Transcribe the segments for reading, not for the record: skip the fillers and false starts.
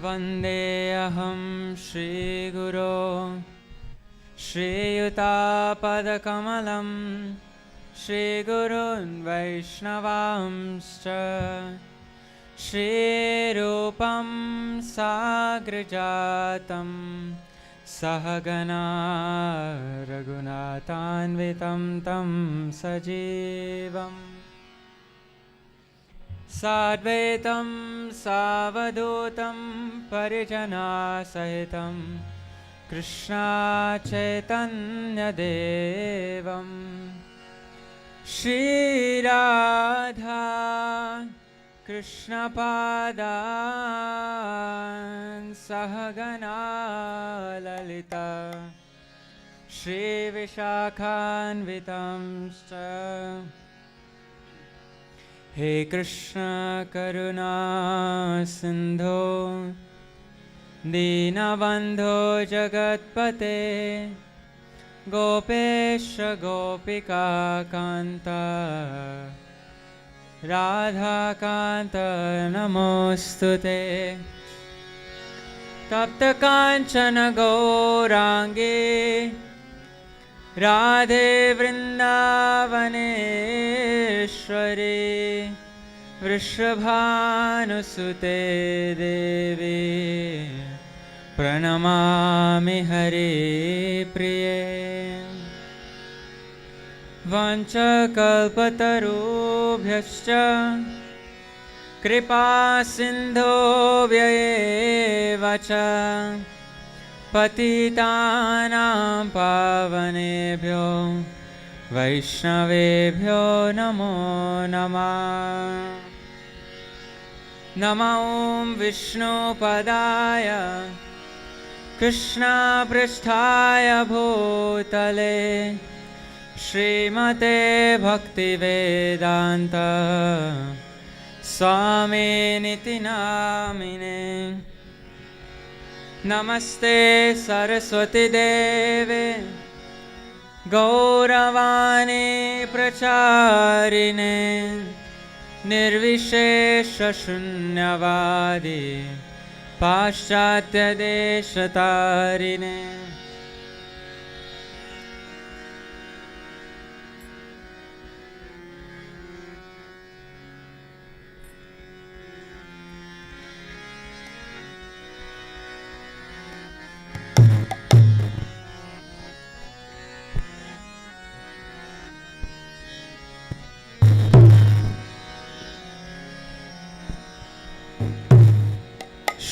वन्देऽहं श्रीगुरो श्रीयुतापदकमलं श्रीगुरून् वैष्णवांश्च श्रीरूपं साग्रजातं सहगना रघुनाथान्वितं तं सजीवम् साद्वैतं सावधूतं परिजनासहितं कृष्णा चैतन्यदेवं श्रीराधा कृष्णपादान् सहगना ललिता श्रीविशाखान्वितंश्च हे कृष्ण करुणा सिन्धो दीनबन्धो जगत्पते गोपेश गोपिकान्त राधाकान्त नमोऽस्तुते तप्तकाञ्चन गौराङ्गे राधे वृन्दावनेश्वरी वृषभानुसुते देवी प्रणमामि हरिप्रिये वाञ्छकल्पतरुभ्यश्च कृपासिन्धुभ्येव च पतितानां पावनेभ्यो वैष्णवेभ्यो नमो नमः। नमो विष्णुपदाय कृष्णपृष्ठाय भूतले श्रीमते भक्तिवेदान्त स्वामिनिति नामिने। नमस्ते सरस्वती देवे गौरवाणी प्रचारिणे निर्विशेषशून्यवादी पाश्चात्यदेशतारिणे।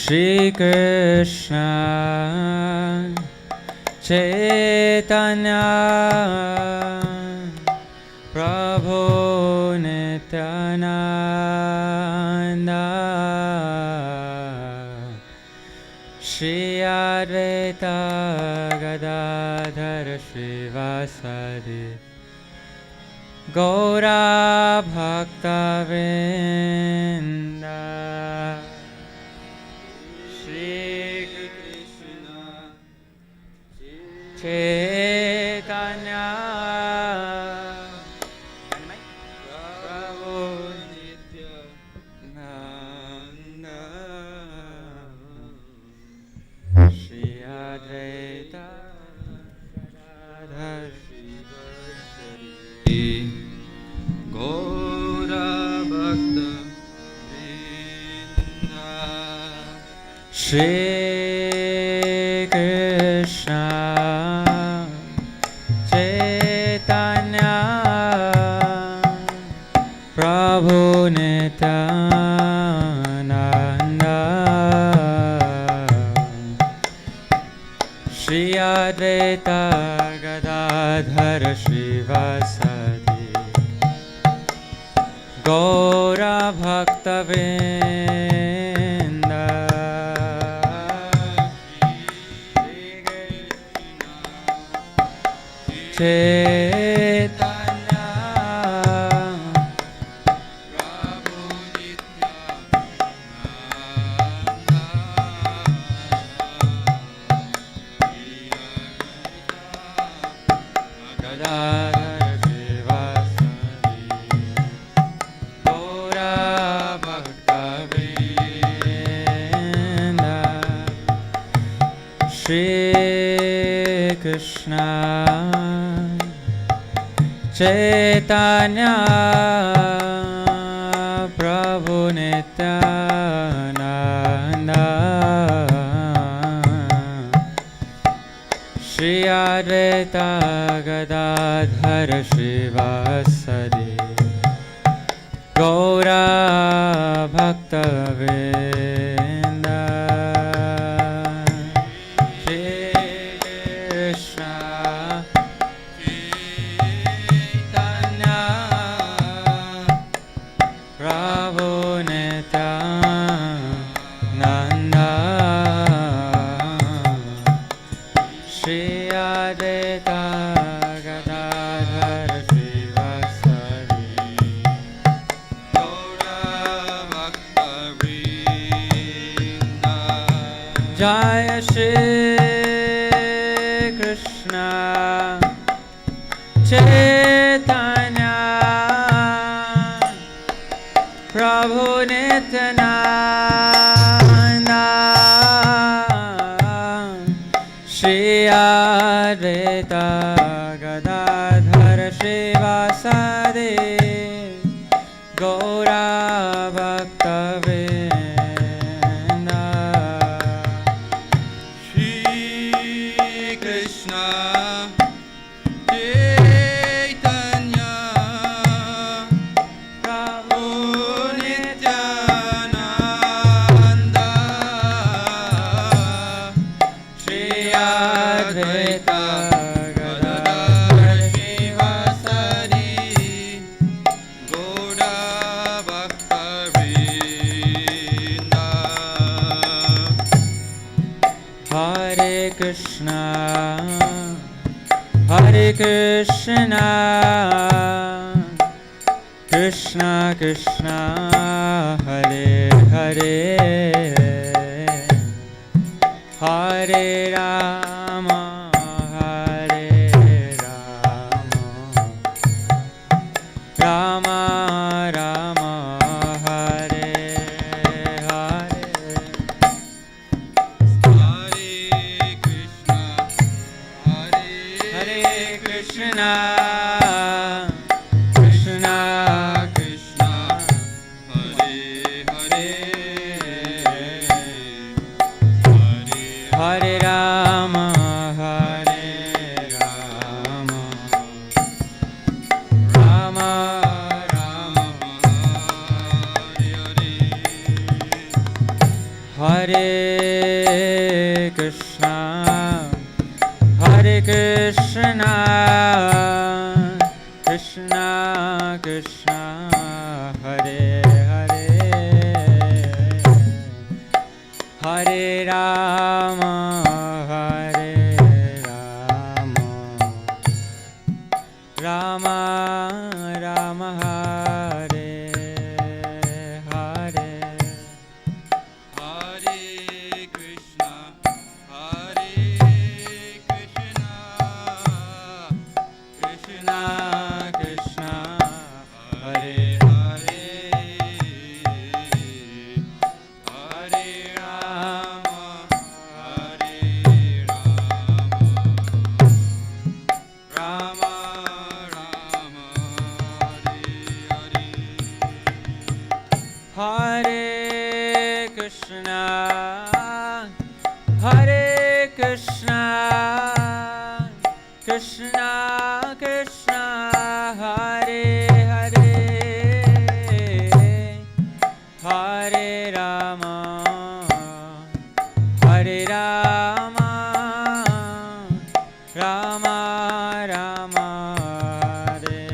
Shri Krishna Chaitanya Prabhu Nityananda Shri Advaita Gadadhara Srivasadi Gaura Bhakta Vrinda Chaitanya Prabhu Nityananda Shri Advaita Gadadhara Srivasadi Gaura Bhakta Vrinda Shri Krishna Chaitanya Prabhu Nityananda Shri Advaita Gadadhara Srivasadi Gaura Bhakta Vrinda Chaitanya Prabhu Nityananda Gadadhara Srivasadi Gaura Bhakta Vrinda Shri Krishna Chaitanya Prabhu Nityananda Shri Advaita Gadadhara Srivasadi Gaura Bhakta Vrinda Shri Krishna Chaitanya Prabhu Nityananda Shri Advaita Gadadhara Srivasadi Gaura Bhakta Vrinda Jaya Shri Krishna Chaitanya Prabhu Nityananda Shri Advaita Gadadhara Srivasadi Gaura Bhakta Vrinda Shri Krishna Chaitanya Prabhu Nityananda Shri Advaita Gadadhara Srivasadi Gaura Bhakta Vrinda Hare Krishna Hare Krishna Krishna Krishna Hare Hare Hare Rama Hare Rama Rama Rama Hare Hare Hare Krishna Hare Krishna Krishna Krishna Hare Hare Hare Rama Hare Rama Rama Rama Hare Hare Krishna Hare Krishna Krishna Krishna Hare Hare Hare Rama Hare Rama Rama Rama Hare Hare Hare Krishna Hare Krishna Krishna Krishna Hare Hare Hare Rama Hare Rama Rama Rama Hare Hare Krishna Hare Krishna Krishna Krishna Hare Hare Hare Rama Hare Rama Rama Rama Hare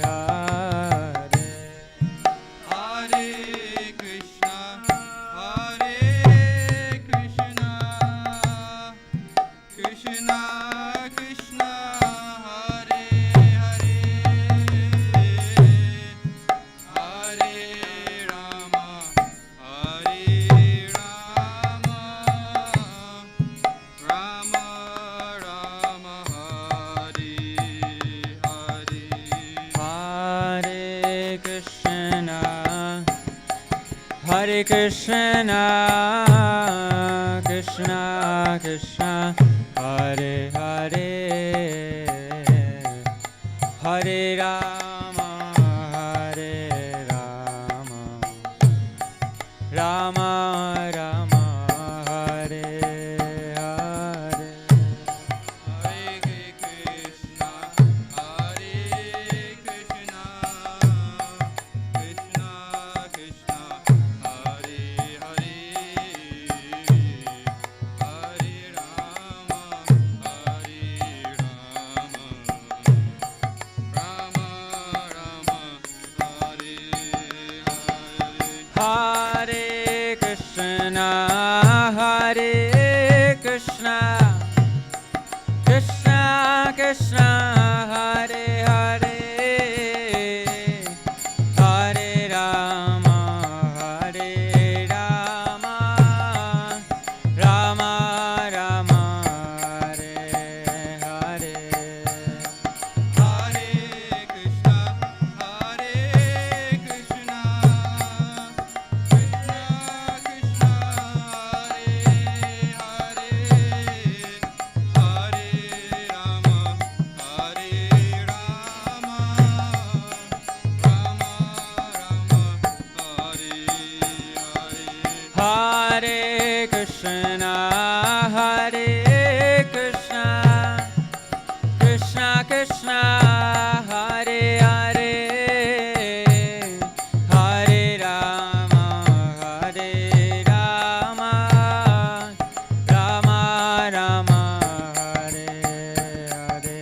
Hare Hare Krishna Hare Krishna Krishna Krishna Hare Hare Hare Rama Hare Rama Rama Rama Hare Hare Hare Krishna Krishna Krishna Krishna Hare Hare Hare Rama Hare Rama Rama Rama Hare Hare Hare Krishna, Hare Krishna, Krishna Krishna, Hare Hare, Hare Rama, Hare Rama, Rama Rama, Hare Hare. Hare Krishna Hare Krishna Krishna Krishna Hare Hare Hare Rama Hare Rama Rama Rama Hare Hare Hare Krishna, Hare Krishna, Krishna Krishna, Hare Hare, Hare Rama, Hare Rama, Rama Rama, Hare Hare. Hare Krishna, Hare Krishna, Krishna Krishna, Hare Hare, Hare Rama, Hare Rama, Rama Rama, Hare Hare.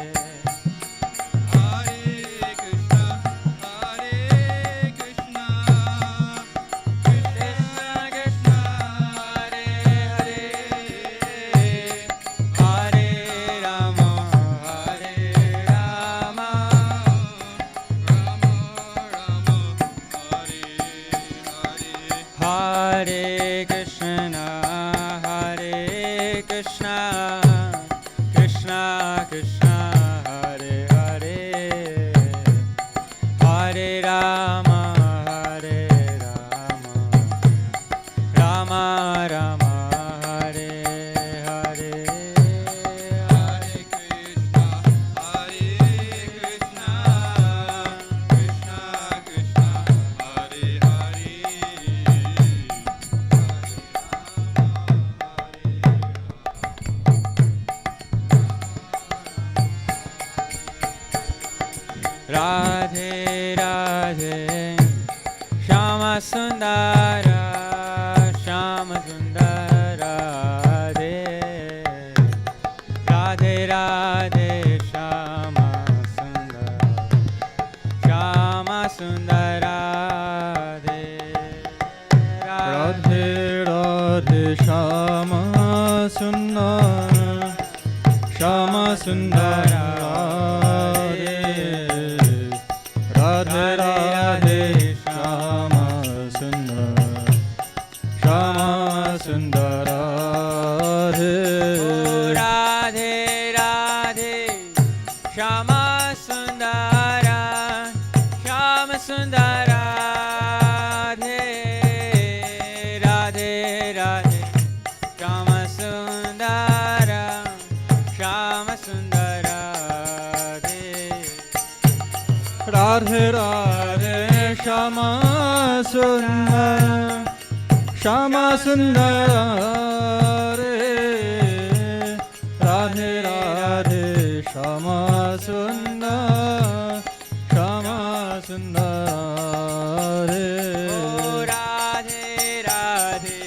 Hare Krishna, Hare Krishna, Krishna Krishna, Hare Hare, Hare Rama, Hare Rama, Hare Krishna, Hare Krishna, Krishna Krishna, Hare Hare, Hare Rama, Hare Rama, Rama Rama, Hare Hare. Hare Krishna, Hare Krishna, Krishna Krishna, Hare Hare, Radhe Radhe Shama Sundara Shama Sundara Radhe Radhe Radhe Shama Sundara Shama Sundara Radhe Radhe Shama Sundara Shama Sundara Radhe Radhe Shama Sundara Shama Sundara Radhe Radhe Shama Sundara Shama Sundara Radhe Radhe Shama Sundara Shama Sundara Radhe Radhe Shama Sundara Shama Sundara Radhe Radhe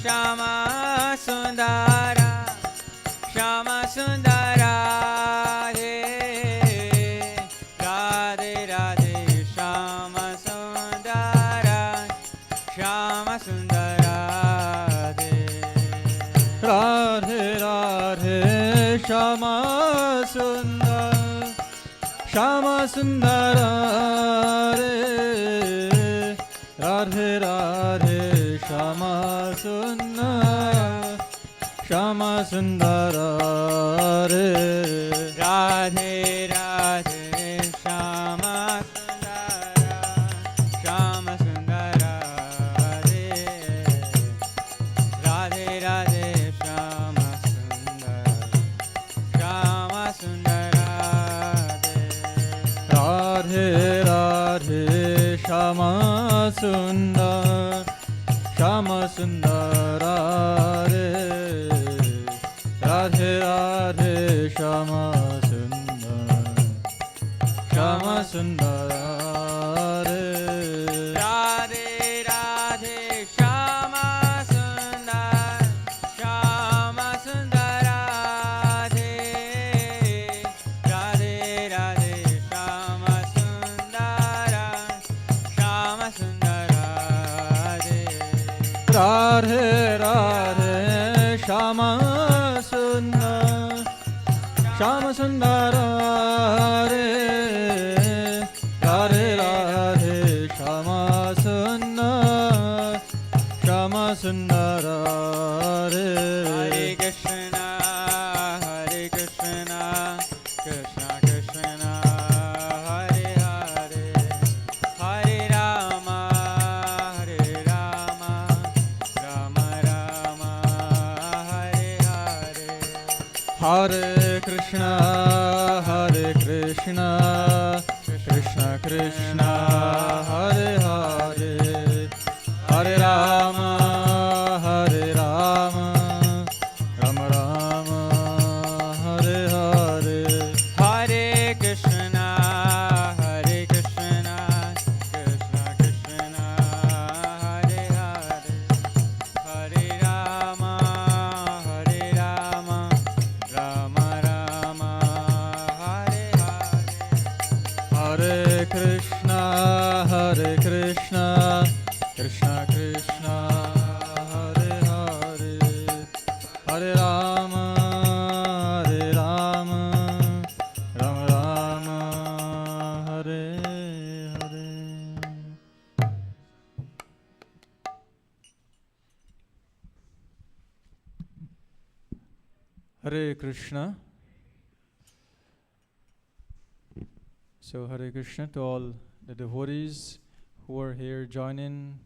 Shama Sundara Shama Sundara Radhe Radhe Shama Sundara Shama Sundara Radhe Radhe Shama Sundara Shama Sundara Radhe Radhe Shama Sundara Shama Sundara Radhe Radhe Shama Sundara Shama Sundara Radhe Radhe Shama Sundara Shama Sundara Radhe Radhe Shama Sundar, Shama Sundar Radhe, Radhe Radhe Shama Sundar, Shama Sundar Radhe. Radhe Radhe Shama Sundar, Shama Sundar Radhe, Radhe Radhe Shama Sundar, Shama Sundar Radhe. Radhe Radhe Shama Sundar, Shama Sundar Radhe, Radhe Radhe Shama Sundar, Shama Sundar Radhe. Hare Krishna, Krishna Krishna, Hare Hare, Hare Rama, Rama Rama, Hare Hare. Hare Krishna, Krishna Krishna, Hare Hare, Hare Rama, Rama Rama, Hare Hare. Hare Krishna, Krishna Krishna, Hare Hare, Hare Rama, Rama Rama, Hare Hare. Hare Krishna, Krishna Krishna, Hare Hare, Hare Rama, Rama Rama, Hare Hare. Hare Krishna. So Hare Krishna to all the devotees who are here joining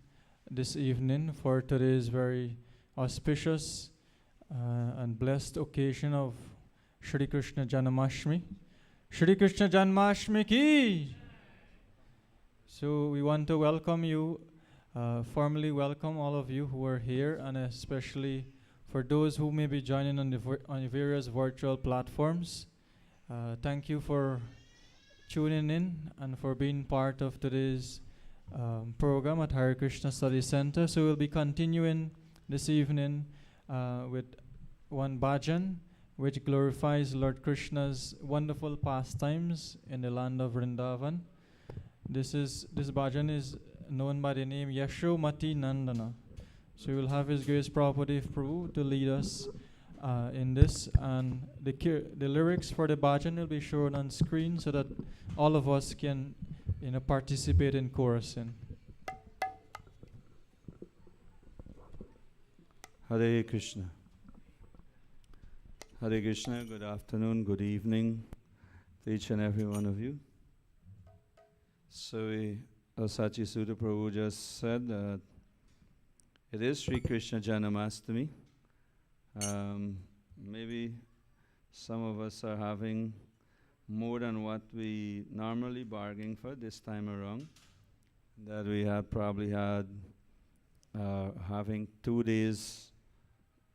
this evening for today's very auspicious and blessed occasion of Shri Krishna Janmashtami. Shri Krishna Janmashtami ki! So we want to welcome you, formally welcome all of you who are here, and especially for those who may be joining on the various virtual platforms. Thank you for tuning in and for being part of today's program at Hare Krishna Study Center. So we'll be continuing this evening with one bhajan which glorifies Lord Krishna's wonderful pastimes in the land of Vrindavan. This bhajan is known by the name Yashomati Nandana. So we'll have His Grace Prabhupada Prabhu to lead us in this, and the lyrics for the bhajan will be shown on screen so that all of us can participate in chorusing. Hare Krishna. Hare Krishna, good afternoon, good evening to each and every one of you. So, Sachi Sudha Prabhu just said that it is Sri Krishna Janmashtami. Maybe some of us are having more than what we normally bargain for this time around. That we have probably had having 2 days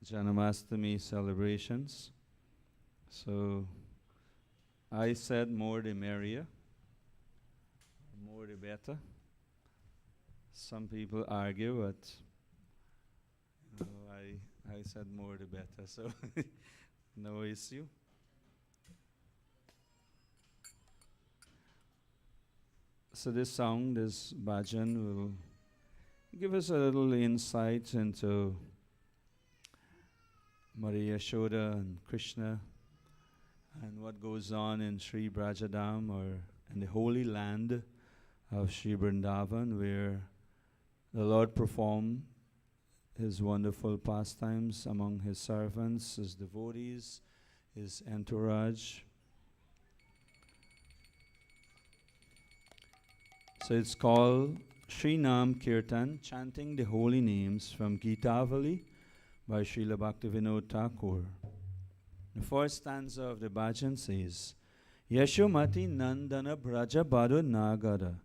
Janmashtami celebrations. So I said more the merrier, more the better. Some people argue, but I said more the better, so no issue. So this song, this bhajan, will give us a little insight into Maria Yashoda and Krishna and what goes on in Sri Brajadam, or in the holy land of Sri Vrindavan, where the Lord performed His wonderful pastimes among His servants, His devotees, His entourage. So it's called Sri Nam Kirtan, chanting the holy names from Gitavali by Srila Bhaktivinoda Thakur. The first stanza of the bhajan says, Yashomati Nandana Braja Bado Nagara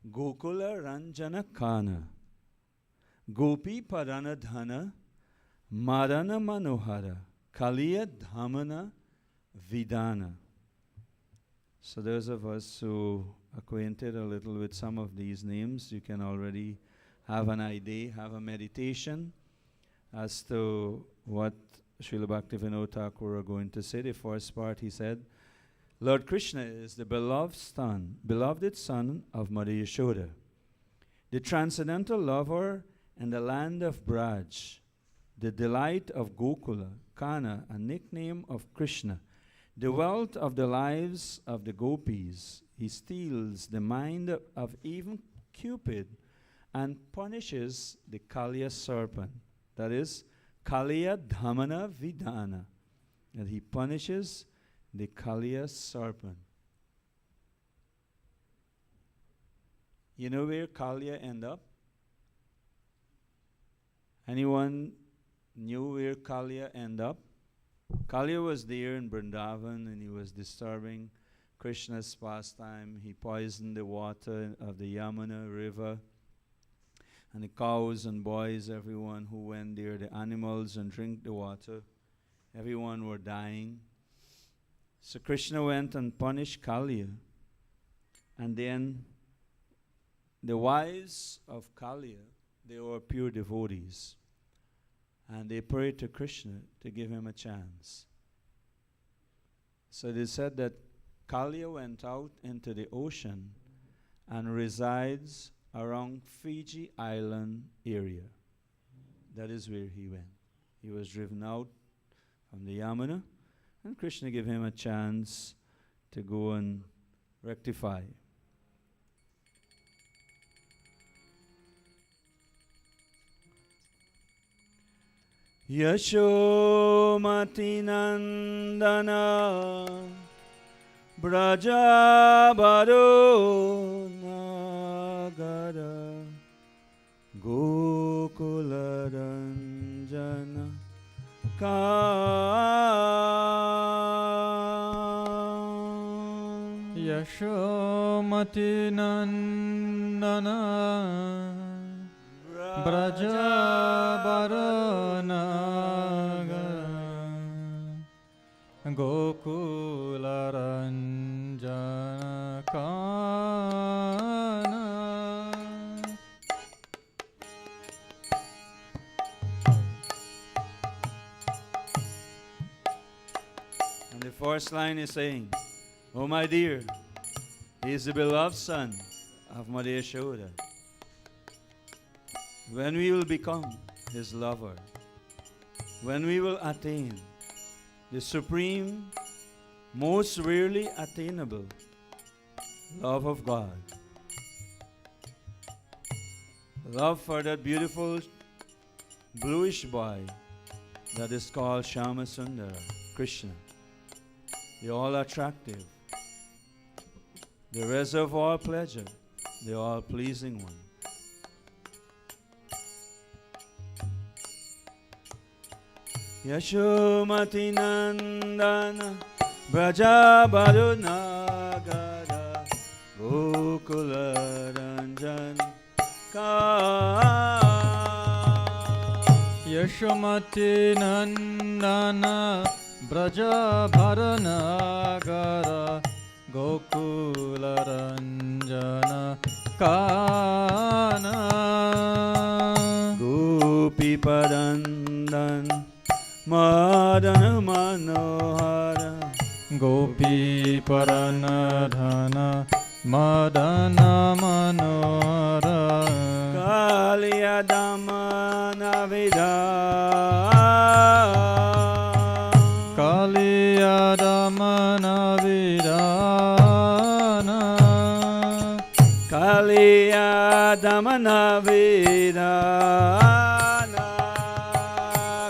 Gokula Ranjana Kana, Gopi Paranadhana, Marana Manohara, Kaliya Dhamana Vidana. So those of us who acquainted a little with some of these names, you can already have an idea, have a meditation as to what Srila Bhaktivinoda Thakur are going to say. The first part, he said, Lord Krishna is the beloved son of Mother Yashoda, the transcendental lover in the land of Braj, the delight of Gokula, Kana, a nickname of Krishna, the wealth of the lives of the gopis. He steals the mind of even Cupid and punishes the Kaliya serpent. That is, Kaliya Dhamana Vidana. That he punishes the Kaliya serpent. You know where Kaliya end up? Anyone knew where Kaliya end up? Kaliya was there in Vrindavan and he was disturbing Krishna's pastime. He poisoned the water of the Yamuna river. And the cows and boys, everyone who went there, the animals and drink the water, everyone were dying. So Krishna went and punished Kaliya. And then the wives of Kaliya, they were pure devotees. And they prayed to Krishna to give him a chance. So they said that Kaliya went out into the ocean and resides around Fiji Island area. That is where he went. He was driven out from the Yamuna, and Krishna gave him a chance to go and rectify. Yashomati Nandana Brajabaro Nagara Gokula Ranjana Yashomati Nandana Brajabaranaga Gokula Ranjana Kana. And the first line is saying, oh my dear, he is the beloved son of Mother Yashoda. When we will become his lover, when we will attain the supreme, most rarely attainable love of God, love for that beautiful bluish boy that is called Shama Sundara, Krishna, the all attractive, the reservoir pleasure, the all pleasing one. Yashomati Nandana Brajabarunagara Gokula Ranjana Kana. Yashomati Nandana Brajabaranagara Gokula Ranjana Kana. Gopi Parandan Madana Manohara Gopi Paranadhana Madana Manohara Kaliya Dhamana Vidana Kaliya Dhamana Vidana Kaliya Dhamana Vidana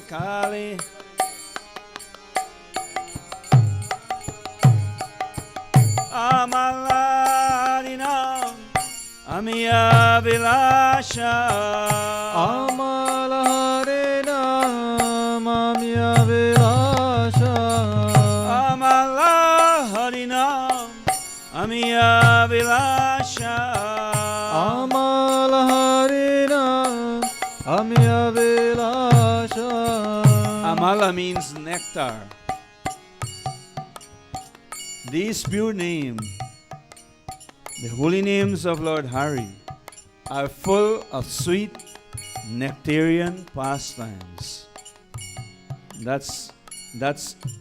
Kali Amaladinam Amiya Vilasha Amalaharinam Amya Vilasha Amalaharinam Amiya Vilasha Amala means nectar. These pure names, the holy names of Lord Hari, are full of sweet nectarian pastimes. That's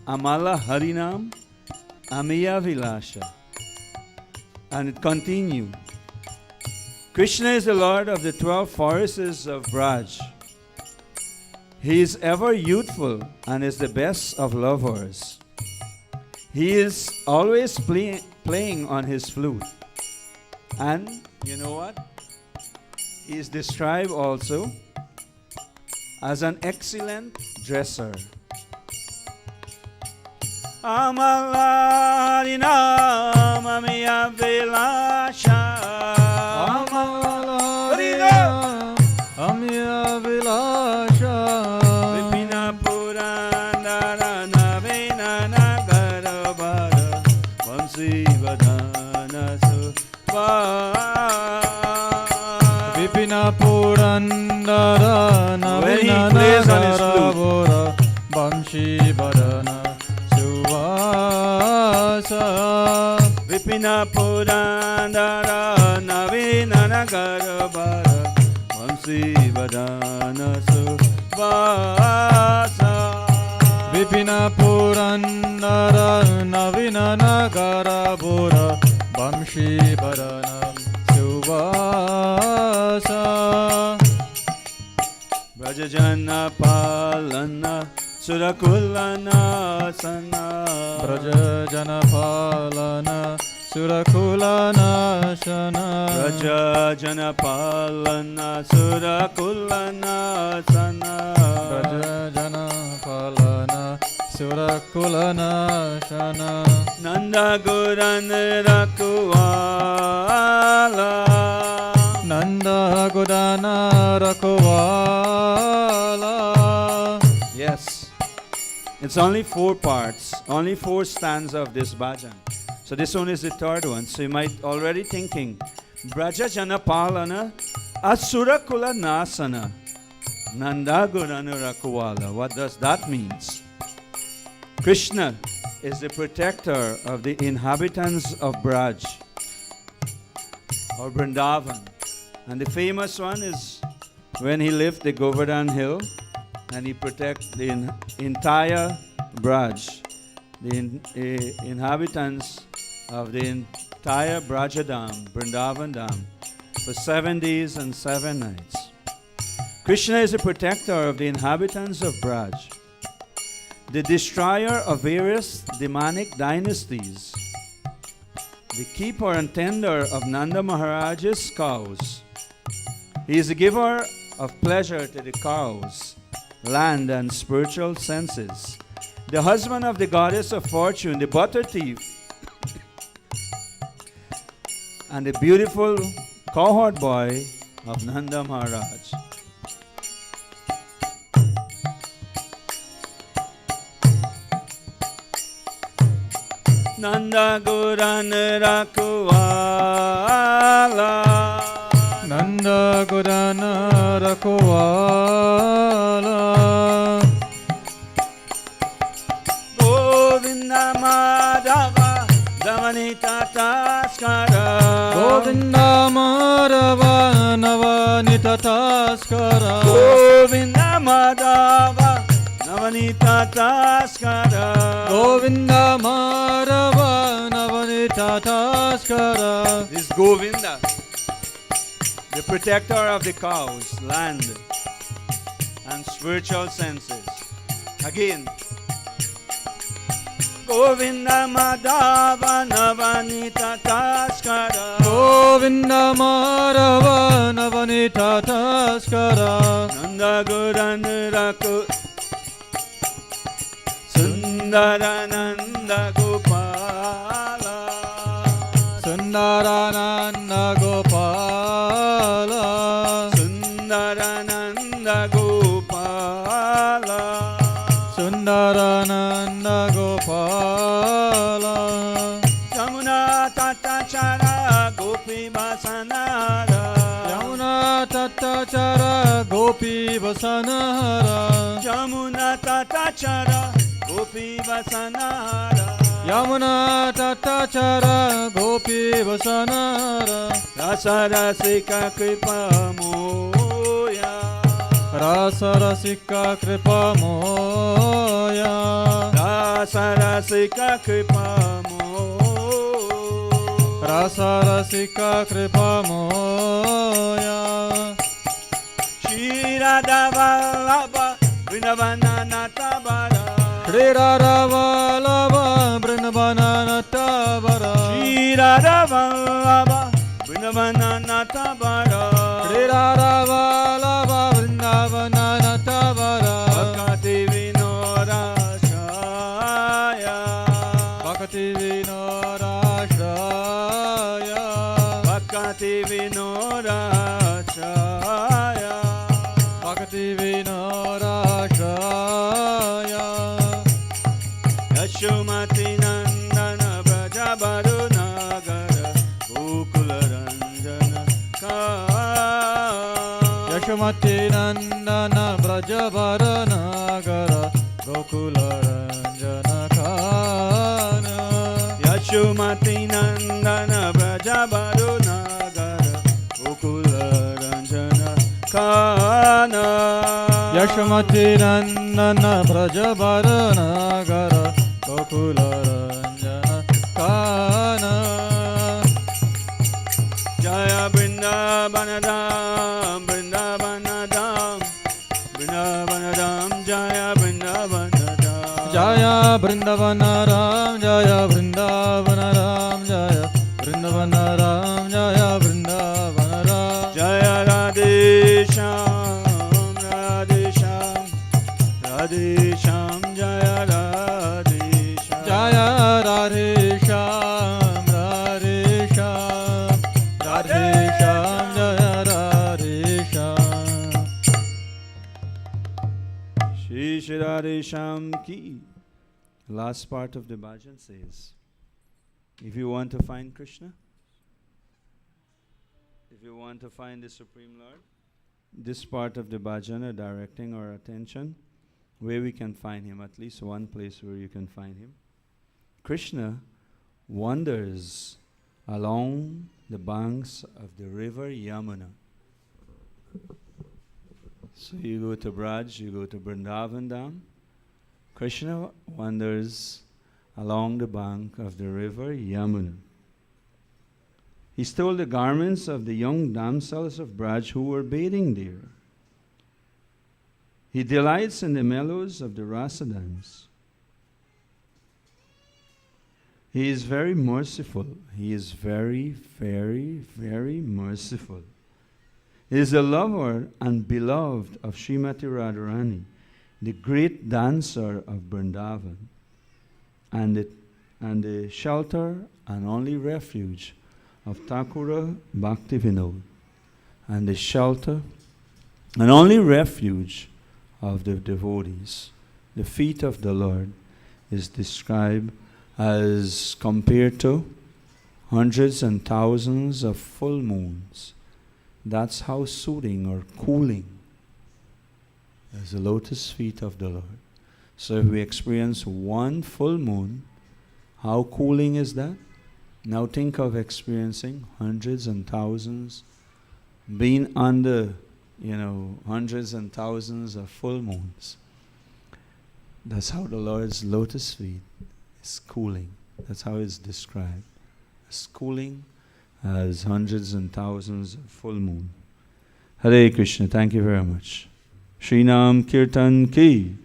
Amala Harinam Amiya Vilasha. And it continues. Krishna is the Lord of the 12 forests of Braj. He is ever youthful and is the best of lovers. He is always playing on his flute. And you know what? He is described also as an excellent dresser. Amalarinam Amiya Vilasha. Amalarinam Amiya Vilasha. Vipina Purandara Navina Nagarabara Vamsi Vadana Suva. Vipina Purandara Navina Nagarabara Vamsi Vadana Vipina Purandara Navina Nagarabara Vamsi Vadana Suvasa. Vipina Purandara Navina Nagarabara Vamsi Vadana Suvasa. Brajajana Palana Surakulana Sana. Braja Janapalana Surakulana Shana. Braja Janapalana Surakulana Sana. Braja Janapalana Surakulana Shana. Nanda Guran Rakuala. Nanda Godana Rakuala. Yes. It's only 4 parts, only 4 stanzas of this bhajan. So this one is the third one. So you might already thinking, Braja Janapalana Asura Kula Nasana Nandaguranu Rakuwala. What does that mean? Krishna is the protector of the inhabitants of Braj or Vrindavan. And the famous one is when he left the Govardhan hill and he protects the entire Braj, the inhabitants of the entire Brajadam, Vrindavan Dham, for 7 days and 7 nights. Krishna is the protector of the inhabitants of Braj, the destroyer of various demonic dynasties, the keeper and tender of Nanda Maharaj's cows. He is the giver of pleasure to the cows, land and spiritual senses, the husband of the goddess of fortune, the butter thief, and the beautiful cohort boy of Nanda Maharaj. Nanda Guran Rakuwala. Nanda Godana Rakuwala. Govinda Madhava Damanita Taskara. Govinda Madhava Navanita Taskara. Govinda Madhava Navanita Taskara. Govinda Madhava Navanita Taskara. This Govinda, the protector of the cows, land, and spiritual senses. Again. Govinda Madhava Navanita Taskara. Govinda Madhava Navanita Taskara. Nanda Guran Raku Sundarananda Gopala. Sundarananda Gopala. Sundarananda Gopala. Sundarananda Gopala. Yamuna Tatachara Gopi Vasanara. Yamuna Tatachara Gopi Vasanara. Yamuna tatachara gopi vasanara. Yamuna tatachara gopi vasanara. Rasa rasika kripa moya. Rasa rasika kripa moya. Rasa rasika kripa moya. Rasa rasika kripa moya. Shri Radha Vallabha Vrindavana Natabara. Shri Radha Vallabha Vrindavana Natabara. Shri Radha Vallabha Vrindavana Natabara. Shri Radha Vallabha Vrindavana Natabara. Bhakti Vinora Shaya. Bhakti Vinora Shaya. Bhakti Vinora Shaya. Bhakti Vinora Shaya. Yashomati Nandana Braja Barunagara Gokula Ranjana Kana. Yashomati Nandana Brajavara Nagara Gokula Ranjana Kana. Yashomati Nandana Braja Barunagara Gokula Ranjana Kana. Yashomati Nandana Brajavara Nagara Gokula Ranjana Kana. Jaya Vrindavanadam, Vrindavanadam, Vrindavanadam, Jaya Vrindavanadam. Jaya Vrindavanaram, Jaya Vrindavanaram, Jaya Vrindavanaram, Jaya Vrindavanaram. Jaya Radhe Shyam, Radhe Shyam, Radhe Shyam, Jaya Radhe Shyam. Jaya Radhe Shyam, Radhe Shyam, Radhe Shyam, Jaya Radhe Shyam. Shri Shri Radhe Shyam ki. Last part of the bhajan says, if you want to find Krishna, if you want to find the Supreme Lord, this part of the bhajan are directing our attention where we can find Him, at least one place where you can find Him. Krishna wanders along the banks of the river Yamuna. So you go to Braj, you go to Vrindavan Dham. Krishna wanders along the bank of the river Yamuna. He stole the garments of the young damsels of Braj who were bathing there. He delights in the mellows of the rasa dance. He is very merciful. He is very, very, very merciful. He is the lover and beloved of Srimati Radharani, the great dancer of Vrindavan, and the shelter and only refuge of Thakura Bhakti Vinod, and the shelter and only refuge of the devotees. The feet of the Lord is described as compared to hundreds and thousands of full moons. That's how soothing or cooling is the lotus feet of the Lord. So if we experience one full moon, how cooling is that? Now think of experiencing hundreds and thousands, being under, hundreds and thousands of full moons. That's how the Lord's lotus feet is cooling. That's how it's described. As cooling as hundreds and thousands of full moon. Hare Krishna. Thank you very much. Shri Nam Kirtan Ki.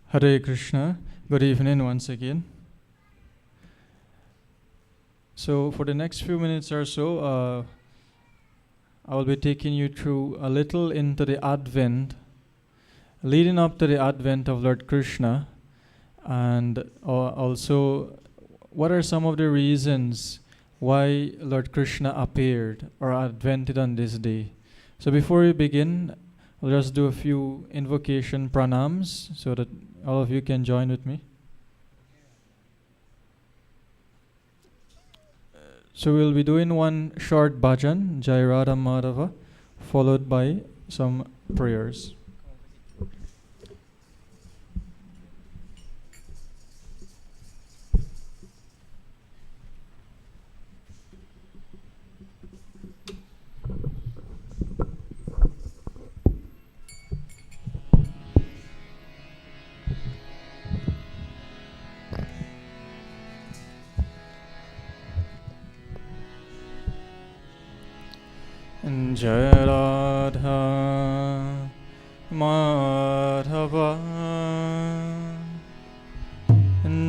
Hare Krishna. Good evening once again. So for the next few minutes or so, I will be taking you through a little into the Advent, leading up to the Advent of Lord Krishna, and also what are some of the reasons why Lord Krishna appeared or advented on this day. So before we begin, I'll just do a few invocation pranams so that all of you can join with me. So we'll be doing one short bhajan, Jai Radha Madhava, followed by some prayers. Jai Radha Madhava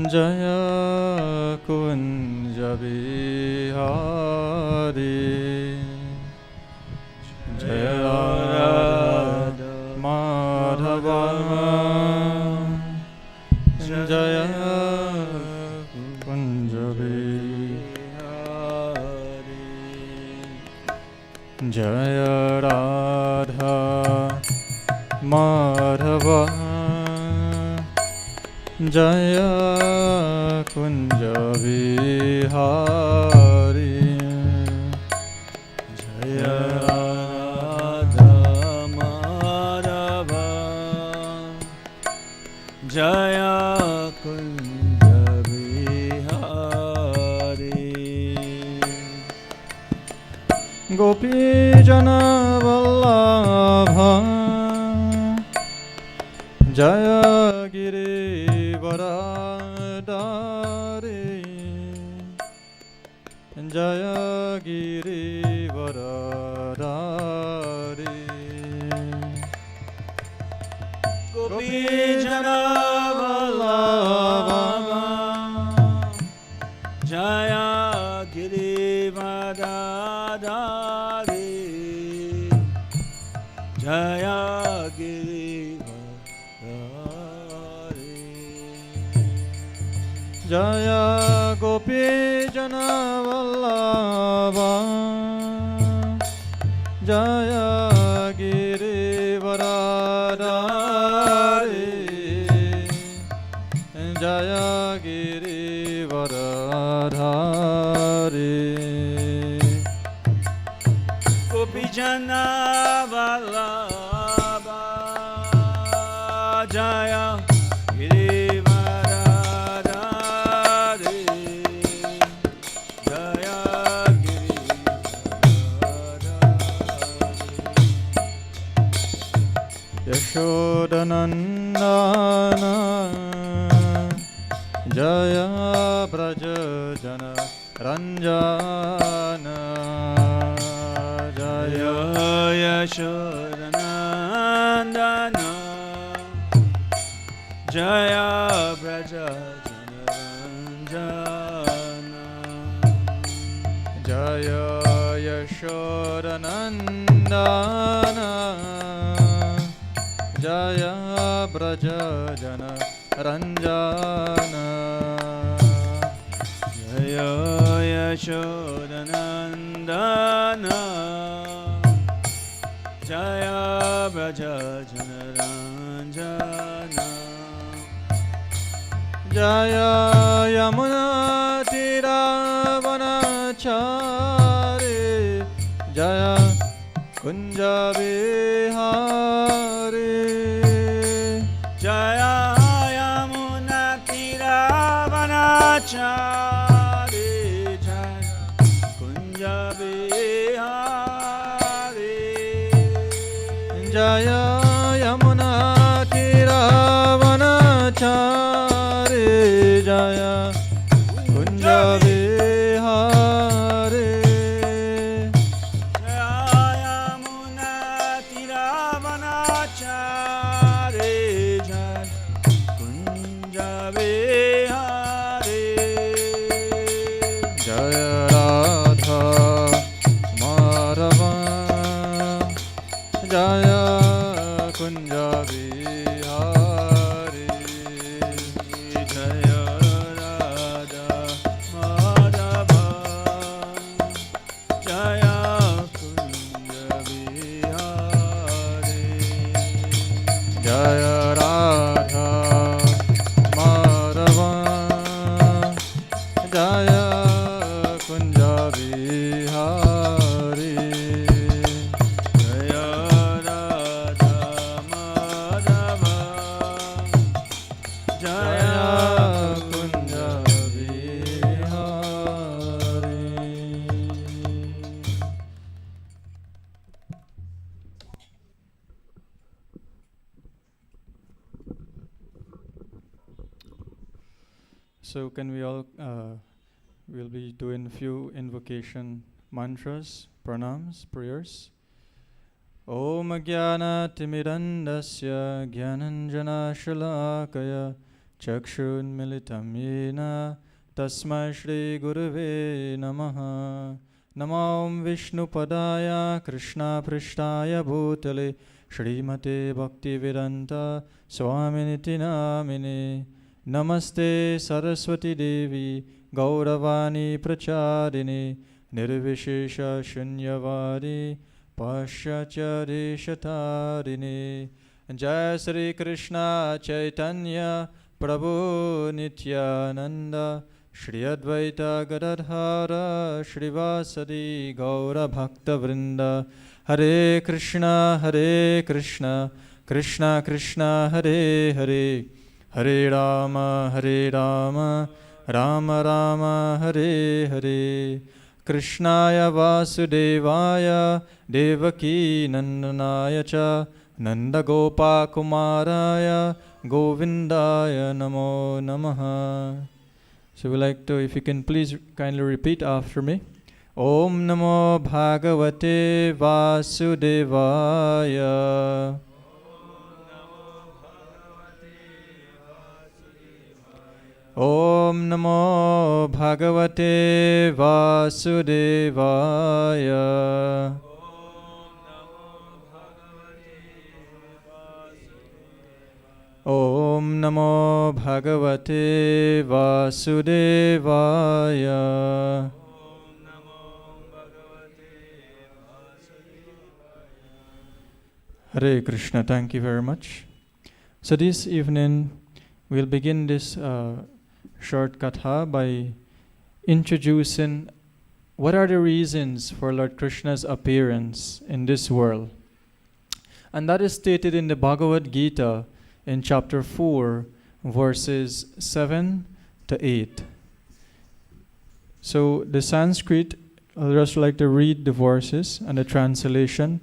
Jaya Kunja Bihari Jai Radha Madhava Jaya Kunja Jaya Radha Madhava Jaya Kunja Bihari Jaya Radha Madhava Jaya Kunja Bihari Gopi Jana Vallabha Jaya Giri Varadari Jaya Giri Varadari Gopi Jana Vallabha Jaya Giri Varadari Jaya Giri Varadari Jaya Gopi Jana Vallabha Jaya Giri Varadari Jaya Giri Varadari Gopi Jana Vallabha Jaya Giri Varadari Jaya Giri Varadari Yashodanandana Jaya Braja Jana Ranjana Jaya Yashodanandana Jaya Braja Jana Ranjana Jaya Yashodanandana Jaya Braja Jana Ranjana Jaya Yashodanandana Jaya Braja Jana Ranjana Jaya Yamuna Tiravanachari Jaya Kunja Bihari Jaya Yamuna Tiravanachari Jaya Kunja Bihari Jaya Yamuna Tiravanachari Jaya Kunja Bihari Jaya Yamuna Tiravanachari Jaya Kunja Bihari Jaya Radha Madhava Jaya Kunja Bihari Jaya Radha Madhava Jaya Kunja Bihari Jaya Kunja Vihari. So can we all, we'll be doing a few invocation mantras, pranams, prayers. Om Jnana Timirandasya Jnananjana Shalakaya Chakshun Militam Yena Tasmai Shri Gurave Namaha. Namam Vishnu Padaya Krishna Prishtaya Bhutale Shrimate Bhaktivedanta Swaminiti Namine. Namaste Saraswati Devi Gauravani Pracharini Nirvishesha Shunyavadi Paschacharya Shatarini. Jai Sri Krishna Chaitanya Prabhu Nityananda Shri Advaita Gadadhara Shrivasadi Gaura Bhakta Vrinda. Hare Krishna Krishna Krishna Hare Hare Hare Rama Rama Rama Hare Hare. Krishnaya Vasudevaya Devaki Nandanaya Cha Nanda Gopa Kumaraya Govindaya Namo Namaha. So we like to, if you can please kindly repeat after me. Om Namo Bhagavate Vasudevaya. Om Namo Bhagavate Vasudevaya. Om Namo Bhagavate Vasudevaya. Hare Krishna, thank you very much. So this evening we'll begin this short katha by introducing what are the reasons for Lord Krishna's appearance in this world. And that is stated in the Bhagavad Gita in chapter 4, verses 7 to 8. So the Sanskrit, I'll just like to read the verses and the translation,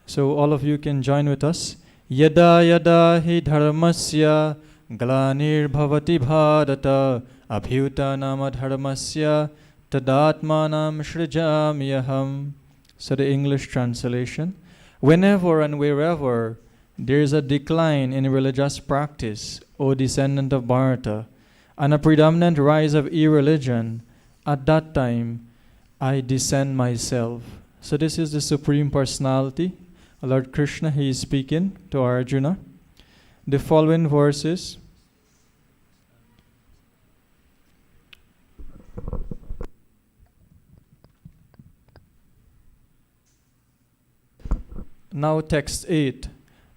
so all of you can join with us. Yada yada hi dharmasya Glanir bhavati bharata abhyutanam dharmasya tadatmanam srijamyaham. So the English translation. Whenever and wherever there is a decline in religious practice, O descendant of Bharata, and a predominant rise of irreligion, at that time I descend myself. So this is the Supreme Personality, Lord Krishna. He is speaking to Arjuna. The following verses now text 8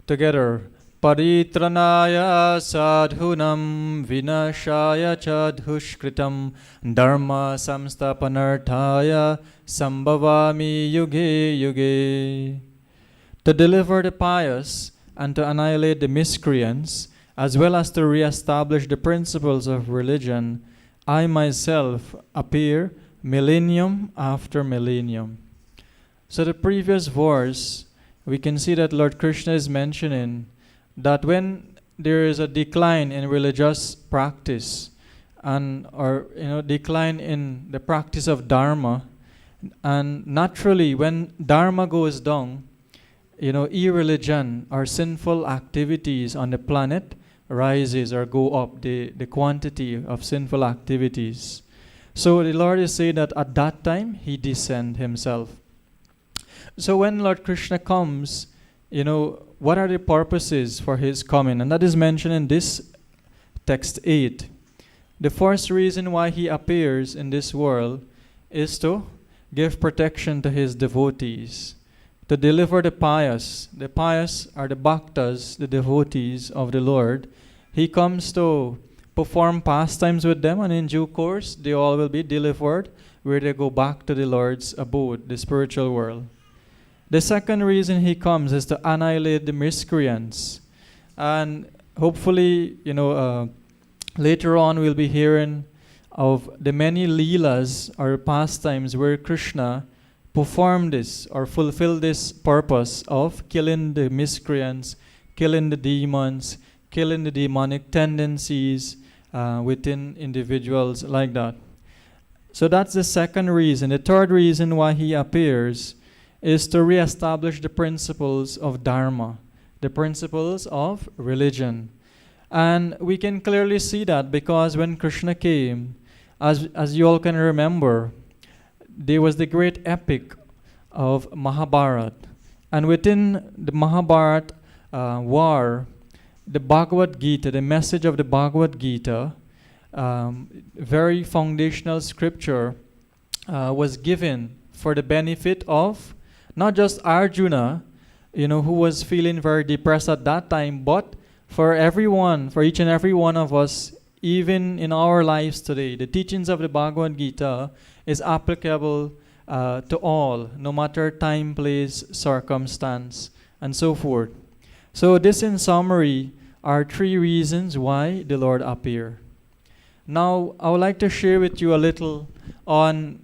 together. Paritranaya sadhunam vinashaya cha dushkritam dharma samstapanarthaya sambhavami yuge yuge. To deliver the pious and to annihilate the miscreants, as well as to re-establish the principles of religion, I myself appear millennium after millennium. So the previous verse, we can see that Lord Krishna is mentioning that when there is a decline in religious practice and decline in the practice of dharma, and naturally when dharma goes down, irreligion or sinful activities on the planet rises or go up, the quantity of sinful activities. So the Lord is saying that at that time He descends Himself. So when Lord Krishna comes, what are the purposes for His coming? And that is mentioned in this text 8. The first reason why He appears in this world is to give protection to His devotees, to deliver the pious. The pious are the bhaktas, the devotees of the Lord. He comes to perform pastimes with them, and in due course they all will be delivered, where they go back to the Lord's abode, the spiritual world. The second reason He comes is to annihilate the miscreants. And hopefully, later on we'll be hearing of the many leelas or pastimes where Krishna performed this or fulfilled this purpose of killing the miscreants, killing the demons, killing the demonic tendencies within individuals like that. So that's the second reason. The third reason why he appears is to reestablish the principles of Dharma, the principles of religion. And we can clearly see that because when Krishna came, as you all can remember, there was the great epic of Mahabharata. And within the Mahabharata war, the Bhagavad Gita, the message of the Bhagavad Gita, very foundational scripture, was given for the benefit of not just Arjuna, who was feeling very depressed at that time, but for everyone, for each and every one of us, even in our lives today. The teachings of the Bhagavad Gita is applicable to all, no matter time, place, circumstance, and so forth. So this, in summary, are three reasons why the Lord appeared. Now, I would like to share with you a little on,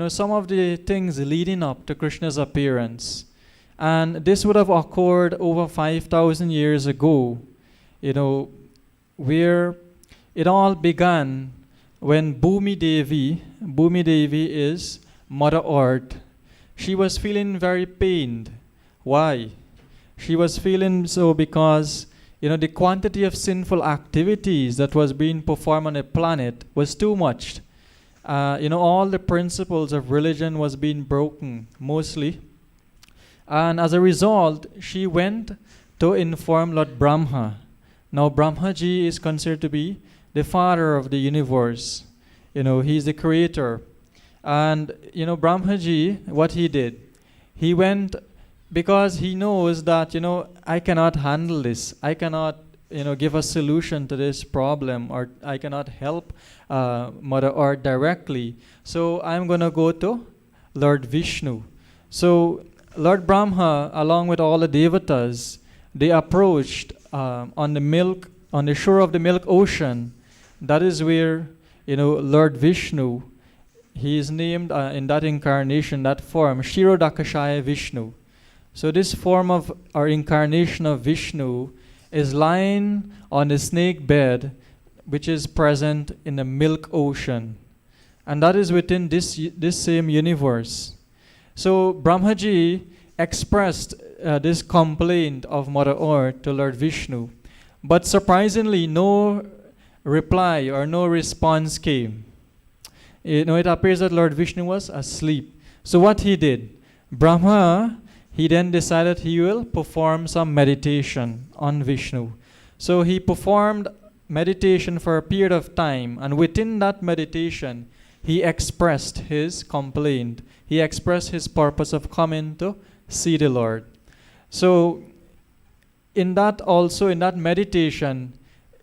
some of the things leading up to Krishna's appearance. And this would have occurred over 5,000 years ago, where it all began when Bhumi Devi is Mother Earth, she was feeling very pained. Why? She was feeling so because, the quantity of sinful activities that was being performed on the planet was too much. All the principles of religion was being broken, mostly. And as a result, she went to inform Lord Brahma. Now, Brahmaji is considered to be the father of the universe. He's the creator. And, Brahmaji, what he did, he went because he knows that, I cannot handle this. I cannot, give a solution to this problem, or I cannot help Mother Earth directly. So I'm going to go to Lord Vishnu. So Lord Brahma, along with all the devatas, they approached on the shore of the milk ocean. That is where, Lord Vishnu, he is named in that incarnation, that form, Kshirodakashaya Vishnu. So this form of our incarnation of Vishnu is lying on the snake bed, which is present in the milk ocean. And that is within this same universe. So Brahmaji expressed this complaint of Mother Earth to Lord Vishnu. But surprisingly, no reply or no response came. It appears that Lord Vishnu was asleep. So what he did, Brahma, he then decided he will perform some meditation on Vishnu. So he performed meditation for a period of time, and within that meditation, he expressed his complaint. He expressed his purpose of coming to see the Lord. So in that meditation,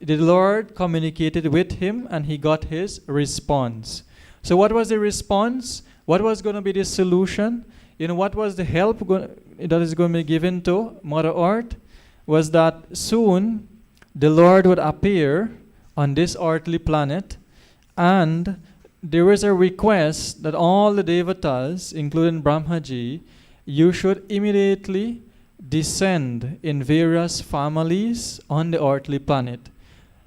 the Lord communicated with him and he got his response. So what was the response? What was going to be the solution? What was the help that is going to be given to Mother Earth? Was that soon the Lord would appear on this earthly planet, and there was a request that all the devatas, including Brahmaji, you should immediately descend in various families on the earthly planet.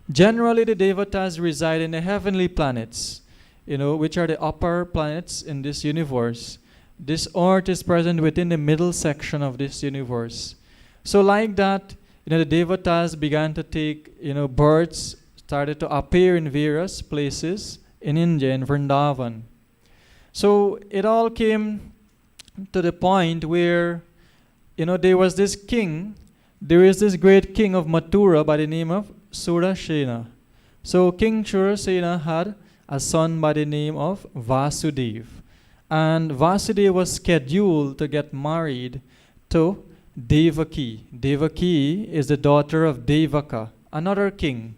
Generally, the devatas reside in the heavenly planets, which are the upper planets in this universe. This earth is present within the middle section of this universe. So like that, the devatas began to take, birds started to appear in various places in India, in Vrindavan. So it all came to the point where, there was this king, there is this great king of Mathura by the name of Surasena. So King Surasena had a son by the name of Vasudeva. And Vasudeva was scheduled to get married to Devaki. Devaki is the daughter of Devaka, another king.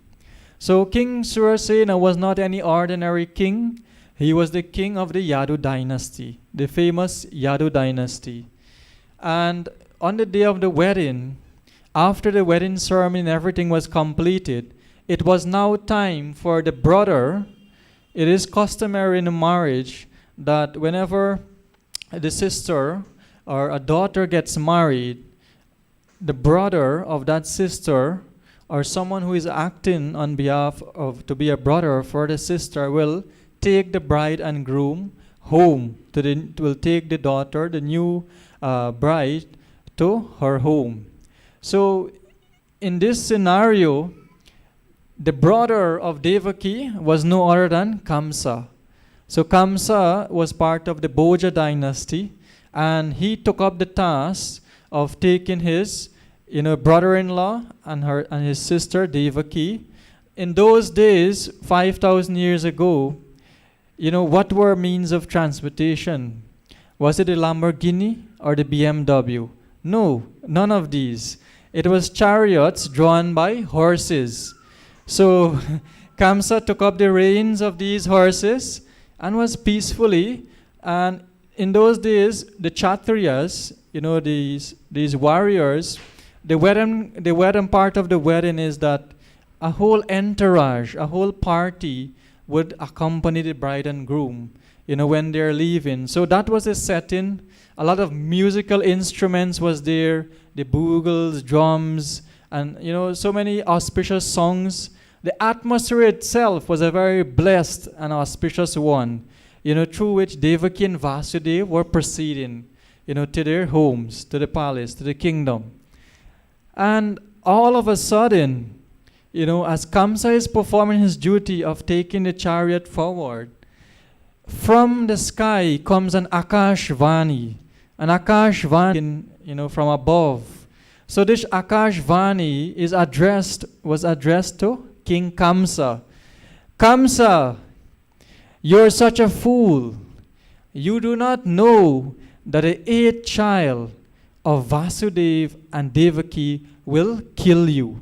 So King Surasena was not any ordinary king. He was the king of the Yadu dynasty, the famous Yadu dynasty. And on the day of the wedding, after the wedding ceremony and everything was completed, it was now time for the brother. It is customary in a marriage that whenever the sister or a daughter gets married, the brother of that sister or someone who is acting on behalf of to be a brother for the sister will take the bride and groom home will take the daughter, the new bride, to her home. So in this scenario, the brother of Devaki was no other than Kamsa. So Kamsa was part of the Bhoja dynasty, and he took up the task of taking his brother-in-law and his sister Devaki. In those days, 5,000 years ago, what were means of transportation? Was it the Lamborghini or the BMW? No, none of these. It was chariots drawn by horses. So Kamsa took up the reins of these horses and was peacefully. And in those days, the Kshatriyas, these warriors, the wedding part of the wedding is that a whole entourage, a whole party would accompany the bride and groom, when they're leaving. So that was a setting. A lot of musical instruments was there, the bugles, drums, and so many auspicious songs. The atmosphere itself was a very blessed and auspicious one, through which Devaki and Vasudeva were proceeding, to their homes, to the palace, to the kingdom. And all of a sudden, as Kamsa is performing his duty of taking the chariot forward, from the sky comes an Akashvani. An Akashvani, from above. So this Akashvani was addressed to King Kamsa. Kamsa, you're such a fool. You do not know that the eighth child of Vasudeva and Devaki will kill you.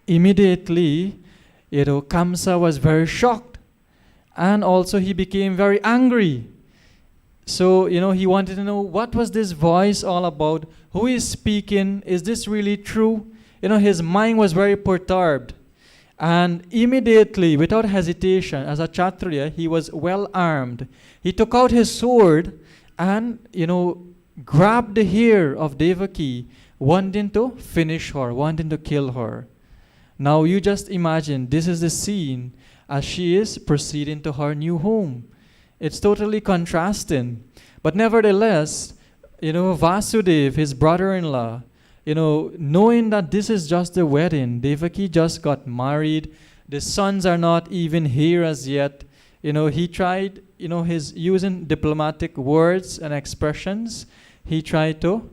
Immediately, Kamsa was very shocked, and also he became very angry. So, he wanted to know what was this voice all about? Who is speaking? Is this really true? His mind was very perturbed. And immediately, without hesitation, as a Kshatriya, he was well armed. He took out his sword and, grabbed the hair of Devaki, wanting to finish her, wanting to kill her. Now you just imagine, this is the scene as she is proceeding to her new home. It's totally contrasting. But nevertheless, Vasudeva, his brother-in-law, knowing that this is just the wedding, Devaki just got married, the sons are not even here as yet, he tried, his using diplomatic words and expressions, he tried to,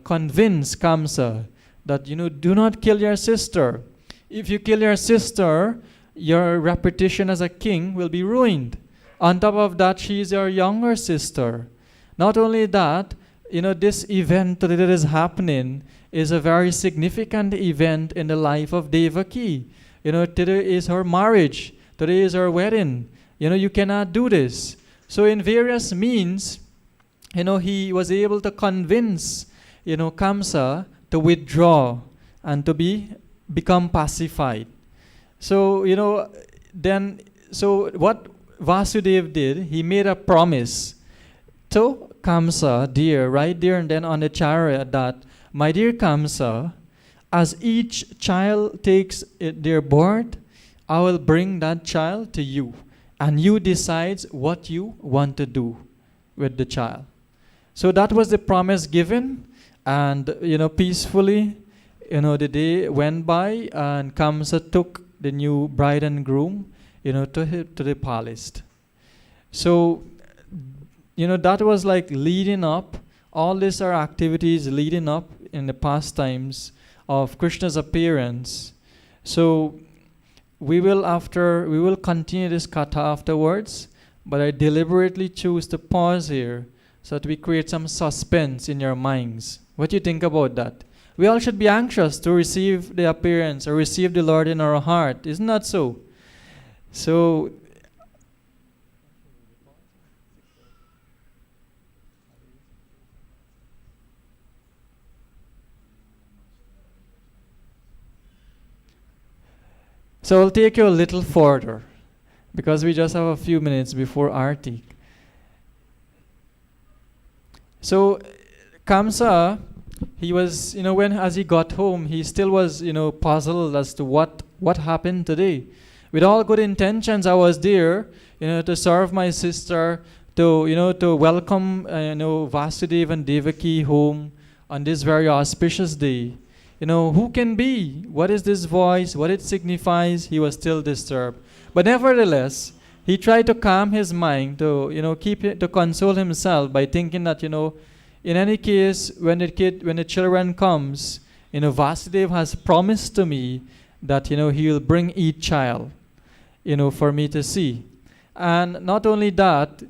convince Kamsa that, do not kill your sister. If you kill your sister, your reputation as a king will be ruined. On top of that, she is your younger sister. Not only that, this event that is happening is a very significant event in the life of Devaki. Today is her marriage. Today is her wedding. You cannot do this. So in various means, he was able to convince, Kamsa to withdraw and to become pacified. So, so what Vasudeva did, he made a promise to Kamsa, right there and then on the chariot, that, my dear Kamsa, as each child takes their birth, I will bring that child to you, and you decide what you want to do with the child. So that was the promise given, and peacefully, the day went by, and Kamsa took the new bride and groom, to the palace. So, that was like leading up. All these are activities leading up in the past times of Krishna's appearance. So, we will continue this katha afterwards, but I deliberately choose to pause here so that we create some suspense in your minds. What do you think about that? We all should be anxious to receive the appearance or receive the Lord in our heart. Isn't that so? So, So I'll take you a little further, because we just have a few minutes before Arti. So Kamsa, he was, when as he got home, he still was, puzzled as to what happened today. With all good intentions, I was there, to serve my sister, to welcome, Vasudeva and Devaki home on this very auspicious day. Who can be? What is this voice? What it signifies? He was still disturbed. But nevertheless, he tried to calm his mind, to console himself by thinking that, in any case, when the children comes, Vasudeva has promised to me that, he will bring each child, for me to see. And not only that,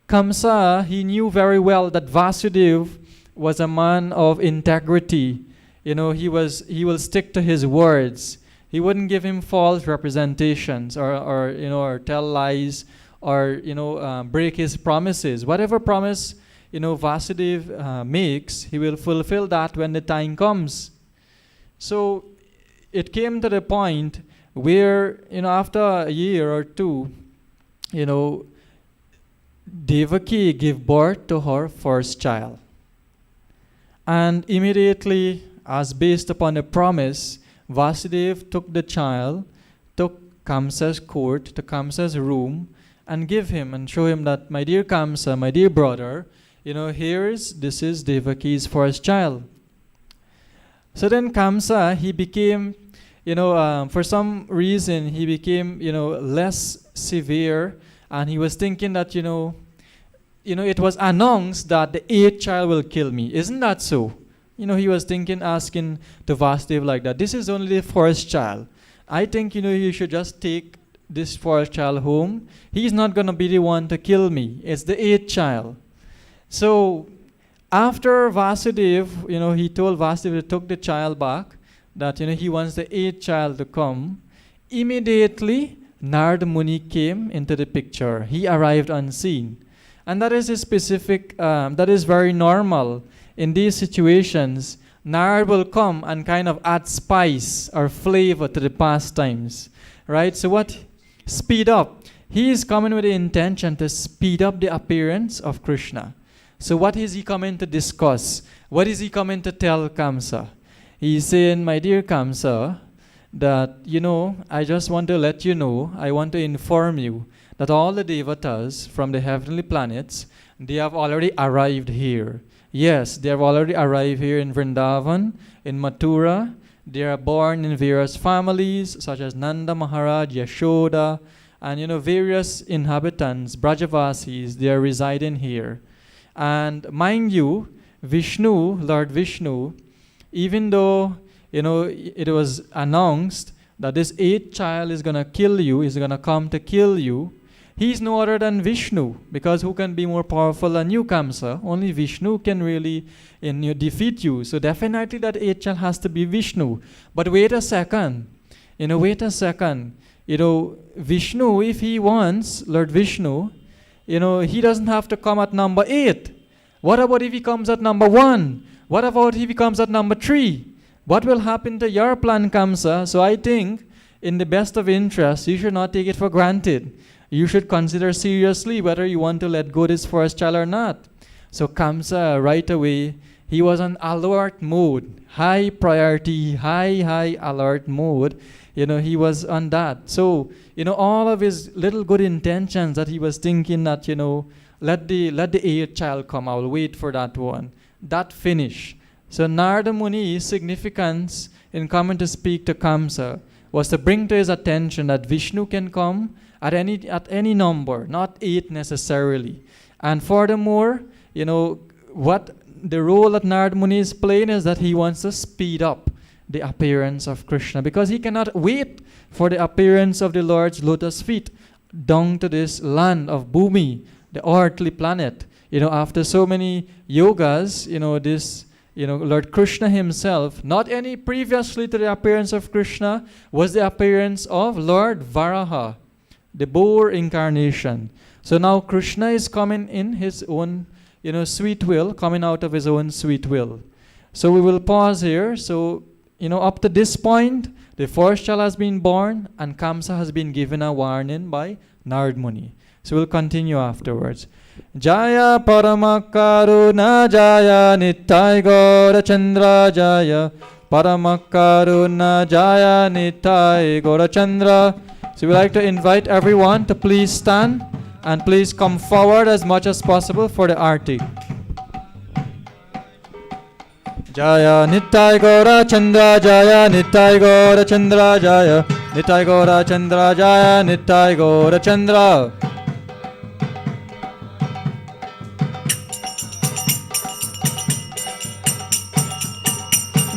Kamsa, he knew very well that Vasudeva was a man of integrity. He will stick to his words. He wouldn't give him false representations or tell lies or, break his promises. Whatever promise, Vasudeva makes, he will fulfill that when the time comes. So it came to the point where, after a year or two, Devaki gave birth to her first child. And immediately, as based upon a promise, Vasudeva took the child, took Kamsa's court to Kamsa's room, and give him and show him that, my dear Kamsa, my dear brother, this is Devaki's first child. So then Kamsa, he became, for some reason, he became, less severe, and he was thinking that, it was announced that the 8th child will kill me. Isn't that so? He was asking to Vasudeva like that. This is only the first child. I think, you should just take this first child home. He's not going to be the one to kill me. It's the 8th child. So after Vasudeva, he told Vasudeva to take the child back, that, he wants the 8th child to come. Immediately, Narada Muni came into the picture. He arrived unseen. And that is a specific, that is very normal. In these situations, Narada will come and kind of add spice or flavor to the pastimes, right? So what? Speed up. He is coming with the intention to speed up the appearance of Krishna. So what is he coming to discuss? What is he coming to tell Kamsa? He's saying, my dear Kamsa, that, I just want to let you know, I want to inform you that all the devatas from the heavenly planets, they have already arrived here. Yes, they have already arrived here in Vrindavan, in Mathura. They are born in various families, such as Nanda Maharaj, Yashoda, and various inhabitants, Brajavasis, they are residing here. And mind you, Vishnu, Lord Vishnu, even though it was announced that this 8th child is going to kill you, is going to come to kill you, he's no other than Vishnu, because who can be more powerful than you, Kamsa? Only Vishnu can really defeat you. So definitely that 8th child has to be Vishnu. But wait a second. Vishnu, if he wants, Lord Vishnu, he doesn't have to come at number 8. What about if he comes at number 1? What about if he comes at number 3? What will happen to your plan, Kamsa? So I think, in the best of interest, you should not take it for granted. You should consider seriously whether you want to let go this first child or not. So Kamsa, right away, he was on alert mode, high priority, high alert mode. He was on that. So, all of his little good intentions that he was thinking that, let the 8th child come, I will wait for that one. That finished. So Narada Muni's significance in coming to speak to Kamsa was to bring to his attention that Vishnu can come at any number, not 8 necessarily. And furthermore, what the role that Narada Muni is playing is that he wants to speed up the appearance of Krishna, because he cannot wait for the appearance of the Lord's lotus feet down to this land of Bhumi, the earthly planet. After so many yogas, Lord Krishna himself, not any previously to the appearance of Krishna, was the appearance of Lord Varaha, the boar incarnation. So now Krishna is coming in his own, sweet will, coming out of his own sweet will. So we will pause here. So, up to this point, The first child has been born, and Kamsa has been given a warning by Narad Muni. So we'll continue afterwards. Jaya Paramakaruna Jaya Nittai Gaura Chandra Jaya Paramakaruna Jaya Nittai Gaura Chandra. So we'd like to invite everyone to please stand and please come forward as much as possible for the arti. Jaya Nittai Gaura Chandra Jaya Nittai Gaura Chandra Jaya Nittai Gaura Chandra Jaya Nittai Gaura Chandra.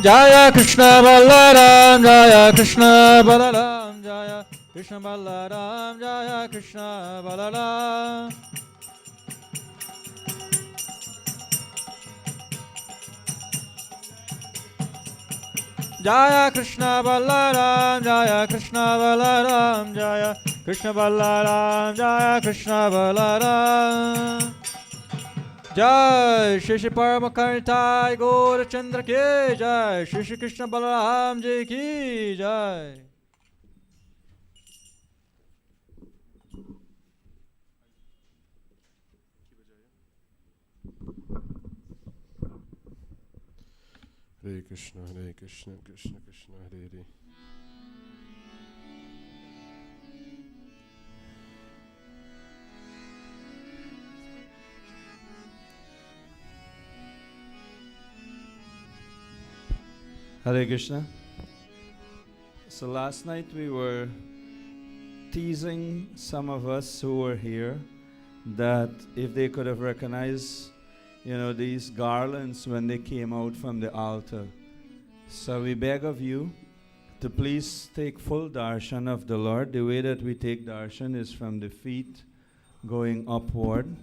Jaya Krishna Balaram Jaya Krishna Balaram Jaya Krishna Balaram Jaya Krishna Balaram. Jaya Krishna Balaram Jaya Krishna Balaram Jaya Krishna Balaram Jaya Krishna Balaram. Jai Shri Shri Paramakartai Gaura Chandra ki Jai, Shri Shri Krishna Balaram ji ki Jai. Hare Krishna, Krishna Krishna, Hare Hare. Hare Krishna. So last night we were teasing some of us who were here that if they could have recognized, these garlands when they came out from the altar. So we beg of you to please take full darshan of the Lord. The way that we take darshan is from the feet going upward.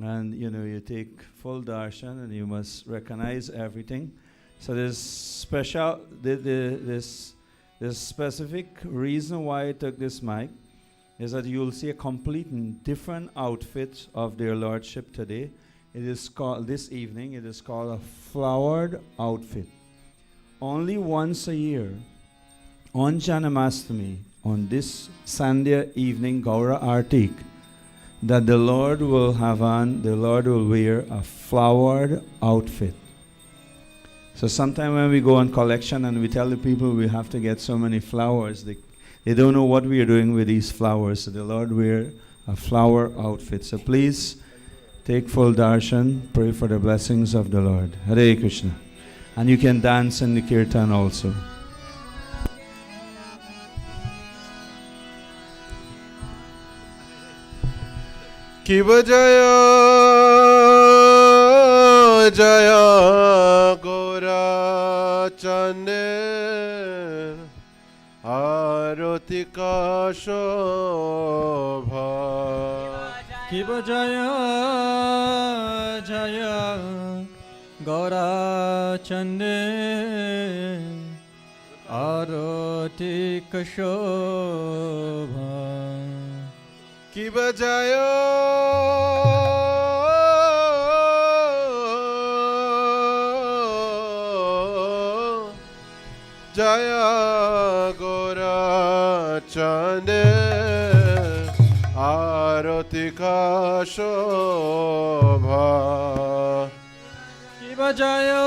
And you take full darshan and you must recognize everything. So there's this specific reason why I took this mic is that you'll see a complete and different outfit of their Lordship today. It is called, this evening, it is called a flowered outfit. Only once a year, on Janmashtami, on this Sandhya evening, Gaura Artik, that the Lord will wear a flowered outfit. So sometime when we go on collection and we tell the people we have to get so many flowers, they don't know what we are doing with these flowers. So the Lord wear a flower outfit. So please take full darshan, pray for the blessings of the Lord. Hare Krishna. And you can dance in the kirtan also. Kiva Jaya Jaya Gaura Chandra Arotika Shobha. Kiva Jaya Jaya Gaura Chandra Arotika Shobha. Kiva Jaya Jaya Gaura Chandra Arotika Shobha. Kiva Jaya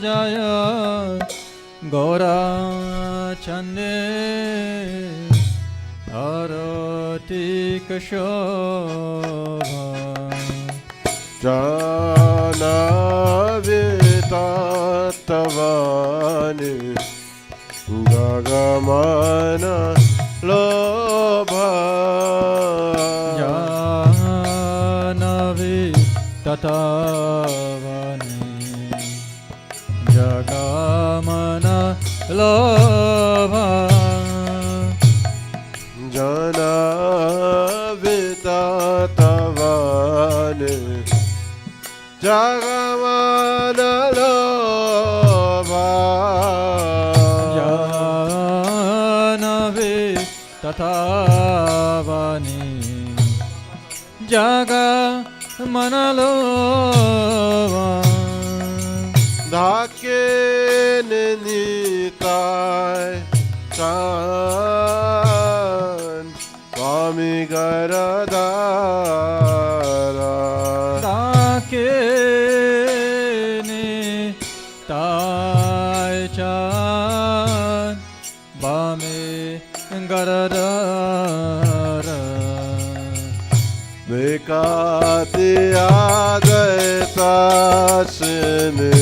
Jaya Gaura Chandra Arotika Shobha. Jana Vitatavani Gagamana Lobha. Jana Vitatavani Jagamana Lobha. Jana Vitatavani Jagamana Lobha. Jana Vitatavani Jagamana manalova Dhake nitai chan Swami Garadara Dake ni tai chan Bami Garadara Vikati Advaitashini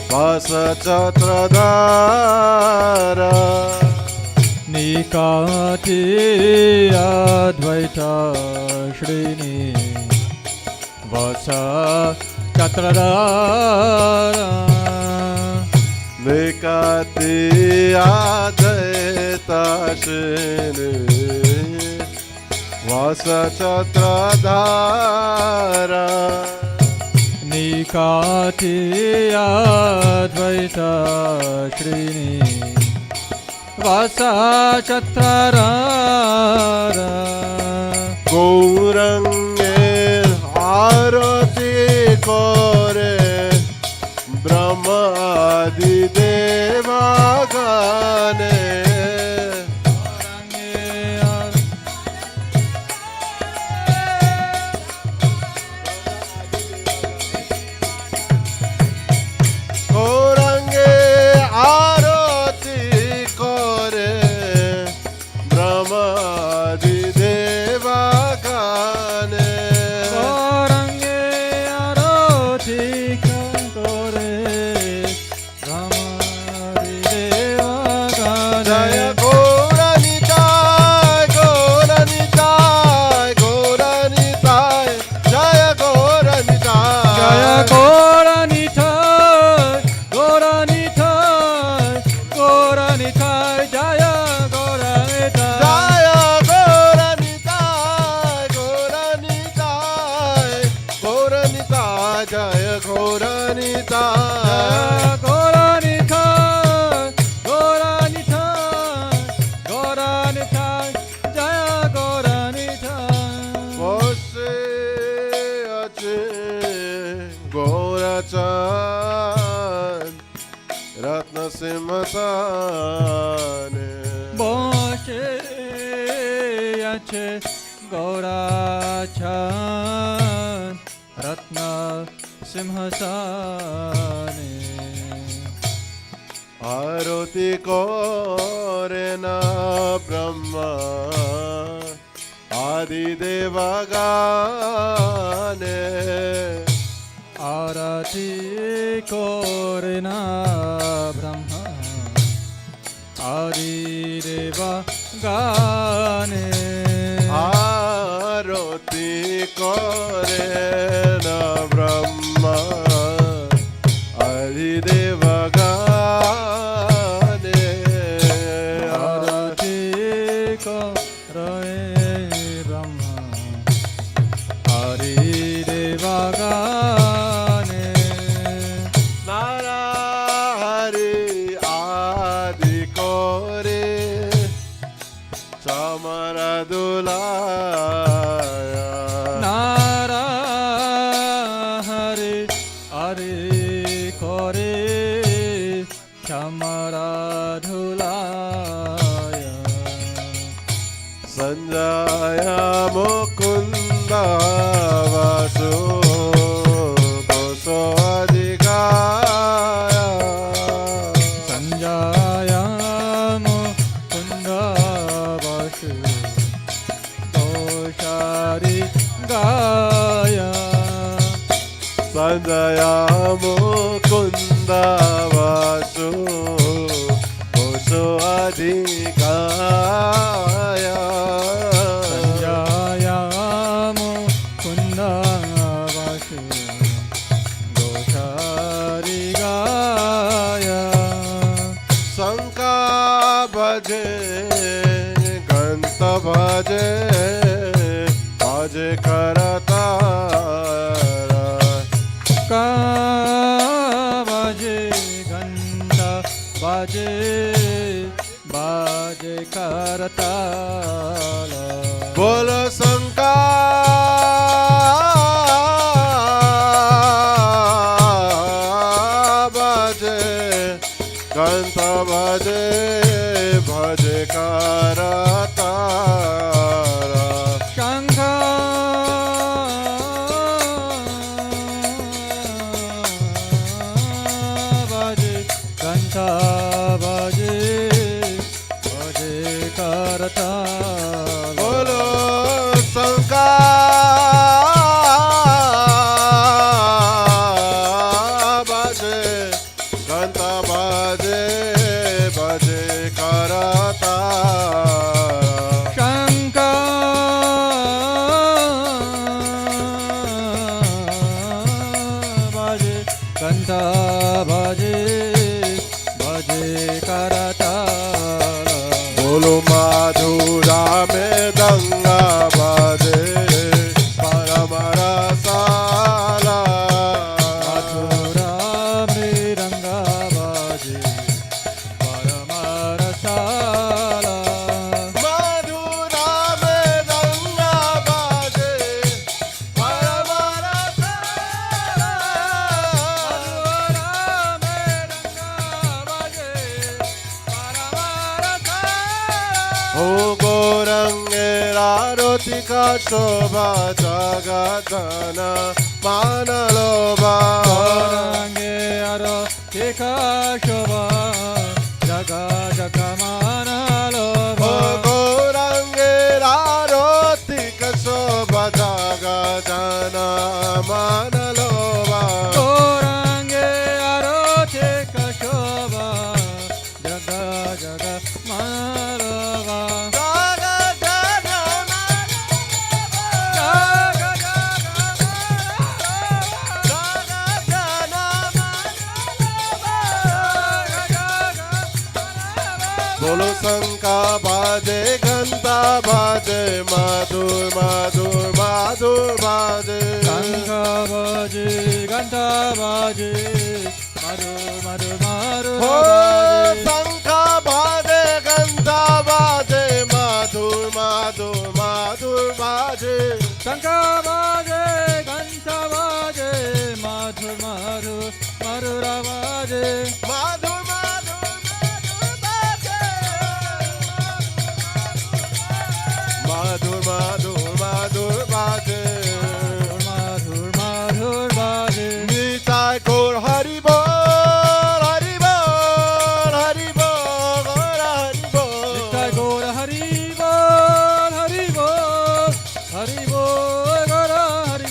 Vasa Chatradara Nikati Advaita Shrini Vasa Chatradara Vikati Advaitashini Vasa Chatradara Nikati Advaita Shrini Vasa Chatradara Gaurange Arati Kore Brahma Adi Deva Gane Gaurange Arati Kore Brahma Adi Deva Gane Gaurange Arati Kore Ramadi Deva Jaya Gane Gauranitai, Gauranitai, Gauranitai, Jaya Gauranitai, Jaya Gauranitai, Gauranitai, Gauranitai, Jaya Gauranitai. Jaya Gauranitai, Gauranitai, Gauranitai, Jaya Gauranitai. Gauranitai, Gauranitai, Gauranitai, Jaya Gauranitai. Vose ache Gaurachan Ratna Simhatane Boshe Yache Gaurachan Ratna Simhasane Aroti Korena Brahma Adi Devagane Arati Korena Brahma Adi Deva Gane Aroti Korena Brahma Adi Devagane Arati Korena Brahma Adi Deva Gane Narahari Adi Kore Chamaradulaya Nara Hari Hari Kore Chamaradhulaya Sanjaya Mukunda Vasu Koso Adhikaya Sanjaya Mukunda Vasu Doshari Gaya Sanjaya Mukunda Vasu Koso Adhikaya Sanjaya Mukunda Vasu Doshari Gaya Sanka Bhaje Ganta Bhaje Bhaje Karatara Ka baje घंटा बाजे बाजे करताल बोलो शंकर गंता भजे भजे करतारा शंख बाजे घंटा बाजे बाजे करता बोलो शंका बाजे घंटा बाजे बाजे करता शंख बाजे घंटा बाजे बाजे करता बोलो माधुरा में दंगा बाजे परम रसाला मथुरा में रंगा बाजे परम रसाला माधुरा में दंगा बाजे परम रसाला ओ गौरंगे आरती का शोभा जगदना मानलोबा गौरांगे अरो एका शोभा जगा जगा मानालो ओ गौरंगे आरती का शोभा जगदना मानलोबा गौरांगे अरो एका शोभा जगा जगा मानालो बोलो शंका बाजे घंटा बाजे माधुर माधुर माधुर बाजे शंख बाजे घंटा बाजे मारू मारू मारू हो शंका बाजे घंटा बाजे माधुर माधुर माधुर बाजे शंख बाजे घंटा बाजे माधुर मारू मारुर बाजे माधुर माधुर माधुर माधुर माधुर बाजे माधुर माधुर बाजे निताय गौर हरि बोल हरि बोल हरि बोल गौर हरि बोल नित्य गौर हरि बोल हरि बोल हरि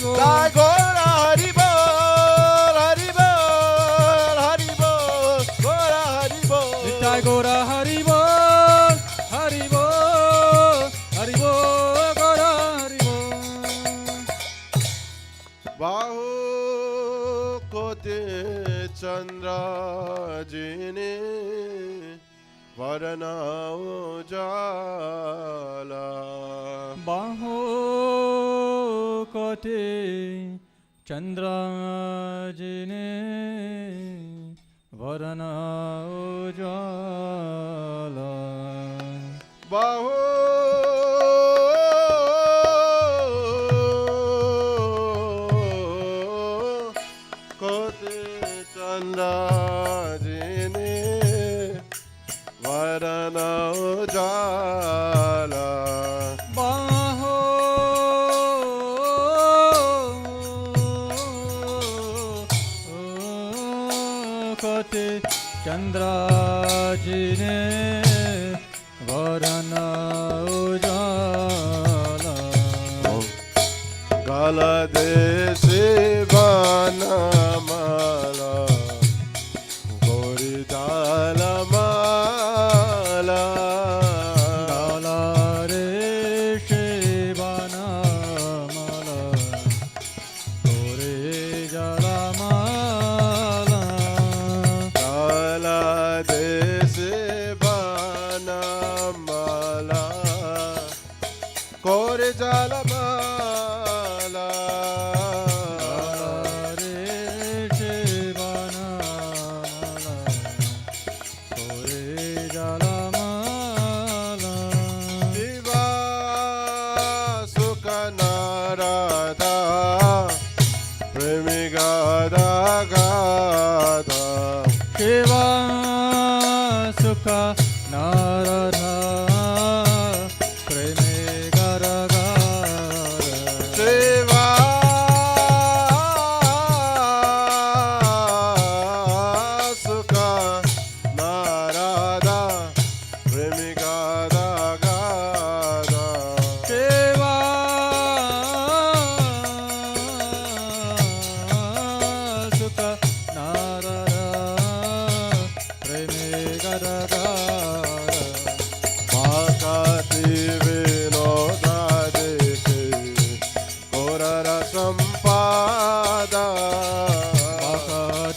बोल ताय गौर हरि बोल हरि बोल हरि बोल गौर हरि बोल नित्य गौर हरि बोल गौर हरि बोल बाहु कोटि चंद्र जिने वरना उजाला बाहो कोटे चंद्र जिने वरना उजाला बाहु कोटि चंद्र जिने वरना उजाला बाहो कोटे चंद्र जिने वरना उजाला काला देशे बनमाला गौरी दाला माला डाला रे शिवाना माला तोरे जला माला काला देशे बनमाला गौरी दाला माला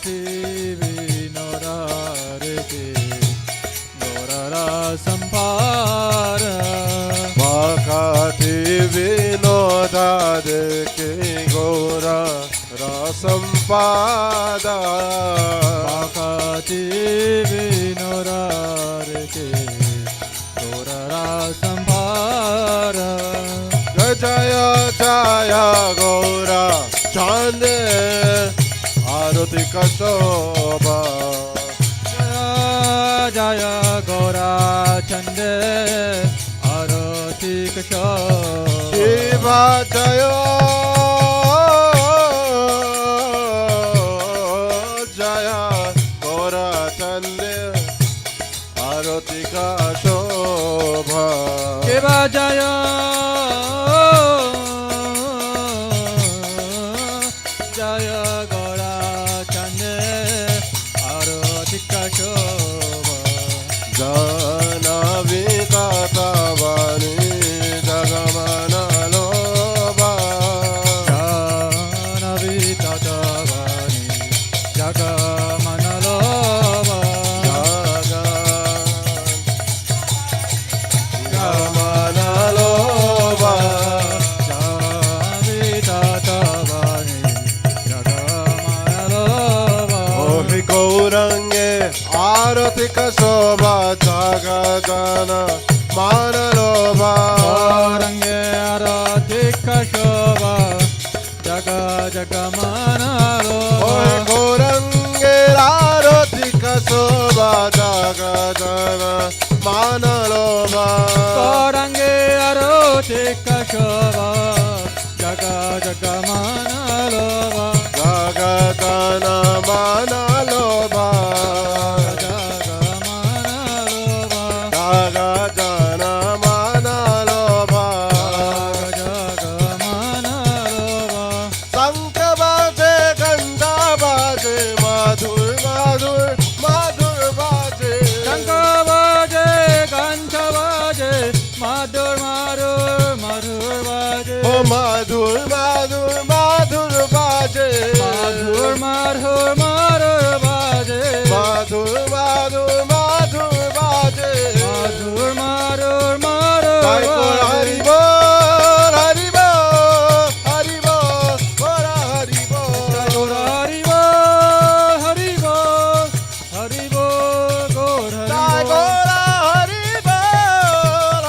Bakati Vinorareke Gorara Sampara Bakati Vinodadeke Gora Rasampada Bakati Vinorareke Gorara Sampara Jaya Jaya Gora Chande Arati Kashoba Jaya Gora Chande Arati Kashoba Shiva Jaya Jaya Gora Chande Arati Kashoba Shiva Jaya Jaya Gora Chande Arati Kashoba Jana Vikatavani Jagamana Loba Jana Vitatavani Jagamana Loba Jagamana Loba Vitatavani Jagamana Loba Ohi Gaurange Arati Kashoba Jagajana Mana Loba Gaurange Arati Kashoba Jaga Jagamana Ohi Loba Gaurange Arati Kashoba Jagajana Mana Loba Gaurange Arati Kashoba Jaga Jagamana Loba Jagatana Mana Loba Jagamana Loba Jagatana Mana Loba Jagamana Loba Sankavaje Gandavaje Madhur Madhur Madhur Vaje Shankavaje Kanchavaje Madhur Madhur Madhur Vaje Oh Madhur Madhur Madhur Vaje Madhur Madhur Madhur Vaje Madhur Madhur Madhur Vaje Madhur Madhur Madhur Jai Gora Hari Vaje Bol Hari Bol Hari Bol Gora Hari Bol Hari Bol Hari Bol Hari Bol Gaur Jai Hari Bol Gora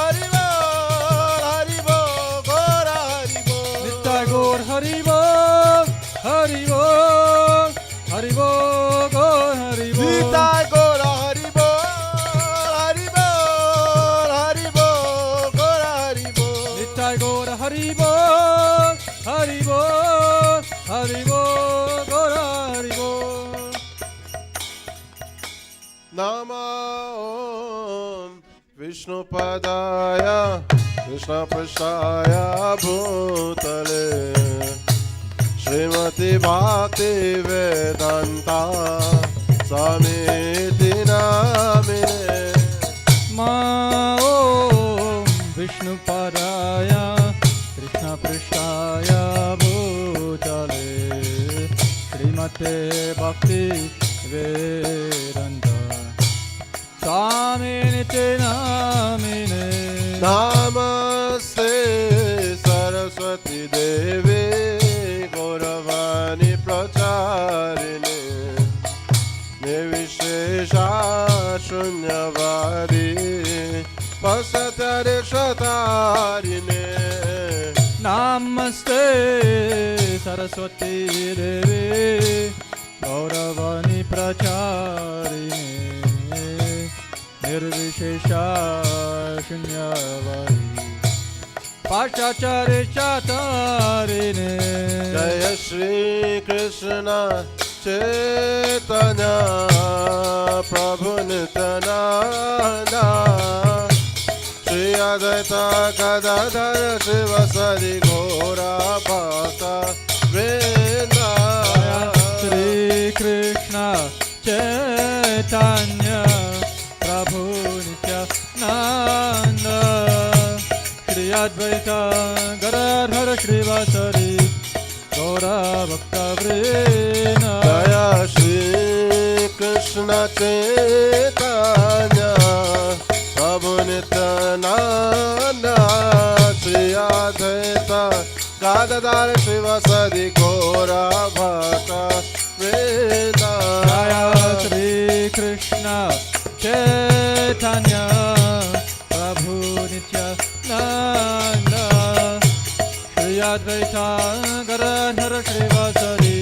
Hari Bol Hari Bol Hari Bol Gora Hari Bol Nittai Gaur Hari Bol Hari Bol Hari Bol Gaur Hari Bol Nitai Gora Hari Bol Hari Bol Hari Bol Gora Hari Bol Nittai Gaur Hari Bol Hari Bol Hari Bol Gaur Hari Bol Nama Om Vishnu Padaya Krishna Prasthaya Bhutale Srimati Bhakti Vedanta Samiti Namine Ma Om Vishnu Padaya Krishna Prasthaya Bhutale Srimate Bhakti Vedanta Swamine Namine Namaste Saraswati Devi Gauravani Pracharine Nivishesha Shunyavadi Pasatare Shatarine Namaste Saraswati Devi Gauravani Pracharini Nirvishesha Shunyavadi Pashachare Chatarine Jaya Shri Krishna Chaitanya Prabhu Nityananda Shri Advaita Gadadhara Shivasari Gaura Bhakta Vrinda Shri Krishna Chaitanya Prabhu Nityananda Shri Advaita Gadadhara Shivasari Gaura Bhakta Vrinda Jaya Shri Chaitanya Prabhu Nityananda Shri Advaita Gadadhar Shivasadi Gaura Bhakta Vrinda Jaya Shri Krishna Chaitanya Prabhu Nityananda Shri Advaita Gadadhar Shivasadi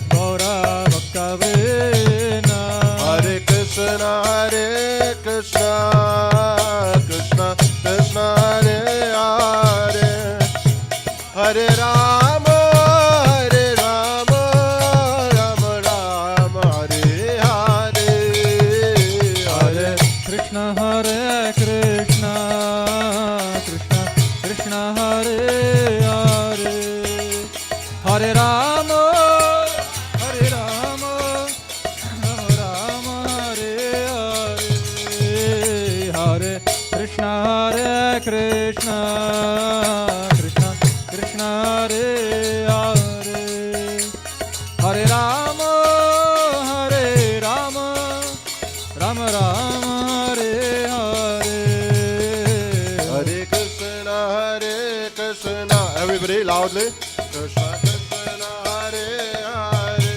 Gaura Bhakta Vrinda Hare Krishna Krishna Krishna Hare Hare Hare Rama Rama Rama Hare Hare Hare Krishna Hare Krishna Krishna Krishna Hare Hare Hare Rama Hare Rama Rama Rama Hare Hare Hare Krishna Hare Krishna Krishna Krishna Hare Hare Hare Rama Hare Rama Rama Rama Hare Hare Hare Krishna everybody loudly Krishna Krishna Hare Hare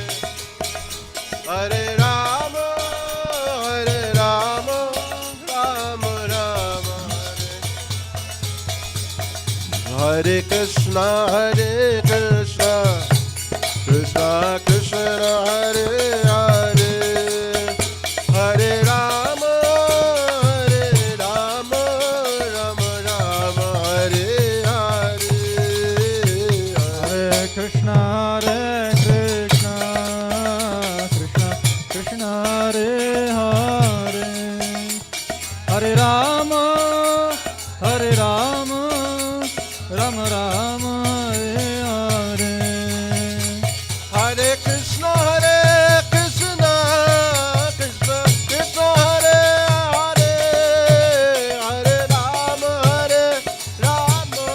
Hare Rama Rama Rama Hare Krishna Krishna Krishna Hare Hare Hare Rama Rama Rama Hare Hare Hare Krishna Krishna Krishna Krishna Hare Hare Hare Rama Rama Rama Rama Hare Hare Hare Krishna Krishna Krishna Hare Hare Hare Rama Rama Rama Hare Hare Hare Krishna Krishna Krishna Hare Hare Hare Rama Rama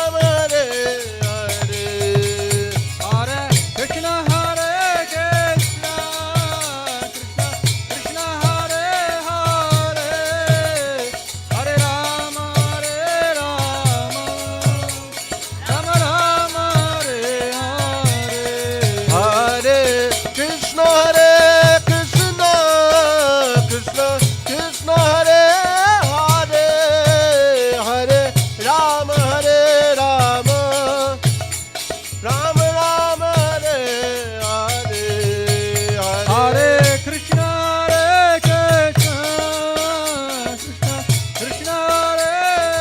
Rama Hare Hare Hare Krishna Krishna Krishna Hare Hare Hare Rama Rama Rama Hare Hare Hare Krishna Krishna Krishna Hare Hare Hare Rama Rama Rama Rama Hare Hare Hare Krishna Krishna Krishna Krishna Hare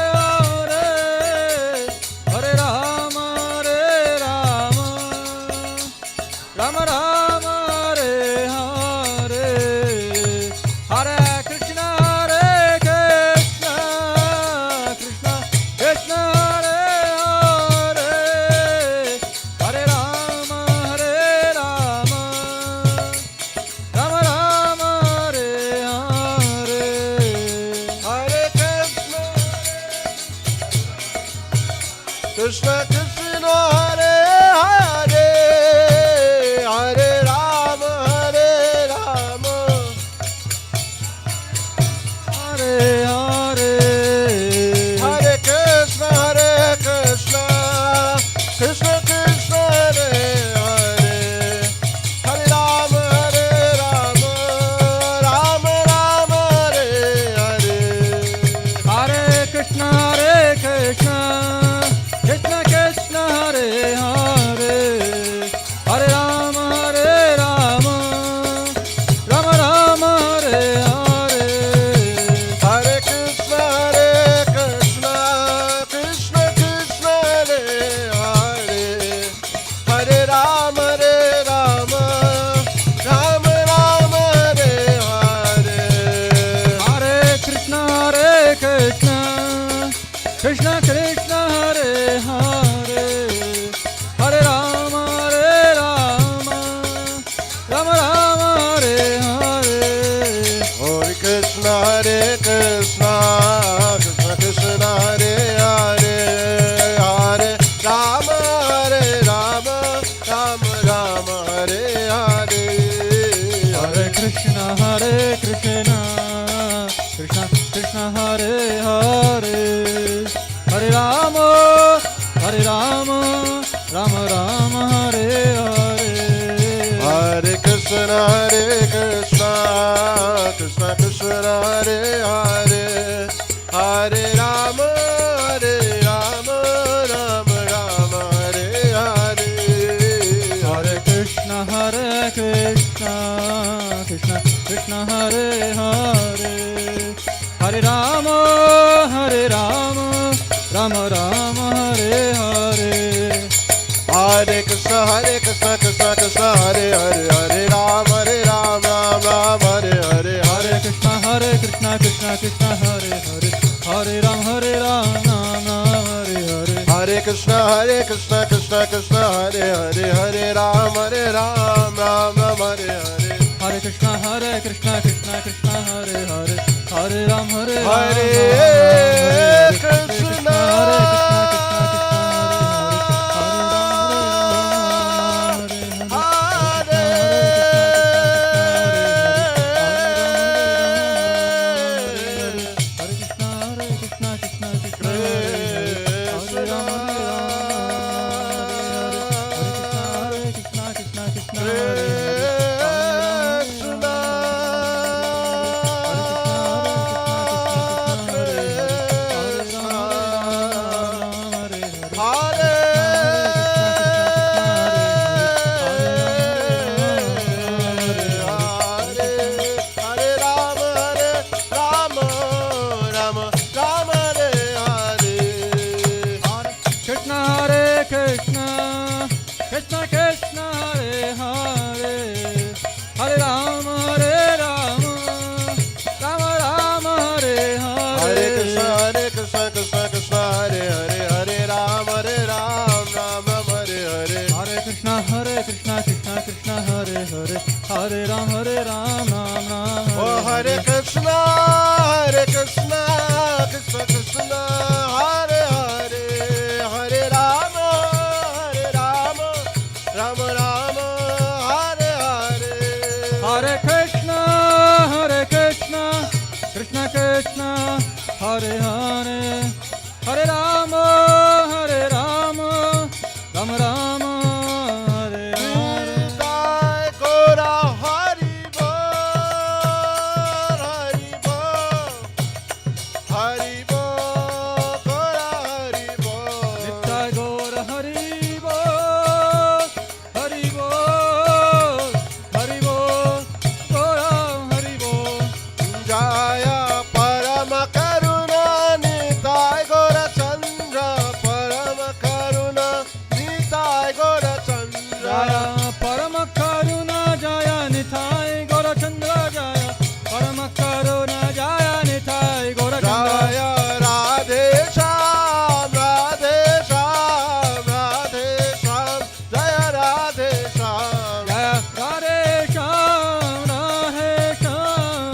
Hare Hare Rama Rama Rama Rama Hare Hare Hare Krishna Krishna Hare Hare Hare Rama Hare Hare Hare Krishna Krishna Krishna Hare Hare Hare Rama Rama Hare Hare Hare Krishna Krishna Krishna Krishna Hare Hare Hare Rama Rama Rama Rama Hare Hare Hare Krishna Krishna Krishna Hare Hare Hare Rama Rama Rama Hare Hare Hare Krishna Krishna Krishna Krishna Hare Hare Hare Rama Rama Rama Rama Hare Hare Hare Krishna Krishna Krishna Hare Hare Hare Rama Rama Rama Hare Hare Hare Krishna Krishna Krishna Hare Hare, Hare Rama Rama Rama Hare Hare. Hare Krishna Krishna Krishna Hare Hare, Hare Rama Rama Rama Hare Hare. Hare Krishna Krishna Krishna Hare Hare, Hare Rama Rama Hare Hare. Hare Krishna Krishna Krishna Hare Hare, Hare Rama Rama Hare Hare. Hare Krishna Krishna Krishna Hare Hare, Hare Rama Rama Hare Hare. Hare Krishna Krishna Krishna Hare Hare, Hare Rama Rama Hare Krishna Hare Ram Ram Ram. Oh Hare Krishna Krishna Krishna Hare Hare, Hare Rama Rama Rama Hare Hare. Hare Krishna Krishna Krishna Hare Hare, Hare Rama Rama Rama Hare Hare. Jai Gora Hari Bol Hari Bol Gora Hari Bol. Nitai Gora Hari Bol Hari Bol Hari Bol Gora Hari Bol. Jaya Parama Karuna Nitai Gora Chandra, Parama Karuna Nitai Gora Chandra. Jaya Parama Karuna Jaya Nitai Gora Chandra, Jaya Parama Karuna Jaya Nitai Gora Chandra. Jaya Radhe Shyam Radhe Shyam Radhe Shyam, Jaya Radhe Shyam. Jaya Radhe Shyam Radhe Shyam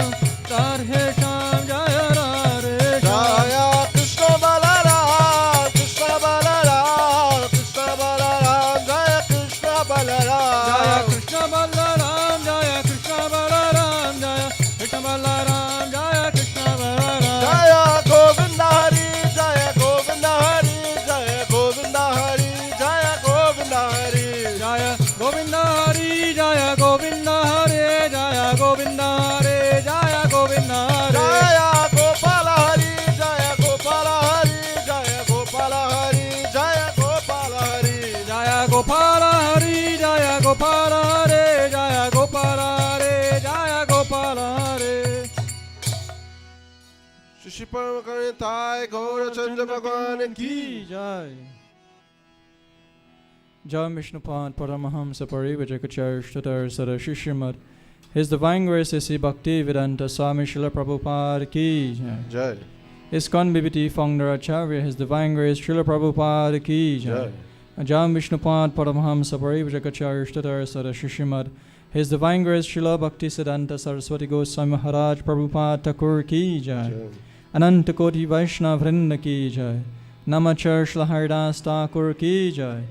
Radhe Shyam, Jaya Radhe Shyam. Jaya Krishna Balaram Krishna Balaram Krishna Balaram, Jaya Krishna Balaram. Jaya Krishna Balaram, Jaya Krishna Balaram, Jaya Krishna Balaram, Jaya Krishna Balaram. Jaya Govinda Hari, Jaya Govinda Hari, Jaya Govinda Hari, Jaya Govinda Hari. Jaya Govinda Hari, Jaya Govinda Hari, Jaya Govinda Hari, Jaya Govinda Hari. Jaya Gopala Hari, Jaya Gopala Hari, Jaya Gopala Hari, Jaya Gopala Hari. Jaya Gopala Hari, Jaya Gopala Hari, Jaya Gopala Hari, Jaya Gopala Hari. Shri Paramahansa Gaura Chandra Bhagwan ki. Ki Jai. Janmashtami Paramahamsa Parivajakacharyya Shtatar Sada Shishimad. His Divine Grace A.C. Bhaktivedanta Swami Srila Prabhupada Ki Jai. Jai. ISKCON BBT founder Acharya, His Divine Grace Srila Prabhupada Ki Jai. Jai. Janmashtami Paramahamsa Parivajakacharyya Shtatar Sada Shishimad. His Divine Grace Srila Bhaktisiddhanta Saraswati Goswami Maharaj Prabhupada Thakur Ki Jai. Jai. Ananta Koti Vaishnav Vrinda Ki Jai. Namachar Shri Haridas Thakur Ki Jai.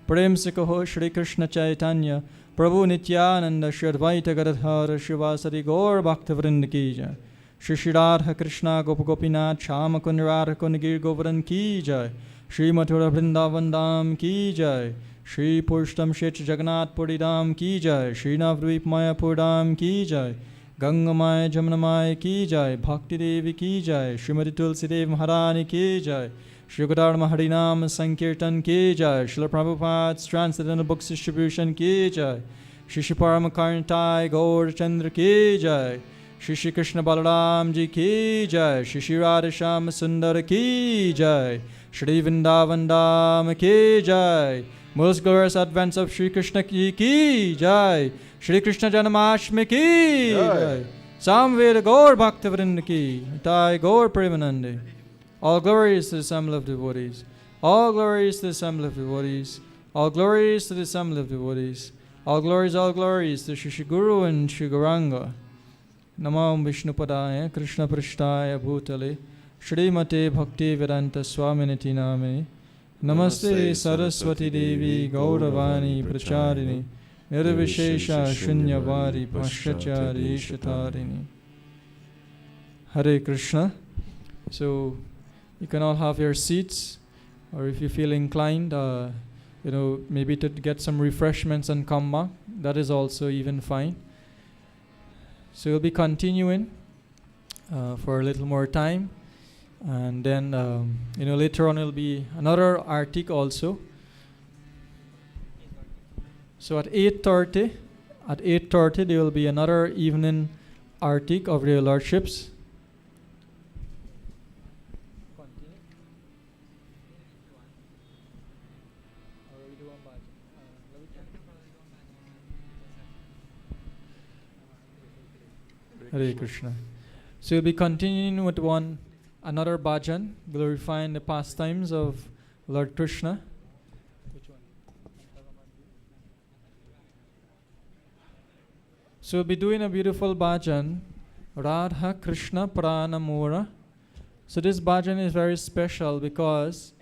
Prem se kaho Shri Krishna Chaitanya Prabhu Nityananda Shri Advaita Gadadhar Shivasati Gaur Bhakta Vrinda Ki Jai. Shri Shri Radha Krishna Gop Gopinath Shama Kund Radha Kund Gir Govardhan Ki Jai. Shri Mathura Vrindavan Dham Ki Jai. Shri Purushtam Kshetra Jagannath Puri Dham ki jai, Shri Navadvip Mayapur Dham ki jai, Gangamaya Jamunamaya ki jai, Bhakti Devi ki jai, Srimati Tulsi Dev Maharani ki jai, Shri Godardhama Harinam Sankirtan ki jai, Srila Prabhupada's Transcendental Books Distribution ki jai, Shri Shri Paramakarntai Gaur Chandra ki jai, Shri Shri Krishna Balaram ji ki jai, Shri Shri Radhasham Sundar ki jai, Shri Vrindavan Dham ki jai, most glorious advents of Shri Krishna ki jai, Shri Krishna Janmashtami ki jai, Samveda Gaur Bhaktavrinda ki, Tai Gaur Premanande. All glories to the assembly of devotees. All glories to the assembly of devotees. All glories to the assembly of devotees. All glories to Shri Guru and Shri Gauranga. Namam Vishnupadaya Krishna Prishtaya Bhutale Shrimate Bhakti Vedanta Swaminiti Namani Namaste Saraswati Devi Gauravani Pracharini Nirvishesha Shunyavadi Paschachari Shatarini. Hare Krishna. So you can all have your seats, or if you feel inclined, maybe to get some refreshments and come back. That is also even fine. So we'll be continuing for a little more time, and then later on it'll be another artik also. So at 8:30 there will be another evening artik of their lordships. Hare Krishna. So we'll be continuing with another bhajan, glorifying the pastimes of Lord Krishna. Which one? So we'll be doing a beautiful bhajan, Radha Krishna Pranamura. So this bhajan is very special because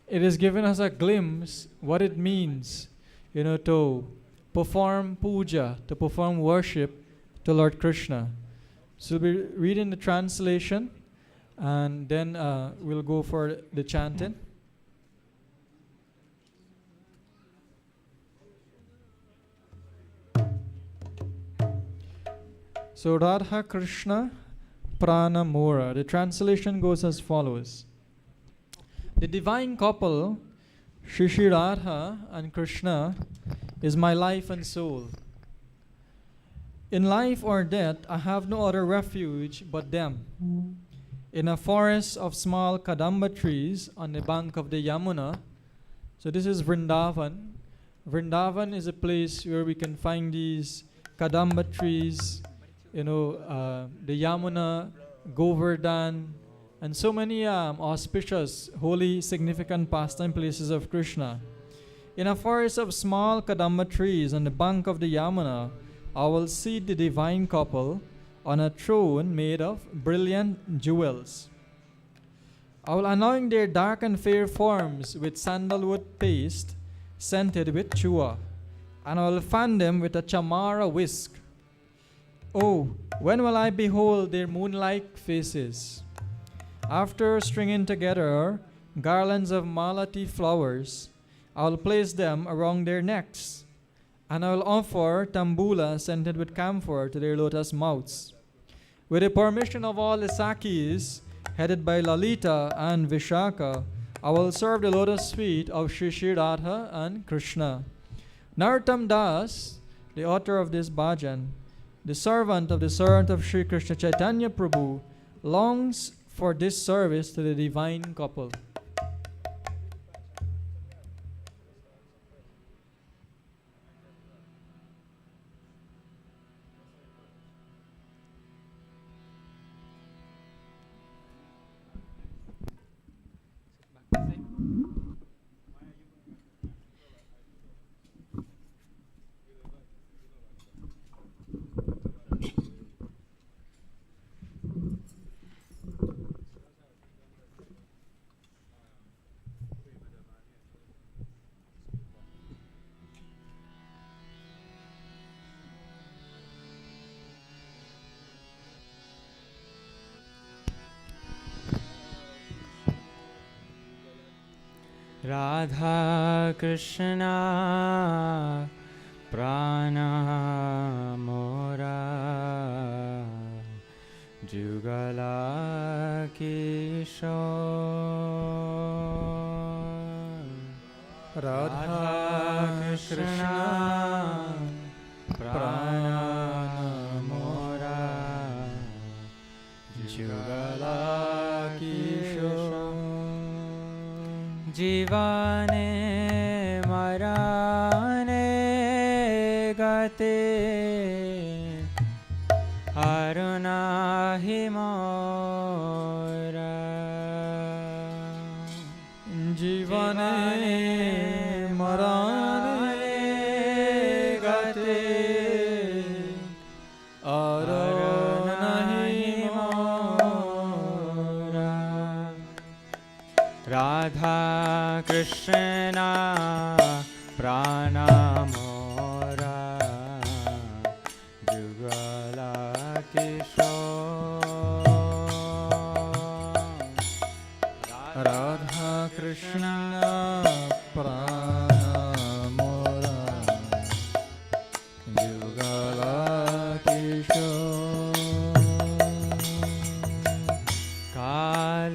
it is giving us a glimpse what it means, to perform puja, to perform worship to Lord Krishna. So we'll be reading the translation, and then we'll go for the chanting. So Radha Krishna Pranamura. The translation goes as follows. The divine couple, Shri Shri Radha and Krishna, is my life and soul. In life or death, I have no other refuge but them. In a forest of small kadamba trees on the bank of the Yamuna. So this is Vrindavan. Vrindavan is a place where we can find these kadamba trees, the Yamuna, Govardhan, and so many auspicious, holy, significant pastime places of Krishna. In a forest of small kadamba trees on the bank of the Yamuna, I will seat the divine couple on a throne made of brilliant jewels. I will anoint their dark and fair forms with sandalwood paste scented with chua, and I will fan them with a chamara whisk. Oh, when will I behold their moon-like faces? After stringing together garlands of malati flowers, I will place them around their necks, and I will offer tambula scented with camphor to their lotus mouths. With the permission of all the Sakis, headed by Lalita and Vishaka, I will serve the lotus feet of Shri Shri Radha and Krishna. Narottam Das, the author of this bhajan, the servant of Shri Krishna Chaitanya Prabhu, longs for this service to the divine couple. Radha Krishna प्राणा मोरा जुगला किशोर राधा कृष्णा प्राणा मोरा जुगला किशोर जीवाने मराने गते अरुणा हि मोरा जीवने मराने गते अरुणा हि मोरा राधा कृष्णा प्राणा मोरा जुगला किशोर राधा कृष्णा प्राणा मोरा जुगला किशोर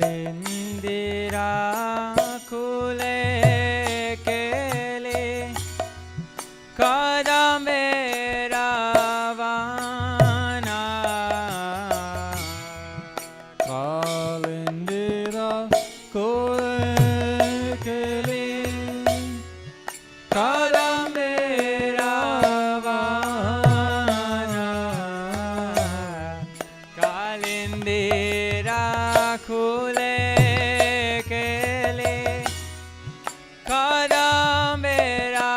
कालिंदिरा कुले केले कदमेरा वाना कालिंदिरा कोले केले कदमेरा वाना कालिंदिरा खुले केले कदमेरा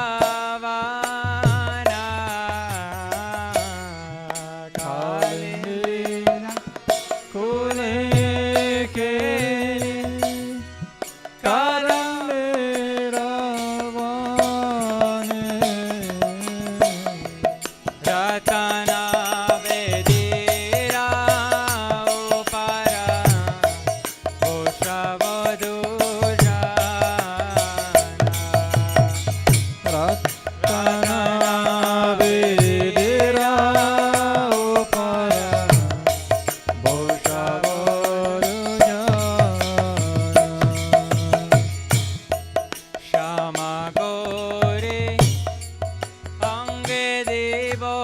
वाना कालिंदिरा कोले केले कालिंदिरा वाने रतना वेदीरा उपरा रत्ना वेदिरा उपरा श्यामा गौरी अंगे देवो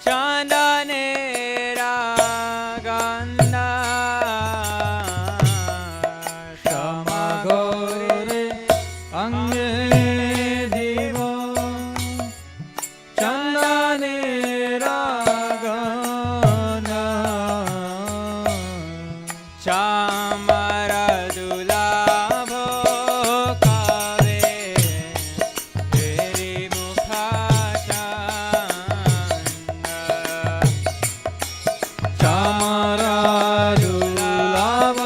चंदनेरा गंधा श्यामा गौरी अंगे दिवो चंदनेरा गाना चामरा दुलाभो कावे तेरी मुखाचंद चामरा दुलाभ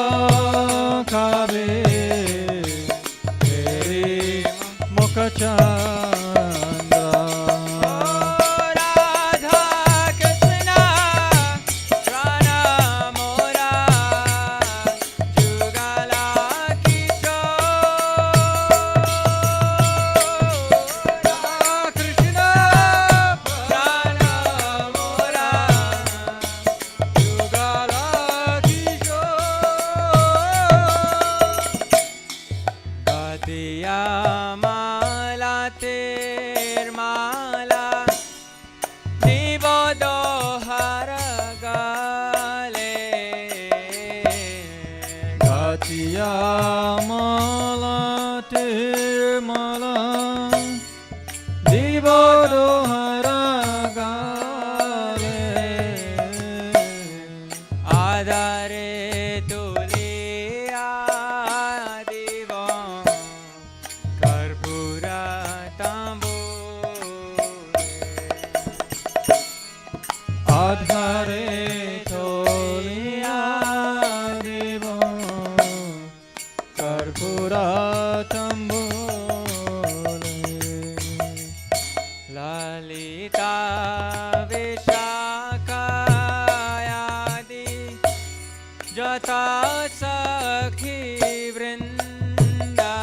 खावे तेरी मुख चंद्रा राधा कृष्णा प्राणा मोरा जुगला किशोर कृष्णा प्राणा मोरा जुगला किशोर गतिया माला तेर माला दिवो दोहर गाले गातिया माला तिरमाला दिवो दोहरा गाले आधारे तुलिया दिवो कर्पूरा तांबूले आधारे तोलिया देवो कर्पूरा तंबोले ललिता विशाखायादि जता सखी वृंदा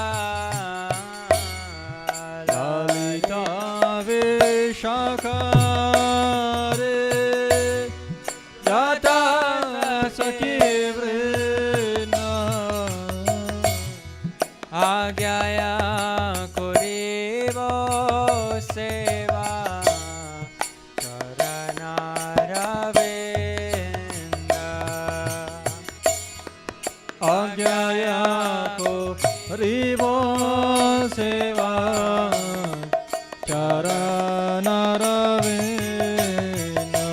Haribo Seva Charanaravinda.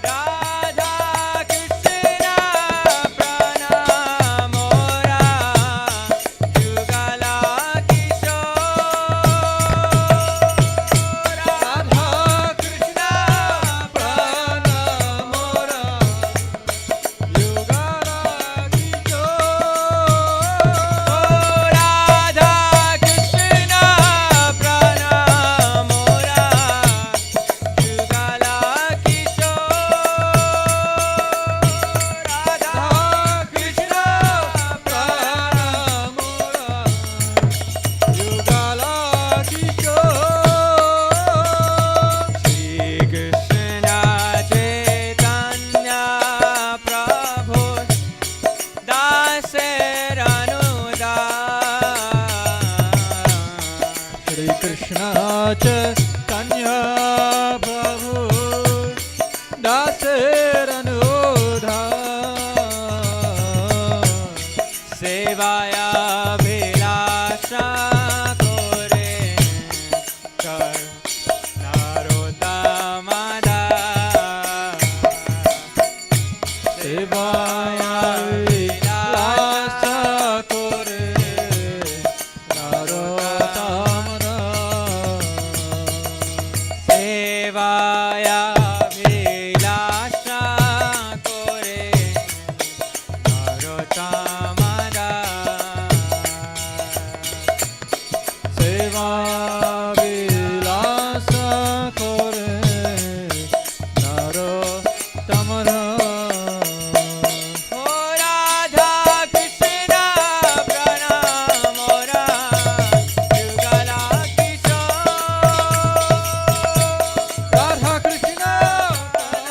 Radha Krishna Pranamora Yugala Kishore. Radha Krishna Pranamora Yugala Kishore. Radha Krishna Pranamora Yugala Krishna Chaitanya Prabhu Daser Anuda Sevaya Vilasha Kore Kar Narotamada Sevaya Vilasha Kore Narotamada Sevaya Vilasha Kore Narotamada Seva Vilasa Kore Narotamada. O Radha Krishna Pranamora Yugala Kishore. Radha Krishna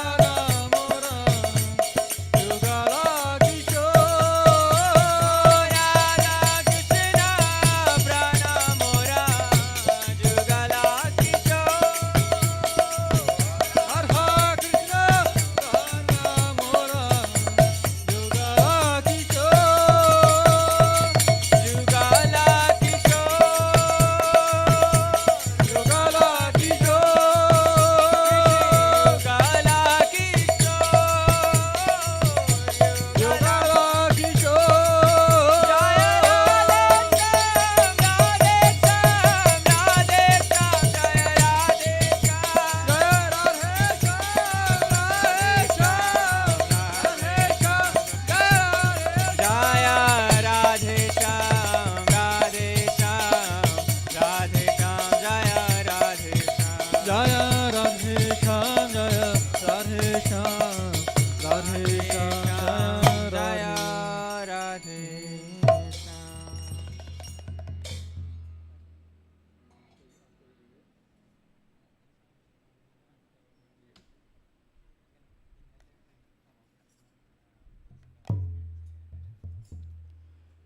Pranamora Yugala Kishore. Radha Krishna Pranamora Yugala Kishore. Radha Krishna Pranamora Yugala Kishore. Yugala Kishore. Yugala Kishore. Yugala Kishore. Jaya Radhe Shyam, Radhe Shyam, Radhe Shyam, Jaya Radhe Shyam. Jaya Radhe Shyam, Jaya Radhe Shyam, Radhe Shyam, Jaya Radhe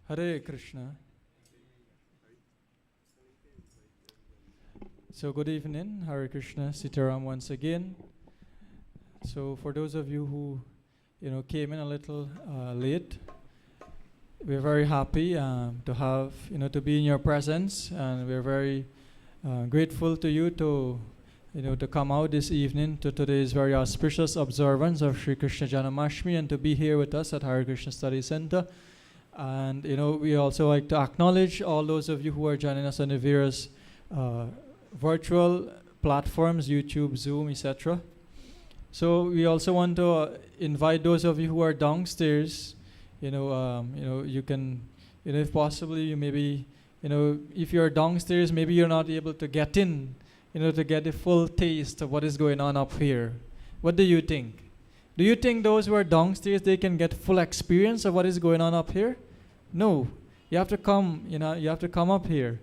Hare Krishna. So good evening, Hare Krishna, Sitaram once again. So for those of you who came in a little late, we're very happy to have to be in your presence, and we're very grateful to you to to come out this evening to today's very auspicious observance of Sri Krishna Janmashtami and to be here with us at Hare Krishna Study Center. And we also like to acknowledge all those of you who are joining us on the various virtual platforms, YouTube, Zoom, etc. So we also want to invite those of you who are downstairs. You can, if possibly, you maybe, if you're downstairs, maybe you're not able to get in, to get a full taste of what is going on up here. What do you think? Do you think those who are downstairs, they can get full experience of what is going on up here? No. You have to come, you have to come up here.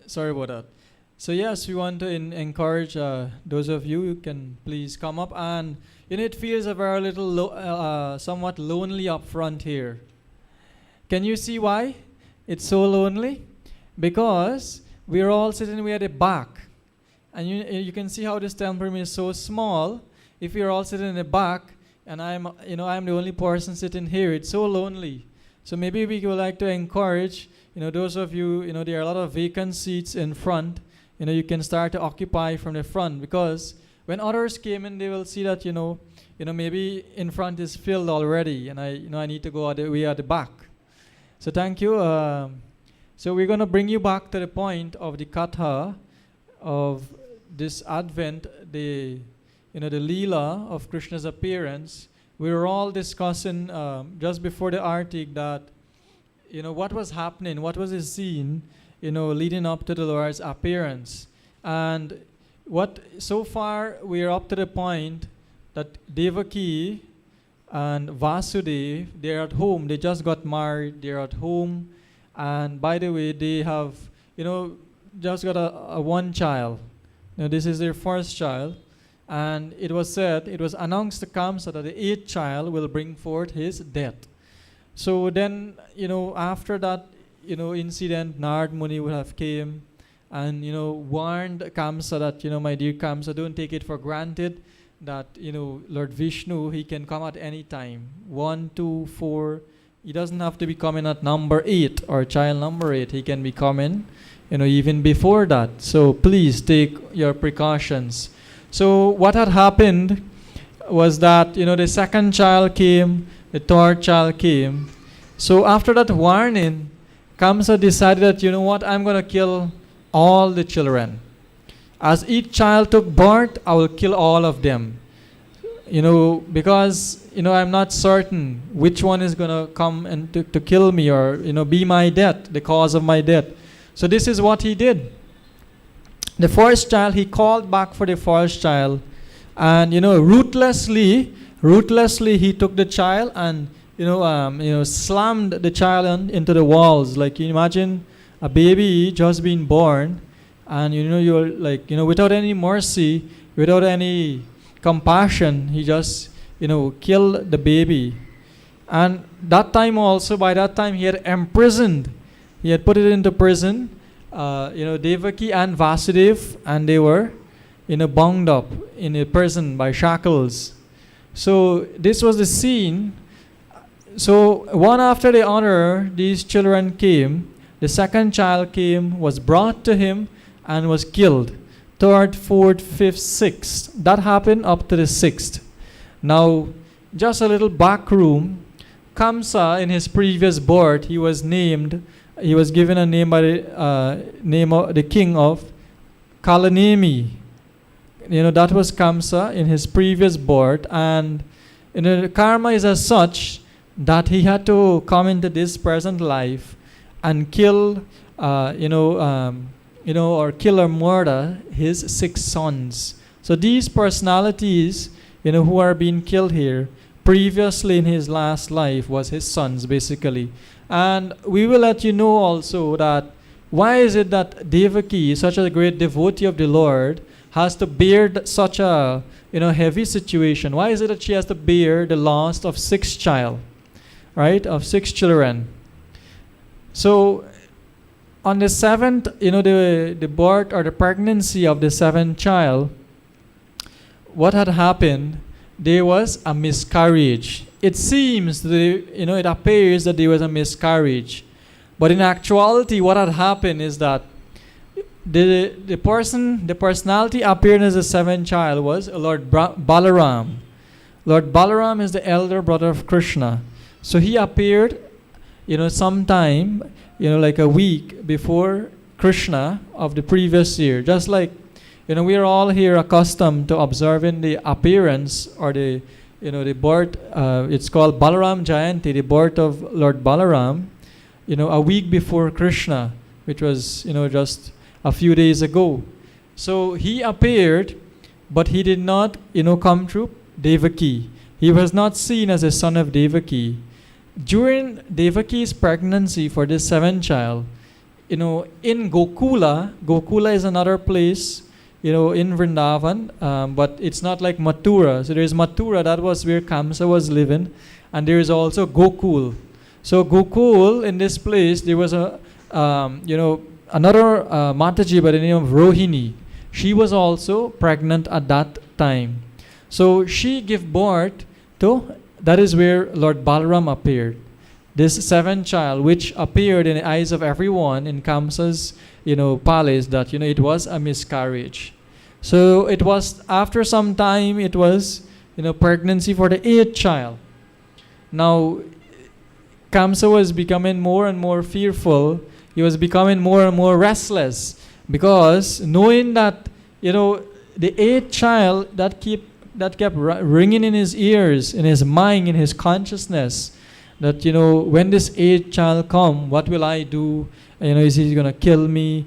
Sorry about that. So yes, we want to encourage those of you who can please come up, and it feels a very little somewhat lonely up front here. Can you see why it's so lonely? Because we're all sitting way at the back, And you can see how this temple is so small. If you're all sitting in the back, and I'm the only person sitting here, it's so lonely. So maybe we would like to encourage, those of you, there are a lot of vacant seats in front. You can start to occupy from the front, because when others came in, they will see that, maybe in front is filled already, and I need to go out the way at the back. So thank you. So we're going to bring you back to the point of the katha of this Advent, the Leela of Krishna's appearance. We were all discussing just before the artik that, what was happening, what was the scene, leading up to the Lord's appearance. And so far we are up to the point that Devaki and Vasudev, they're at home. They just got married. They're at home. And by the way, they have, just got a one child. This is their first child. And it was announced to Kamsa that the 8th child will bring forth his death. So then, after that, incident, Nard Muni would have came and, warned Kamsa that, my dear Kamsa, don't take it for granted that, Lord Vishnu, he can come at any time. 1, 2, 4. He doesn't have to be coming at number 8 or child number 8. He can be coming, even before that. So please take your precautions. So what had happened was that, the second child came, the third child came. So after that warning, Kamsa decided that, I'm going to kill all the children. As each child took birth, I will kill all of them. Because, I'm not certain which one is going to come and to kill me or, be my death, the cause of my death. So this is what he did. The first child, he called back for the first child. And, ruthlessly he took the child and, slammed the child into the walls. Like, you imagine a baby just being born. And, you're like, without any mercy, without any compassion, he just, killed the baby. And that time also, by that time, he had imprisoned. He had put it into prison, Devaki and Vasudev, and they were, bound up in a prison by shackles. So this was the scene. So one after the other, these children came. The second child came, was brought to him, and was killed. Third, fourth, fifth, sixth. That happened up to the 6th. Now, just a little back room. Kamsa, in his previous birth, he was given a name by the name of the king of Kalanemi. That was Kamsa in his previous birth. And the karma is as such that he had to come into this present life and kill, or kill or murder his 6 sons. So these personalities, who are being killed here, previously in his last life was his sons, basically. And we will let you know also that why is it that Devaki, such a great devotee of the Lord, has to bear such a heavy situation? Why is it that she has to bear the loss of 6 child, right? Of 6 children. So on the 7th, the birth or the pregnancy of the 7th child, what had happened, there was a miscarriage. It seems, it appears that there was a miscarriage. But in actuality, what had happened is that the personality appearing as the 7th child was Lord Balaram. Lord Balaram is the elder brother of Krishna. So he appeared, sometime, like a week before Krishna of the previous year. Just like, we are all here accustomed to observing the appearance or the birth, it's called Balaram Jayanti, the birth of Lord Balaram, a week before Krishna, which was, just a few days ago. So he appeared, but he did not, come through Devaki. He was not seen as a son of Devaki. During Devaki's pregnancy for this 7th child, in Gokula is another place, in Vrindavan, but it's not like Mathura. So there's Mathura, that was where Kamsa was living, and there is also Gokul. So Gokul, in this place, there was another Mataji by the name of Rohini. she was also pregnant at that time. So she gave birth to, that is where Lord Balaram appeared. This seventh child, which appeared in the eyes of everyone in Kamsa's, palace, that, it was a miscarriage. So it was, after some time, it was, pregnancy for the eighth child. Now, Kamsa was becoming more and more fearful. He was becoming more and more restless, because knowing that, the eighth child that kept ringing in his ears, in his mind, in his consciousness, that, when this eighth child come, what will I do? Is he going to kill me?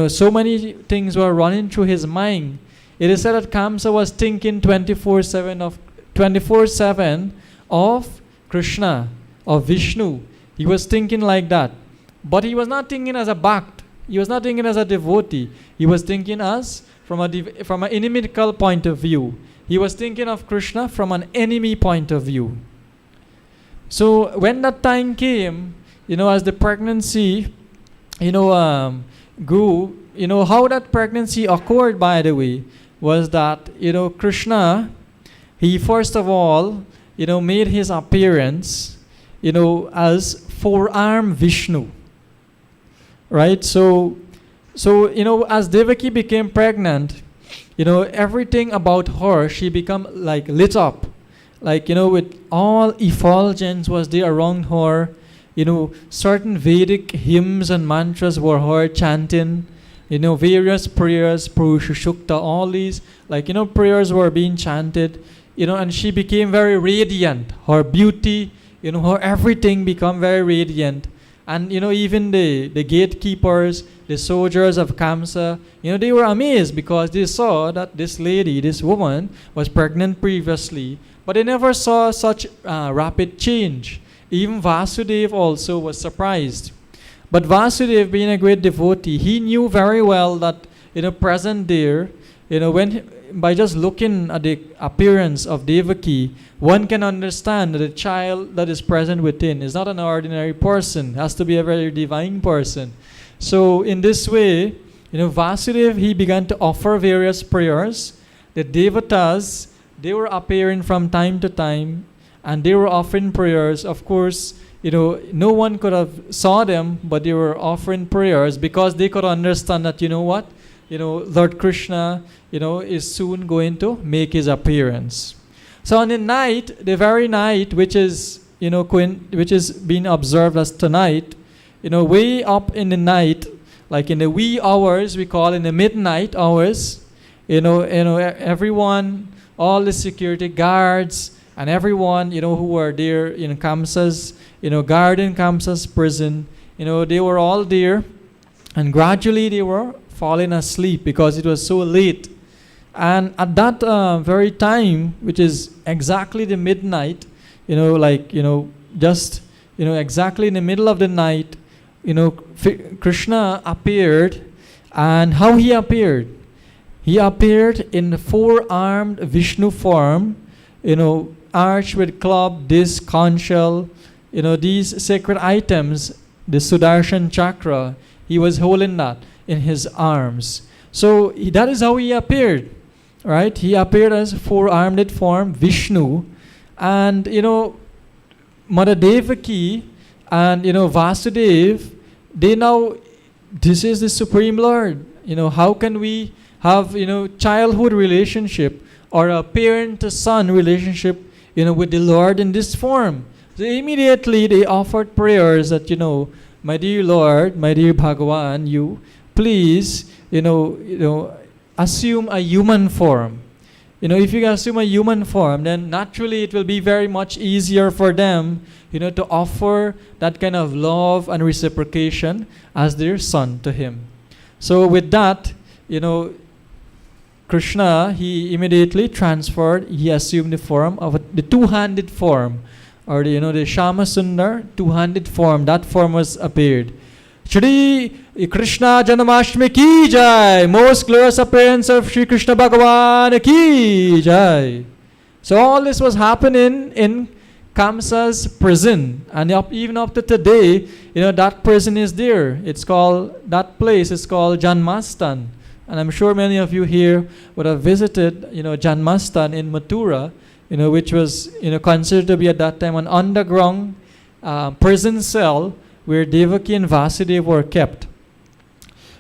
So many things were running through his mind. It is said that Kamsa was thinking 24/7 of Krishna, of Vishnu. He was thinking like that. But he was not thinking as a bhakt. He was not thinking as a devotee. He was thinking as from an inimical point of view. He was thinking of Krishna from an enemy point of view. So when that time came, as the pregnancy, grew, how that pregnancy occurred, by the way, was that, Krishna, he first of all, made his appearance, as four-armed Vishnu. Right? So, as Devaki became pregnant, everything about her, she become like lit up. Like, with all effulgence was there around her. Certain Vedic hymns and mantras were heard chanting. Various prayers, Purusha Shukta, all these, prayers were being chanted. And she became very radiant. Her beauty, her everything become very radiant. And, even the gatekeepers, the soldiers of Kamsa, they were amazed, because they saw that this lady, this woman, was pregnant previously. But they never saw such rapid change. Even Vasudeva also was surprised. But Vasudeva, being a great devotee, he knew very well that, present there, by just looking at the appearance of Devaki, one can understand that the child that is present within is not an ordinary person. It has to be a very divine person. So in this way, Vasudeva, he began to offer various prayers. The Devatas, they were appearing from time to time, and they were offering prayers. Of course, no one could have saw them, but they were offering prayers, because they could understand that, Lord Krishna, is soon going to make his appearance. So on the night, the very night, which is, which is being observed as tonight, way up in the night, like in the wee hours, we call in the midnight hours, everyone, all the security guards, and everyone, who were there in Kamsa's, guarding Kamsa's prison, they were all there, and gradually they were falling asleep because it was so late. And at that very time, which is exactly the midnight, just, exactly in the middle of the night, Krishna appeared. And how he appeared? He appeared in the four-armed Vishnu form, arched with club, disc, conch shell, these sacred items, the Sudarshan chakra, he was holding that in his arms. So that is how he appeared, right? He appeared as four-armed form, Vishnu. And, Mother Devaki and, Vasudeva, they now, this is the Supreme Lord. How can we have, childhood relationship or a parent to son relationship, with the Lord in this form? So immediately they offered prayers that, my dear Lord, my dear Bhagavan, you please, assume a human form. If you assume a human form, then naturally it will be very much easier for them, to offer that kind of love and reciprocation as their son to him. So with that, Krishna, he immediately transferred, he assumed the form of the two-handed form, or the Shama Sundar, two-handed form. That form was appeared. Shri Krishna Janmashtami ki jai. Most glorious appearance of Shri Krishna Bhagavan ki jai. So all this was happening in Kamsa's prison, and even up to today, that prison is there. It's called, that place is called Janmastan, And I'm sure many of you here would have visited, Janmashtami in Mathura, which was, considered to be at that time an underground prison cell where Devaki and Vasudeva were kept.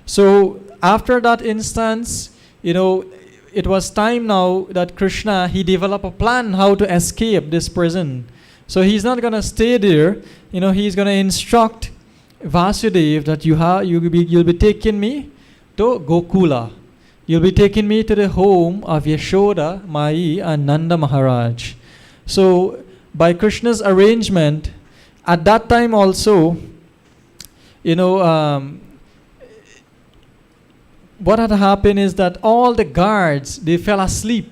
So after that instance, it was time now that Krishna, he developed a plan how to escape this prison. So he's not going to stay there. He's going to instruct Vasudeva that you'll be taking me to Gokula. You'll be taking me to the home of Yashoda, Mai, and Nanda Maharaj. So by Krishna's arrangement, at that time also, what had happened is that all the guards, they fell asleep.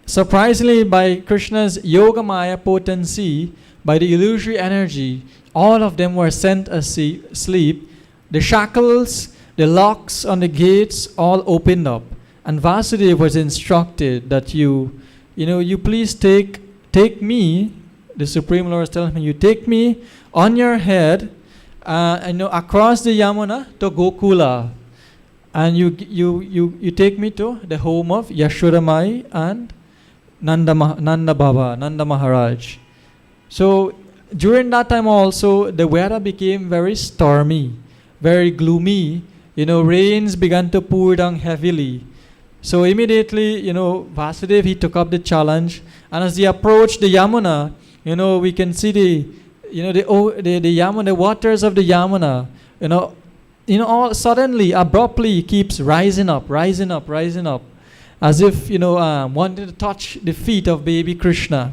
Surprisingly, by Krishna's Yogamaya potency, by the illusory energy, all of them were sent asleep. The shackles, the locks on the gates all opened up. And Vasudeva was instructed that you please take me, the Supreme Lord was telling me, you take me on your head across the Yamuna to Gokula. And you take me to the home of Yashodamai and Nanda Maharaj. So during that time also, the weather became very stormy, very gloomy. Rains began to pour down heavily. So immediately, Vasudeva, he took up the challenge. And as he approached the Yamuna, we can see the Yamuna, the waters of the Yamuna, all suddenly, abruptly keeps rising up, as if, wanted to touch the feet of baby Krishna.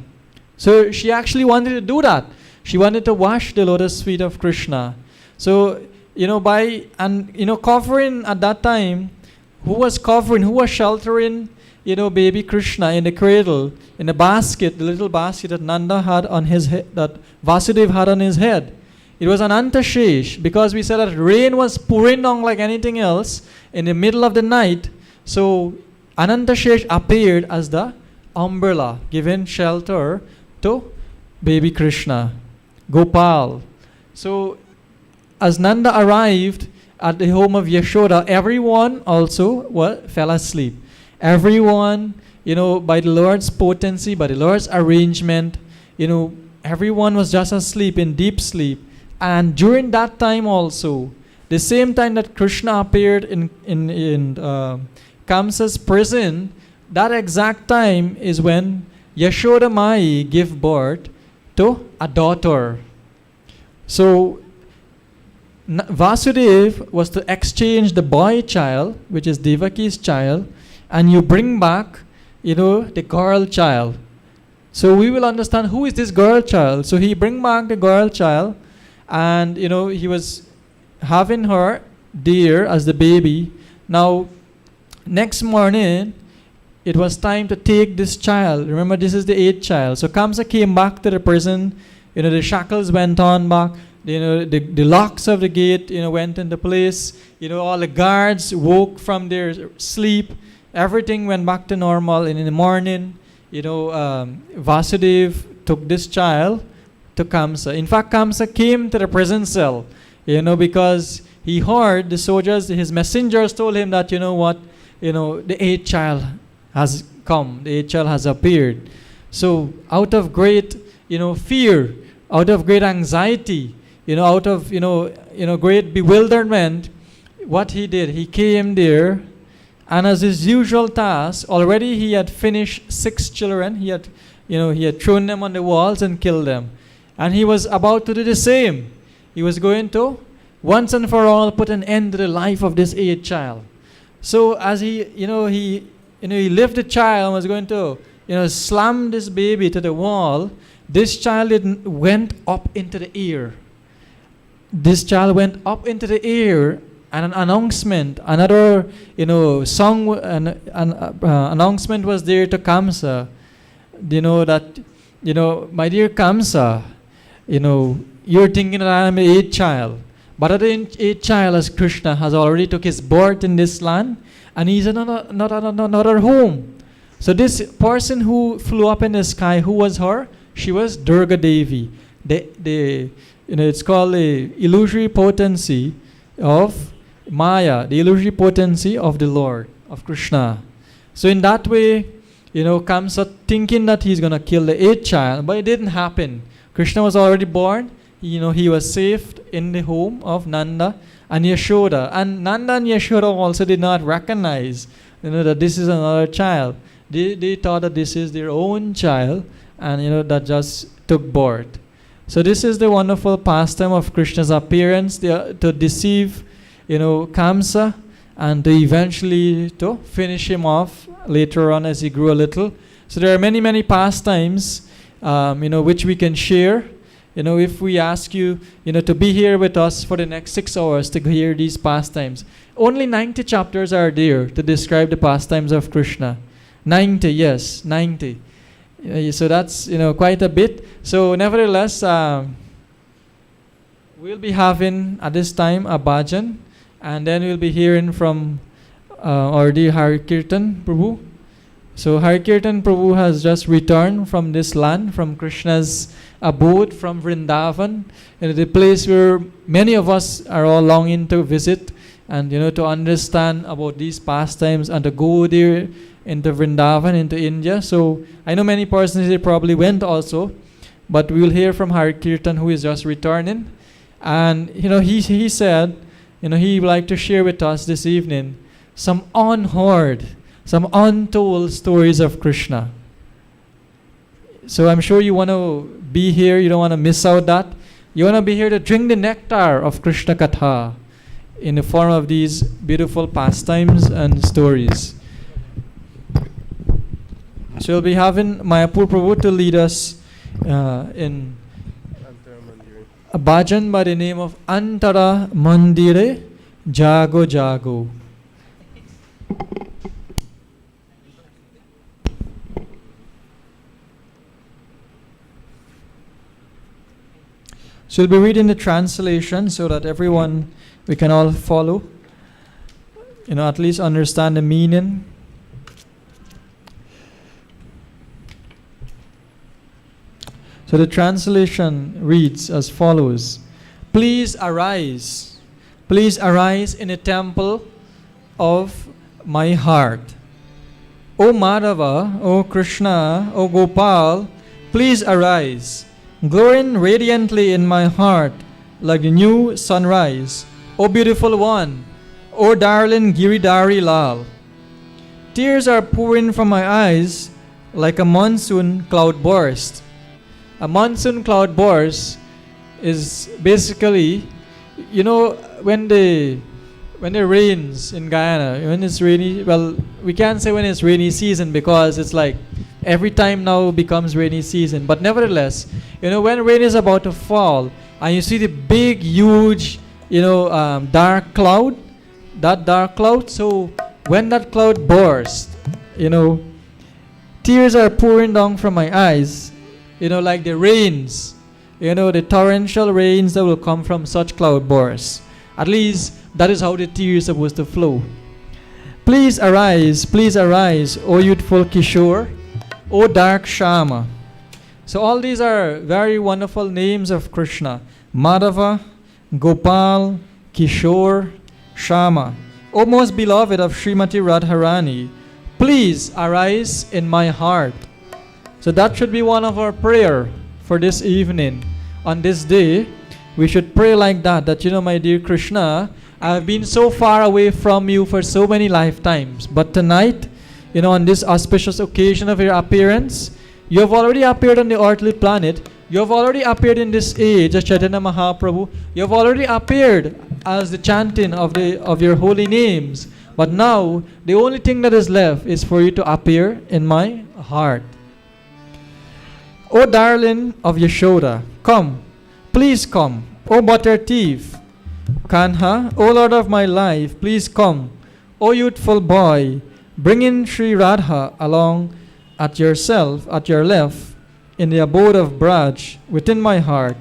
So she actually wanted to do that. She wanted to wash the lotus feet of Krishna. So, covering at that time, who was sheltering, baby Krishna in the cradle, in the basket, the little basket that Nanda had on his head, that Vasudeva had on his head. It was an Antashesh, because we said that rain was pouring down like anything else in the middle of the night. So Anantashesh appeared as the umbrella, giving shelter to baby Krishna, Gopal. So as Nanda arrived at the home of Yashoda, everyone also fell asleep. Everyone, by the Lord's potency, by the Lord's arrangement, everyone was just asleep, in deep sleep. And during that time also, the same time that Krishna appeared in Kamsa's prison, that exact time is when Yashoda Mai gave birth to a daughter. So Vasudeva was to exchange the boy child, which is Devaki's child, and you bring back, the girl child. So we will understand who is this girl child. So he bring back the girl child, and he was having her there as the baby. Now next morning it was time to take this child. Remember, this is the 8th child. So Kamsa came back to the prison. The shackles went on back. The locks of the gate went into place. All the guards woke from their sleep. Everything went back to normal. And in the morning, Vasudeva took this child to Kamsa. In fact, Kamsa came to the prison cell, because he heard the soldiers, his messengers told him that, the 8th child has come, the 8th child has appeared. So out of great, fear, out of great anxiety, out of, great bewilderment, what he did, he came there, and as his usual task, already he had finished 6 children. He had thrown them on the walls and killed them. And he was about to do the same. He was going to, once and for all, put an end to the life of this 8th child. So as he lifted the child and was going to, slam this baby to the wall, this child went up into the air. This child went up into the air, and an announcement, another, song, announcement was there to Kamsa, that, my dear Kamsa, you're thinking that I am an 8th child. But the 8th child, as Krishna, has already took his birth in this land, and he's another home. So this person who flew up in the sky, who was her? She was Durga Devi. It's called the illusory potency of Maya, the illusory potency of the Lord, of Krishna. So in that way, Kamsa thinking that he's going to kill the 8th child, but it didn't happen. Krishna was already born. He was saved in the home of Nanda and Yashoda. And Nanda and Yashoda also did not recognize, that this is another child. They thought that this is their own child, and that just took birth. So this is the wonderful pastime of Krishna's appearance to deceive, Kamsa, and to eventually to finish him off later on as he grew a little. So there are many, many pastimes, which we can share. If we ask you, to be here with us for the next 6 hours to hear these pastimes. Only 90 chapters are there to describe the pastimes of Krishna. 90, yes, 90. So that's, quite a bit. So nevertheless, we'll be having at this time a bhajan, and then we'll be hearing from our dear Hari Kirtan Prabhu. So Hari Kirtan Prabhu has just returned from this land, from Krishna's abode, from Vrindavan, the place where many of us are all longing to visit, and to understand about these pastimes and to go there into Vrindavan, into India. So I know many persons here probably went also, but we will hear from Hari Kirtan, who is just returning. And he said, he would like to share with us this evening some unheard, some untold stories of Krishna. So I'm sure you want to be here, you don't want to miss out that. You want to be here to drink the nectar of Krishna Katha in the form of these beautiful pastimes and stories. So we'll be having Mayapur Prabhu to lead us in a bhajan by the name of Antara Mandire Jago Jago. So we'll be reading the translation so that we can all follow, at least understand the meaning. So the translation reads as follows: Please arise in the temple of my heart. O Madhava, O Krishna, O Gopal, please arise, glorying radiantly in my heart like the new sunrise. O beautiful one, O darling Giridhari Lal. Tears are pouring from my eyes like a monsoon cloud burst. A monsoon cloud burst is basically, when the rains in Guyana, when it's rainy, well, we can't say when it's rainy season because it's like every time now becomes rainy season. But nevertheless, when rain is about to fall and you see the big, huge, dark cloud, so when that cloud bursts, tears are pouring down from my eyes, like the rains, the torrential rains that will come from such cloud bursts. At least that is how the tears are supposed to flow. Please arise, O youthful Kishore, O dark Shama. So all these are very wonderful names of Krishna: Madhava, Gopal, Kishore, Shama. O most beloved of Srimati Radharani, please arise in my heart. So that should be one of our prayer for this evening. On this day, we should pray like that, my dear Krishna, I have been so far away from you for so many lifetimes. But tonight, on this auspicious occasion of your appearance, you have already appeared on the earthly planet. You have already appeared in this age as Chaitanya Mahaprabhu. You have already appeared as the chanting of your holy names. But now, the only thing that is left is for you to appear in my heart. O darling of Yashoda, come, please come. O butter thief, Kanha, O Lord of my life, please come. O youthful boy, bring in Sri Radha along at your left, in the abode of Braj, within my heart.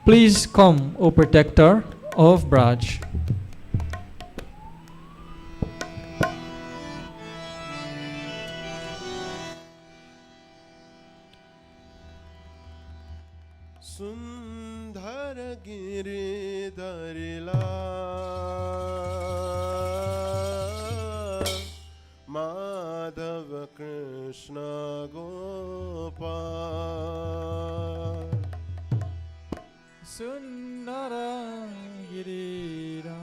Please come, O protector of Braj. Sundhara Giridhari Lal Krishna Gopal Sundara Girira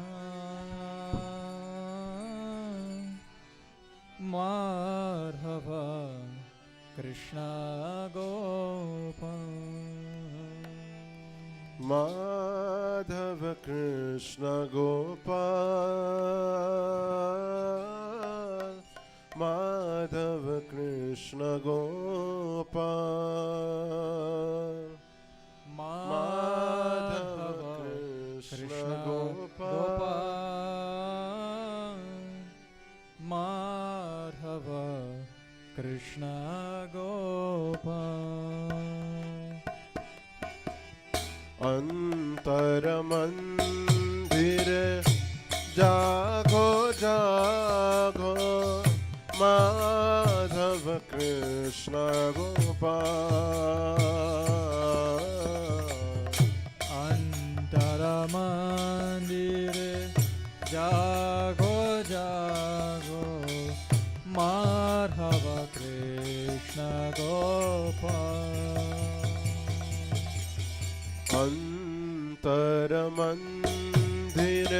Madhava Krishna Gopal Madhava Krishna Gopal Madhava Krishna Gopal Madhava Krishna Gopal Madhava Krishna Gopal Antaramandir jago jago Madhava Krishna Gopal Antaramandire jago jago Madhava Krishna Gopal Antaramandir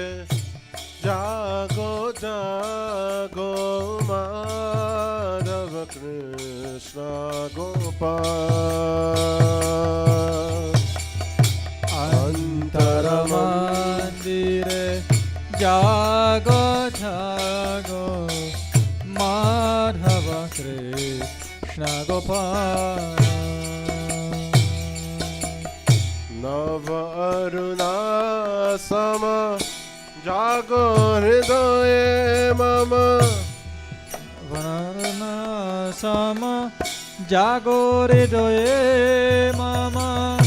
jago jago Madhava Krishna Gopal Antaramandire jago jago Madhava Krishna Gopal Nava Aruna Sama Jago Hridaye Mama Varana Sama Jago Hridaye Mama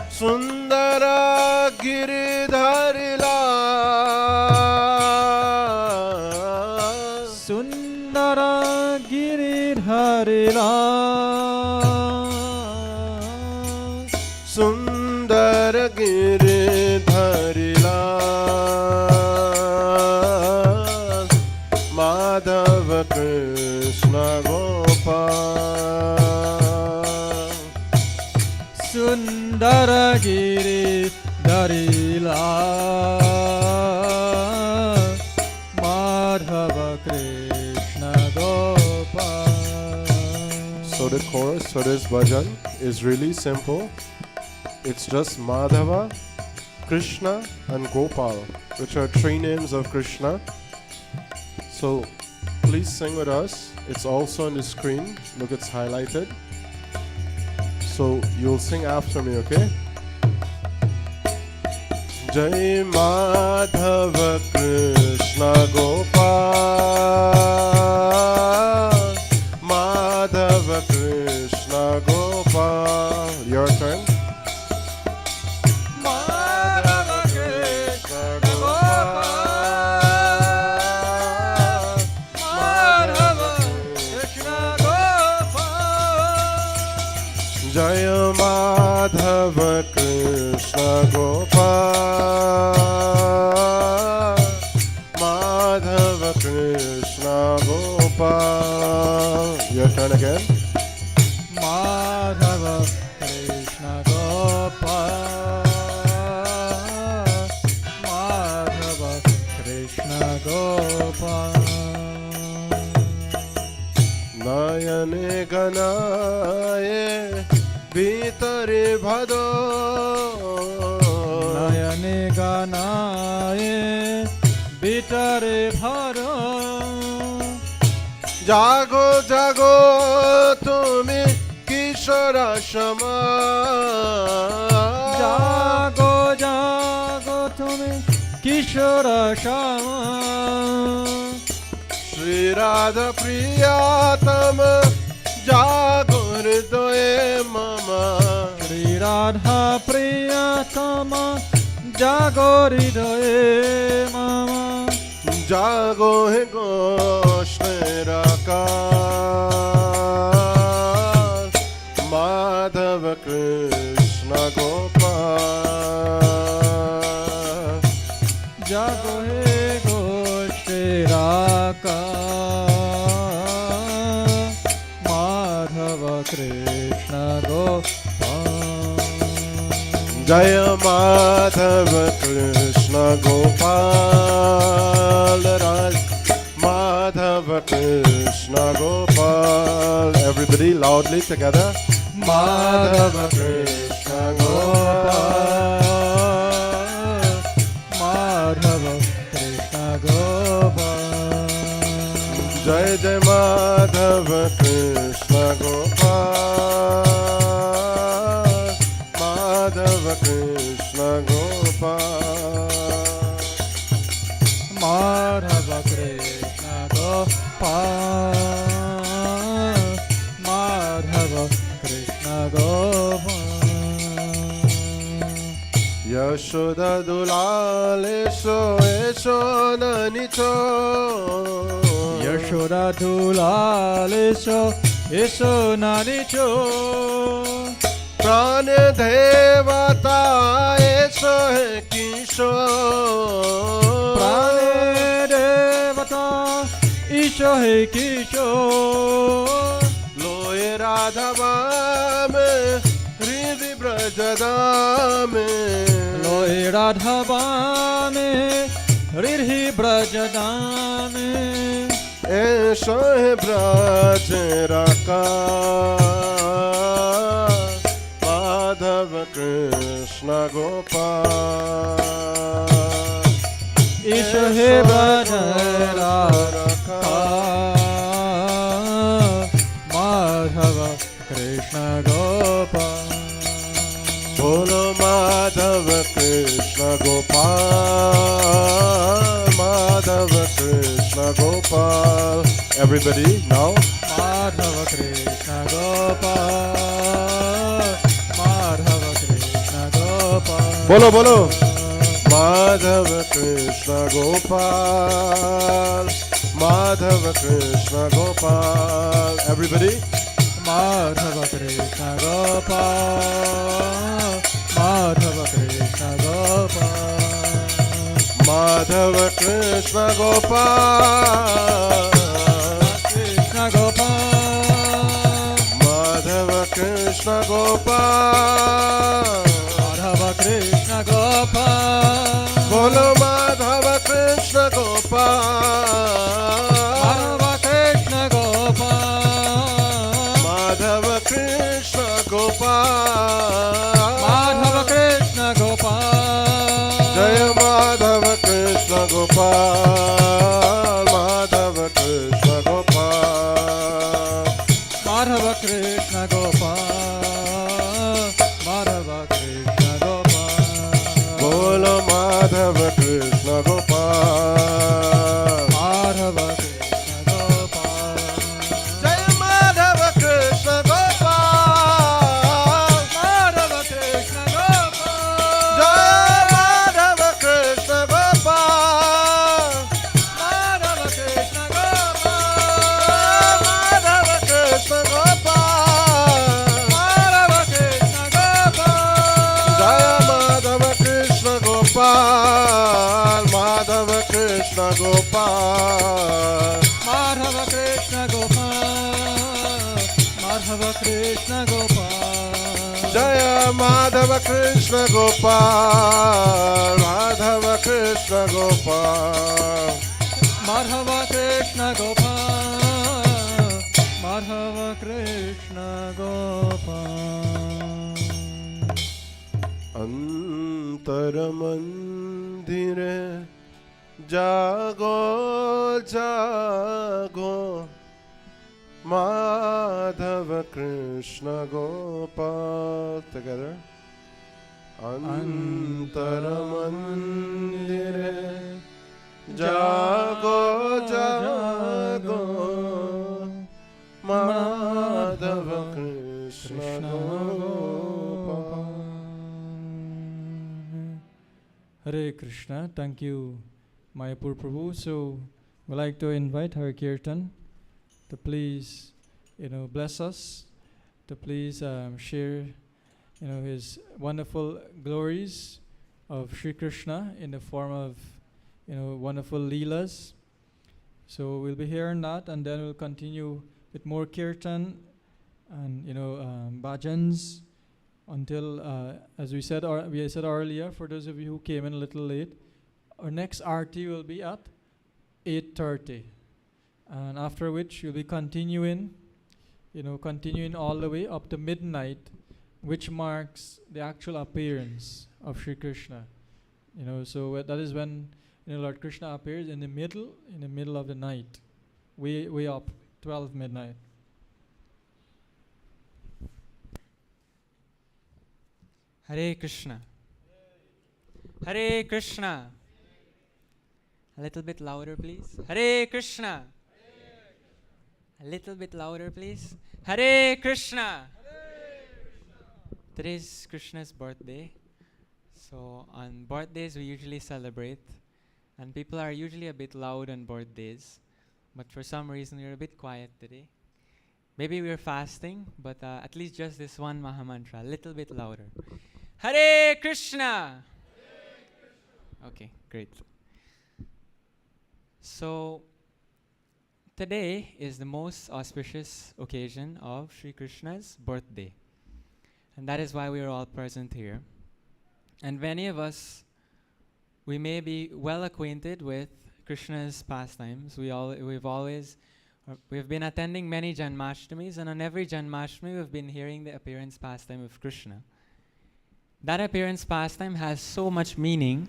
Sundara Giridharila Sundara Giridharila Sundara Giridharila Madhava Krishna Gopal Sundara Giridharila Madhava Krishna Gopal. So the chorus for this bhajan is really simple. It's just Madhava, Krishna and Gopal, which are three names of Krishna. So please sing with us. It's also on the screen. Look, it's highlighted. So you'll sing after me, okay? Jai Madhava Krishna Gopal Madhava Krishna Gopal. Your turn. Madhava Krishna Gopal Madhava Krishna Gopal Jaya Madhava Krishna Gopal Madhava Krishna Gopal. Your turn again. Madhava Krishna Gopal Madhava Krishna Gopal Nayane Ganaye Vitare Bhado Nayane Ganaye Bitare Bharo Jago Jago Tumi Kishora Shama Jago Jago Tumi Kishora Shama Shri Radha Priyatama Jago Hridaye Mama Shri Radha Priyatama Jago Hridaye Mama Jago He Goshniraka Madhava Krishna Gopal Jago He Goshtiraka Jaya Madhava Krishna Gopal Raj Madhava Krishna Gopal. Everybody loudly together. Madhava Krishna Gopal. Madhava Krishna Gopal. Jai Jai Madhava Krishna Gopal. Madhava Krishna Gopal. Madhava Krishna Gopal. Madhava Krishna Gopal. Yashoda Dulale So Yashoda Nicho. Yashoda Dulaleso Eso Nanicho. Prane Devata Eso Hai Kishore. Prane Devata Isho He Kishore. Loye Radhavame Hridi Brajadame. Loe Radhavame Ridhi Brajadame. Eso Hai Braj Raka. Madhava Krishna Gopal. Isho He Brajadaka. Madhava Krishna Gopal. Bolo Madhava Krishna Gopal. Madhava Krishna Gopal. Everybody now. Madhava Krishna Gopal. Madhava Krishna Gopal. Bolo bolo. Madhava Krishna Gopal. Madhava Krishna Gopal. Everybody. Madhava Krishna Gopal. Madhava Krishna Gopal. Madhava Krishna Gopal. Krishna Gopal. Madhava Krishna Gopal. Madhava Krishna Gopal. Bolo Madhava Krishna Gopal. Madhava Krishna Gopal. Madhava Krishna Gopal. Madhava Krishna Gopal. Jaya Madhava Krishna Gopal. Madhava Krishna Gopal. Madhava Krishna Gopal. Madhava Krishna Gopal. Bolo Madhava Krishna Gopal. Madhava Krishna Gopal. Jaya Madhava Krishna Gopal. Madhava Krishna Gopal. Jaya Madhava Krishna Gopal. Madhava Krishna Gopal. Madhava Krishna Gopal. Madhava Krishna Gopal. Jaya Madhava Krishna Gopal. Madhava Krishna Gopal. Madhava Krishna Gopal. Madhava Krishna Gopal. Jaya Madhava Krishna Gopal. Madhava Krishna Gopal. Madhava Krishna Gopal. Madhava Krishna Gopal. Antar Mandire Jago Jago Madhava Krishna Gopal. Together. Antara Mandire Jago Jago Madhava Krishna Gopal. Hare Krishna. Thank you, Mayapur Prabhu. So we'd like to invite Hare Kirtan to please, bless us, to please share, his wonderful glories of Sri Krishna in the form of, wonderful leelas. So we'll be hearing that, and then we'll continue with more kirtan and, bhajans until, as we said earlier, for those of you who came in a little late, our next RT will be at 8:30, and after which we'll be continuing all the way up to midnight, which marks the actual appearance of Sri Krishna. So that is when Lord Krishna appears in the middle of the night, way up 12 midnight. Hare Krishna. Hare Krishna. A little bit louder, please. Hare Krishna. A little bit louder, please. Hare Krishna. Today is Krishna's birthday. So on birthdays we usually celebrate, and people are usually a bit loud on birthdays, but for some reason we're a bit quiet today. Maybe we're fasting, but at least just this one Mahamantra, a little bit louder. Hare Krishna! Okay, great. So today is the most auspicious occasion of Sri Krishna's birthday, and that is why we are all present here. And many of us, we may be well acquainted with Krishna's pastimes. We've been attending many Janmashtamis, and on every Janmashtami we've been hearing the appearance pastime of Krishna. That appearance pastime has so much meaning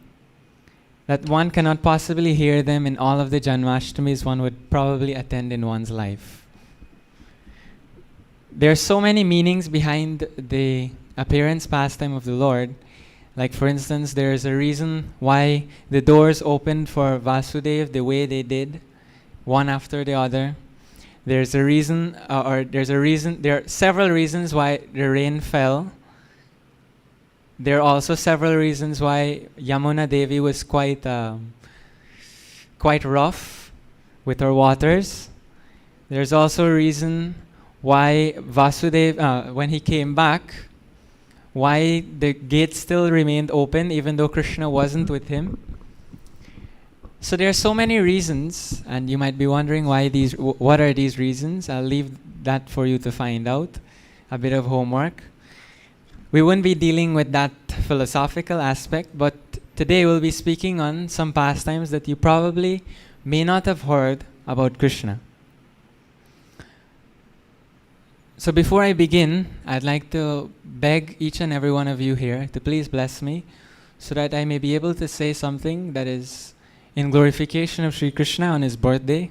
that one cannot possibly hear them in all of the Janmashtamis one would probably attend in one's life. There are so many meanings behind the appearance pastime of the Lord. Like for instance, there is a reason why the doors opened for Vasudeva the way they did, one after the other. There are several reasons why the rain fell. There are also several reasons why Yamuna Devi was quite rough with her waters. There's also a reason why Vasudeva, when he came back, why the gate still remained open even though Krishna wasn't with him. So there are so many reasons, and you might be wondering what are these reasons. I'll leave that for you to find out. A bit of homework. We won't be dealing with that philosophical aspect, but today we'll be speaking on some pastimes that you probably may not have heard about Krishna. So before I begin, I'd like to beg each and every one of you here to please bless me so that I may be able to say something that is in glorification of Sri Krishna on his birthday.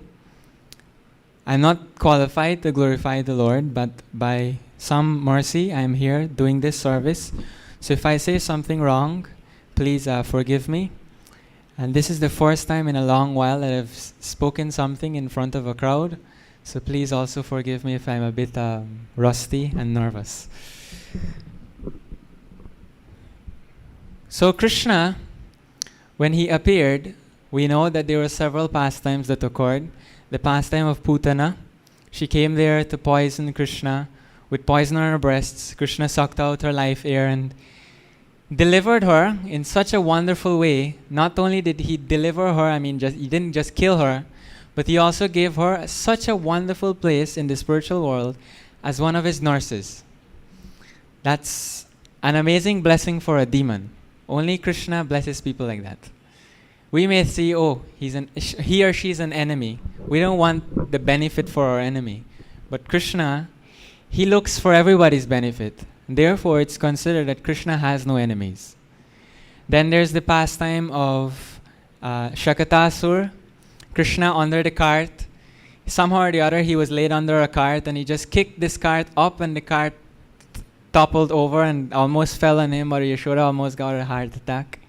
I'm not qualified to glorify the Lord, but by some mercy, I am here doing this service. So if I say something wrong, please forgive me. And this is the first time in a long while that I've spoken something in front of a crowd. So please also forgive me if I'm a bit rusty and nervous. So Krishna, when he appeared, we know that there were several pastimes that occurred. The pastime of Putana. She came there to poison Krishna. With poison on her breasts, Krishna sucked out her life air and delivered her in such a wonderful way. Not only did he deliver her, he didn't just kill her, but he also gave her such a wonderful place in the spiritual world as one of his nurses. That's an amazing blessing for a demon. Only Krishna blesses people like that. We may see, he or she is an enemy. We don't want the benefit for our enemy. But Krishna, he looks for everybody's benefit. Therefore, it's considered that Krishna has no enemies. Then there's the pastime of Shakatasur. Krishna under the cart. Somehow or the other, he was laid under a cart and he just kicked this cart up and the cart toppled over and almost fell on him, or Yashoda almost got a heart attack.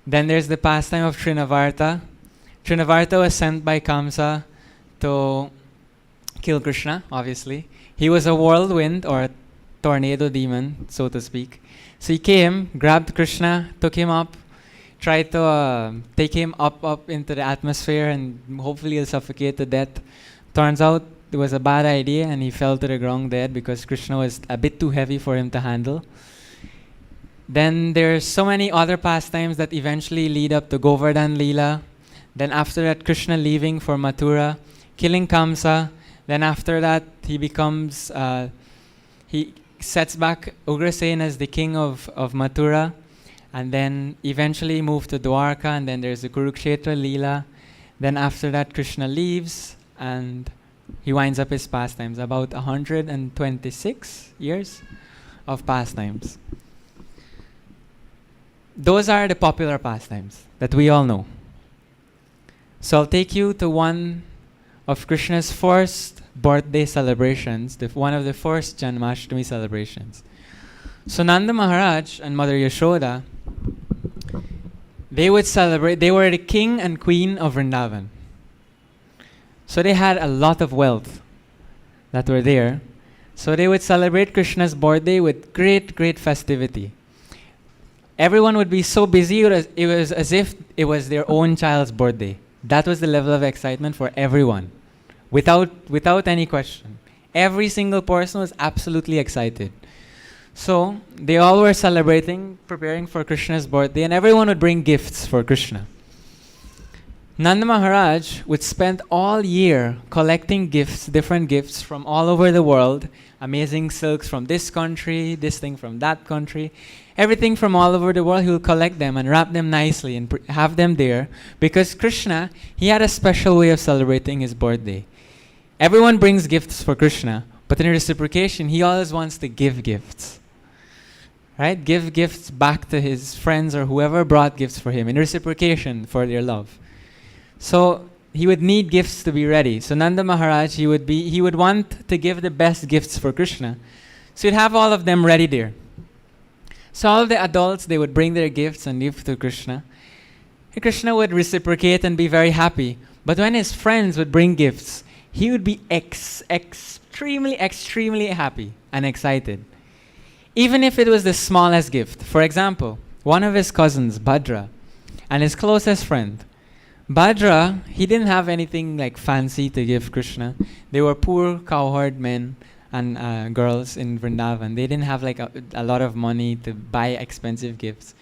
Then there's the pastime of Trinavarta. Trinavarta was sent by Kamsa to kill Krishna, obviously. He was a whirlwind or a tornado demon, so to speak. So he came, grabbed Krishna, took him up, tried to take him up into the atmosphere and hopefully he'll suffocate to death. Turns out it was a bad idea and he fell to the ground dead because Krishna was a bit too heavy for him to handle. Then there's so many other pastimes that eventually lead up to Govardhan Leela. Then after that, Krishna leaving for Mathura, killing Kamsa. Then after that, he becomes, he sets back Ugrasen as the king of Mathura, and then eventually moved to Dwarka, and then there's the Kurukshetra Leela. Then after that, Krishna leaves, and he winds up his pastimes, about 126 years of pastimes. Those are the popular pastimes that we all know. So I'll take you to one of Krishna's first birthday celebrations, one of the first Janmashtami celebrations. So Nanda Maharaj and Mother Yashoda, they would celebrate, they were the king and queen of Vrindavan. So they had a lot of wealth that were there. So they would celebrate Krishna's birthday with great, great festivity. Everyone would be so busy, it was as if it was their own child's birthday. That was the level of excitement for everyone, without any question. Every single person was absolutely excited. So they all were celebrating, preparing for Krishna's birthday, and everyone would bring gifts for Krishna. Nanda Maharaj would spend all year collecting gifts, different gifts from all over the world, amazing silks from this country, this thing from that country, everything from all over the world. He will collect them and wrap them nicely and have them there, because Krishna, he had a special way of celebrating his birthday. Everyone brings gifts for Krishna, but in reciprocation, he always wants to give gifts. Right? Give gifts back to his friends or whoever brought gifts for him in reciprocation for their love. So he would need gifts to be ready. So Nanda Maharaj, he would want to give the best gifts for Krishna. So he'd have all of them ready there. So all of the adults, they would bring their gifts and give to Krishna. And Krishna would reciprocate and be very happy. But when his friends would bring gifts, he would be extremely, extremely happy and excited. Even if it was the smallest gift. For example, one of his cousins, Bhadra, and his closest friend. Bhadra, he didn't have anything like fancy to give Krishna. They were poor cowherd men and girls in Vrindavan. They didn't have like a lot of money to buy expensive gifts.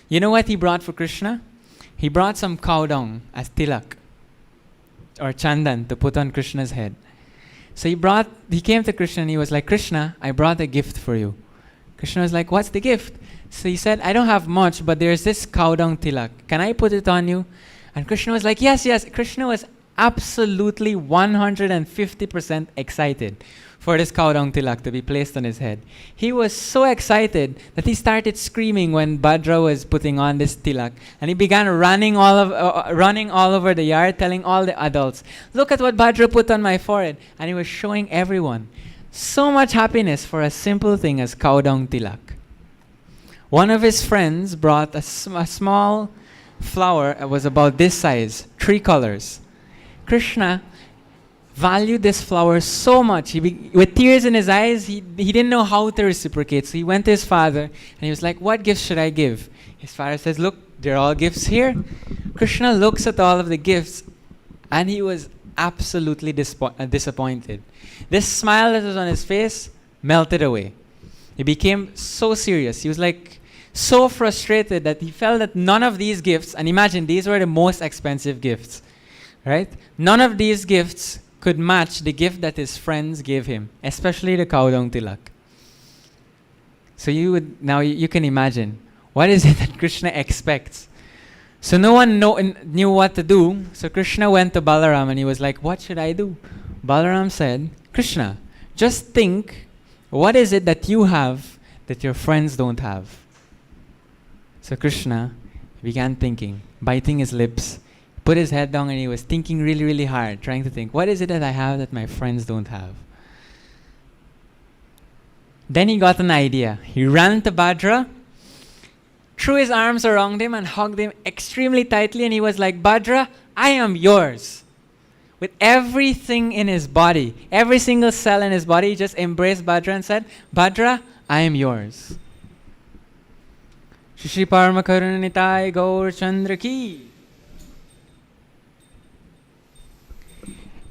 You know what he brought for Krishna? He brought some cow dung as tilak or chandan to put on Krishna's head. So he came to Krishna and he was like, Krishna, I brought a gift for you. Krishna was like, what's the gift? So he said, I don't have much, but there's this cow dung tilak. Can I put it on you? And Krishna was like, yes, yes. Krishna was absolutely 150% excited for this cow dung tilak to be placed on his head. He was so excited that he started screaming when Bhadra was putting on this tilak. And he began running all over the yard, telling all the adults, look at what Bhadra put on my forehead. And he was showing everyone. So much happiness for a simple thing as cow dung tilak. One of his friends brought a small flower. It was about this size, 3 colors. Krishna valued this flower so much. With tears in his eyes, he didn't know how to reciprocate. So he went to his father and he was like, what gifts should I give? His father says, look, they're all gifts here. Krishna looks at all of the gifts and he was absolutely disappointed. This smile that was on his face melted away. He became so serious. He was like so frustrated that he felt that none of these gifts, and imagine these were the most expensive gifts, right? None of these gifts could match the gift that his friends gave him, especially the cow dung tilak. So you can imagine, what is it that Krishna expects? So no one knew what to do. So Krishna went to Balaram and he was like, what should I do? Balaram said, Krishna, just think, what is it that you have that your friends don't have? So Krishna began thinking, biting his lips, put his head down and he was thinking really, really hard, trying to think, what is it that I have that my friends don't have? Then he got an idea. He ran to Bhadra, threw his arms around him and hugged him extremely tightly, and he was like, Bhadra, I am yours. With everything in his body, every single cell in his body, he just embraced Bhadra and said, Bhadra, I am yours. Shri Parama Karunanitai Gaur Chandra Ki.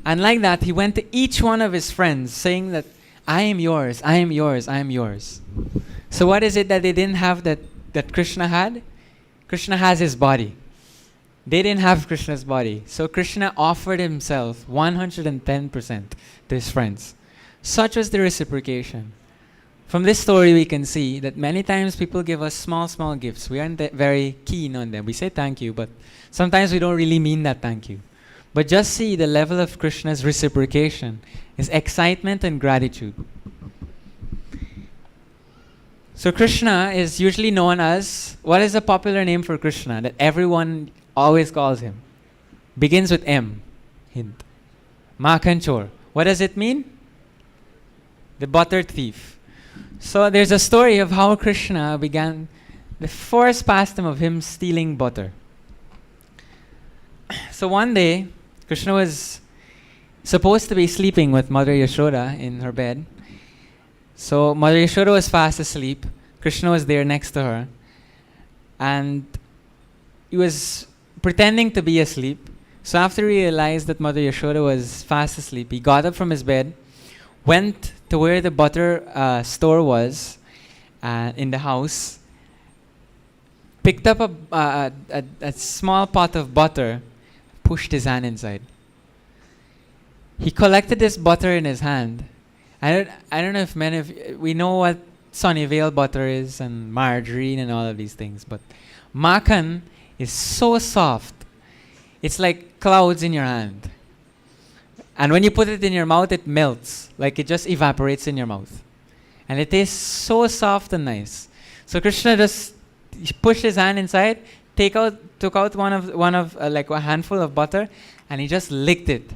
And like that, he went to each one of his friends saying that, I am yours, I am yours, I am yours. So what is it that they didn't have that Krishna had? Krishna has his body. They didn't have Krishna's body. So Krishna offered himself 110% to his friends. Such was the reciprocation. From this story, we can see that many times people give us small, small gifts. We aren't very keen on them. We say thank you, but sometimes we don't really mean that thank you. But just see the level of Krishna's reciprocation, his excitement and gratitude. So Krishna is usually known as, what is a popular name for Krishna that everyone always calls him? Begins with M. Hint. Makhan Chor. What does it mean? The butter thief. So there's a story of how Krishna began the first pastime of him stealing butter. So one day, Krishna was supposed to be sleeping with Mother Yashoda in her bed. So Mother Yashoda was fast asleep. Krishna was there next to her. And he was pretending to be asleep. So after he realized that Mother Yashoda was fast asleep, he got up from his bed, went to where the butter store was in the house, picked up a small pot of butter, pushed his hand inside. He collected this butter in his hand. I don't know if many of you, we know what Sunnyvale butter is and margarine and all of these things, but Makhan is so soft. It's like clouds in your hand. And when you put it in your mouth, it melts. Like it just evaporates in your mouth. And it tastes so soft and nice. So Krishna just pushed his hand inside, took out one of like a handful of butter, and he just licked it.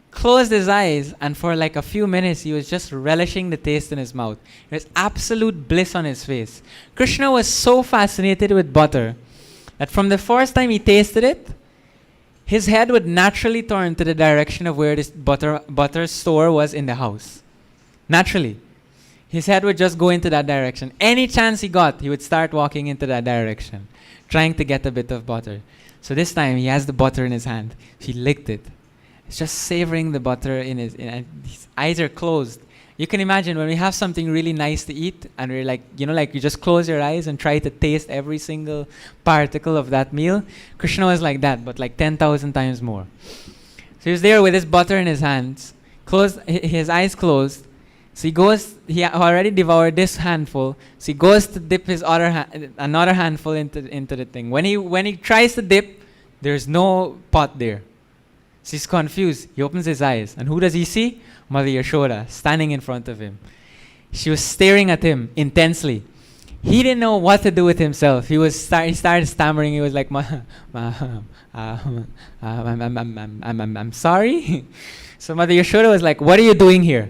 Closed his eyes, and for like a few minutes, he was just relishing the taste in his mouth. There was absolute bliss on his face. Krishna was so fascinated with butter that from the first time he tasted it, his head would naturally turn to the direction of where this butter store was in the house. Naturally. His head would just go into that direction. Any chance he got, he would start walking into that direction, trying to get a bit of butter. So this time, he has the butter in his hand. He licked it. He's just savoring the butter in his eyes are closed. You can imagine when we have something really nice to eat and we're like, like you just close your eyes and try to taste every single particle of that meal. Krishna was like that, but like 10,000 times more. So he was there with his butter in his hands, his eyes closed. So he already devoured this handful. So he goes to dip his another handful into the thing. When he tries to dip, there's no pot there. So he's confused. He opens his eyes. And who does he see? Mother Yashoda standing in front of him. She was staring at him intensely. He didn't know what to do with himself. He started stammering. He was like, I'm sorry. So Mother Yashoda was like, what are you doing here?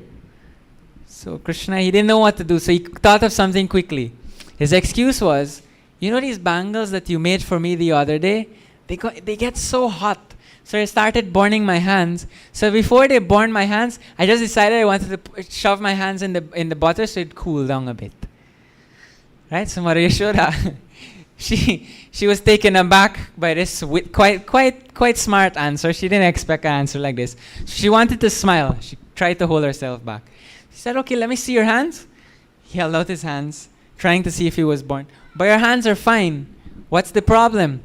So Krishna, he didn't know what to do. So he thought of something quickly. His excuse was, these bangles that you made for me the other day, they get so hot. So I started burning my hands. So before they burned my hands, I just decided I wanted to shove my hands in the butter so it'd cool down a bit. Right? So Mother Yashoda, she was taken aback by this quite smart answer. She didn't expect an answer like this. She wanted to smile. She tried to hold herself back. She said, okay, let me see your hands. He held out his hands, trying to see if he was burned. But your hands are fine. What's the problem?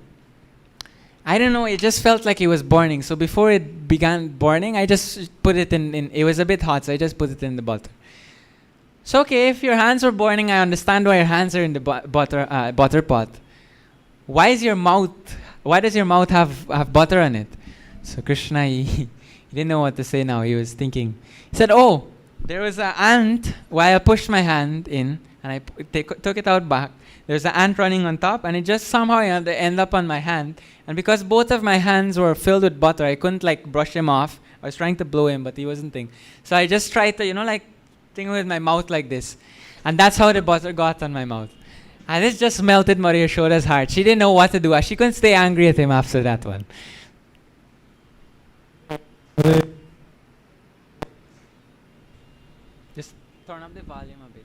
I don't know, it just felt like it was burning. So before it began burning, I just put it in it was a bit hot, so I just put it in the butter. So okay, if your hands are burning, I understand why your hands are in the butter pot. Why does your mouth have butter on it? So Krishna, he didn't know what to say now. He was thinking. He said, oh, there was an ant while I pushed my hand in, and I took it out back. There's an ant running on top, and it just somehow ended up on my hand. And because both of my hands were filled with butter, I couldn't brush him off. I was trying to blow him, but he wasn't thinking. So I just tried to, thing with my mouth like this. And that's how the butter got on my mouth. And this just melted Mother Yashoda's heart. She didn't know what to do. She couldn't stay angry at him after that one. Just turn up the volume a bit.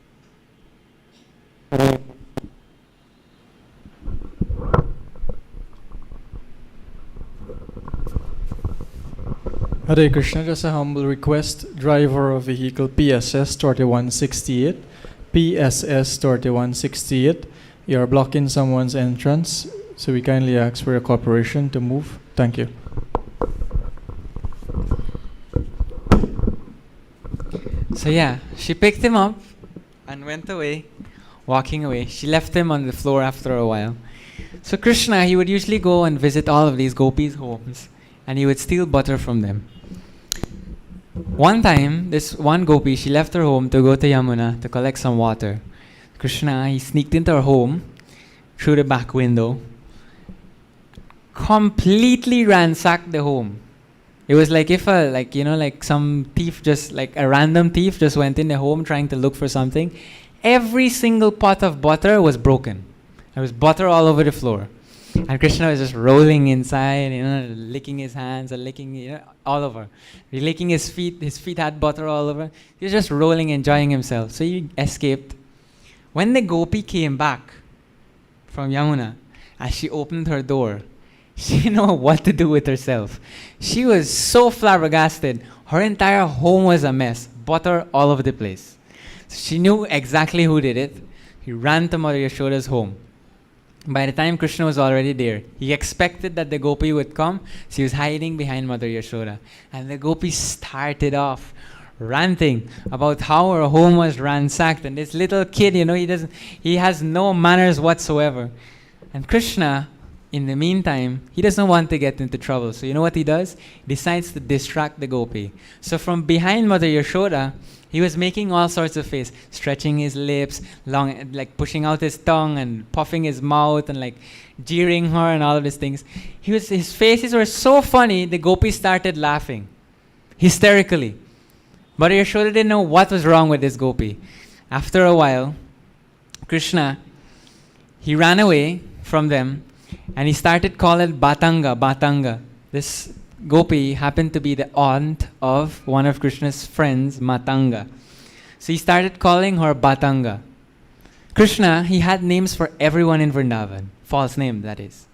Hare Krishna, just a humble request, driver of vehicle PSS 3168, PSS 3168, you are blocking someone's entrance, so we kindly ask for your cooperation to move. Thank you. So yeah, she picked him up, and went away, walking away. She left him on the floor after a while. So Krishna, he would usually go and visit all of these gopis' homes, and he would steal butter from them. One time, this one gopi, she left her home to go to Yamuna to collect some water. Krishna, he sneaked into her home through the back window, completely ransacked the home. It was like if some thief, just like a random thief, just went in the home trying to look for something. Every single pot of butter was broken. There was butter all over the floor. And Krishna was just rolling inside, licking his hands and licking, all over. He licking his feet. His feet had butter all over. He was just rolling, enjoying himself. So he escaped. When the gopi came back from Yamuna, as she opened her door, she didn't know what to do with herself. She was so flabbergasted. Her entire home was a mess. Butter all over the place. So she knew exactly who did it. He ran to Mother Yashoda's home. By the time Krishna was already there, he expected that the gopi would come, so he was hiding behind Mother Yashoda. And the gopi started off ranting about how her home was ransacked, and this little kid, he has no manners whatsoever. And Krishna, in the meantime, he doesn't want to get into trouble. So you know what he does? He decides to distract the gopi. So from behind Mother Yashoda, he was making all sorts of face, stretching his lips, pushing out his tongue and puffing his mouth and jeering her and all of these things. His faces were so funny, the gopi started laughing hysterically. Mother Yashoda didn't know what was wrong with this gopi. After a while, Krishna, he ran away from them and he started calling Batanga. This gopi happened to be the aunt of one of Krishna's friends, Matanga. So he started calling her Batanga. Krishna, he had names for everyone in Vrindavan. False name, that is.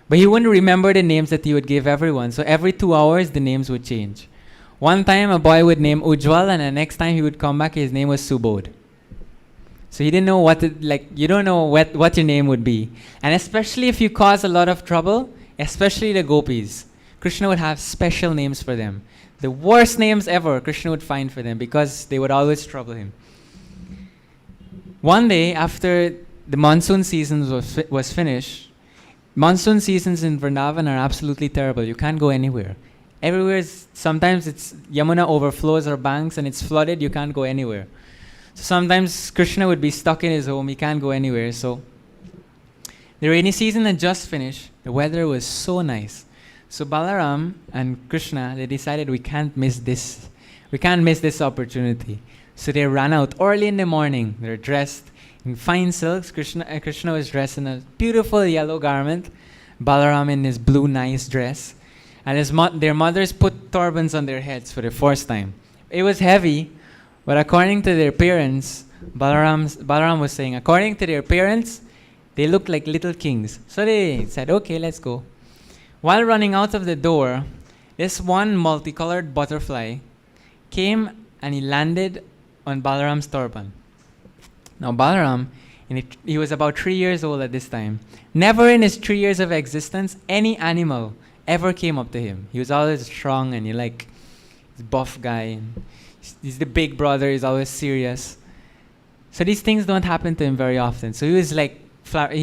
But he wouldn't remember the names that he would give everyone. So every 2 hours, the names would change. One time, a boy would name Ujjwal, and the next time he would come back, his name was Subodh. So he didn't know you don't know what your name would be. And especially if you cause a lot of trouble, especially the gopis, Krishna would have special names for them. The worst names ever Krishna would find for them because they would always trouble him. One day, after the monsoon season was finished, monsoon seasons in Vrindavan are absolutely terrible. You can't go anywhere. Everywhere, sometimes it's Yamuna overflows her banks and it's flooded, you can't go anywhere. So sometimes Krishna would be stuck in his home, he can't go anywhere. So the rainy season had just finished. The weather was so nice. So Balaram and Krishna, they decided we can't miss this opportunity. So they ran out early in the morning. They're dressed in fine silks. Krishna was dressed in a beautiful yellow garment. Balaram in his blue nice dress. And their mothers put turbans on their heads for the first time. It was heavy, but according to their parents, Balaram was saying, according to their parents, they looked like little kings. So they said, okay, let's go. While running out of the door, this one multicolored butterfly came and he landed on Balaram's turban. Now Balaram, he was about 3 years old at this time. Never in his 3 years of existence, any animal ever came up to him. He was always strong and he's buff guy. And he's the big brother, he's always serious. So these things don't happen to him very often. So he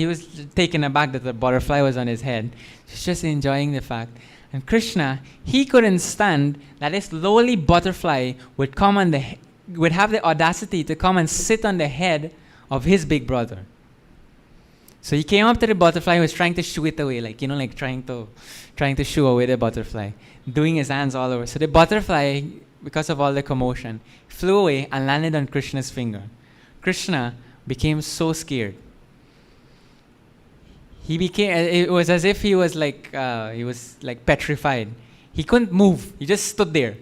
was taken aback that the butterfly was on his head. He's just enjoying the fact. And Krishna, he couldn't stand that this lowly butterfly would have the audacity to come and sit on the head of his big brother. So he came up to the butterfly, he was trying to shoo it away, trying to shoo away the butterfly, doing his hands all over. So the butterfly, because of all the commotion, flew away and landed on Krishna's finger. Krishna became so scared. It was as if he was petrified. He couldn't move. He just stood there.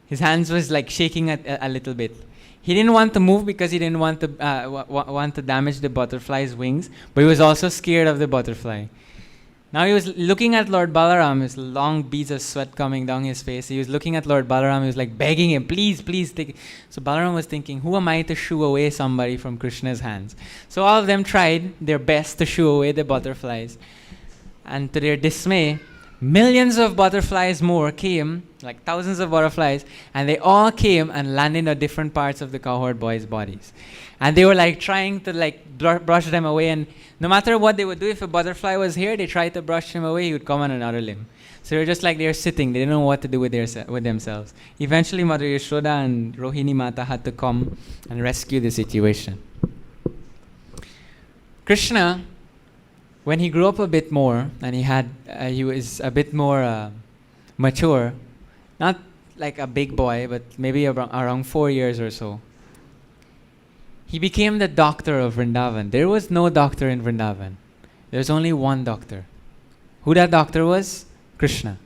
His hands was shaking a little bit. He didn't want to move because he didn't want to damage the butterfly's wings, but he was also scared of the butterfly. Now he was looking at Lord Balaram, his long beads of sweat coming down his face. He was looking at Lord Balaram, he was begging him, please take it. So Balaram was thinking, who am I to shoo away somebody from Krishna's hands? So all of them tried their best to shoo away the butterflies. And to their dismay, millions of butterflies more came like thousands of butterflies, and they all came and landed on different parts of the cowherd boys' bodies. And they were like trying to like brush them away, and no matter what they would do, if a butterfly was here, they tried to brush him away, he would come on another limb. So they were just like, they were sitting, they didn't know what to do with themselves. Eventually Mother Yashoda and Rohini Mata had to come and rescue the situation. Krishna, when he grew up a bit more, and he was a bit more mature, not like a big boy, but maybe around 4 years or so, he became the doctor of Vrindavan. There was no doctor in Vrindavan. There was only one doctor. Who that doctor was? Krishna.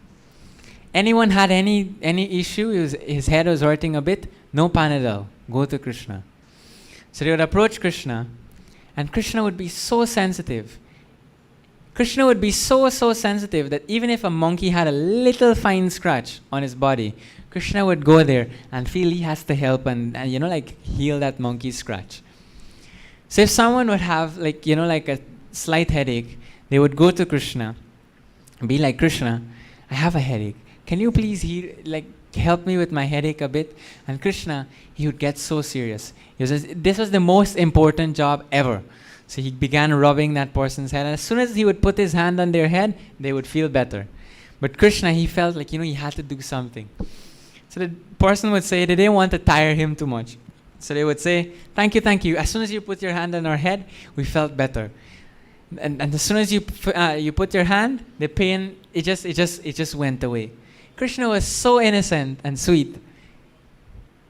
Anyone had any issue, his head was hurting a bit, no Panadol, go to Krishna. So they would approach Krishna, and Krishna would be so sensitive. Krishna would be so sensitive that even if a monkey had a little fine scratch on his body, Krishna would go there and feel he has to help and like heal that monkey's scratch. So if someone would have like a slight headache, they would go to Krishna and be like, Krishna, I have a headache. Can you please help me with my headache a bit? And Krishna, he would get so serious. He says, this was the most important job ever. So he began rubbing that person's head. And as soon as he would put his hand on their head, they would feel better. But Krishna, he felt like, he had to do something. So the person would say they didn't want to tire him too much. So they would say, thank you. As soon as you put your hand on our head, we felt better. And as soon as you put your hand, the pain, it just went away. Krishna was so innocent and sweet.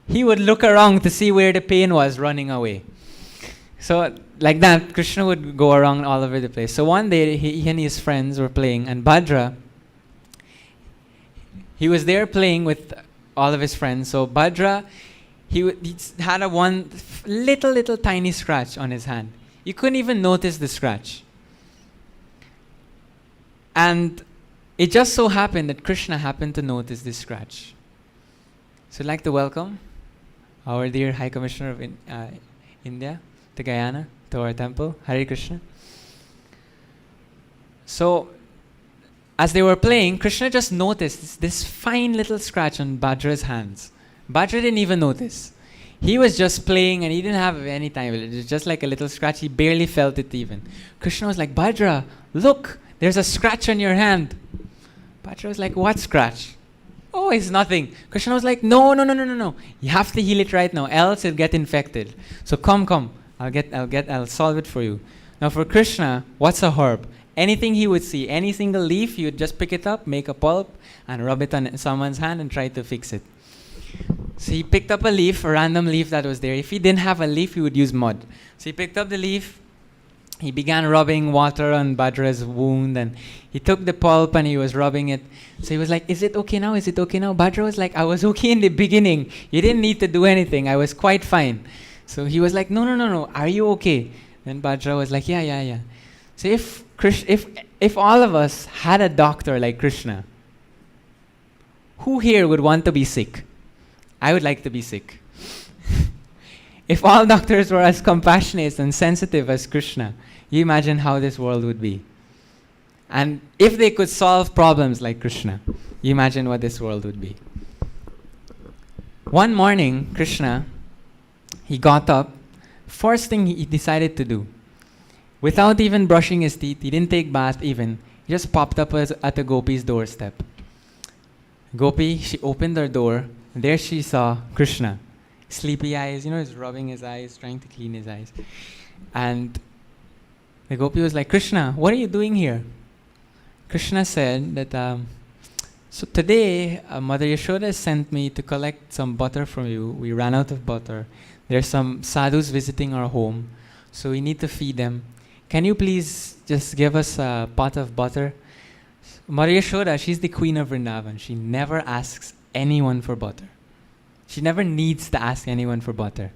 He would look around to see where the pain was running away. So like that, Krishna would go around all over the place. So one day, he and his friends were playing, and Bhadra, he was there playing with all of his friends. So Bhadra, he had one little tiny scratch on his hand. You couldn't even notice the scratch. And it just so happened that Krishna happened to notice this scratch. So I'd like to welcome our dear High Commissioner of India to Guyana, to our temple. Hare Krishna. So as they were playing, Krishna just noticed this fine little scratch on Bhadra's hands. Bhadra didn't even notice. He was just playing and he didn't have any time. It was just like a little scratch. He barely felt it even. Krishna was like, Bhadra, look, there's a scratch on your hand. Bhadra was like, what scratch? Oh, it's nothing. Krishna was like, no. You have to heal it right now, else it'll get infected. So come. I'll solve it for you. Now for Krishna, what's a herb? Anything he would see, any single leaf, he would just pick it up, make a pulp, and rub it on someone's hand and try to fix it. So he picked up a random leaf that was there. If he didn't have a leaf, he would use mud. So he picked up the leaf, he began rubbing water on Bhadra's wound, and he took the pulp and he was rubbing it. So he was like, is it okay now? Bhadra was like, I was okay in the beginning. You didn't need to do anything. I was quite fine. So he was like, no. Are you okay? Then Bhadra was like, yeah. So if all of us had a doctor like Krishna, who here would want to be sick? I would like to be sick. If all doctors were as compassionate and sensitive as Krishna, you imagine how this world would be. And if they could solve problems like Krishna, you imagine what this world would be. One morning, Krishna, he got up. First thing he decided to do, without even brushing his teeth, he didn't take bath even, he just popped up at a gopi's doorstep. Gopi, she opened her door, and there she saw Krishna. Sleepy eyes, he's rubbing his eyes, trying to clean his eyes. And the gopi was like, Krishna, what are you doing here? Krishna said that, so today, Mother Yashoda sent me to collect some butter from you. We ran out of butter. There's some sadhus visiting our home, so we need to feed them. Can you please just give us a pot of butter? Mother Yashoda, she's the queen of Vrindavan. She never asks anyone for butter. She never needs to ask anyone for butter.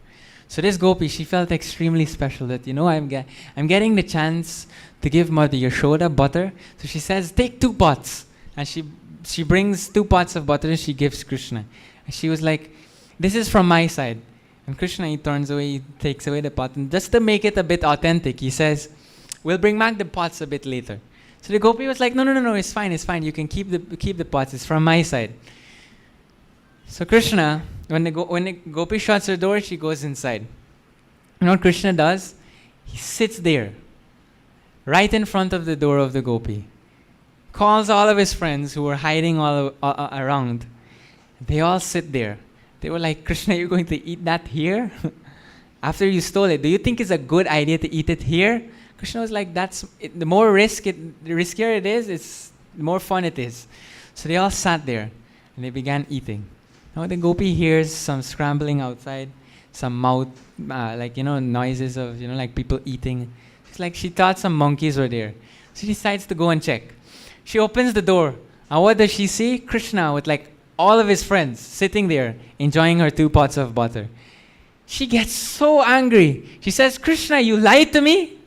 So this gopi, she felt extremely special that, I'm getting the chance to give Mother Yashoda butter. So she says, take 2 pots. And she brings 2 pots of butter and she gives Krishna. And she was like, this is from my side. And Krishna, he turns away, he takes away the pot. And just to make it a bit authentic, he says, we'll bring back the pots a bit later. So the gopi was like, no, it's fine. You can keep the pots. It's from my side. So Krishna, when the gopi shuts her door, she goes inside. You know what Krishna does? He sits there, right in front of the door of the gopi, calls all of his friends who were hiding all around. They all sit there. They were like, Krishna, you're going to eat that here? After you stole it, do you think it's a good idea to eat it here? Krishna was like, the more the riskier it is, the more fun it is. So they all sat there and they began eating. Now the gopi hears some scrambling outside, some mouth, noises of, like people eating. It's like she thought some monkeys were there. So she decides to go and check. She opens the door. And what does she see? Krishna with like all of his friends sitting there enjoying her 2 pots of butter. She gets so angry. She says, Krishna, you lied to me?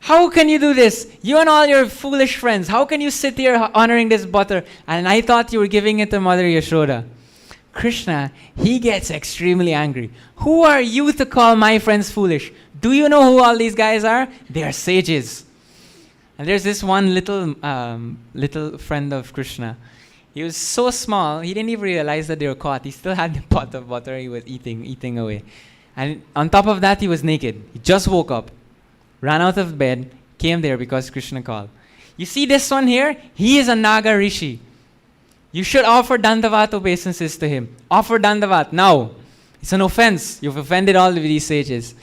How can you do this? You and all your foolish friends, how can you sit here honoring this butter? And I thought you were giving it to Mother Yashoda. Krishna, he gets extremely angry. Who are you to call my friends foolish? Do you know who all these guys are? They are sages. And there's this one little friend of Krishna. He was so small, he didn't even realize that they were caught. He still had the pot of butter he was eating away. And on top of that, he was naked. He just woke up, ran out of bed, came there because Krishna called. You see this one here? He is a Naga Rishi. You should offer Dandavat obeisances to him. Offer Dandavat now. It's an offense. You've offended all of these sages.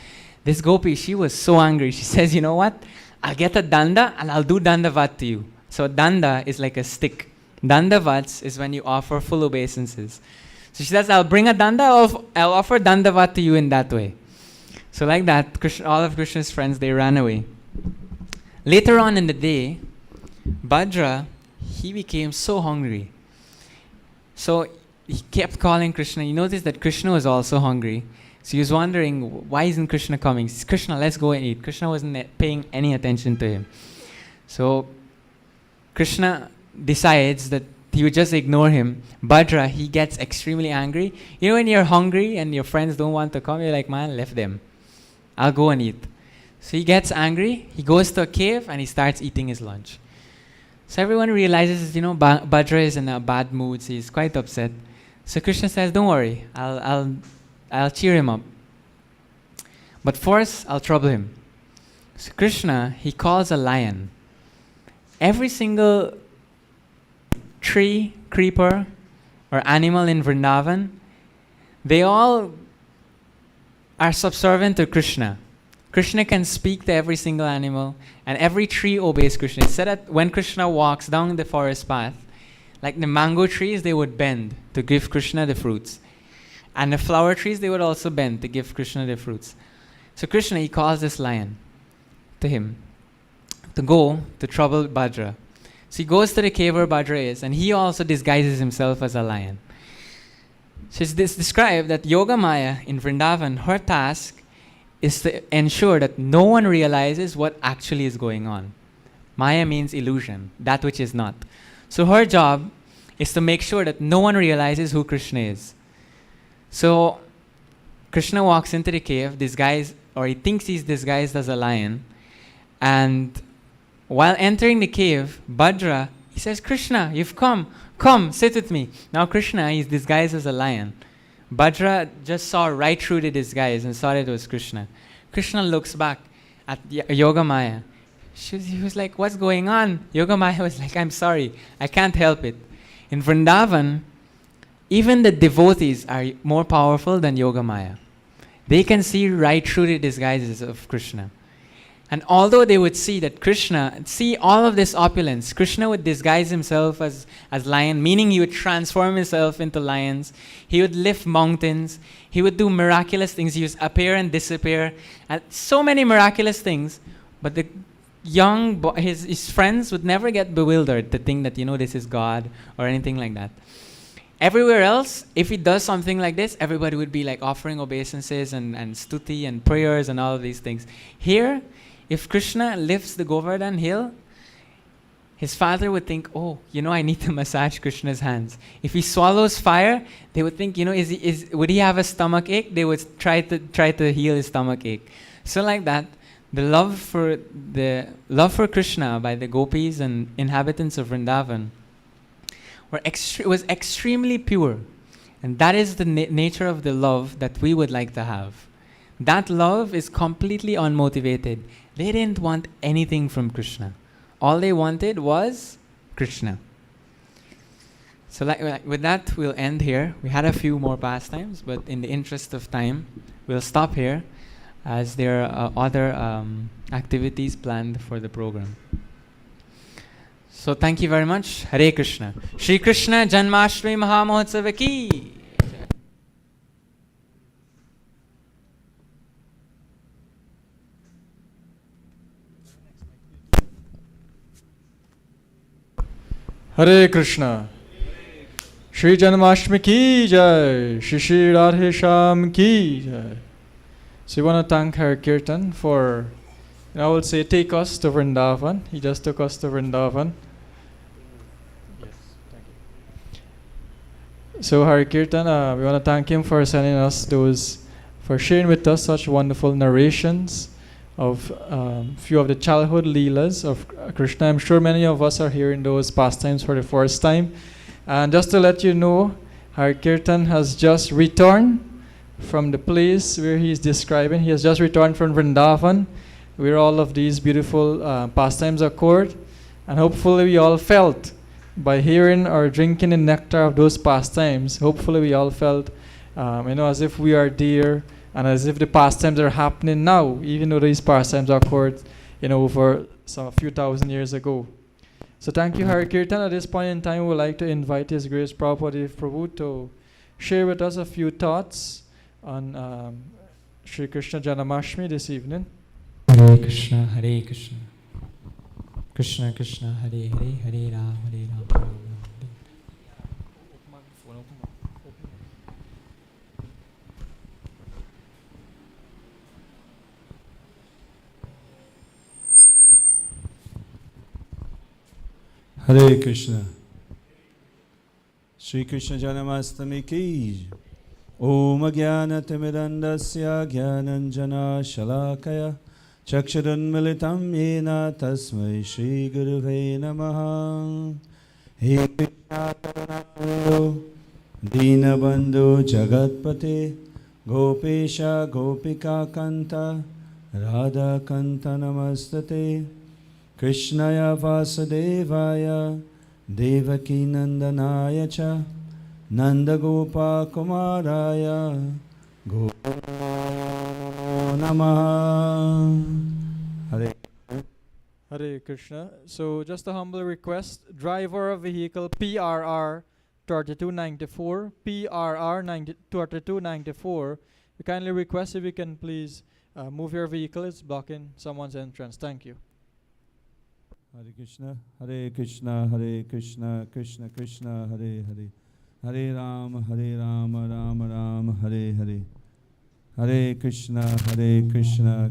This gopi, she was so angry. She says, you know what? I'll get a danda and I'll do Dandavat to you. So danda is like a stick. Dandavats is when you offer full obeisances. So she says, I'll bring a danda, I'll offer Dandavat to you in that way. So like that, all of Krishna's friends, they ran away. Later on in the day, Bhadra, he became so hungry. So he kept calling Krishna. You notice that Krishna was also hungry. So he was wondering, why isn't Krishna coming? He says, Krishna, let's go and eat. Krishna wasn't paying any attention to him. So Krishna decides that he would just ignore him. Bhadra, he gets extremely angry. You know when you're hungry and your friends don't want to come, you're like, man, left them. I'll go and eat. So he gets angry. He goes to a cave and he starts eating his lunch. So everyone realizes, Bhadra is in a bad mood. So he's quite upset. So Krishna says, don't worry. I'll cheer him up. But first, I'll trouble him. So Krishna, he calls a lion. Every single tree, creeper, or animal in Vrindavan, they all are subservient to Krishna. Krishna can speak to every single animal, and every tree obeys Krishna. It's said that when Krishna walks down the forest path, like the mango trees, they would bend to give Krishna the fruits. And the flower trees, they would also bend to give Krishna the fruits. So Krishna, he calls this lion to him to go to trouble Bhadra. So he goes to the cave where Bhadra is, and he also disguises himself as a lion. So it's described that Yoga Maya in Vrindavan, her task is to ensure that no one realizes what actually is going on. Maya means illusion, that which is not. So her job is to make sure that no one realizes who Krishna is. So Krishna walks into the cave, disguised, or he thinks he's disguised as a lion, and while entering the cave, Bhadra, he says, Krishna, you've come, sit with me. Now Krishna, he's disguised as a lion. Bhadra just saw right through the disguise and saw that it was Krishna. Krishna looks back at Yoga Maya. He was like, what's going on? Yoga Maya was like, I'm sorry, I can't help it. In Vrindavan, even the devotees are more powerful than Yoga Maya. They can see right through the disguises of Krishna. And although they would see that Krishna, see all of this opulence, Krishna would disguise himself as lion, meaning he would transform himself into lions. He would lift mountains. He would do miraculous things. He would appear and disappear. And so many miraculous things. But the his friends would never get bewildered to think that, this is God or anything like that. Everywhere else, if he does something like this, everybody would be like offering obeisances and stuti and prayers and all of these things. Here, if Krishna lifts the Govardhan hill, his father would think, I need to massage Krishna's hands. If he swallows fire, they would think, would he have a stomach ache? They would try to heal his stomach ache. So like that, the love for Krishna by the gopis and inhabitants of Vrindavan was extremely pure. And that is the nature of the love that we would like to have. That love is completely unmotivated. They didn't want anything from Krishna. All they wanted was Krishna. So with that, we'll end here. We had a few more pastimes, but in the interest of time, we'll stop here as there are other activities planned for the program. So thank you very much. Hare Krishna. Shri Krishna Janmashtami Mahamohotsava ki. Hare Krishna. Shri Janmashtami ki jai. Shri Shri Radhe Shyam ki jai. So we want to thank Hare Kirtan for, I will say, take us to Vrindavan. He just took us to Vrindavan. Yes, thank you. So Hare Kirtan, we want to thank him for sending us for sharing with us such wonderful narrations of few of the childhood leelas of Krishna. I'm sure many of us are hearing those pastimes for the first time. And just to let you know, Hare Kirtan has just returned from the place where he's describing. He has just returned from Vrindavan, where all of these beautiful pastimes occurred. And hopefully we all felt, by hearing or drinking the nectar of those pastimes, hopefully we all felt as if we are there, and as if the pastimes are happening now, even though these pastimes occurred, over a few thousand years ago. So thank you, Hare Kirtan. At this point in time, we would like to invite His Grace Prabhupada Prabhu to share with us a few thoughts on Shri Krishna Janmashtami this evening. Hare Krishna, Hare Krishna. Krishna Krishna, Hare Hare, Hare Ram, Hare Ram. Hare Krishna. Shri Krishna Janmashtami ki. Om Jnana Timirandasya Jnananjana Shalakaya Chakshurunmilitam Yena Tasmai Shri Guruve Namaha. He Krishna Karunamyo Dinabandhu Jagatpate Gopesha Gopika Kanta Radha Kanta Namastate Krishnaya Vasudevaya Devaki Nandanaya Cha Nanda Gopa Kumaraya Govindayo Namaha. Hare Krishna. So just a humble request, driver of vehicle PRR 3294, PRR 3294, we kindly request if you can please move your vehicle. It's blocking someone's entrance. Thank you. Hare Krishna, Hare Krishna, Hare Krishna, Krishna Krishna, Hare Hare, Hare Rama, Rama Rama, Hare Hare, Hare Krishna, Krishna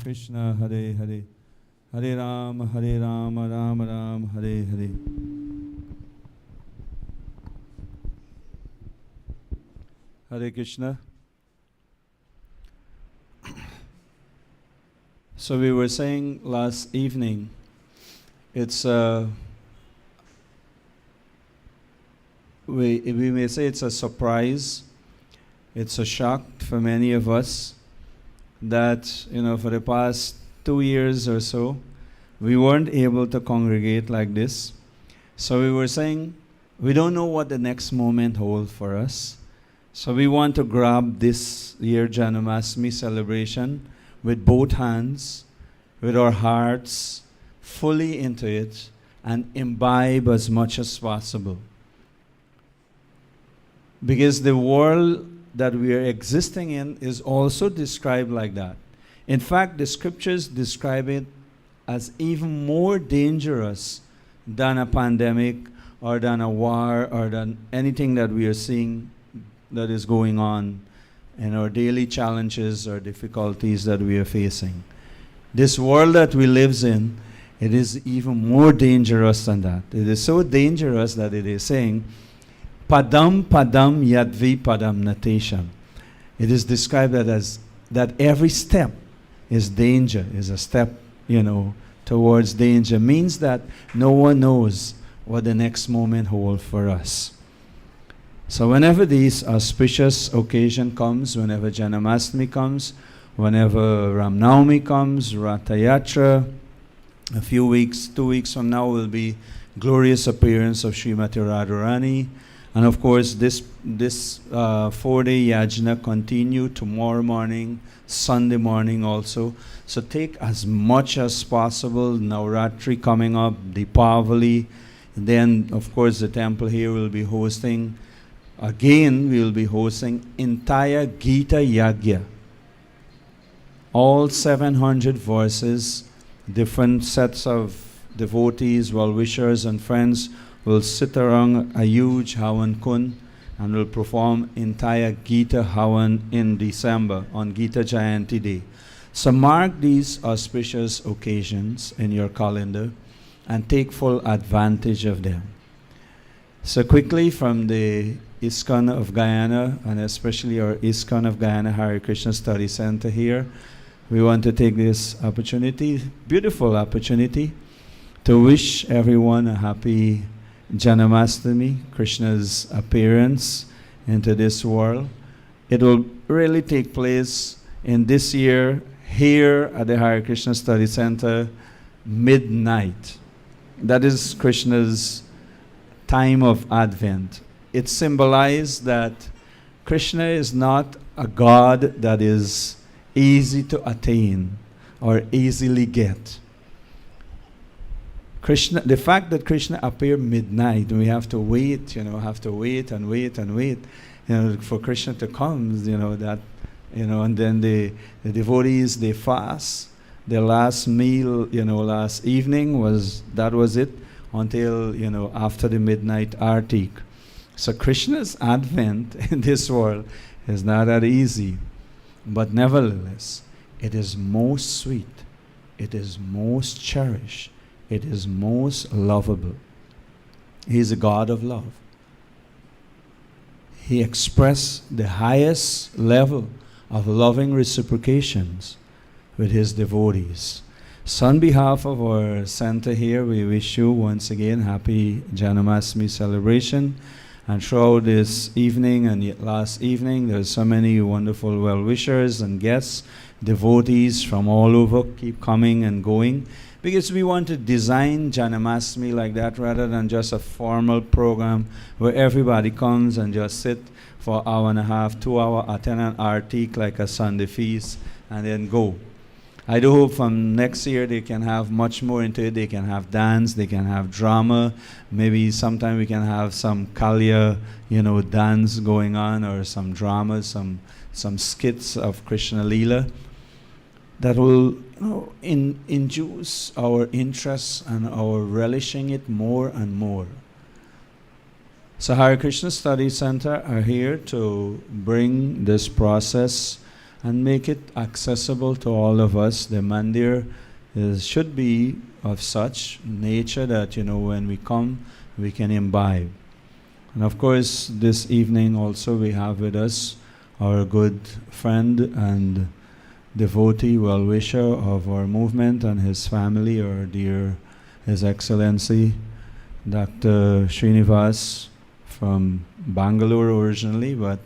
Krishna, Hare Hare, Hare Rama, Rama Rama, Hare Hare. Hare Krishna. So we were saying last evening, it's we may say it's a surprise, it's a shock for many of us that for the past 2 years or so we weren't able to congregate like this. So we were saying we don't know what the next moment holds for us. So we want to grab this year Janmashtami celebration with both hands, with our hearts fully into it, and imbibe as much as possible. Because the world that we are existing in is also described like that. In fact, the scriptures describe it as even more dangerous than a pandemic or than a war or than anything that we are seeing that is going on in our daily challenges or difficulties that we are facing. This world that we live in, it is even more dangerous than that. It is so dangerous that it is saying, Padam Padam Yadvi Padam Natesham. It is described that as that every step is danger, is a step, towards danger. Means that no one knows what the next moment holds for us. So whenever these auspicious occasion comes, whenever Janmashtami comes, whenever Ram Navami comes, Ratha Yatra, a few weeks, 2 weeks from now will be glorious appearance of Srimati Radharani. And of course, this 4-day yajna continue tomorrow morning, Sunday morning also. So take as much as possible. Navratri coming up, Deepavali. Then, of course, the temple here will be hosting, again, we will be hosting entire Gita Yagya. All 700 verses, different sets of devotees, well-wishers and friends will sit around a huge Havan Kund and will perform entire Gita Havan in December on Gita Jayanti Day. So mark these auspicious occasions in your calendar and take full advantage of them. So quickly from the ISKCON of Guyana, and especially our ISKCON of Guyana Hare Krishna Study Center here, we want to take this opportunity, beautiful opportunity, to wish everyone a happy Janmashtami, Krishna's appearance into this world. It will really take place in this year here at the Hare Krishna Study Center, midnight. That is Krishna's time of Advent. It symbolizes that Krishna is not a God that is easy to attain or easily get. Krishna, the fact that Krishna appeared midnight, we have to wait, have to wait and wait and wait, for Krishna to come, and then the devotees, they fast. Their last meal, last evening was it until, after the midnight artik. So Krishna's advent in this world is not that easy, but nevertheless, it is most sweet, it is most cherished, it is most lovable. He is a God of love. He expressed the highest level of loving reciprocations with his devotees. So on behalf of our center here, we wish you once again happy Janmashtami celebration. And throughout this evening and yet last evening, there's so many wonderful well-wishers and guests, devotees from all over keep coming and going, because we want to design Janmashtami like that rather than just a formal program where everybody comes and just sit for an hour and a half, 2 hours, attend an artik like a Sunday feast, and then go. I do hope from next year they can have much more into it. They can have dance, they can have drama. Maybe sometime we can have some Kalya, dance going on, or some drama, some skits of Krishna Leela that will induce our interest and our relishing it more and more. So Hare Krishna Study Center are here to bring this process and make it accessible to all of us. The mandir should be of such nature that, when we come, we can imbibe. And of course, this evening also we have with us our good friend and devotee, well-wisher of our movement and his family, our dear His Excellency, Dr. Srinivas from Bangalore originally, but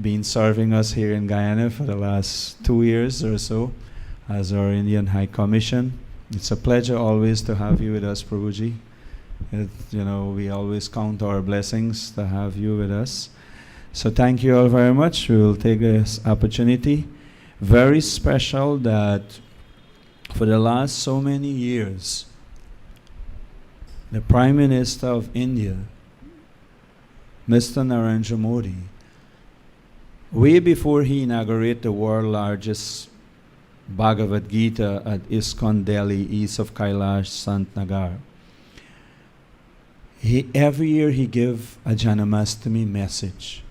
been serving us here in Guyana for the last 2 years or so as our Indian High Commission. It's a pleasure always to have you with us, Prabhuji. We always count our blessings to have you with us. So thank you all very much. We will take this opportunity. Very special that for the last so many years, the Prime Minister of India, Mr. Narendra Modi, way before he inaugurated the world's largest Bhagavad Gita at ISKCON Delhi, east of Kailash, Sant Nagar, every year he give a Janmashtami message,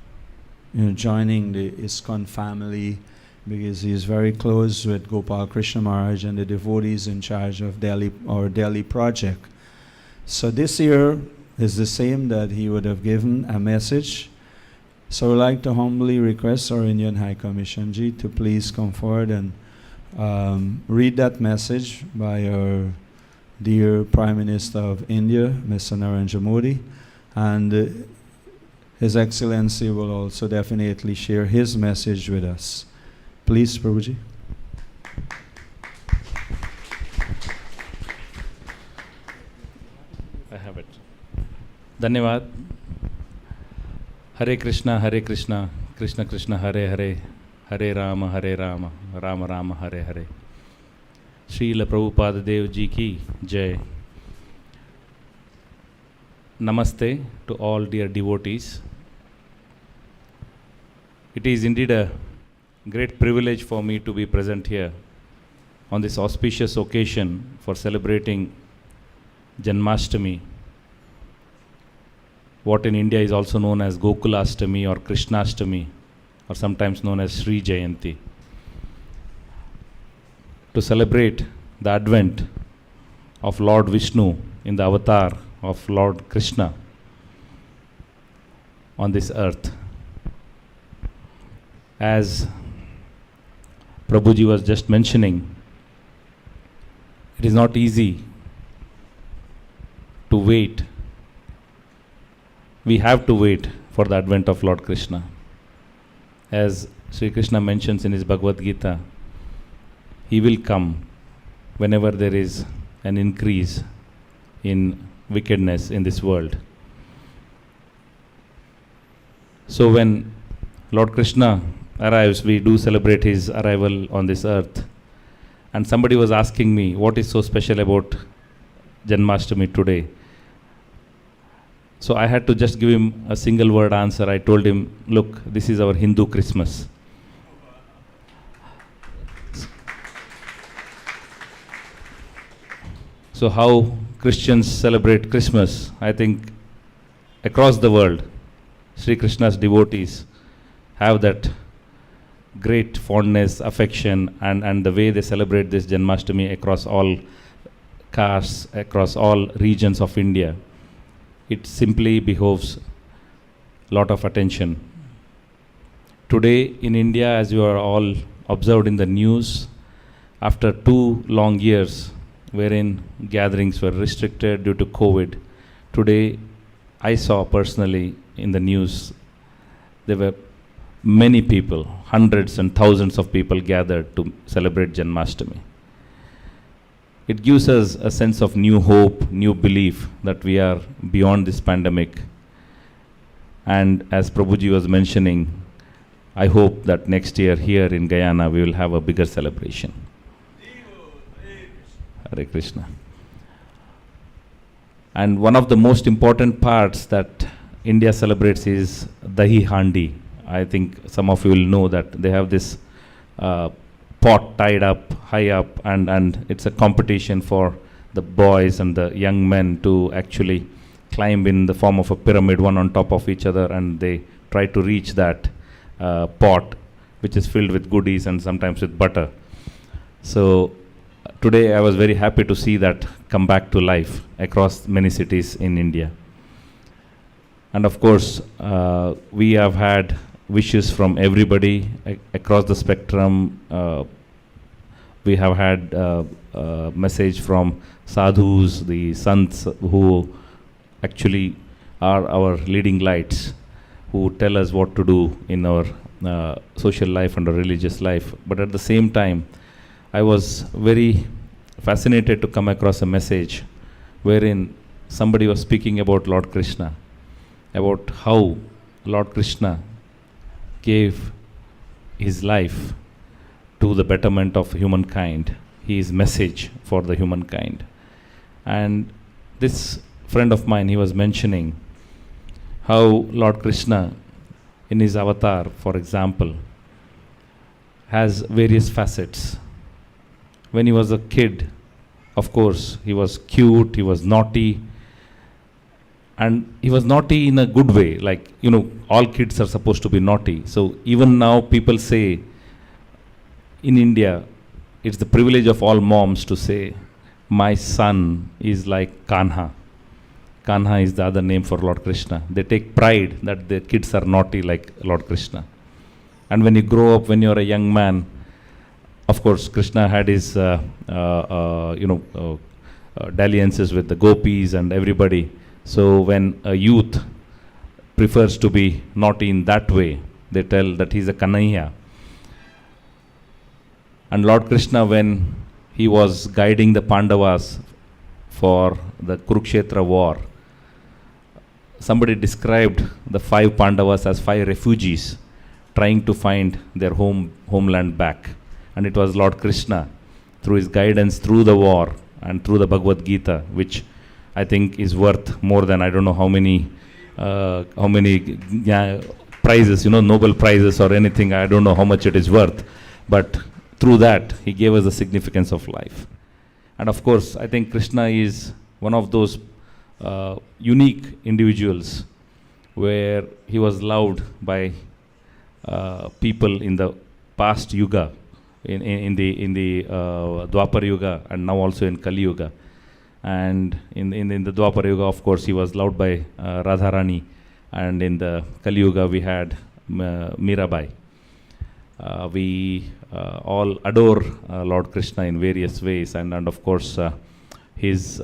joining the ISKCON family, because he is very close with Gopal Krishna Maharaj and the devotees in charge of Delhi project. So this year is the same, that he would have given a message. So I'd like to humbly request our Indian High Commission Ji to please come forward and read that message by our dear Prime Minister of India, Mr. Narendra Modi, and His Excellency will also definitely share his message with us. Please, Prabhuji. I have it. Dhanyavad. Hare Krishna, Krishna Krishna, Hare Hare, Hare Rama, Rama Rama, Hare Hare. Srila Prabhupada Dev Ji ki Jai. Namaste to all dear devotees. It is indeed a great privilege for me to be present here on this auspicious occasion for celebrating Janmashtami, what in India is also known as Gokulashtami or Krishnashtami, or sometimes known as Sri Jayanti. To celebrate the advent of Lord Vishnu in the avatar of Lord Krishna on this earth. As Prabhuji was just mentioning, it is not easy to wait. We have to wait for the advent of Lord Krishna. As Sri Krishna mentions in his Bhagavad Gita, he will come whenever there is an increase in wickedness in this world. So when Lord Krishna arrives, we do celebrate his arrival on this earth. And somebody was asking me, what is so special about Janmashtami today? So I had to just give him a single word answer. I told him, look, this is our Hindu Christmas. So how Christians celebrate Christmas, I think across the world, Sri Krishna's devotees have that great fondness, affection, and the way they celebrate this Janmashtami across all castes, across all regions of India. It simply behoves a lot of attention. Today in India, as you are all observed in the news, after 2 long years wherein gatherings were restricted due to COVID, today I saw personally in the news there were many people, hundreds and thousands of people gathered to celebrate Janmashtami. It gives us a sense of new hope, new belief that we are beyond this pandemic. And as Prabhuji was mentioning, I hope that next year here in Guyana we will have a bigger celebration. Hare Krishna. And one of the most important parts that India celebrates is Dahi Handi. I think some of you will know that they have this pot tied up, high up, and it's a competition for the boys and the young men to actually climb in the form of a pyramid, one on top of each other, and they try to reach that pot, which is filled with goodies and sometimes with butter. So today I was very happy to see that come back to life across many cities in India. And of course, we have had wishes from everybody across the spectrum. We have had a message from sadhus, the sants who actually are our leading lights, who tell us what to do in our social life and our religious life. But at the same time, I was very fascinated to come across a message wherein somebody was speaking about Lord Krishna, about how Lord Krishna gave his life to the betterment of humankind, his message for the humankind. And this friend of mine, he was mentioning how Lord Krishna in his avatar, for example, has various facets. When he was a kid, of course, he was cute, he was naughty, and he was naughty in a good way, like, you know, all kids are supposed to be naughty. So even now people say, in India, it's the privilege of all moms to say, my son is like Kanha. Kanha is the other name for Lord Krishna. They take pride that their kids are naughty like Lord Krishna. And when you grow up, when you're a young man, of course, Krishna had his, dalliances with the gopis and everybody. So when a youth prefers to be naughty in that way, they tell that he's a Kanhaiya. And Lord Krishna, when he was guiding the Pandavas for the Kurukshetra war, somebody described the 5 Pandavas as 5 refugees trying to find their homeland back. And it was Lord Krishna, through his guidance through the war and through the Bhagavad Gita, which I think is worth more than I don't know how many prizes, Nobel prizes or anything. I don't know how much it is worth, but through that he gave us the significance of life. And of course, I think Krishna is one of those unique individuals where he was loved by people in the past yuga, in the Dwapar Yuga, and now also in Kali Yuga. And in the Dwapar Yuga, of course, he was loved by Radharani, and in the Kali Yuga we had Mirabai. We all adore Lord Krishna in various ways, and of course his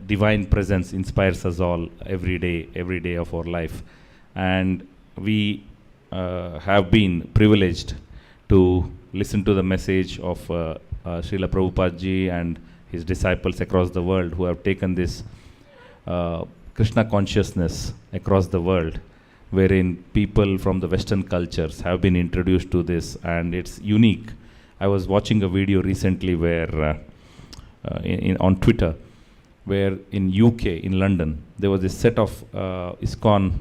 divine presence inspires us all every day of our life. And we have been privileged to listen to the message of Srila Prabhupada ji and his disciples across the world who have taken this Krishna consciousness across the world, wherein people from the Western cultures have been introduced to this, and it's unique. I was watching a video recently where on Twitter, where in UK, in London, there was a set of ISKCON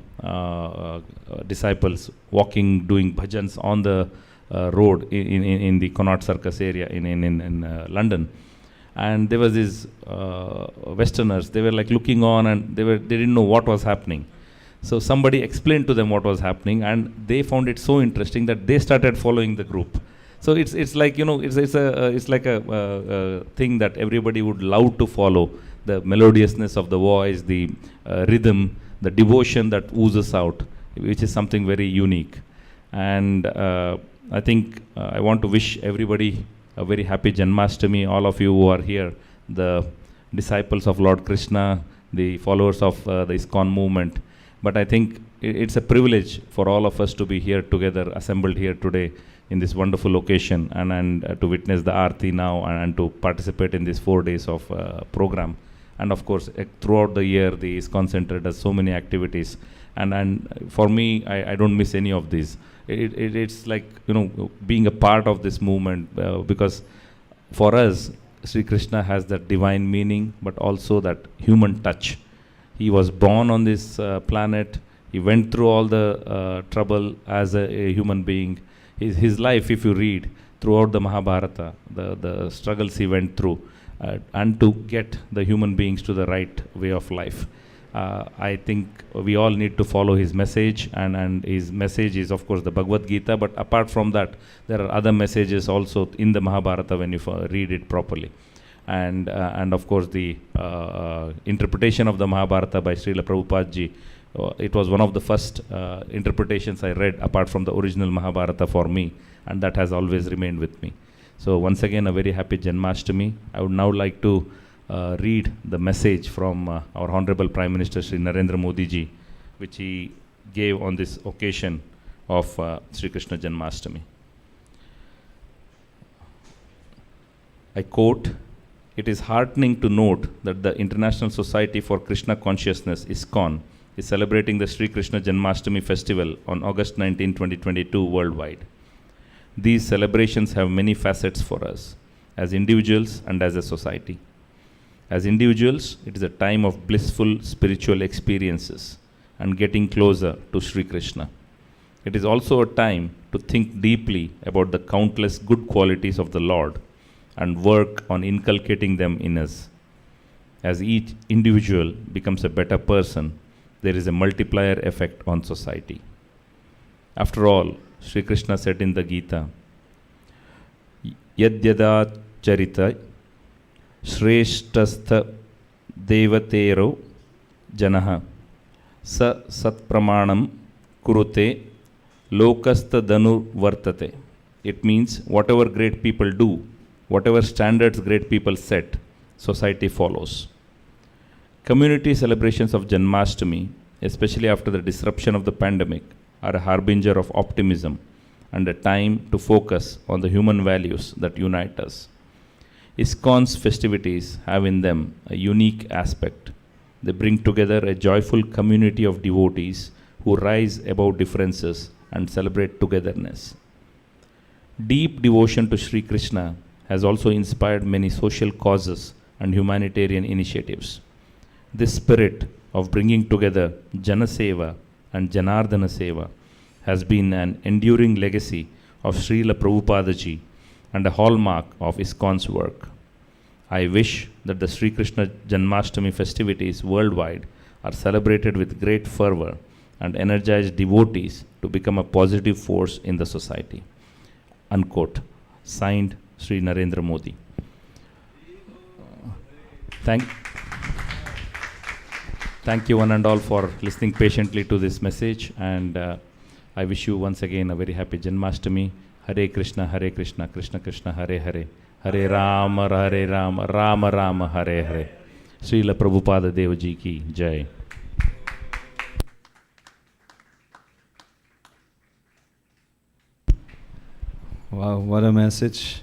disciples walking, doing bhajans on the road in the Connaught Circus area in London. And there was these Westerners, they were like looking on, and they didn't know what was happening. So somebody explained to them what was happening, and they found it so interesting that they started following the group. So it's like, it's like a thing that everybody would love to follow, the melodiousness of the voice, the rhythm, the devotion that oozes out, which is something very unique. And I think I want to wish everybody a very happy Janmashtami, all of you who are here, the disciples of Lord Krishna, the followers of the ISKCON movement. But I think it's a privilege for all of us to be here together, assembled here today in this wonderful occasion, and to witness the Aarti now, and to participate in these 4 days of program. And of course, throughout the year, the ISKCON Center does so many activities. And for me, I don't miss any of these. It's like, being a part of this movement, because for us, Sri Krishna has that divine meaning, but also that human touch. He was born on this planet. He went through all the trouble as a human being. His life, if you read throughout the Mahabharata, the struggles he went through, and to get the human beings to the right way of life. I think we all need to follow his message, and his message is, of course, the Bhagavad Gita, but apart from that, there are other messages also in the Mahabharata when you read it properly. And of course, the interpretation of the Mahabharata by Srila Prabhupada ji, it was one of the first interpretations I read apart from the original Mahabharata for me, and that has always remained with me. So once again, a very happy Janmashtami. I would now like to read the message from our Honorable Prime Minister Sri Narendra Modi ji, which he gave on this occasion of Sri Krishna Janmashtami. I quote, "It is heartening to note that the International Society for Krishna Consciousness, ISKCON, is celebrating the Sri Krishna Janmashtami festival on August 19, 2022 worldwide. These celebrations have many facets for us, as individuals and as a society. As individuals, it is a time of blissful spiritual experiences and getting closer to Sri Krishna. It is also a time to think deeply about the countless good qualities of the Lord and work on inculcating them in us. As each individual becomes a better person, there is a multiplier effect on society. After all, Sri Krishna said in the Gita, Yadyada charita shrestastha devatero janaha sa satpramanam kurute lokastha danu vartate. It means whatever great people do, whatever standards great people set, society follows. Community celebrations of Janmashtami, especially after the disruption of the pandemic, are a harbinger of optimism and a time to focus on the human values that unite us. ISKCON's festivities have in them a unique aspect. They bring together a joyful community of devotees who rise above differences and celebrate togetherness. Deep devotion to Sri Krishna has also inspired many social causes and humanitarian initiatives. This spirit of bringing together Jana Seva and Janardana Seva has been an enduring legacy of Srila Prabhupada Ji and a hallmark of ISKCON's work. I wish that the Sri Krishna Janmashtami festivities worldwide are celebrated with great fervor and energize devotees to become a positive force in the society. Unquote. Signed, Sri Narendra Modi. Thank you one and all for listening patiently to this message, and I wish you once again a very happy Janmashtami. Hare Krishna, Krishna Krishna, Hare Hare, Hare Rama, Rama Rama, Hare Hare. Srila Prabhupada Deva Ji ki Jai. Wow, what a message.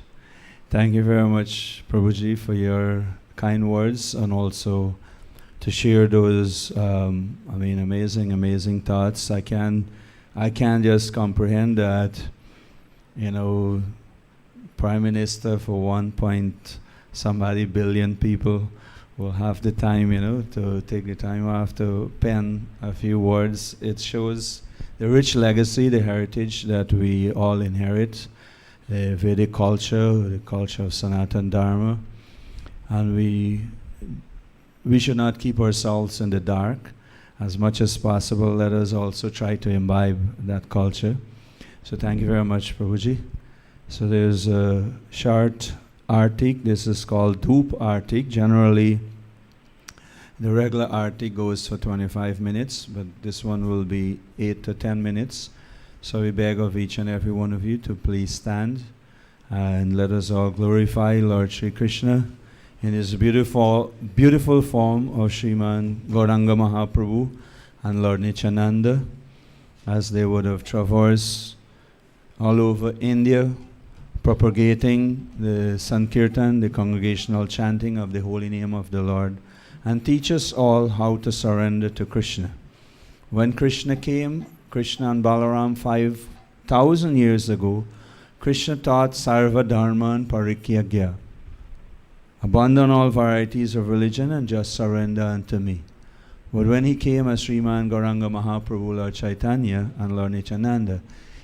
Thank you very much, Prabhuji, for your kind words and also to share those, amazing thoughts. I can't just comprehend that, Prime Minister for 1 point somebody billion people will have the time, to take the time off to pen a few words. It shows the rich legacy, the heritage that we all inherit, the Vedic culture, the culture of Sanatana Dharma, and we should not keep ourselves in the dark. As much as possible, let us also try to imbibe that culture. So thank you very much, Prabhuji. So there's a short artik. This is called Dhoop artik. Generally, the regular artik goes for 25 minutes, but this one will be 8 to 10 minutes. So we beg of each and every one of you to please stand and let us all glorify Lord Sri Krishna in his beautiful form of Sriman Gauranga Mahaprabhu and Lord Nityananda, as they would have traversed all over India, propagating the Sankirtan, the congregational chanting of the holy name of the Lord, and teach us all how to surrender to Krishna. When Krishna came, Krishna and Balaram 5,000 years ago, Krishna taught Sarva Dharma and Parityagya. Abandon all varieties of religion and just surrender unto me. But when he came as Sriman Gauranga Mahaprabhu, Lord Chaitanya and Lord Nityananda,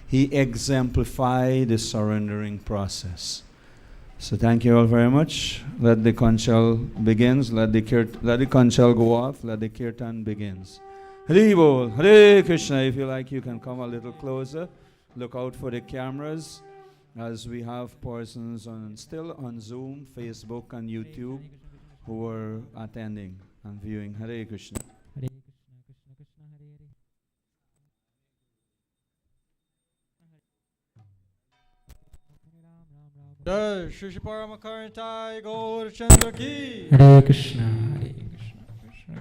he exemplified the surrendering process. So thank you all very much. Let the conchal begins. Let the conchal go off. Let the kirtan begins. Hare Bol, Hare Krishna. If you like, you can come a little closer. Look out for the cameras, as we have persons still on Zoom, Facebook, and YouTube who are attending and viewing. Hare Krishna. Hare Krishna, Krishna Krishna, Hare Hare. Jai Shri Paramakarnitai Gaur Chandra Ki. Hare Krishna, Hare Krishna, Krishna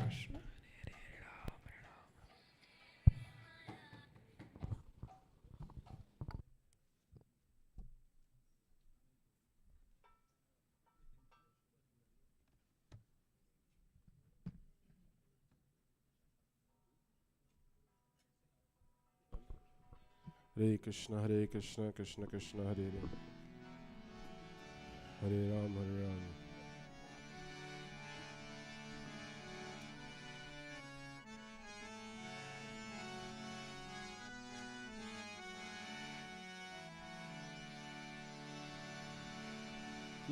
Krishna. Hare Krishna, Krishna Krishna, Hare Hare. Hare Ram, Hare Ram.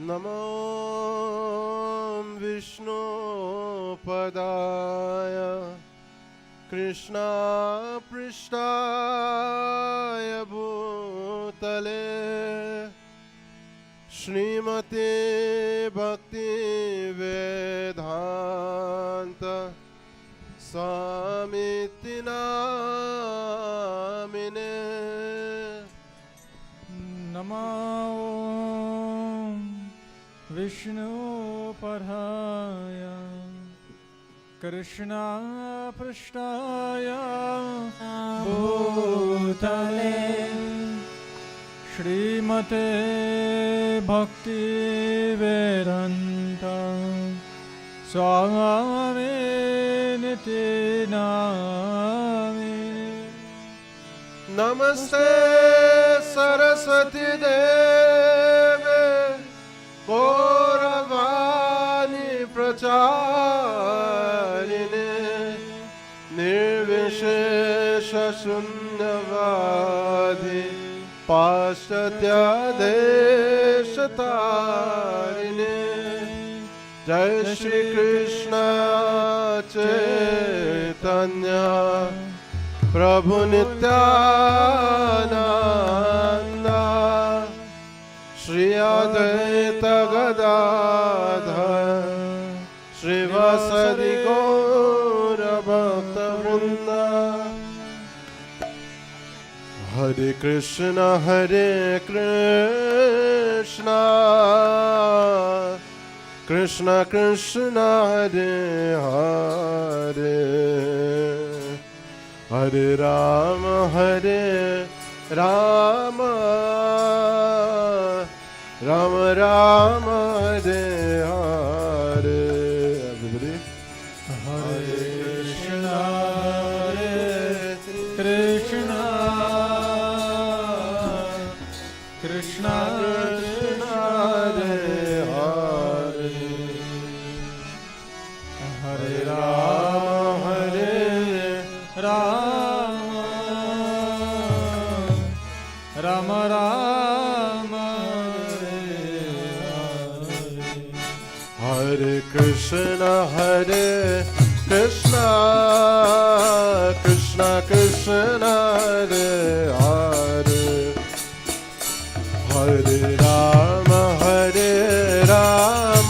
Namo Vishnu Padaya Krishna Prishtaya Bhutale Srimati Bhakti Vedanta Swamiti Namine Namo Vishnu वर्हाय Krishna पृष्ठाय भूतले श्रीमते भक्ति वेदांत स्वामी निति नामिने। नमस्ते सरस्वती देवे गौरवाणी प्रचारिणे निर्विशेष शून्यवादी पाश्चात्य देशतारिणे। जय श्री कृष्ण चैतन्य प्रभु नित्यानंद श्री अद्वैत गदाधर श्रीवासदि गौर भक्तवृंद। हरे Krishna Krishna Krishna Hare Hare Hare Ram Ram Ram Hare Hare. Everybody. Hare Krishna Krishna Krishna Hare Hare Hare Ram Ram Ram Hare Krishna Krishna Krishna Hare Hare Hare Ram Ram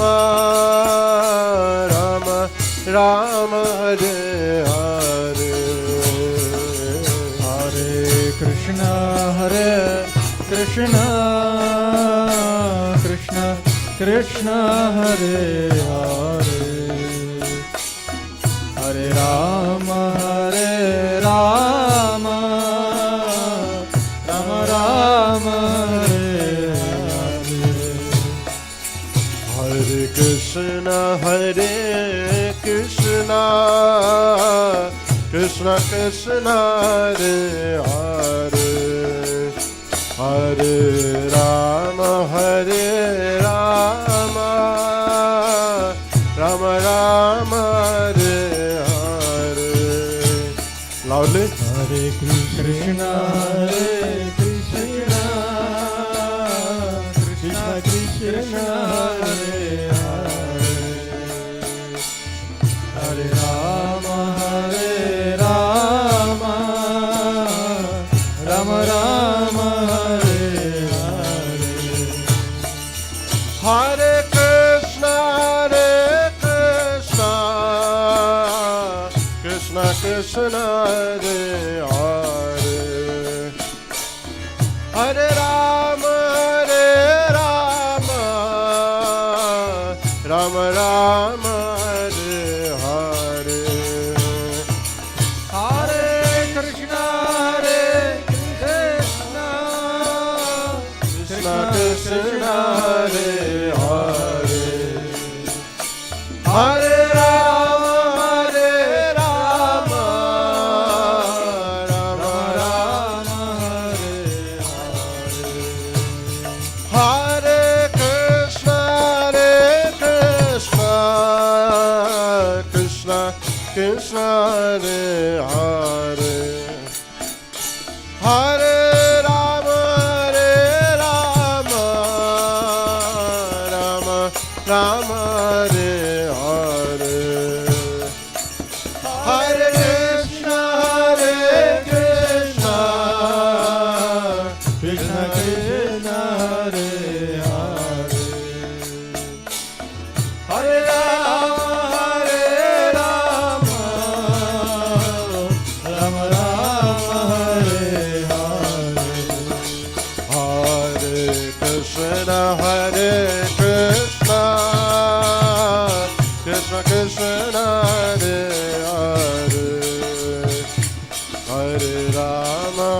Ram Hare Hare Hare Krishna Krishna Krishna Hare Hare Hare Ram Ram Ram Hare Hare Hare Krishna Krishna Krishna Hare Hare Hare Ram Ram Ram Hare Hare. Loudly. Hare Krishna Krishna Krishna Hare Hare Hare Ram Ram Ram Hare Hare Hare Krishna Krishna Krishna Hare Hare Hare Rama Rama Rama Hare Hare Hare Krishna Krishna Krishna Hare Hare Hare Rama Rama Rama Hare Hare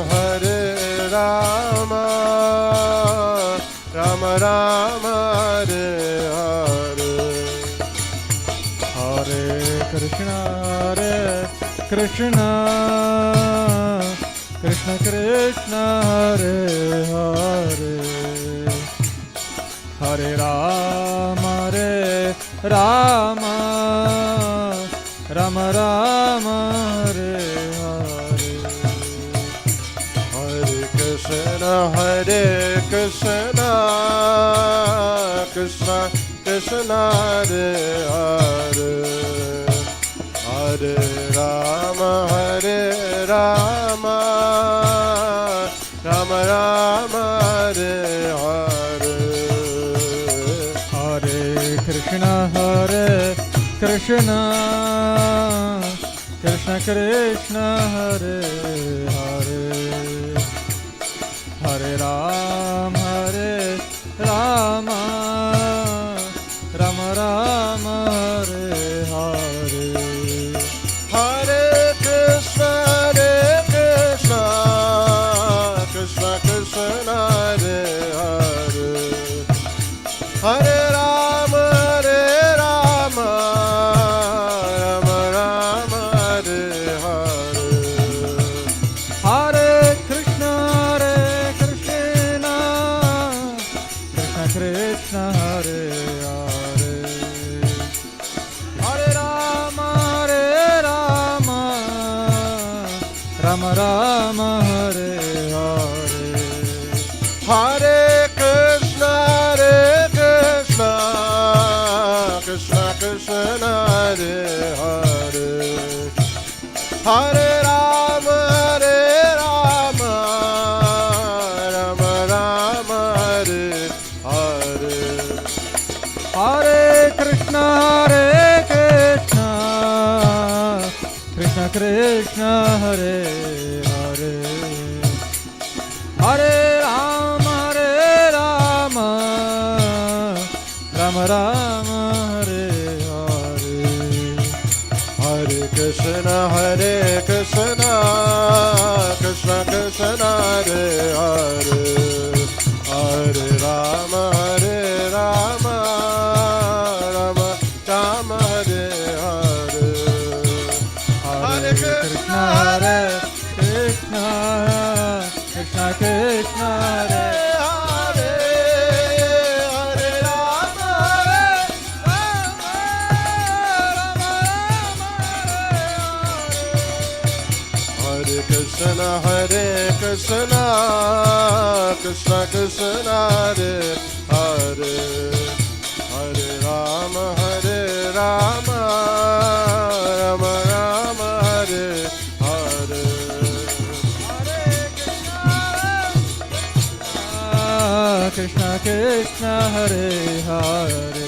Hare Rama, Rama Rama, Hare Hare. Hare Krishna, Krishna Krishna, Hare Hare. Hare Rama, Rama Rama, Hare Hare. Hare Krishna, Krishna Krishna, Hare Hare. Hare Rama, Rama Rama, Hare Hare. Hare Krishna, Krishna Krishna, Hare Hare. Hare Rama, Rama Rama, Hare Hare. Hare Krishna, Krishna Krishna, Hare Hare. Hare Rama, Rama Rama, Hare Hare. Hare Krishna, Krishna Krishna, Hare Hare. Hare Rama, Rama Rama, Hare Hare. Hare Krishna, Krishna Krishna, Hare Hare. Hare Rama, Rama Rama, Hare Hare. Hare Krishna, Krishna Krishna, Hare Hare. Hare Rama, Rama Rama, Hare Hare. Hare Krishna, Krishna Krishna, Hare Hare. Hare Rama, Rama Rama, Hare Hare. Hare Krishna, Krishna Krishna, Hare Hare. Hare Rama, Hare Krishna, Krishna Krishna, Hare Hare. Hare Rama, Rama Rama, Hare Hare. Krishna Krishna, Hare Hare.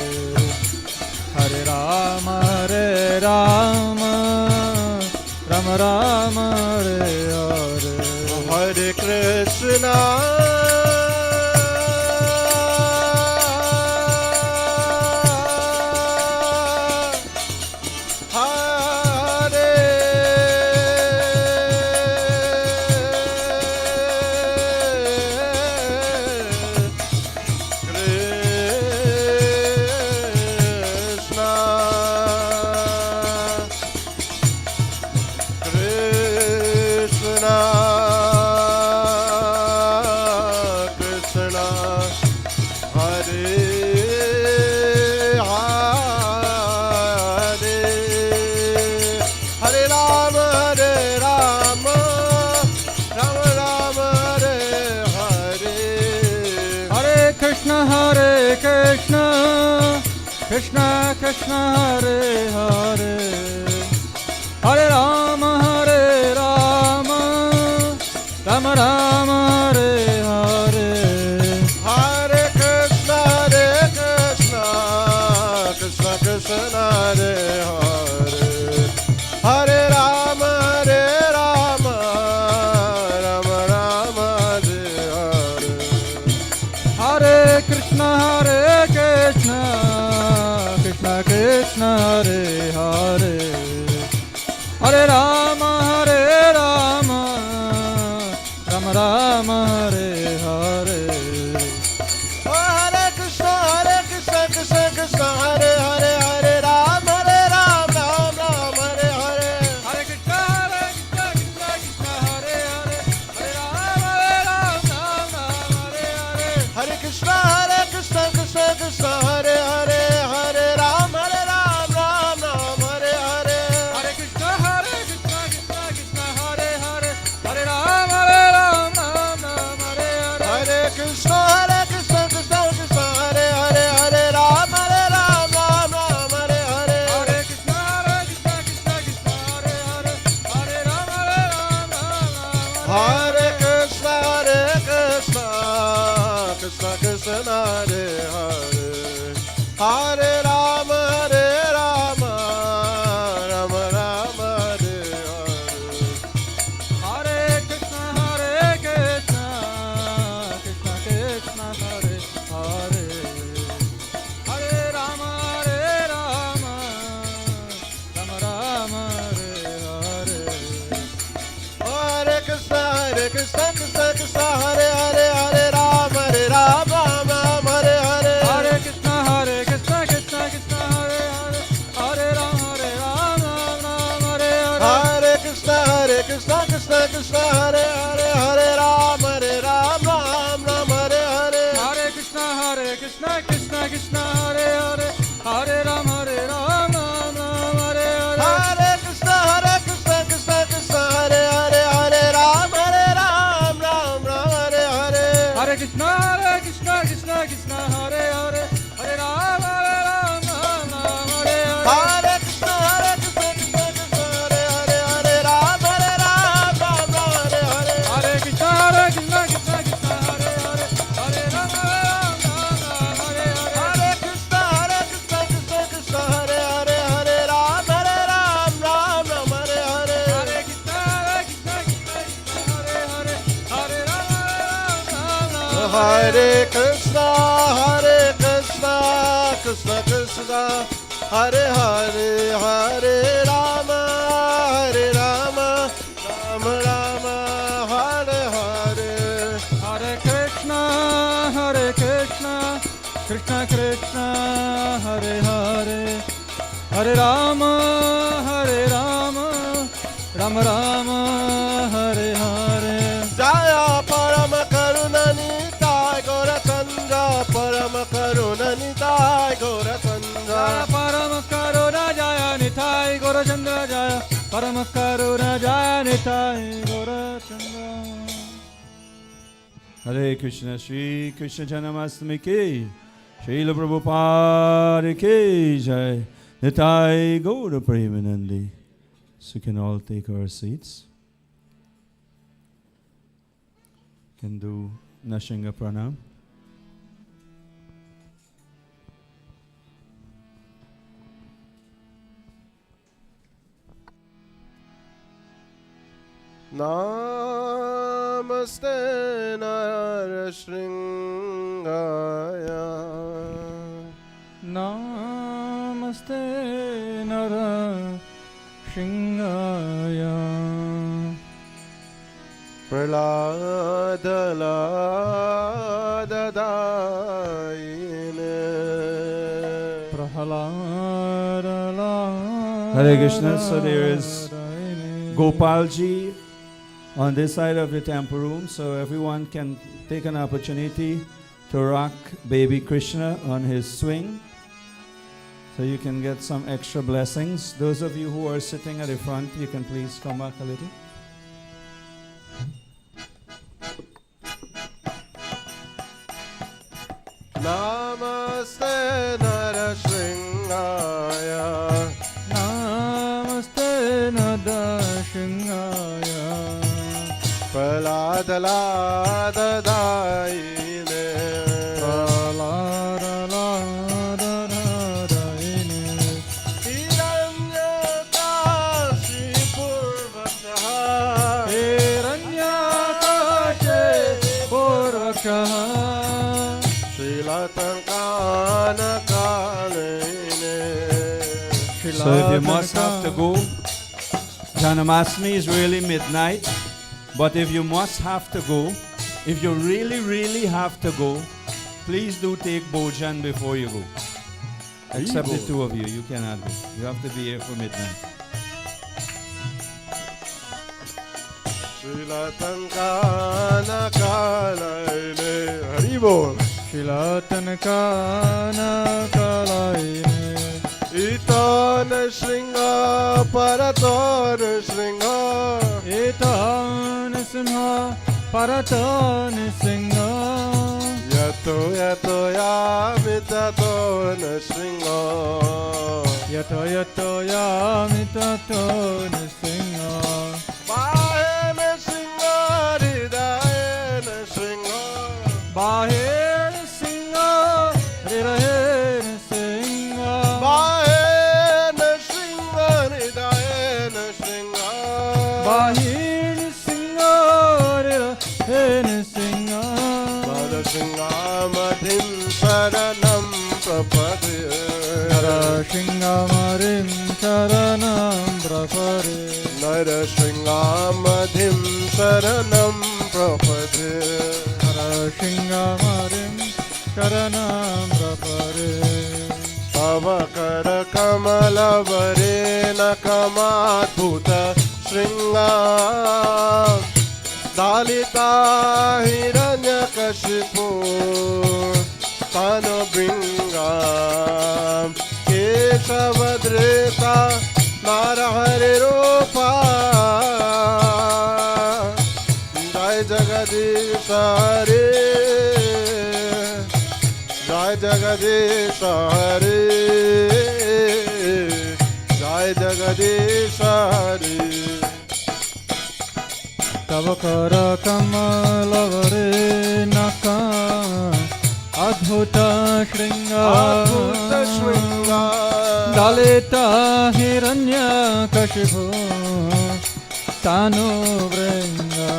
Hare Rama, Rama Rama, Hare Hare. Hare Krishna, Krishna Krishna, Hare Hare. Hare Rama, Rama Rama, Hare Hare. Hare Krishna, Krishna Krishna, Hare Hare. Hare Rama, Rama Rama, Hare Hare. Hare Krishna, Krishna Krishna, Hare Hare. Hare Rama, Rama Hare Krishna, Krishna Krishna, Hare Hare, Hare Rama, Rama Rama, Hare Hare. Hare Krishna, Krishna Krishna, Hare Hare, Hare Rama, Rama Rama, Hare Hare. Hare Krishna, Krishna Krishna, Hare Hare, Hare Rama, Rama Hare Hare. Hare Krishna, Krishna Krishna, Hare Hare, Hare Rama, Rama Hare Hare. Hare Krishna, Krishna Krishna, Hare Hare, Hare Rama, Rama Hare Hare. Hare Krishna, Krishna Krishna, Hare Hare, Hare Rama, Rama Hare Hare. Hare Krishna, Krishna Hare Hare, Hare Rama, Rama Hare Hare. Hare Krishna, Krishna Krishna, Hare Hare, Hare Rama, Rama Hare Hare. Hare Krishna, Hare Hare, Hare Rama, Rama Hare Hare. Hare Krishna, Krishna Krishna, Hare Hare, Hare Rama, Rama Hare Hare. Hare Krishna, Krishna Hare Hare, Hare Rama, Rama Hare Hare. Hare Krishna, Krishna Hare Hare, Hare Rama, Rama Hare Krishna, Krishna Krishna, Hare Hare, Hare Rama, Rama Rama, Hare Hare. Hare Krishna, Krishna Krishna, Hare Hare, Hare Rama, Rama Rama, Hare Hare. Jaya Param Karuna Nitai Gaura Chandra, Param Karuna Nitai Gaura Chandra. Jaya Param Karuna Jaya Nitai Gaura Chandra, Jaya Param Karuna Jaya Nitai Gaura Chandra. Hare Krishna, Shri Krishna Janmashtami ki, Srila Prabhupada ki jai, Nitai Gaura Premanandi. So we can all take our seats. Can do Nashinga Pranam. Namaste Narashringaya. Namaste Nara Shingaya. Praladadayine. Hare Krishna. So there is Gopalji on this side of the temple room, so everyone can take an opportunity to rock baby Krishna on his swing, so you can get some extra blessings. Those of you who are sitting at the front, you can please come back a little. Namaste Narashringaya. Namaste Nada Shingaya. Praladadayine. Praladadayine. Hiranyakashi Purvakaha. Hiranyakashe Purvakaha. So if you must have to go, Janmashtami is really midnight, but if you must have to go, if you really have to go, please do take Bhojan before you go. Except the two of you, you cannot go. You have to be here for midnight. Shilatankana kalaine Haribol. Shilatankana kalaine. Itana Shringa Paratana Shringa. Itana Simha Paratana Singha. Yato Yamitato Shringa. Yato Yamitato Singha. Baheme Shringa Nrsinga Narasimhamahim Sharanam Prapade Nrsinghamarim Sharanam Prapade Narasimhamahim Sharanam Prapade Nrsinghamarim Sharanam Prapade Tavakara Kamala Varena Kamadbhuta Shringam Dalita Hiranyakashipu Tanobringam Keshavadrita Narahari Rupa Jai Jagadish Hare Jai Jagadish Hare Jai Jagadish Hare Tavakara Kamalavare Naka Adbhuta Shringa Adbhuta Shringa Dalita Hiranya Kashipu Tanu Vringa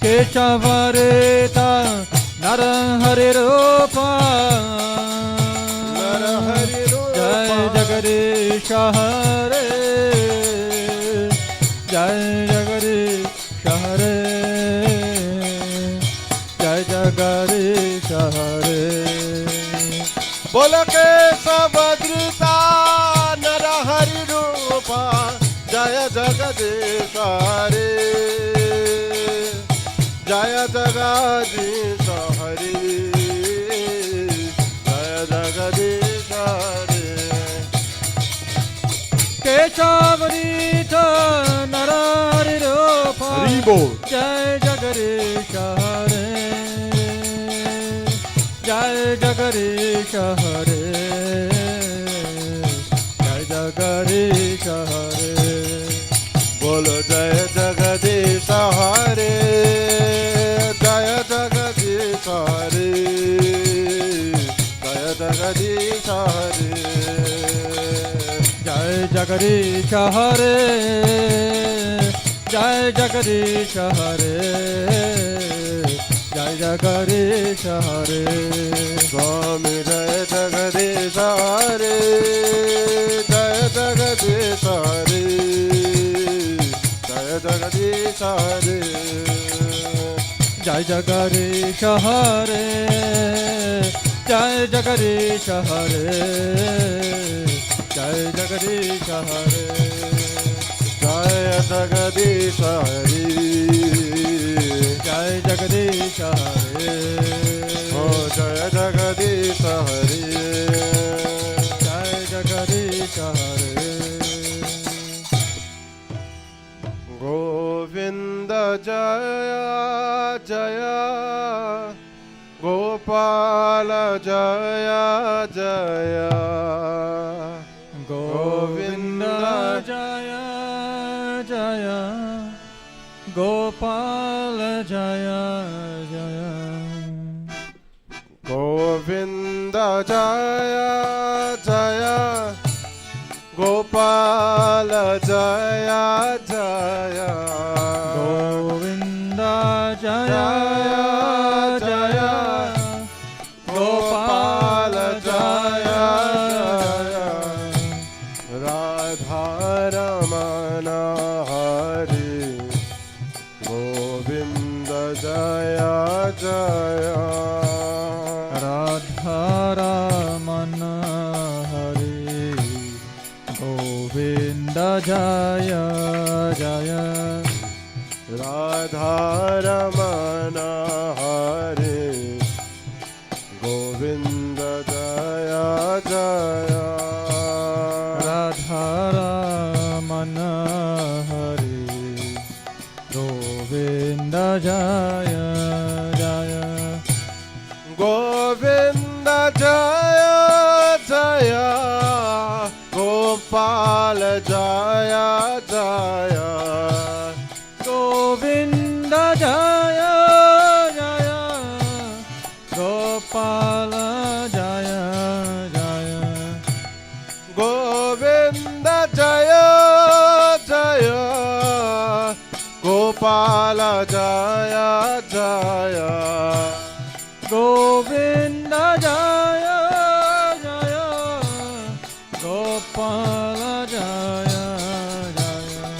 Keshavareta Narahari Rupa Narahari Rupa Jai Jagadish Hare Jai Jagadish Hare Jai Jagadish Hare Bola Keshavadrita Narahari Rupa Jaya Jagadish Hare Jaya Jagadish Hare Jaya Jagadish Hare Keshavarita Narahari Rupa Haribo Jai Jagadish Hare Jai Jagadish Hare Jai Jagadish Hare Bolo Jaya Jagadish Hare Jaya Jagadish Hare Jaya Jagadish Hare Jai Jagadish Hare Jai Jagadish Hare Jai Jagadish Hare Swami Jaya Jagadish Hare Jaya Jagadish Hare Jaya Jagadish Hare Jai Jagadish Hare Jai Jagadish Hare Jai Jagadish Hare Jaya Jagadish Hare Jai Jagadish Hare Oh Jaya Jagadish Hare Jai Jagadish Hare Govinda Jaya Jaya Gopala Jaya Jaya Govinda Jaya Jaya Gopala Jaya Jaya Govinda Jaya Jaya Gopala Jaya Jaya Govinda Jaya Jaya Gopala Jaya Jaya Radha Ramana Hari Govinda Jaya Jaya Radha Ramana Hari Govinda Jaya Jaya Radha Ramana Hari Govinda Jaya Jaya Radha Ramana Hari Govinda Jaya Jaya Govinda Jaya Jaya Gopala Jaya Jaya Govinda Jaya Jaya Gopala Jaya Jaya Govinda Jaya Jaya Gopala Gopala Jaya Jaya Govinda Jaya Jaya Gopala Jaya Jaya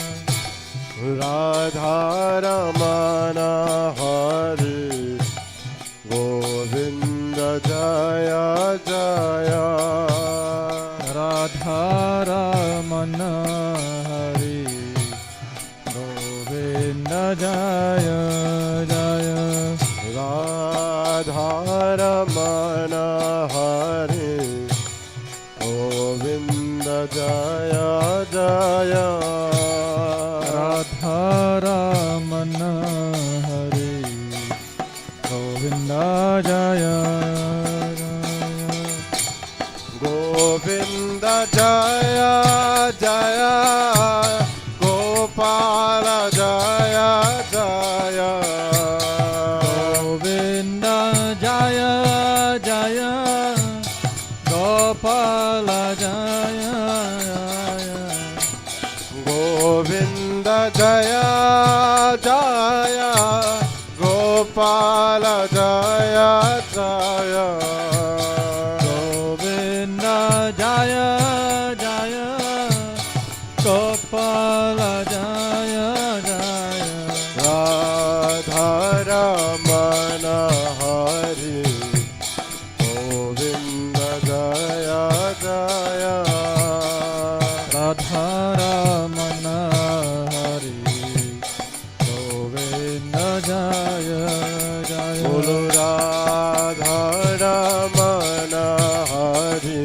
Radha Ramana Hari Govinda Jaya Jaya Radha Ramana Hari Govinda Jaya Jaya Radha Ramana Hari Govinda Jaya Jaya Radha Ramana Hari Govinda Jaya Govinda Jaya Jaya Gopala Jaya Jaya Govinda Jaya Jaya Gopala Jaya Jaya Govinda Jaya Jaya Gopala Jaya Jaya Govinda Jaya Jaya Gopala Jaya Jaya Radha Ramana Hari Govinda Jaya Jaya Radha Ramana Hari Govinda Jaya Jaya Bolo Radha Ramana Hari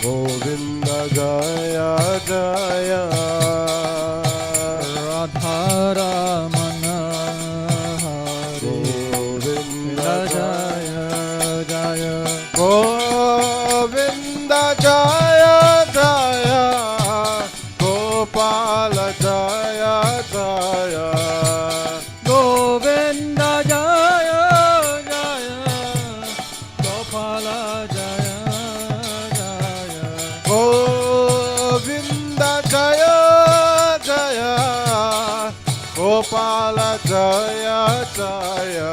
Govinda Jaya Jaya Radha Ramana Hari Govinda Jaya Jaya Govinda Jaya Jaya Gopala Jaya Jaya Govinda Jaya Jaya Gopala Jaya Jaya Govinda Jaya Jaya Gopala Jaya Jaya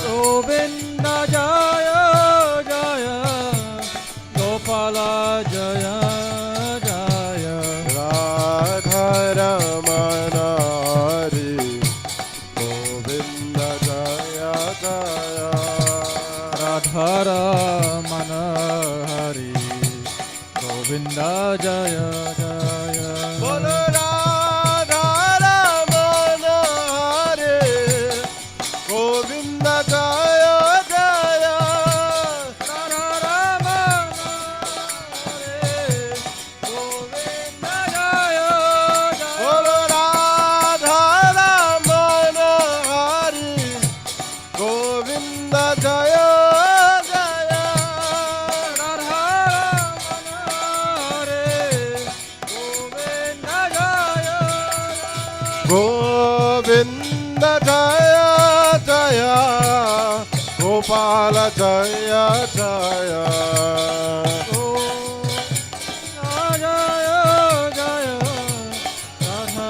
Govinda Jaya Jaya Gopala Jaya Jaya Radha Ramana Hari Govinda Jaya Jaya Radha Ramana Hari Govinda Jaya Jaya Bolo Radha Ramana Hari Govinda Jaya Jaya Radha Ramana Hari Govinda Jaya Jaya Bolo Radha Ramana Hari Govinda Jaya Jaya Radha Ramana Hari Govinda Jaya Govinda Jaya Jaya Gopala Jaya Jaya Govinda Jaya Jaya Radha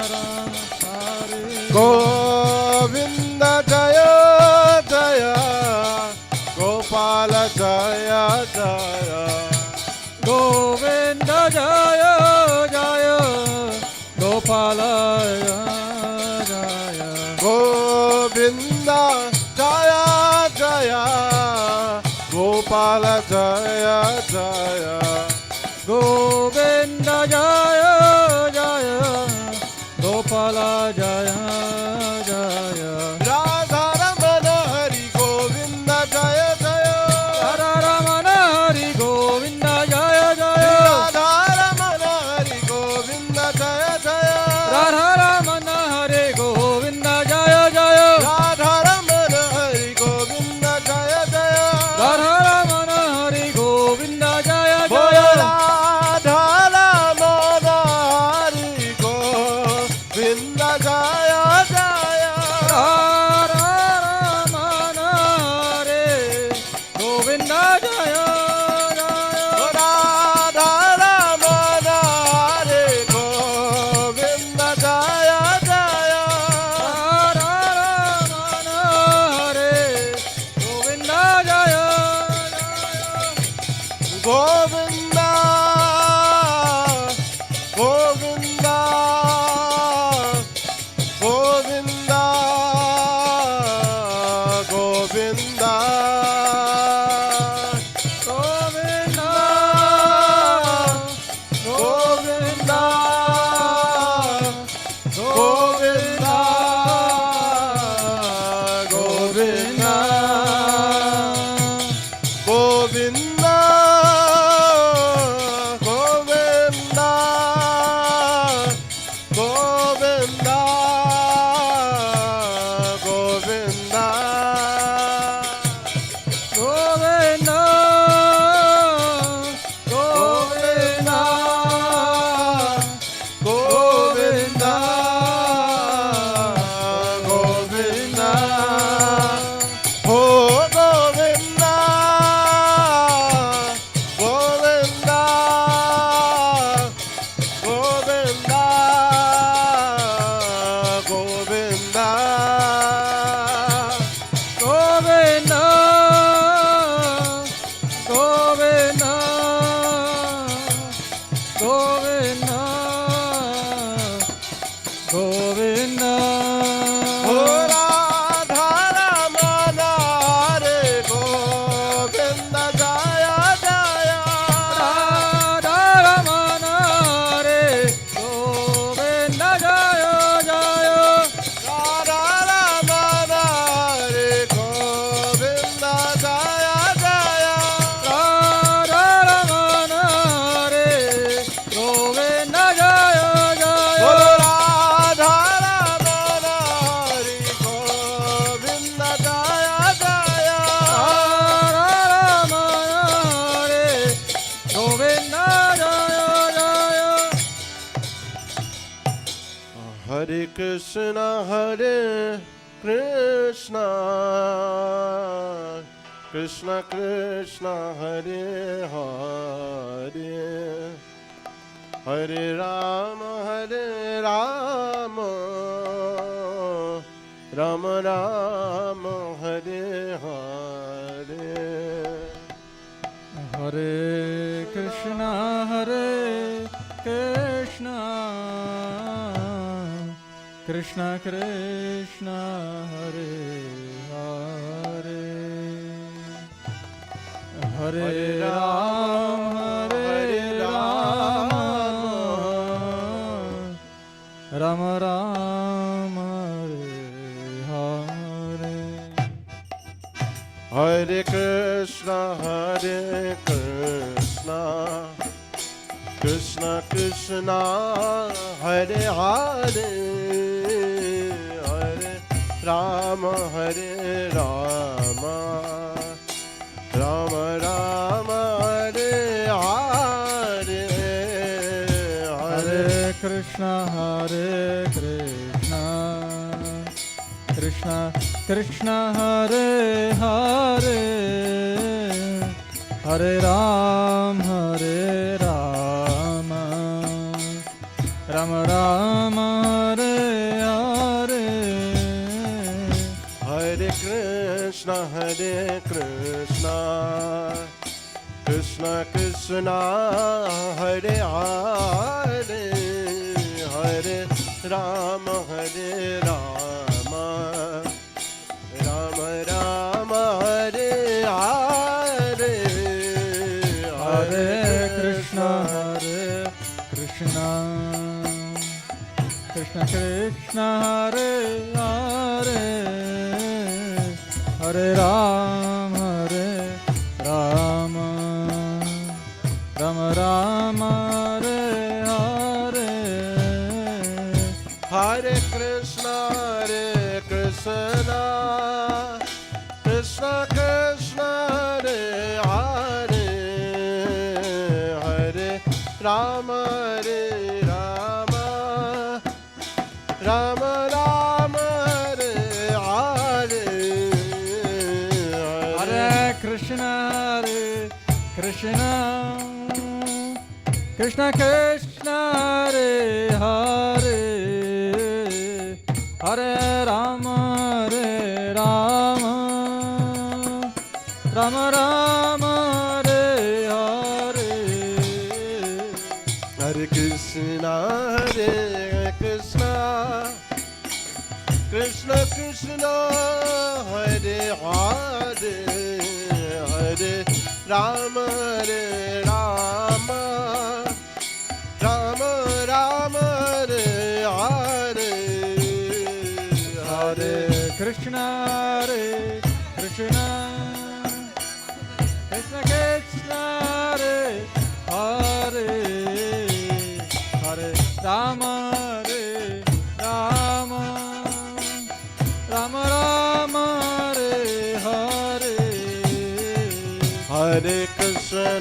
Jaya Jaya Govinda Jaya Jaya Gopala Jaya Jaya Govinda Jaya Jaya Gopala Jaya Jaya Govinda Jaya Jaya Gopala Jaya Jaya Radha Ramana Hari Govinda Jaya Jaya Radha Ramana Hari Govinda Jaya Jaya Radha Ramana Hari Govinda Jaya Jaya Radha Ramana Hari Govinda Jaya Jaya Radha Ramana Hari Govinda Jaya Jaya Radha Ramana Hari Govinda Jaya Bolo Jaya Radha Ramana Hari Govinda Jaya Jaya Hare Krishna, Krishna Krishna, Hare Hare, Hare Rama, Rama Rama, Hare Hare. Hare Krishna, Krishna Krishna, Hare Hare, Hare Rama, Rama Rama, Hare Hare. Hare Krishna, Krishna Krishna, Hare Hare, Hare Rama, Rama Rama, Hare Hare. Hare Krishna, Krishna Krishna, Hare Hare, Hare Rama, Rama Rama, Hare Hare. Hare Krishna, Krishna Krishna, Hare Hare, Hare Rama, Rama Rama, Hare Hare. Hare Krishna, Krishna Krishna, Hare Hare, Hare Rama, Rama Rama, Hare Hare. Hare Krishna, Krishna Krishna, Hare Hare, Hare Rama, Rama Rama, Hare Hare. Hare Krishna, Krishna Krishna, Hare Hare, Hare Rama, Rama Rama, Hare Hare. Hare Krishna, Krishna Krishna, Hare Hare, Hare Rama, Rama Rama, Hare Hare. Hare Krishna, Krishna Krishna, Hare Hare, Hare Rama, Rama Rama, Hare Hare. Hare Krishna,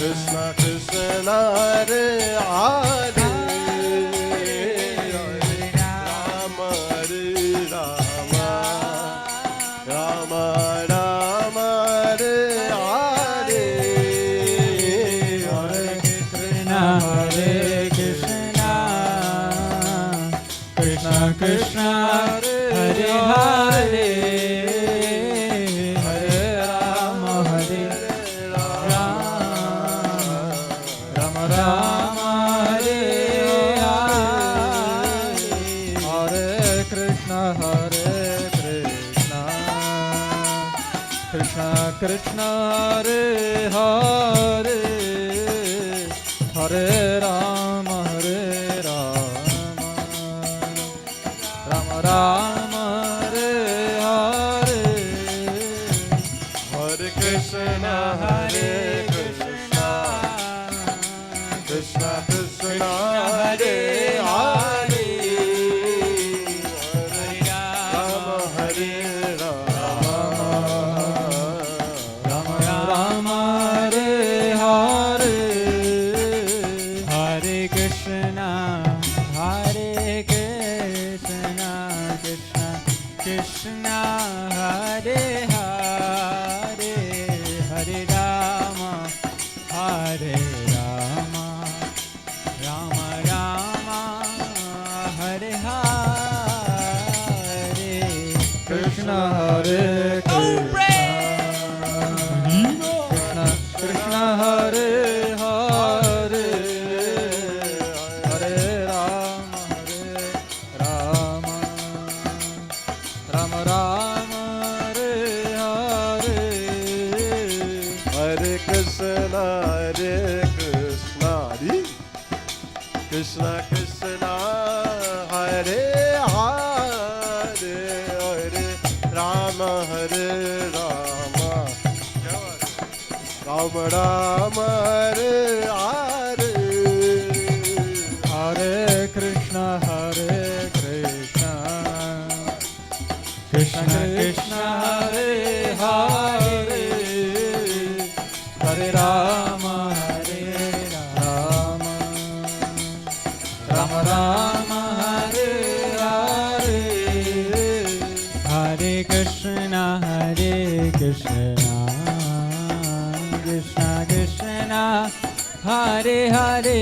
Krishna Krishna, Hare Hare, Rama Rama, Rama Hare Hare. Hare Krishna, Krishna Krishna, Hare Hare, Hare Rama, Rama Rama, Hare Krishna Hare Hare Hare Rama Hare Rama Rama Rama Hare Hare Hare Krishna Hare Krishna Krishna Krishna Hare Hare Rama Hare Rama Rama Rama Hare Hare Hare Krishna Krishna Krishna Hare Hare Hare Rama Hare Rama Rama Rama Hare Hare Krishna Hare Krishna Krishna Hare Hare Hare Rama Rama Rama Hare Hare Hare Krishna Krishna Krishna Hare Hare Hare Rama Hare Rama Rama Rama Hare Hare Hare Krishna Krishna Krishna Hare Hare Hare Rama Rama Rama Hare Hare Hare Krishna Krishna Krishna Hare Hare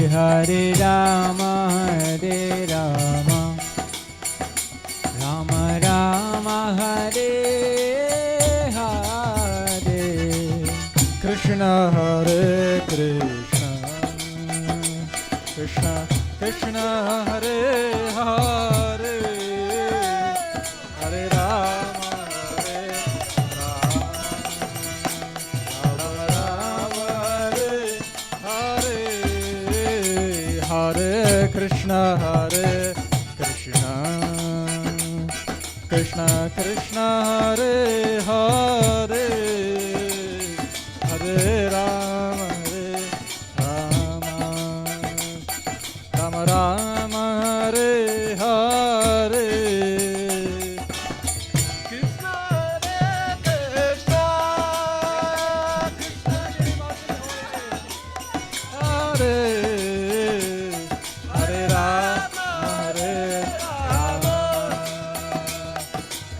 Hare Rama Rama Rama Hare Hare Krishna Krishna Krishna Krishna Hare Hare Hare Rama Rama Hare Hare Hare Krishna Krishna Krishna Krishna Hare Hare Hare Rama Rama Rama Hare Hare Krishna Krishna Hare Hare Rama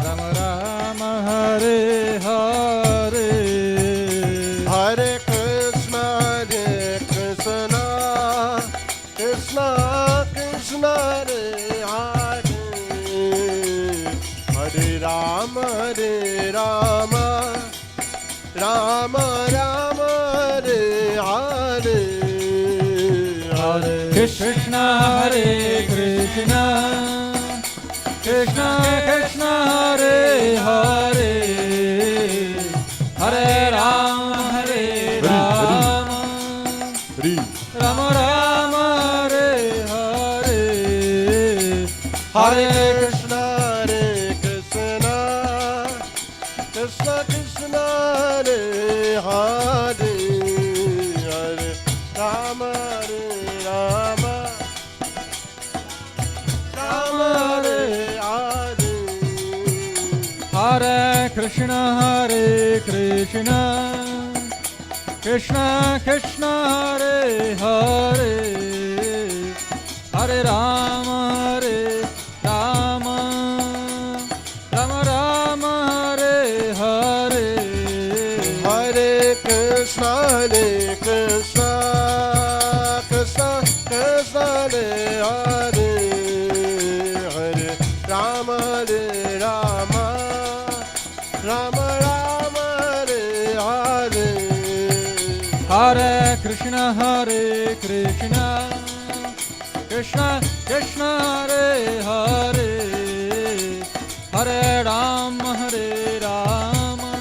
Rama Rama Hare Hare Hare Krishna Krishna Krishna Krishna Hare Rama Rama Rama Hare Hare Hare Krishna Krishna Krishna Krishna Hare Hare Hare Rama Rama Rama Hare Hare Hare Krishna Krishna Krishna Krishna Hare Hare Hare Rama Rama Rama Hare Hare Hare Krishna Krishna Krishna Krishna Hare Hare Hare Rama Rama Rama Rama Hare Hare Hare Krishna Krishna Krishna Krishna Hare Hare Hare Rama Rama Rama Rama Hare Hare Hare Krishna Krishna Krishna Krishna Hare Hare Hare Rama Rama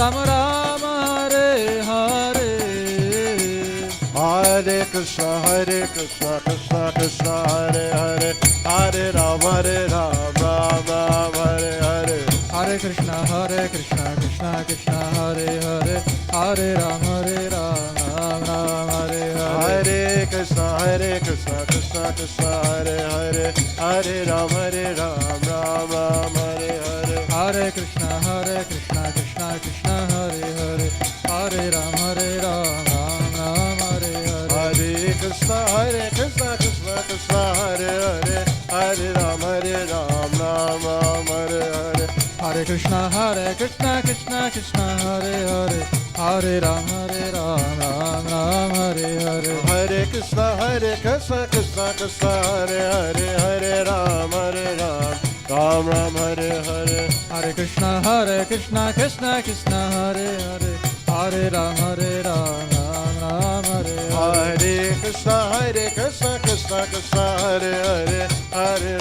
Rama Rama Hare Hare, Hare Krishna Krishna Krishna Hare Hare, Hare Rama Rama Hare Hare, Hare Krishna Krishna Krishna Hare Hare, Hare Rama Rama Hare Hare, Hare Krishna Krishna Krishna Hare Hare, Hare Rama Rama Hare Hare, Hare Krishna Krishna Krishna Hare Hare, Hare Rama Rama Hare Hare, Hare Krishna Krishna Krishna Hare Hare, Hare Rama Rama Hare Hare, Hare Krishna Krishna Krishna Hare Hare, Hare Rama Hare Hare, Hare Krishna Krishna Krishna Hare Hare, Hare Rama Ram Hare Hare, Hare Krishna Krishna Krishna Hare Hare, Hare Rama Hare Hare, Hare Krishna Krishna Krishna Hare Hare, Hare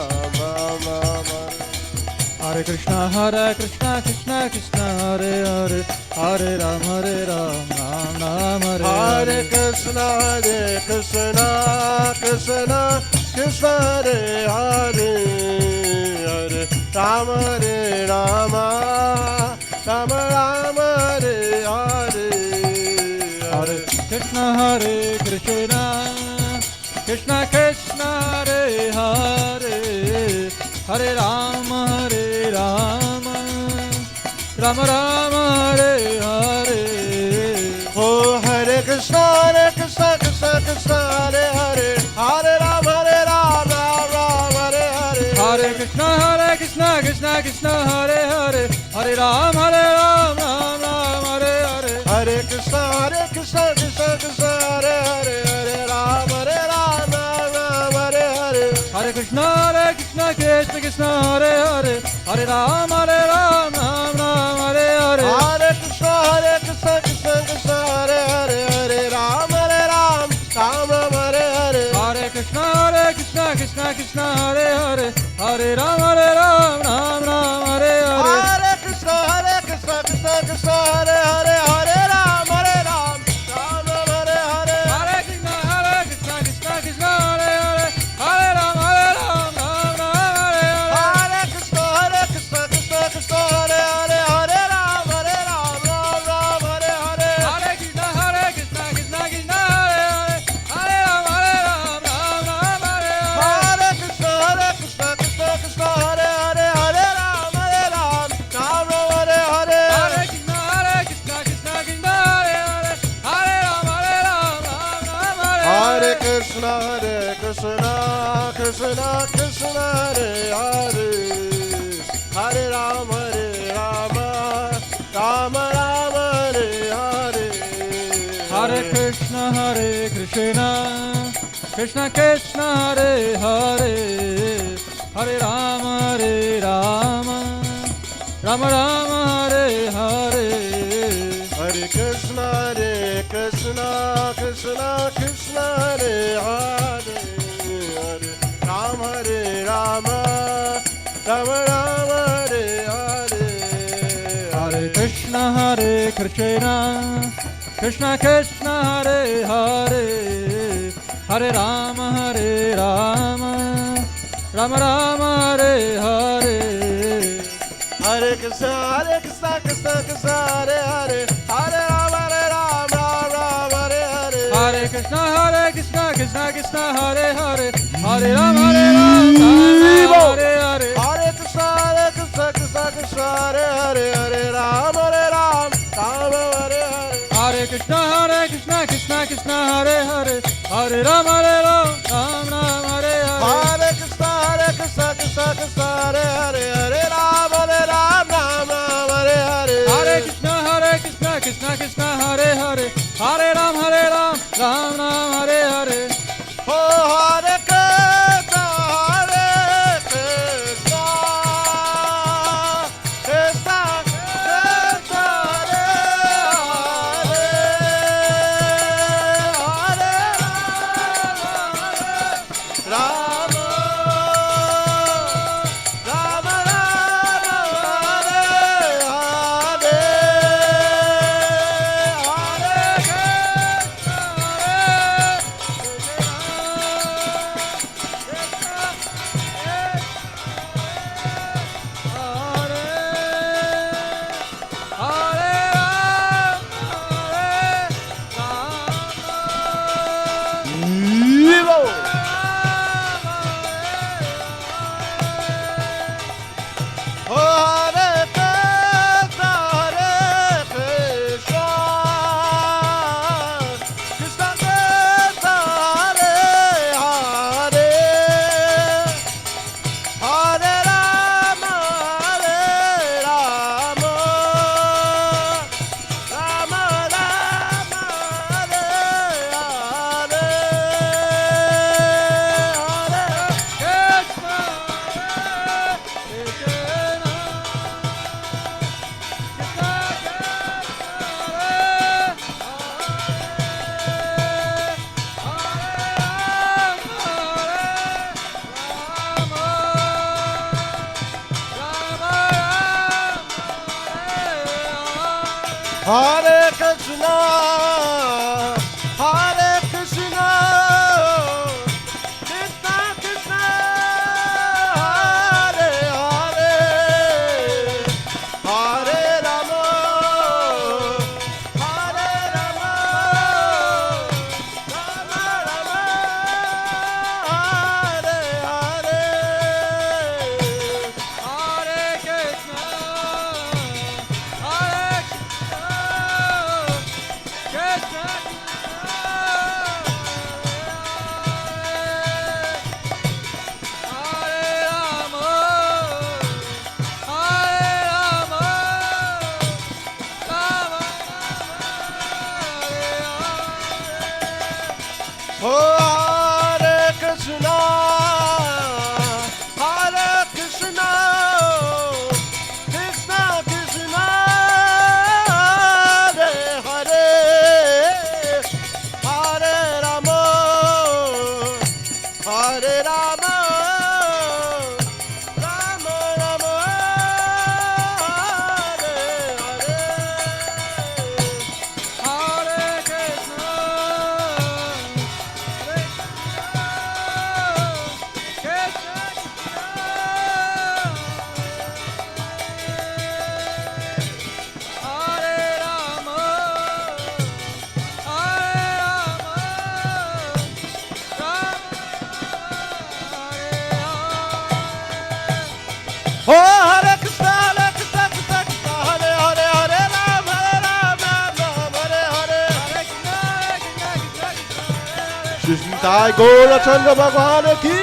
Rama Ram Hare, Hare Krishna Krishna Krishna Hare Hare, Hare Rama Hare Hare Krishna Krishna Krishna Hare Hare, Hare Rama Rama Rama Hare Hare, Hare Krishna Krishna Krishna Hare Hare, Hare Rama Rama Hare Hare, Oh Hare Krishna Krishna Hare Hare, Hare Rama Rama Hare Hare, Hare Krishna Krishna Hare Hare, Hare Rama Rama Hare Hare, Hare Krishna Krishna Hare Hare, Hare Rama Hare Hare, Hare Krishna Krishna Hare Hare, Hare Rama Hare Hare, Hare Krishna Krishna Hare Hare, Hare Rama Rama Hare Hare, Hare Krishna Krishna Hare Hare, Hare Rama Hare Hare, Hare Krishna Krishna Hare Hare, Hare Rama Rama Hare Hare, Hare Krishna Krishna Hare Hare, Hare Rama Hare Hare, Hare Krishna Krishna Hare Hare, Hare Rama Rama Hare Hare, Hare Krishna Krishna Krishna Hare Hare, Hare Rama Hare Hare, Hare Krishna Krishna Hare Hare, Hare Rama Rama Hare Hare, Hare Krishna Krishna Krishna Hare Hare, Hare Rama Hare Hare Krishna Krishna Hare Hare, Hare Rama Rama Rama Hare Hare, Hare Krishna Krishna Krishna Hare Hare, Hare Rama Rama Rama Hare Hare, Hare Krishna Krishna Hare Hare, Hare Rama Rama Rama Hare Hare, Hare Krishna Krishna Hare Hare, Hare Rama Rama Hare Hare, Hare Krishna Krishna Hare Hare, Hare Rama Rama Hare Hare, Hare Krishna Krishna Hare Hare, Hare Rama Hare Hare, Hare Krishna Krishna Hare Hare, Hare Rama Rama Hare Hare, Hare Krishna Krishna Hare Hare, Hare Rama Hare Hare, Hare Krishna Krishna Hare Hare, Hare Rama Rama Hare Hare, Hare Krishna Krishna Hare Hare, Hare Ram Ram Hare Hare, Oh Hare Krishna Krishna Krishna Hare Hare, Hare Hare Krishna, Hare Krishna, Krishna Krishna, Hare Hare, Hare Rama, Hare Rama, Rama Rama, Hare Hare, Hare Krishna, Hare Krishna, Hare Rama, Hare Rama, Rama Rama, Oh, Hare Krishna, Hare Krishna, Krishna Krishna, Hare Hare, Hare Rama, Hare Rama, Rama Rama, Hare Hare. Hare Krishna, Krishna Hare Rama, Hare Rama, Rama Oh, Hare Krishna, Hare Krishna, Krishna Krishna, Hare Hare, Hare Ram, Hare Ram, Ram Ram, Hare Hare. Shri Nitai Gaura Chandra Bhagwan ki.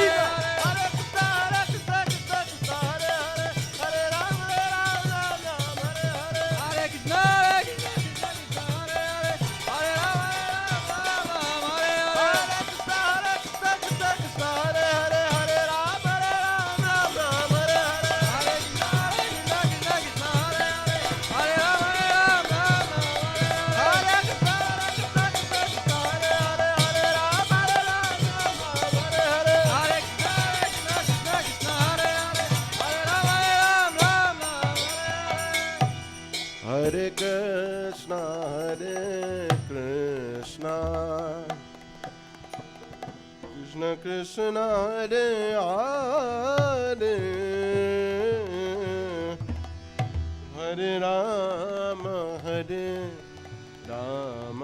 Hare Krishna, Hare Krishna, Krishna Krishna, Hare Hare, Hare Ram, Hare Ram,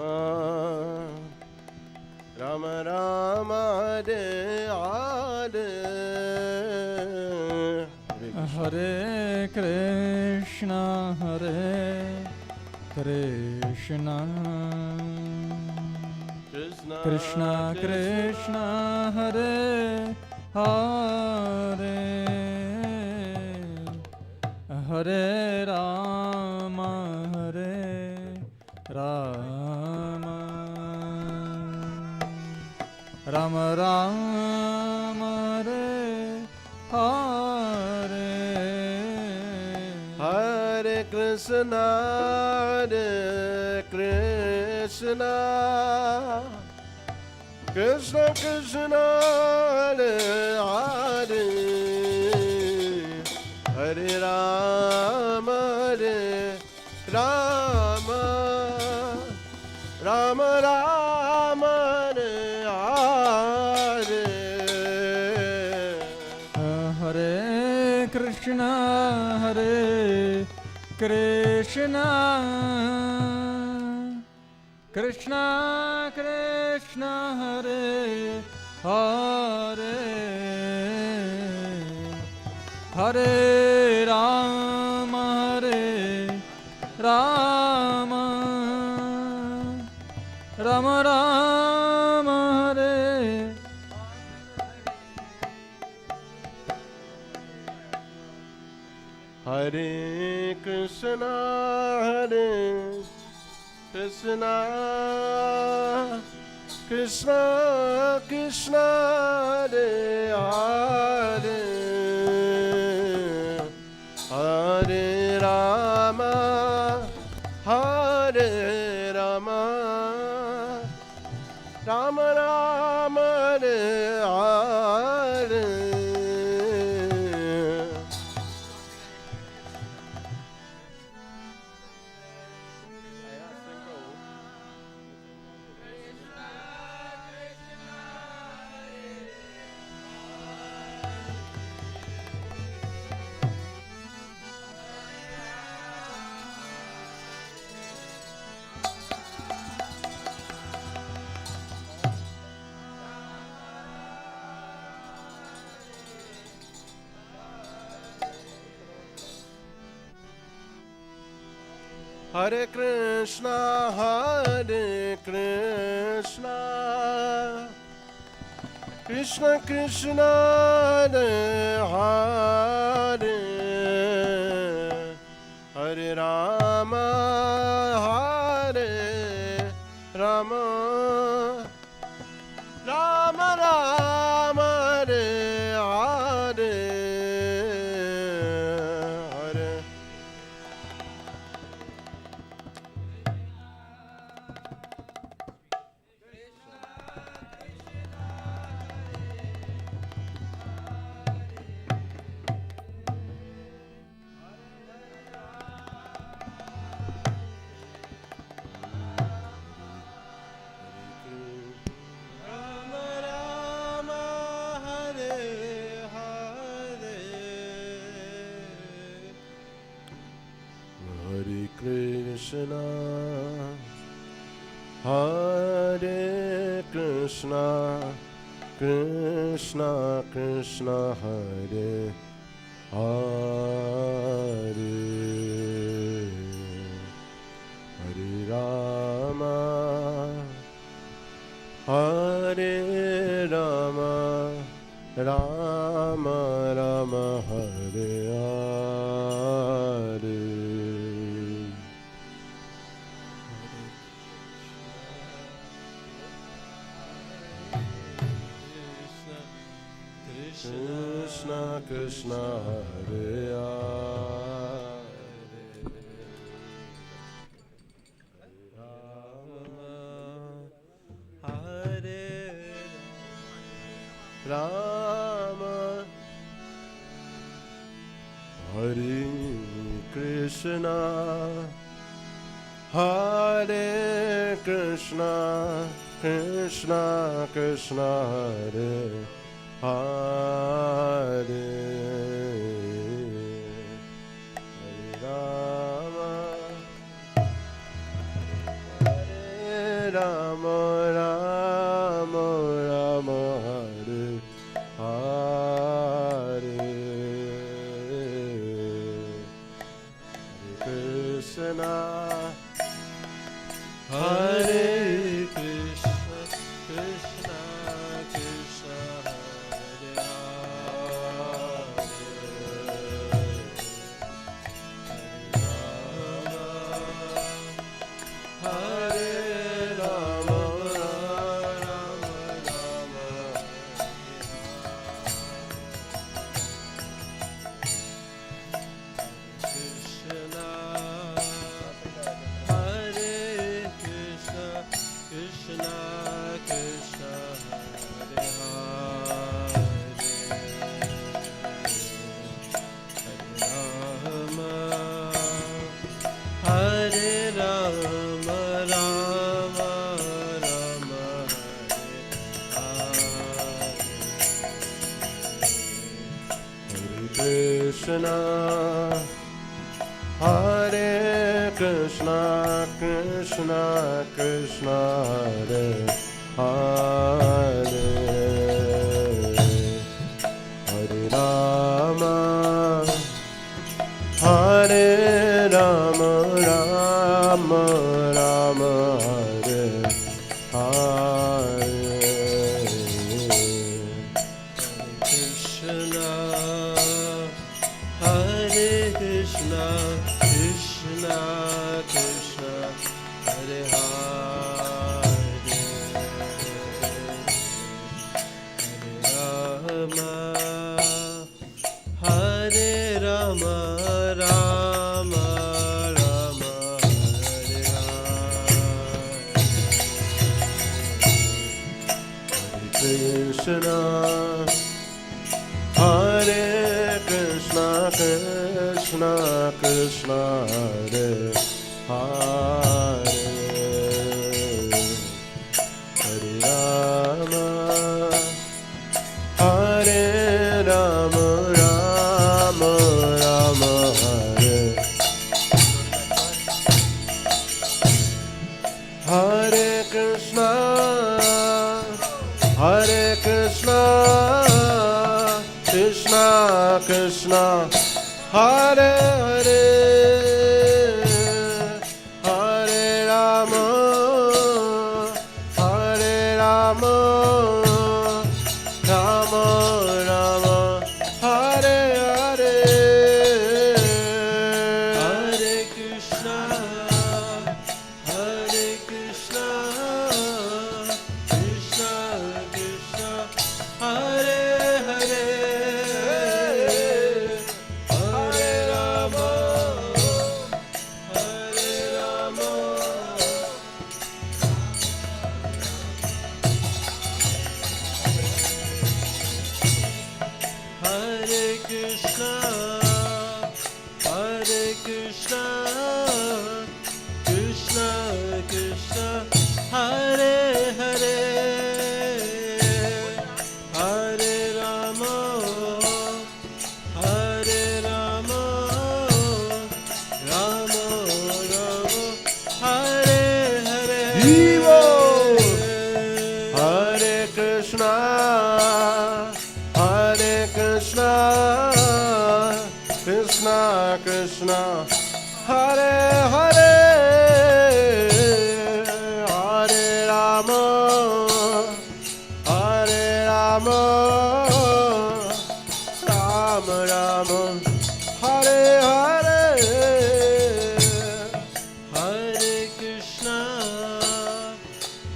Ram Ram, Hare Hare. Hare Krishna, Krishna Krishna, Hare Hare, Hare Rama, Rama Rama, Hare Hare. Hare Krishna, Hare Krishna, Krishna Krishna, Hare Hare, Hare Ram, Hare Ram, Ram Ram, Hare Hare. Hare Krishna, Krishna Krishna, Hare Hare, Hare Rama, Rama Rama, Hare Hare. Hare Krishna, Hare Krishna, Krishna Krishna, Hare Hare, Hare Ram, Hare Ram, Ram Ram, Hare Hare. Hare Krishna, Krishna Krishna, Hare Hare, Hare Rama, Rama Rama, Hare Hare. Hare Krishna, Krishna Krishna, Hare Hare, Hare Rama, Hare Rama, Rama Rama, Hare Hare. Hare Krishna, Krishna Krishna, Hare Hare, Hare Rama, Hare Rama, Rama Rama, Hare Hare. Hare Krishna, Hare Krishna, Krishna Krishna, Hare Hare, Hare Rama, Hare Rama, Rama Rama, Hare Hare. Hare Krishna, Hare Krishna, Krishna Krishna, Hare Hare, Hare Rama, Hare Rama, Rama Rama, Hare. Hare Krishna, Hare Krishna, Krishna Krishna, Hare Hare, Hare Rama, Hare Rama, Rama Rama, Hare Hare. Hare Krishna, Krishna Krishna, Hare Hare, Hare Rama, Hare Rama, Rama Rama, Hare Hare, Hare. Krishna, Hare Krishna, Krishna Krishna, Hare Hare, Hare Rama, Hare Rama, Rama Rama, Hare Hare. Krishna Krishna, Hare Hare, Hare Rama, Hare Krishna, Hare Krishna, Krishna Krishna, Hare Hare, Hare Rama, Hare Rama, Rama Rama, Hare Hare, Hare Krishna, Hare Krishna, Krishna Krishna, Krishna, Hare Krishna, Krishna Krishna, Hare Hare, Hare Rama, Hare Rama, Rama Rama, Hare Hare, Krishna, Hare Krishna, Krishna Krishna, Hare Hare, Hare Rama, Hare Rama, Rama Rama, Hare Hare, Krishna, Hare Krishna, Krishna Krishna, Hare Hare, Hare Rama, Hare Hare Krishna, Krishna Krishna, Hare Hare, Hare Rama, Hare Rama, Rama Rama, Hare Hare, Hare Krishna, Hare Krishna, Krishna Krishna, Hare Hare, Hare Rama, Hare Rama, Hare Krishna, Hare Krishna, Krishna Krishna, Hare Hare, Hare Rama, Hare Rama, Rama Rama, Hare Hare, Hare Krishna, Hare Krishna, Krishna Krishna, Hare Hare, Hare Rama, Hare Rama, Rama Rama, Hare Hare, Hare Krishna,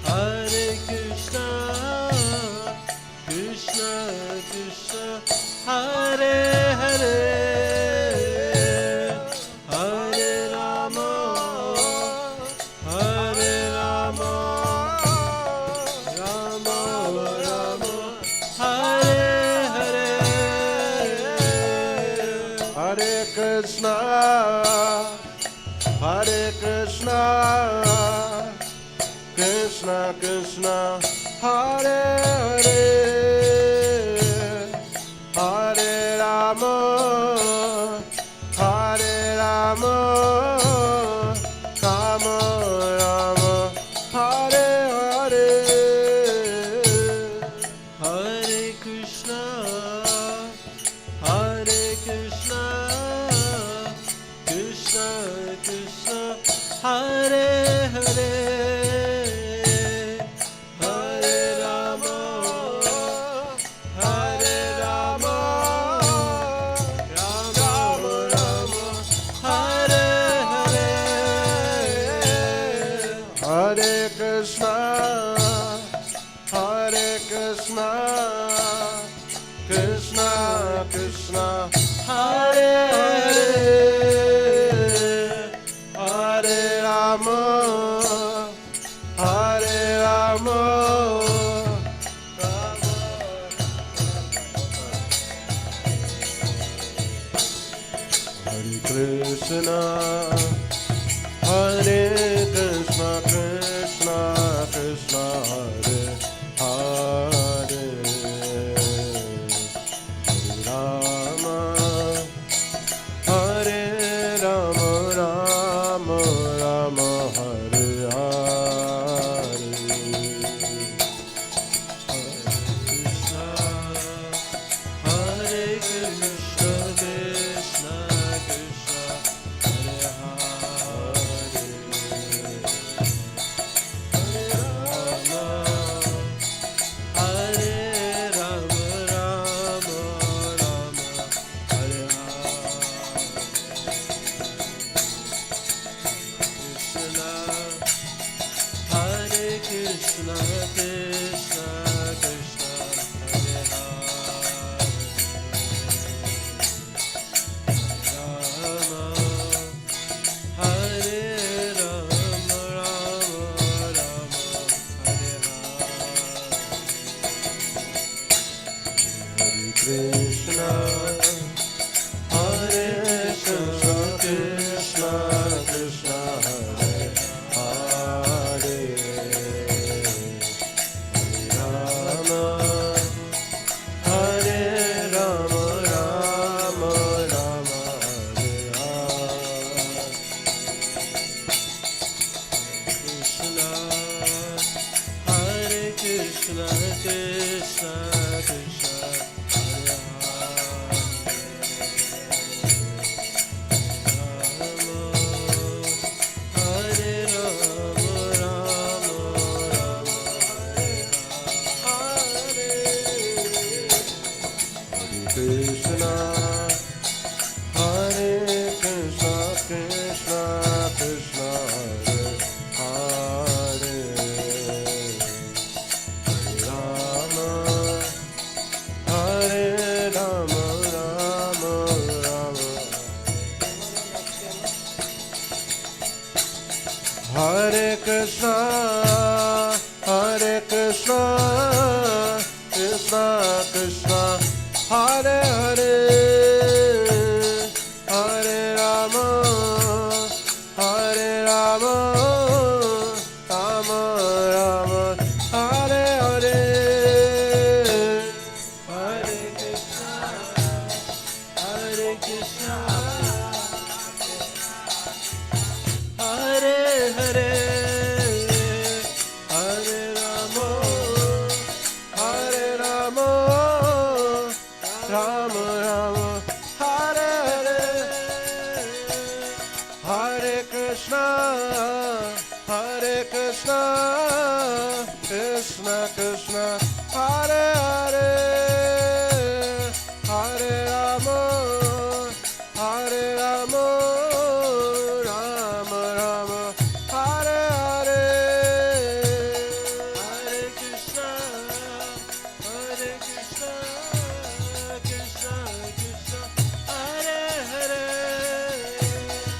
Hare Krishna, Krishna Krishna, Hare Hare, Hare Rama, Hare Rama, Rama Rama, Hare Hare, Hare Krishna, Hare Krishna, Krishna Krishna, Hare Hare, Hare Rama, Hare Rama, Rama Rama, Hare Hare, Hare Krishna, Hare Krishna, Krishna Krishna, Hare Hare, Hare Rama, Hare Rama, Rama Rama, Hare Hare, Hare Krishna, Hare Krishna, Krishna Krishna, Hare Hare, Hare Rama, Hare Rama, Hare Krishna, Hare Krishna, Krishna Krishna, Hare Hare, Hare Rama, Hare Rama, Rama Rama, Hare Hare, Hare Krishna, Krishna Krishna, Hare Hare, Hare Rama, Hare Rama, Rama Rama, Hare Hare, Krishna, Krishna Krishna, Hare Rama, Hare Rama, Rama Rama, Hare Krishna, Hare Krishna, Krishna Krishna, Hare Hare, Rama, Hare Rama, Rama Rama, Hare Hare, Krishna, Hare Krishna. Krishna Krishna Hare Krishna Hare Krishna Krishna Krishna Hare Hare Rama Rama Rama Hare Krishna Krishna Krishna Hare Hare Hare Rama Rama Rama Hare Hare Hare Krishna Hare Hare Hare Rama Rama Rama Hare Hare Hare Krishna Krishna Krishna Hare Hare Hare Rama Rama Rama Hare Hare Hare Krishna Krishna Krishna Hare Hare Hare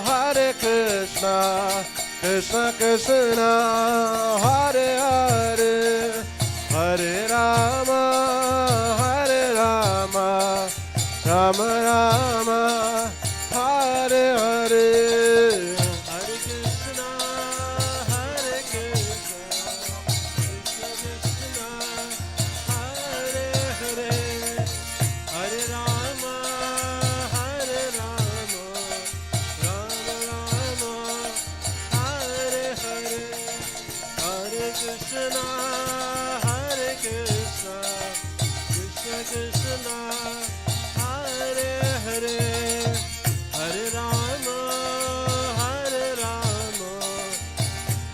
Hare Krishna Krishna Krishna Hare Hare Hare Rama Rama Rama Hare Hare Hare Krishna Hare Hare Krishna Krishna Krishna Hare Hare Hare Rama Rama Rama Hare Hare Hare Krishna Krishna Krishna Hare Hare Hare Rama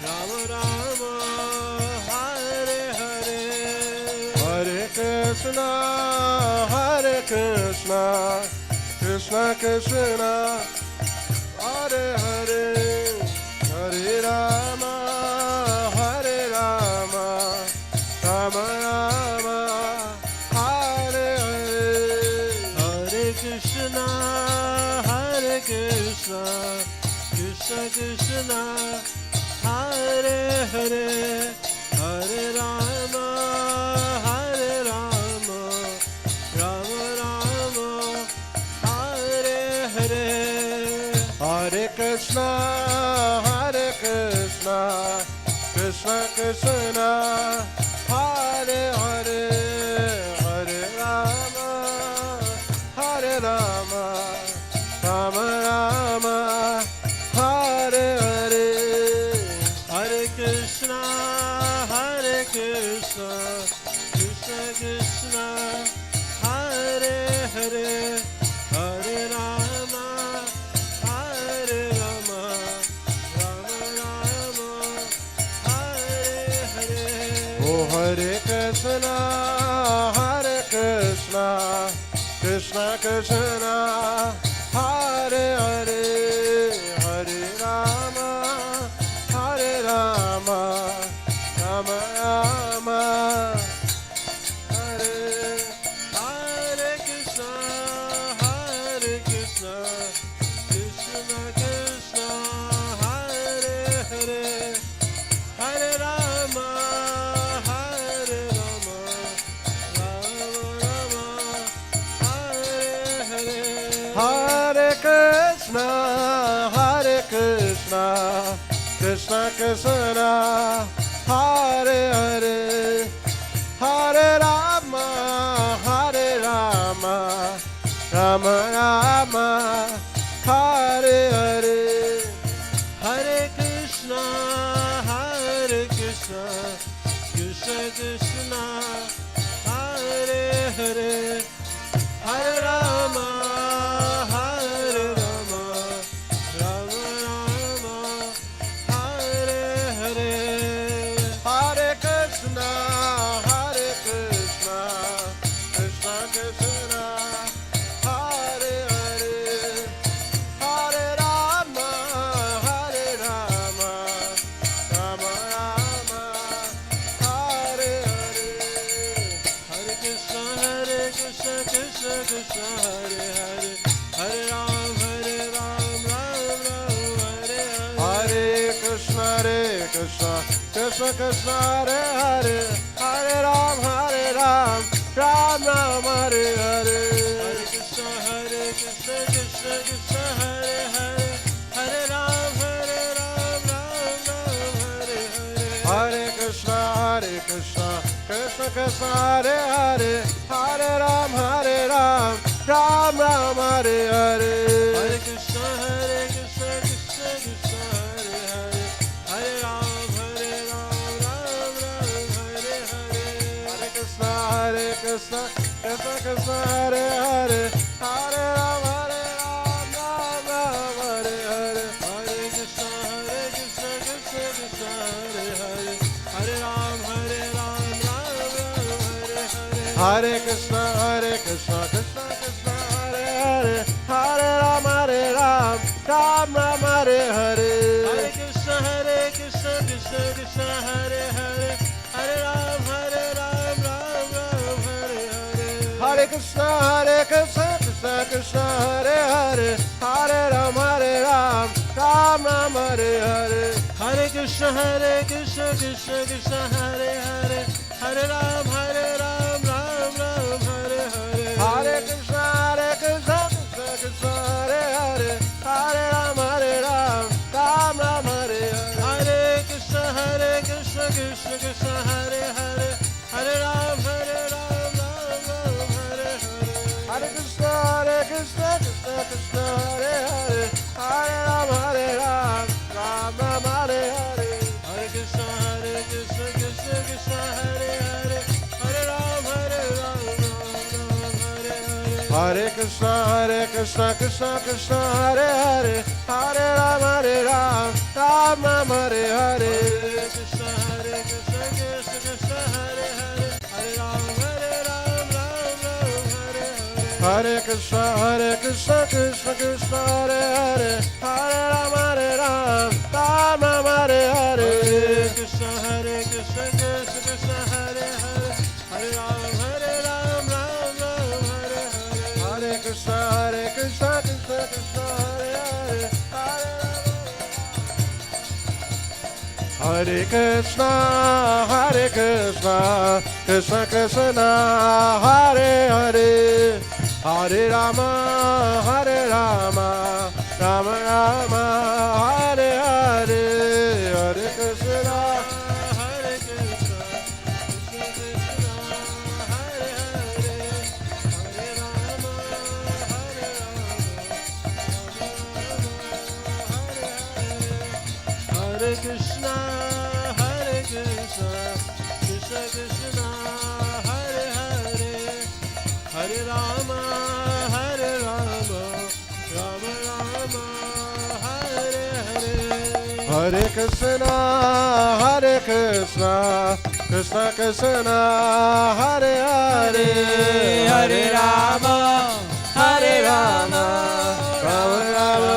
Rama Rama Hare Hare Hare Krishna Krishna Krishna Hare Hare Hare Rama Rama Rama Hare Hare Hare Krishna Krishna Krishna Hare Hare Hare Rama Rama Rama Hare Hare Hare Krishna Krishna Krishna Hare Hare Hare Rama Rama Rama Hare Hare Hare Krishna Krishna Krishna Hare Hare Hare Rama Rama Rama Hare Hare Hare Krishna Krishna Krishna Hare Hare Hare Rama Rama Hare Hare Oh Hare Krishna Krishna Krishna Hare Hare Hare Rama Krishna Krishna, Hare Hare, Hare Rama, Hare Rama, Rama Rama, Hare Hare, Hare Krishna, Krishna Krishna, Hare Hare, Hare Rama, Hare Rama, Rama Rama, Hare Hare, Hare Krishna, Krishna Krishna, Hare Hare, Hare Rama, Hare Rama, Rama Rama, Hare Hare, Hare Krishna, Krishna Krishna, Hare Hare, Hare Ram, Ram Ram, Hare Hare, Hare Krishna, Krishna Krishna, Hare Hare, Hare Ram, Ram Ram, Hare Hare, Hare Krishna, Krishna Krishna, Hare Hare, Hare Ram, Ram Ram, Hare Hare, Hare Krishna, Krishna Krishna, Hare Hare, Hare Ram, Ram Ram, Hare Hare, Hare Krishna, Krishna Krishna, Hare Hare, Hare Ram, Ram Ram, Hare Hare, Hare Krishna, Krishna Krishna, Hare Hare, Hare Ram, Ram Ram, Hare Hare, Hare Krishna, Krishna Krishna, Hare Hare, Hare Ram, Ram Ram, Hare Hare, Hare Krishna, Krishna Krishna, Hare Hare, Hare Ram, Ram Ram, Hare Hare, Hare Krishna, Krishna Krishna, Hare Hare, Hare Ram, Ram Ram, Hare Hare, Hare Krishna, Krishna Krishna, Hare Hare, Hare Ram, Ram Ram, Hare Hare, Hare Krishna, Krishna Krishna, Hare Hare, Hare Ram, Ram Ram, Hare Hare, Hare Krishna, Krishna Krishna, Hare Hare, Hare Ram, Ram Ram, Hare Hare, Hare Krishna, Krishna Krishna, Hare Hare, Hare Ram, Ram Ram, Hare Hare, Hare Krishna, Krishna Krishna, Hare Hare, Hare Ram, Ram Ram, Hare Hare, Hare Krishna, Krishna Krishna, Hare Hare, Hare Ram, Hare Krishna, Krishna Krishna, Hare Hare, Hare Ram, Ram Ram, Hare Hare, Hare Krishna, Krishna Krishna, Hare Hare, Hare Ram, Ram Ram, Hare Hare, Hare Krishna, Krishna Krishna, Hare Hare, Hare Ram, Ram Ram, Hare Hare, Hare Krishna, Krishna Krishna, Hare Hare, Hare Ram, Ram Ram, Hare Hare, Hare Krishna, Krishna Krishna, Hare Hare, Hare Hare Krishna, Krishna Krishna, Hare Hare, Hare Rama, Rama Rama, Hare Hare, Hare Krishna, Krishna Krishna, Hare Hare, Hare Rama, Hare Krishna, Krishna Krishna, Hare Hare, Hare Rama, Rama Rama, Hare Hare, Hare Krishna, Krishna Krishna, Hare Hare, Hare Rama, Rama Rama,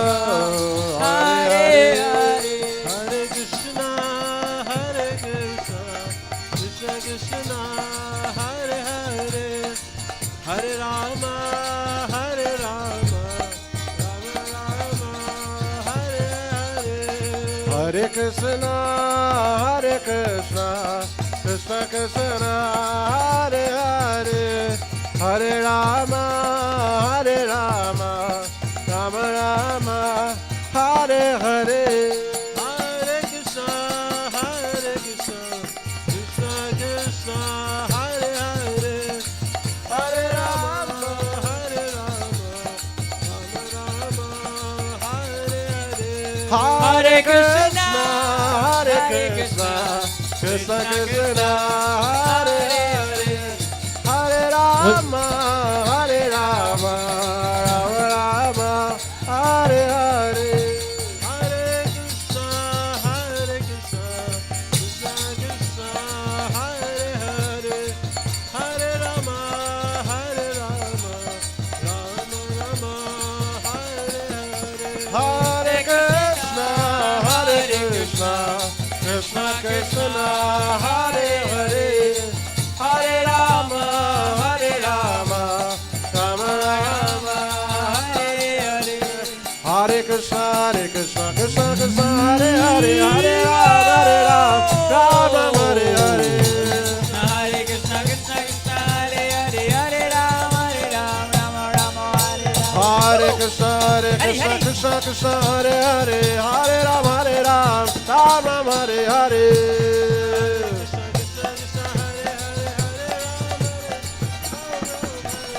Hare Hare, Hare Krishna, Krishna Krishna, Hare Hare, Hare Rama, Rama Rama, Hare Hare, Hare Krishna, Krishna Krishna, Hare Hare, Hare Rama, Rama Rama, Hare Hare, Hare Hare Krishna, Hare Krishna, Krishna Krishna, Hare Hare, Hare Rama, Hare Rama, Rama Rama, Hare Hare, Hare Krishna, Krishna Krishna, Hare Hare, Hare Rama, Rama Rama, Hare Hare, Hare Krishna, Krishna Krishna, Hare Hare, Hare Rama, Rama Rama, Hare Hare, Hare Krishna, Krishna Krishna, Hare Hare, Hare Rama, Rama Hare Hare. Hare Krishna, Krishna Krishna, Hare Hare, Hare Rama, Rama Rama, Hare Hare.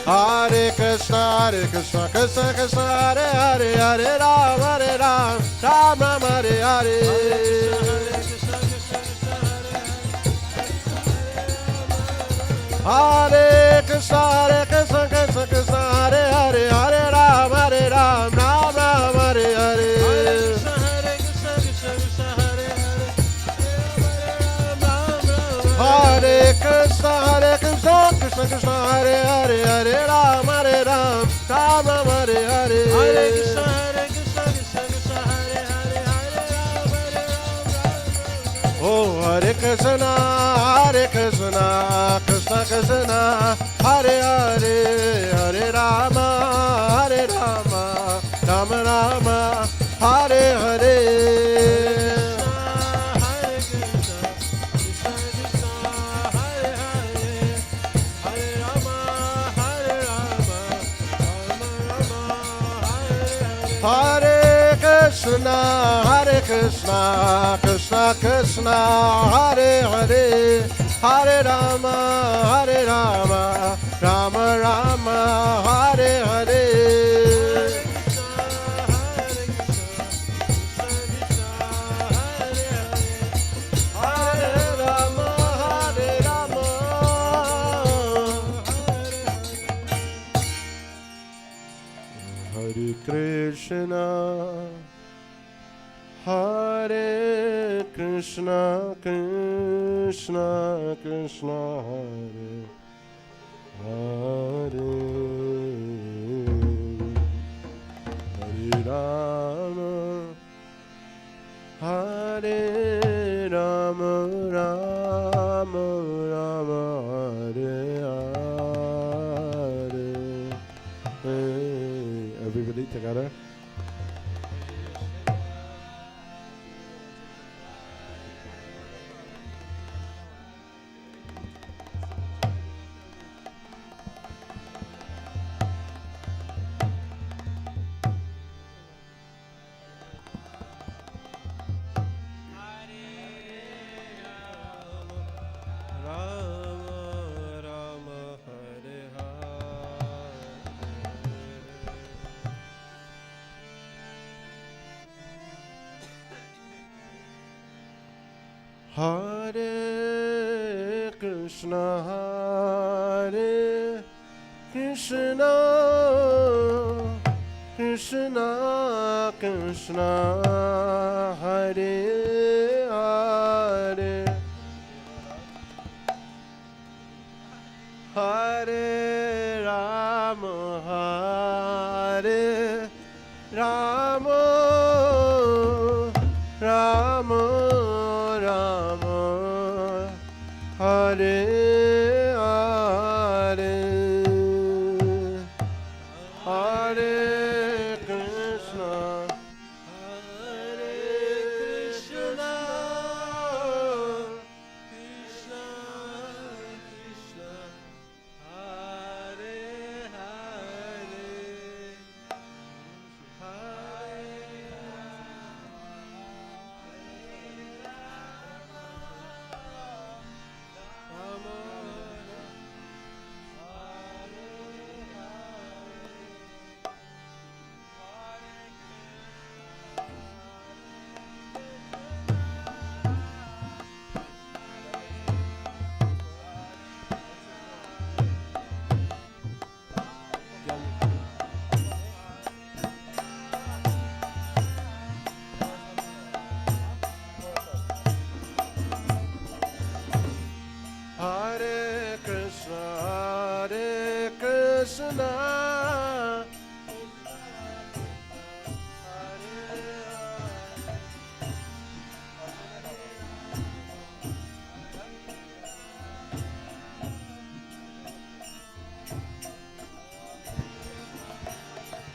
Hare Krishna, Krishna Krishna, Hare Hare, Hare Rama, Rama Rama, Hare Hare. Hare Krishna, Krishna Krishna, Hare Hare, Hare Rama, Rama Rama, Hare Hare. Hare Krishna, Krishna Krishna, Hare Hare, Hare Rama, Rama Rama, Hare Hare. Hare Krishna, Krishna Krishna, Hare Hare, Hare Rama, Rama Rama, Hare Hare. Hare Krishna, Krishna Hare Hare, Hare Rama, Rama. Oh, Hare Krishna, Krishna Krishna, Hare Hare, Hare Rama, Rama Rama, Hare Hare. Hare Krishna, Krishna Krishna, Hare Hare, Hare Rama, Rama Rama, Hare Hare. Hare Rama, Hare Krishna, Hare Krishna, Krishna Krishna, Hare Hare, Hare Rama, Hare Rama, Rama Rama, Hare Hare. Everybody together. Hare Krishna, Hare Krishna, Krishna Krishna, Hare Hare, Hare Rama, Hare Rama, Rama Rama, Hare Hare, Hare Krishna, Hare Krishna, Krishna Krishna, Hare Hare, Hare Krishna,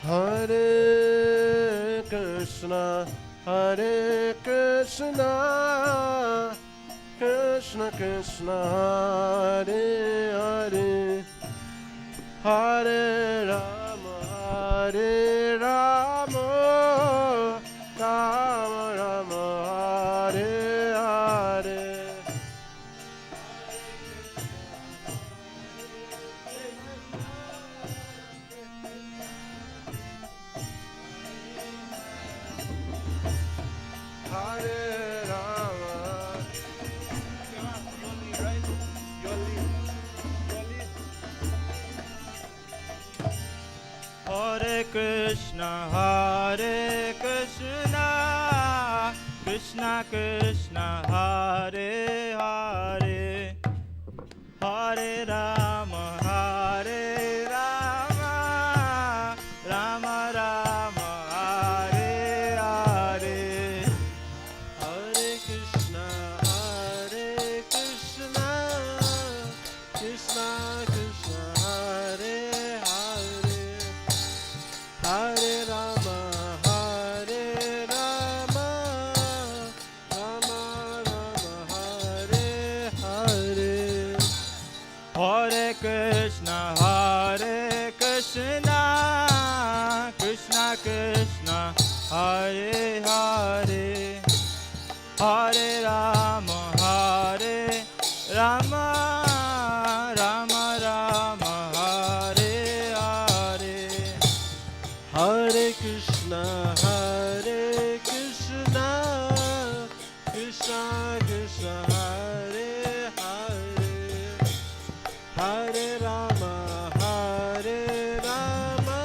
Hare Krishna, Hare Krishna, Krishna Krishna, Hare Hare, Hare Rama, Hare Rama, Rama Rama, Hare Hare. Hare Rama. Hare Krishna, Hare Krishna, Krishna Krishna, Hare Hare, Hare Rama, Hare Rama, Rama Rama, Hare Hare. Hare Krishna, Hare Krishna, Krishna Krishna, Hare Hare, Hare Rama, Hare Rama, Rama Rama, Hare Hare. Hare Krishna, Hare Krishna, Krishna Krishna, Hare Hare, Hare Rama, Hare Rama, Rama Rama, Hare Hare. Hare Krishna, Hare Krishna, Krishna Krishna, Hare Hare, Hare Rama, Hare Rama,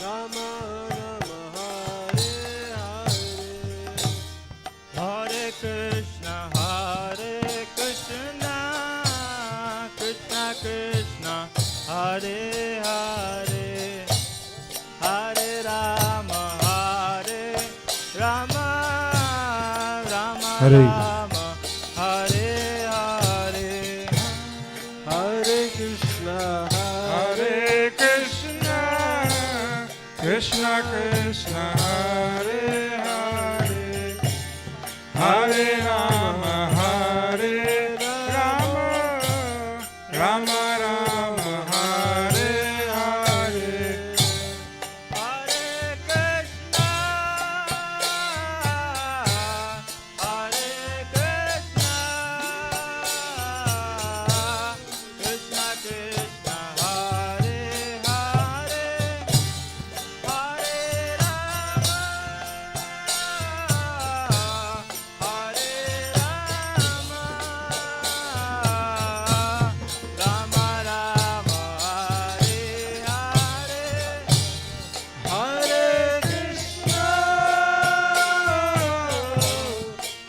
Rama Rama, Hare Hare. Hare Krishna, Hare Krishna, Krishna Krishna, Hare Hare, Hare Rama, Hare Rama, Rama Hare. Rama, Hare Hare. Hare Krishna, Hare Krishna, Krishna Krishna, Hare Hare, Hare Rama, Hare Rama, Rama Rama, Hare Hare. Hare Krishna, Hare Krishna, Krishna Krishna, Hare Hare, Hare Rama, Hare Rama, Rama Rama, Hare Hare. Hare Krishna,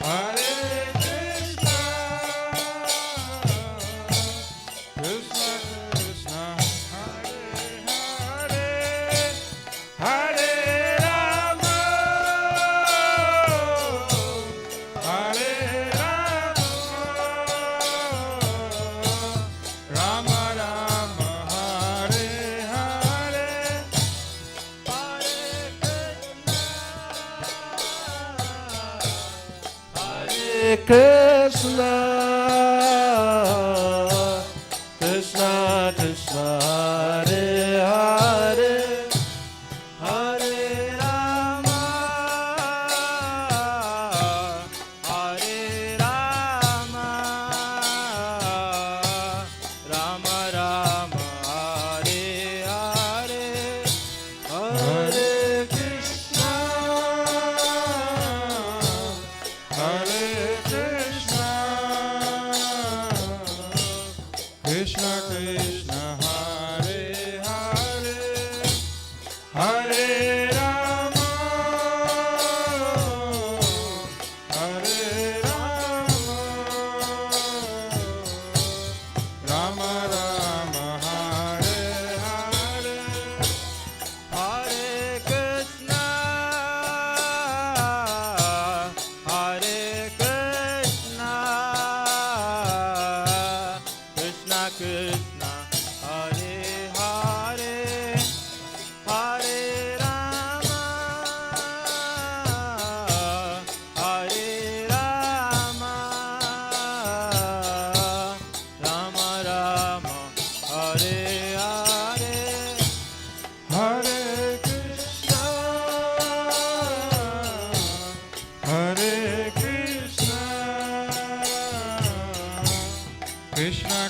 Hare Krishna, Krishna Krishna, Hare Hare, Hare Rama, Hare Rama, Rama Rama, Hare Hare. Hare Krishna, Krishna Krishna, Hare Hare, Hare Rama, Hare Rama, Rama Rama, Hare Hare. Hare Krishna, Hare Krishna,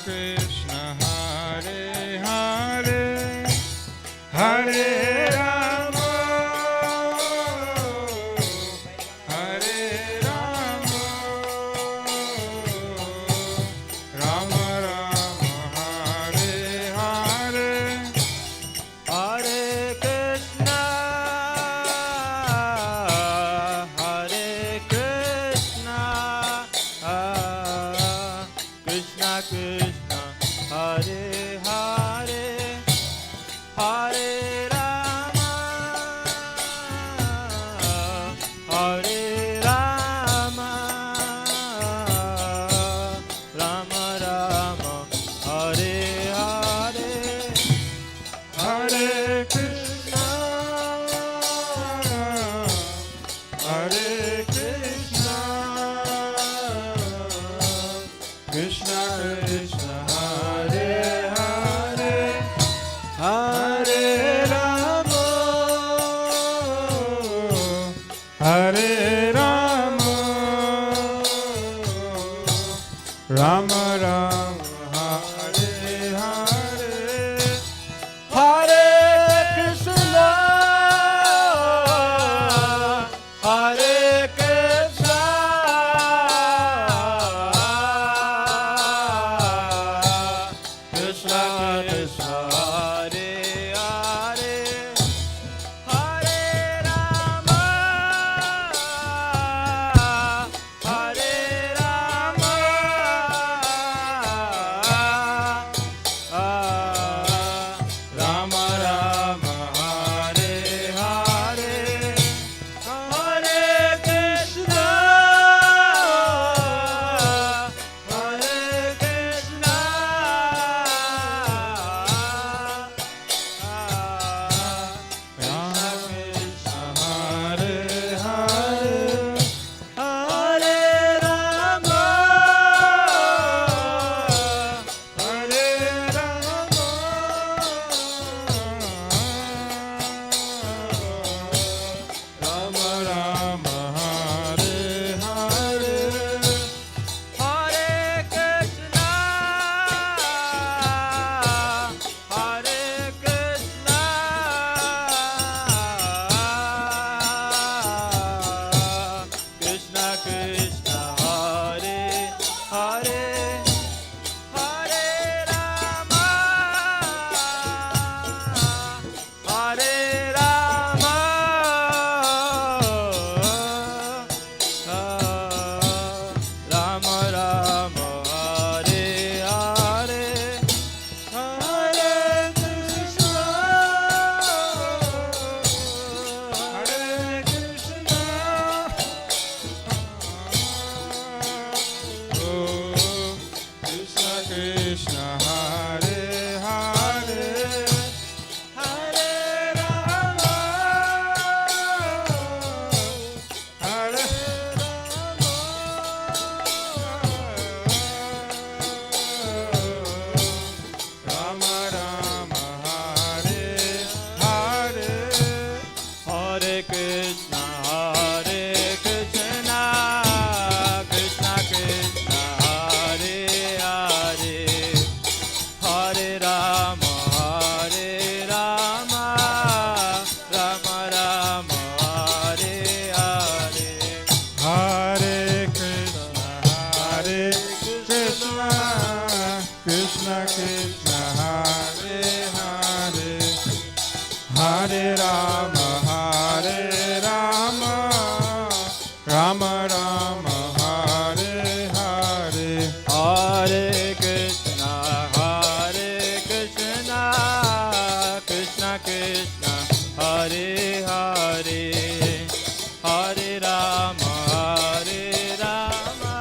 Krishna, Hare Hare, Hare Rama, Hare Rama, Rama Rama, Hare Hare, Hare Krishna, Hare Krishna, Krishna Krishna, Hare Hare, Hare Rama, Hare Rama, Rama Rama, Hare Hare, Hare Krishna, Hare Krishna, Krishna Krishna, Hare Hare, Hare Rama, Hare Rama, Rama Rama, Hare Hare, Hare Krishna, Hare Krishna, Krishna Krishna, Hare Hare, Hare Rama, Hare Rama, Rama Rama, Hare Hare, Hare Krishna, Hare Krishna, Krishna Krishna, Hare Hare, Hare Rama, Hare Rama, Rama Rama, Hare Hare, Hare Krishna, Hare Krishna, Krishna Krishna, Hare Hare, Hare Rama, Hare Rama, Rama Rama, Hare Hare, Hare Krishna, Hare Krishna, Krishna Krishna, Hare Hare, Hare Rama, Hare Rama, Rama Hare Hare, Hare Krishna, Hare Krishna, Krishna Krishna, Hare Hare, Hare Rama, Hare Rama, Rama Rama, Hare Hare, Hare Krishna, Hare Krishna, Krishna Krishna, Hare Hare, Hare Rama, Hare Rama,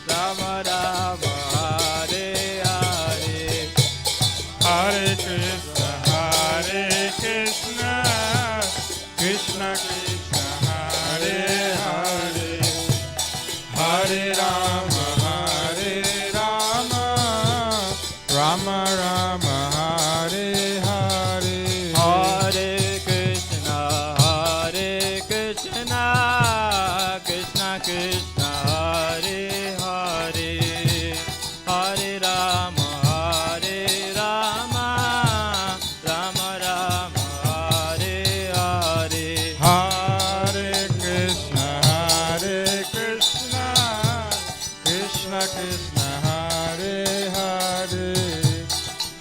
Rama Rama, Hare Hare, Hare Krishna, Hare Krishna, Krishna Krishna, Hare Hare, Hare Rama, Hare Rama, Rama Rama, Hare Hare, Hare Krishna, Hare Krishna, Krishna Krishna, Hare Hare, Hare Rama, Hare Rama, Rama Rama, Hare Hare, Hare Krishna, Hare Krishna, Krishna Krishna, Hare Hare, Hare Rama,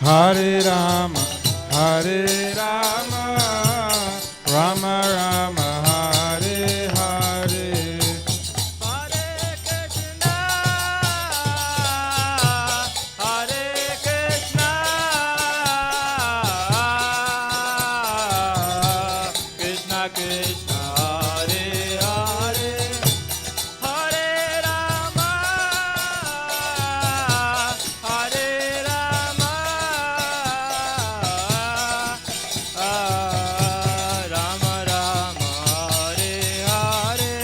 Hare Rama, Hare Rama, Rama Rama, Hare Hare. Hare Krishna, Hare Krishna, Krishna Krishna, Hare Hare, Hare Rama, Hare Rama, Rama Rama, Hare Hare,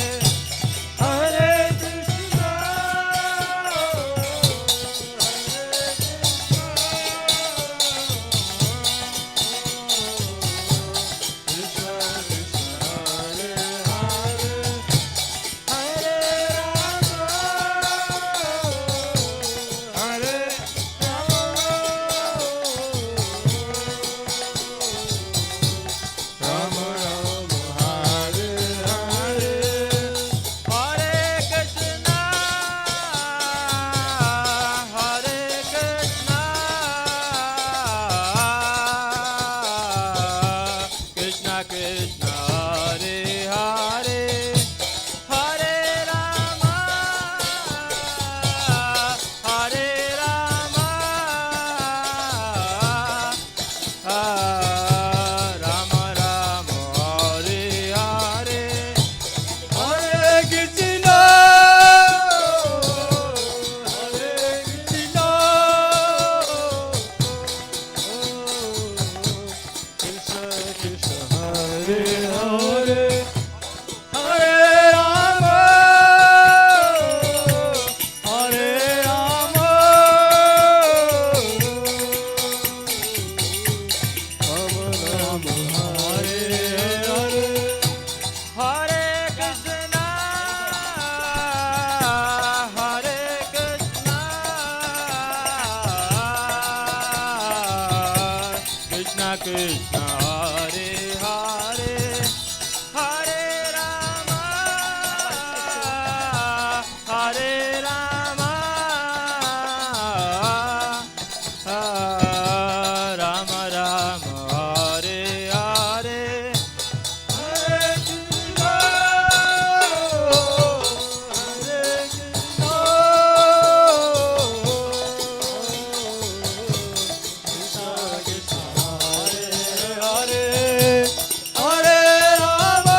Hare Krishna, Krishna Krishna, Hare Hare, Hare Rama, Hare Rama, Rama Rama, Hare Hare, Hare Krishna, Hare Krishna, Krishna Krishna, Hare Hare, Hare Rama, Hare Rama, Rama Rama, Hare Hare, Hare Krishna, Hare Krishna, Krishna Krishna, Hare Hare, Hare Rama, Hare Rama, Rama Rama, Hare Hare, Hare Krishna, Hare Krishna, Krishna Krishna, Hare Hare, Hare Rama,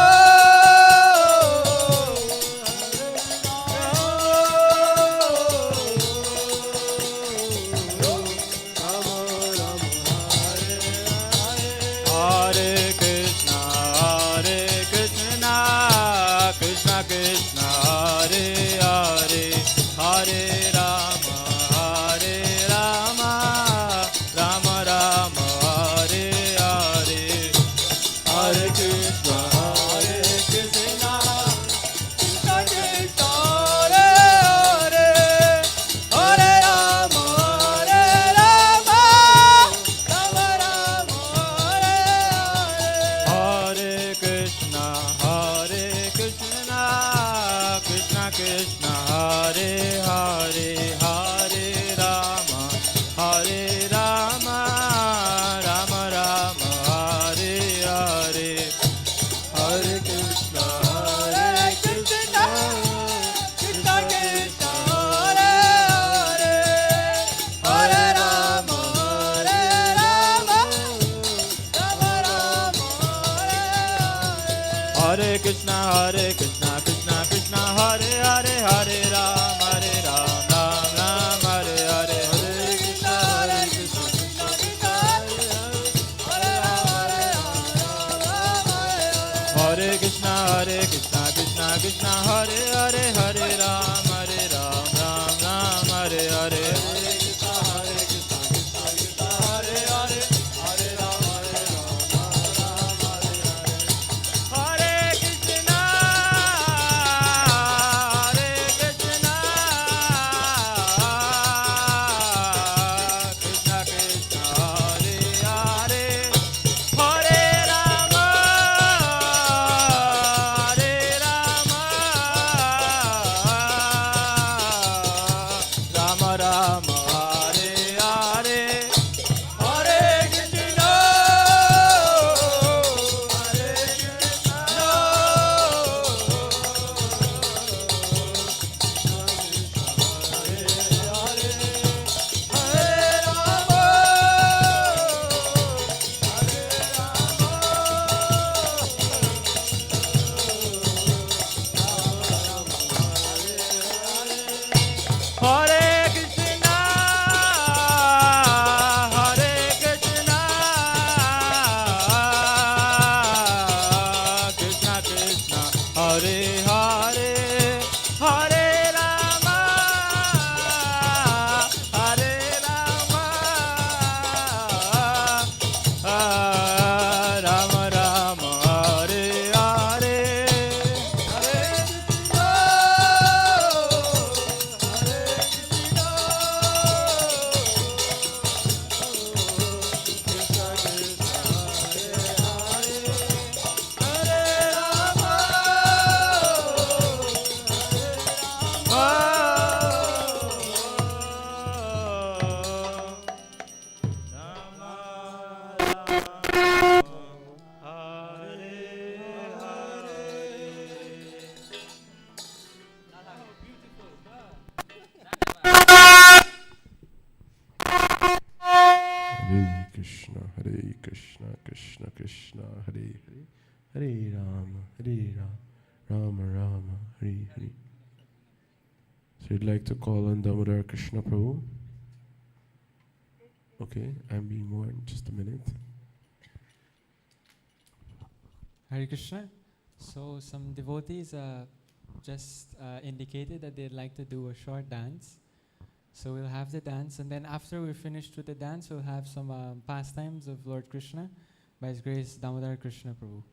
Hare Krishna, Hare Krishna, Krishna Krishna, Hare Hare, Hare Rama, Hare Rama, Rama Rama, Hare Hare, Hare Krishna, Hare Krishna, Krishna Krishna, Hare Hare, Hare Rama, Hare Rama, Rama Rama, Hare Hare, Hare Krishna, Hare Krishna, Krishna Krishna, Hare Hare, Hare Rama, Hare Rama, Rama Rama, Hare Hare, Hare Krishna, Hare Krishna, Krishna Krishna, Hare Hare, Hare Rama, Hare Rama, Rama Rama, Hare Hare, Hare Krishna, Hare Krishna, Krishna Krishna, Hare Hare, Hare Rama, Hare Rama, Ram Ram, Hare Hare, Hare Krishna, Hare Krishna, Krishna Krishna, Hare Hare, Hare Krishna, Hare Krishna, Krishna Krishna, Hare Hare, Hare Ram, Ram Ram, Hare Hare, Hare Krishna, Hare Krishna, Krishna Krishna, Hare Hare, Hare Ram, Ram Ram, Hare Hare, Hare Krishna, Hare Krishna, Krishna Krishna, Hare Hare, Hare Rama, Hare Rama, Krishna, Krishna Krishna, Hare Hare, Hare Rama, Rama Rama, Hare Hare. So you'd like to call on Damodar Krishna Prabhu? Okay, I'm being warned. Just a minute. Hare Krishna. So some devotees just indicated that they'd like to do a short dance. So we'll have the dance, and then after we're finished with the dance, we'll have some pastimes of Lord Krishna by His Grace Damodar Krishna Prabhu.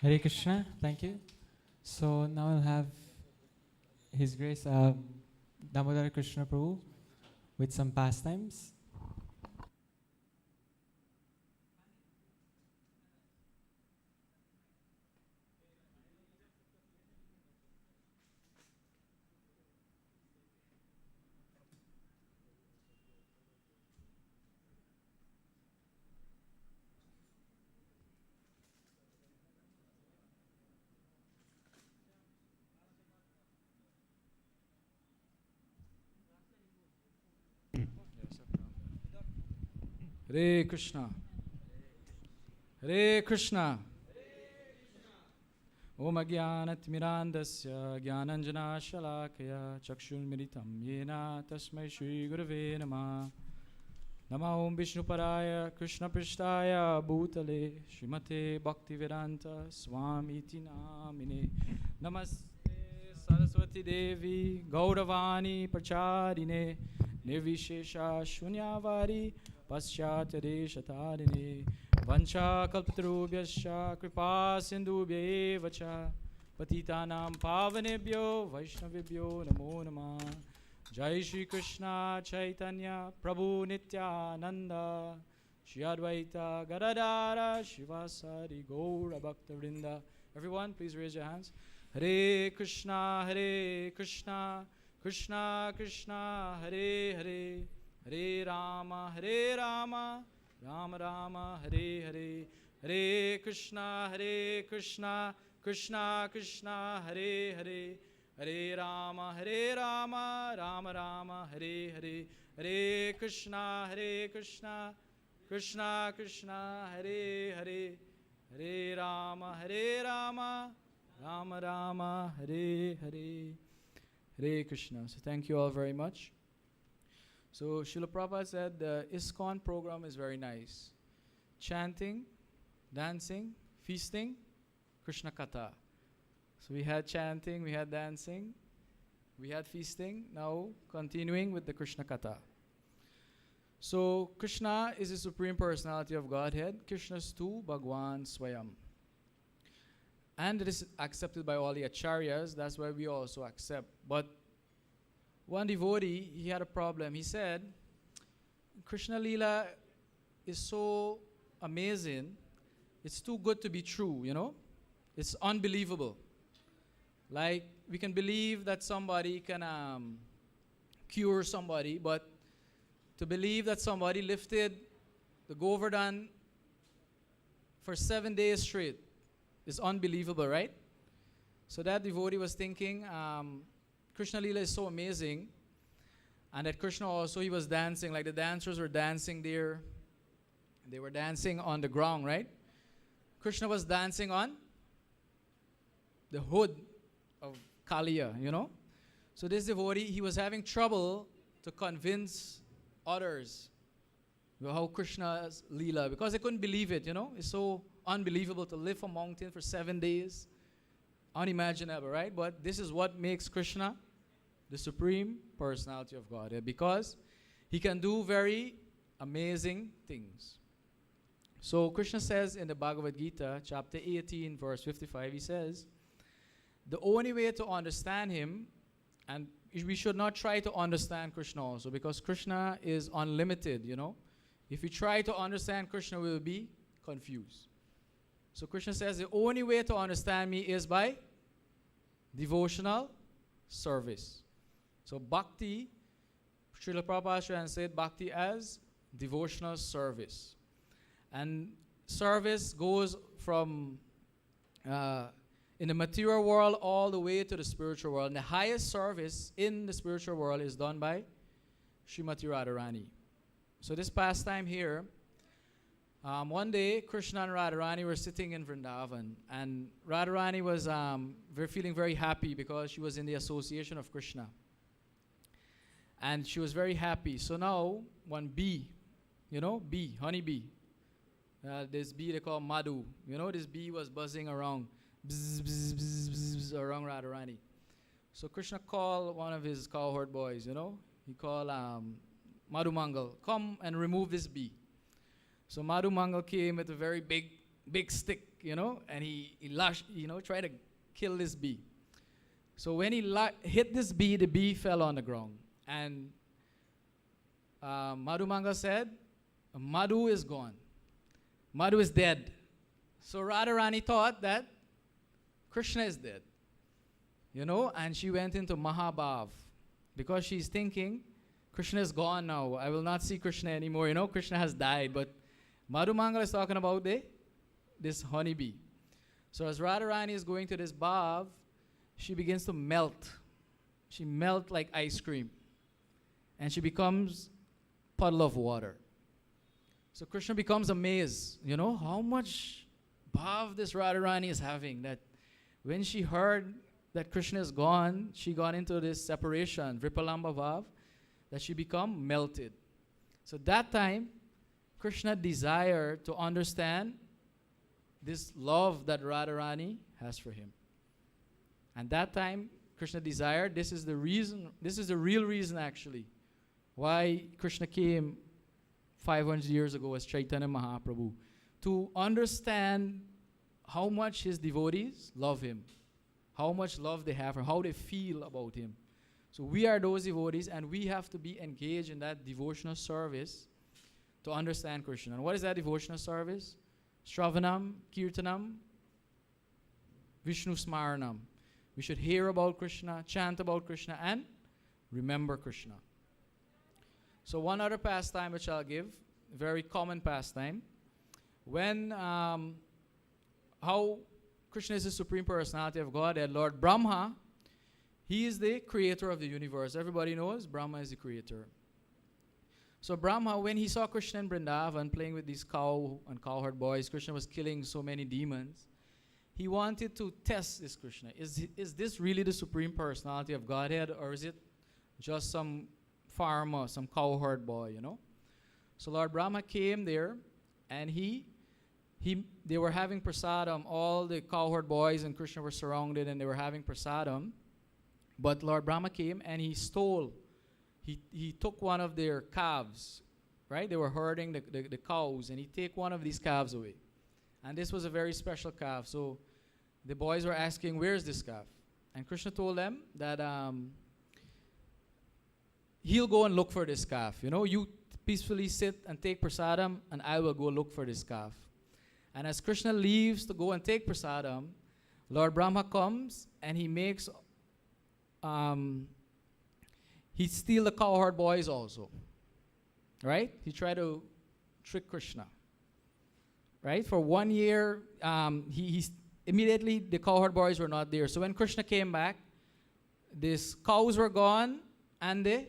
Hare Krishna, thank you. So now I'll have His Grace Damodar Krishna Prabhu with some pastimes. Hare Krishna. Hare Krishna. Om Agyanatmirandasya Gyananjana Shalakaya Chakshulmiritam Yena Tasmai Shri Gurave Namah. Nama Om Vishnuparaya Krishna Prishtaya Bhutale Srimate Bhaktivedanta Swami Iti Namine. Namaste Saraswati Devi Gauravani Pracharine Nirvishesha Shunyavadi Paschatare Shatarine Vancha Kalpatarubhyascha Kripa Sindhubhya Evacha Patitanam Pavanebhyo Vaishnavibhyo Namo Namah. Jai Shri Krishna Chaitanya Prabhu Nityananda Shri Advaita Gadadara Shivasari Gaura Bhakta-vrinda. Everyone, please raise your hands. Hare Krishna, Krishna Krishna, Hare Hare, Hare Rama, Rama Rama, Hare Hare, Hare Krishna, Krishna Krishna, Hare Hare, Hare Rama, Rama Rama, Hare Hare, Hare Krishna, Krishna Krishna, Hare Hare, Hare Rama, Rama Rama, Hare Hare, Hare Krishna. So thank you all very much. So Srila Prabhupada said the ISKCON program is very nice. Chanting, dancing, feasting, Krishna Katha. So we had chanting, we had dancing, we had feasting. Now continuing with the Krishna Katha. So Krishna is the Supreme Personality of Godhead. Krishna's tu Bhagwan Swayam. And it is accepted by all the acharyas. That's why we also accept. But one devotee, he had a problem. He said, Krishna Leela is so amazing. It's too good to be true, you know? It's unbelievable. Like, we can believe that somebody can cure somebody, but to believe that somebody lifted the Govardhan for 7 days straight is unbelievable, right? So that devotee was thinking, Krishna Leela is so amazing, and that Krishna also, he was dancing, like the dancers were dancing there. They were dancing on the ground, right? Krishna was dancing on the hood of Kaliya, you know? So this devotee, he was having trouble to convince others how Krishna's Leela, because they couldn't believe it, you know? It's so unbelievable to live a mountain for 7 days. Unimaginable, right? But this is what makes Krishna the Supreme Personality of Godhead, because he can do very amazing things. So Krishna says in the Bhagavad Gita, chapter 18, verse 55, he says the only way to understand him, and we should not try to understand Krishna also, because Krishna is unlimited, you know. If we try to understand Krishna, we will be confused. So Krishna says the only way to understand me is by devotional service. So bhakti, Srila Prabhupada translated bhakti as devotional service. And service goes from in the material world all the way to the spiritual world. And the highest service in the spiritual world is done by Srimati Radharani. So this pastime here, one day Krishna and Radharani were sitting in Vrindavan, and Radharani was feeling very happy because she was in the association of Krishna. And she was very happy. So now one bee, you know, bee, honey bee. This bee they call Madhu. You know, this bee was buzzing around, bzz, bzz, bzz, bzz, bzz, around Radharani. So Krishna called one of his cowherd boys, you know. He called Madhu Mangal, come and remove this bee. So Madhu Mangal came with a very big stick, you know, and he lashed, you know, tried to kill this bee. So when he hit this bee, the bee fell on the ground. And Madhu Mangal said, Madhu is gone. Madhu is dead. So Radharani thought that Krishna is dead, you know, and she went into Mahabhav because she's thinking, Krishna is gone now. I will not see Krishna anymore. You know, Krishna has died. But Madhu Mangal is talking about this honeybee. So as Radharani is going to this bhav, she begins to melt. She melts like ice cream. And she becomes puddle of water. So Krishna becomes amazed, you know, how much bhav this Radharani is having, that when she heard that Krishna is gone, she got into this separation, Vripalamba bhav, that she become melted. So that time, Krishna desired to understand this love that Radharani has for him. And that time, Krishna desired, this is the real reason actually, why Krishna came 500 years ago as Chaitanya Mahaprabhu, to understand how much his devotees love him, how much love they have, or how they feel about him. So we are those devotees, and we have to be engaged in that devotional service to understand Krishna. And what is that devotional service? Shravanam, Kirtanam, Vishnu Smaranam. We should hear about Krishna, chant about Krishna, and remember Krishna. So one other pastime which I'll give, very common pastime, when how Krishna is the Supreme Personality of Godhead, Lord Brahma, he is the creator of the universe. Everybody knows Brahma is the creator. So Brahma, when he saw Krishna in Vrindavan playing with these cow and cowherd boys, Krishna was killing so many demons, he wanted to test this Krishna. Is this really the Supreme Personality of Godhead, or is it just some farmer, some cowherd boy, you know? So Lord Brahma came there, and they were having prasadam. All the cowherd boys and Krishna were surrounded, and they were having prasadam. But Lord Brahma came, and he took one of their calves, right? They were herding the cows, and he took one of these calves away. And this was a very special calf. So the boys were asking, where's this calf? And Krishna told them that he'll go and look for this calf. You know, you peacefully sit and take prasadam, and I will go look for this calf. And as Krishna leaves to go and take prasadam, Lord Brahma comes, and he makes he steal the cowherd boys also, right? He tried to trick Krishna, right? For 1 year, immediately the cowherd boys were not there. So when Krishna came back, these cows were gone, and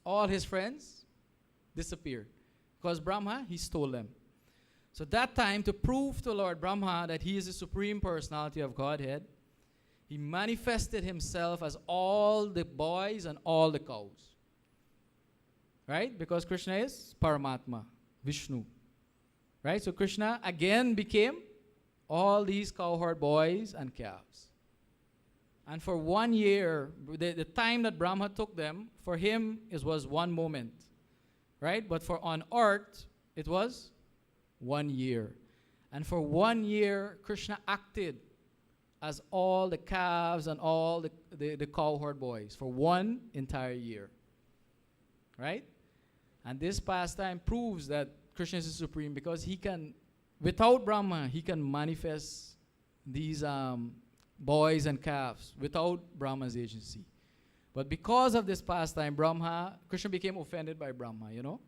all his friends disappeared, because Brahma, he stole them. So that time, to prove to Lord Brahma that he is the Supreme Personality of Godhead, he manifested himself as all the boys and all the cows. Right? Because Krishna is Paramatma, Vishnu. Right? So Krishna again became all these cowherd boys and calves. And for 1 year, the time that Brahma took them, for him it was 1 moment. Right? But for on earth, it was 1 year. And for 1 year, Krishna acted as all the calves and all the cowherd boys for one entire year. Right? And this pastime proves that Krishna is supreme because he can, without Brahma, he can manifest these boys and calves without Brahma's agency. But because of this pastime, Krishna became offended by Brahma, you know.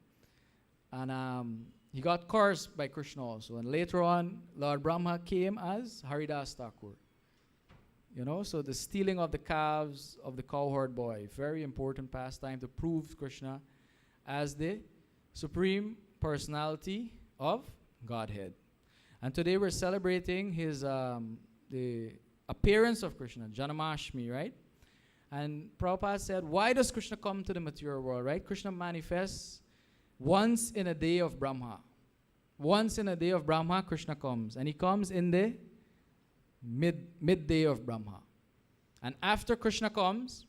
And he got cursed by Krishna also. And later on, Lord Brahma came as Haridas Thakur. You know, so the stealing of the calves of the cowherd boy, very important pastime to prove Krishna as the supreme personality of Godhead. And today we're celebrating his the appearance of Krishna, Janmashtami, right? And Prabhupada said, why does Krishna come to the material world, right? Krishna manifests once in a day of Brahma. Once in a day of Brahma, Krishna comes. And he comes in the midday of Brahma. And after Krishna comes,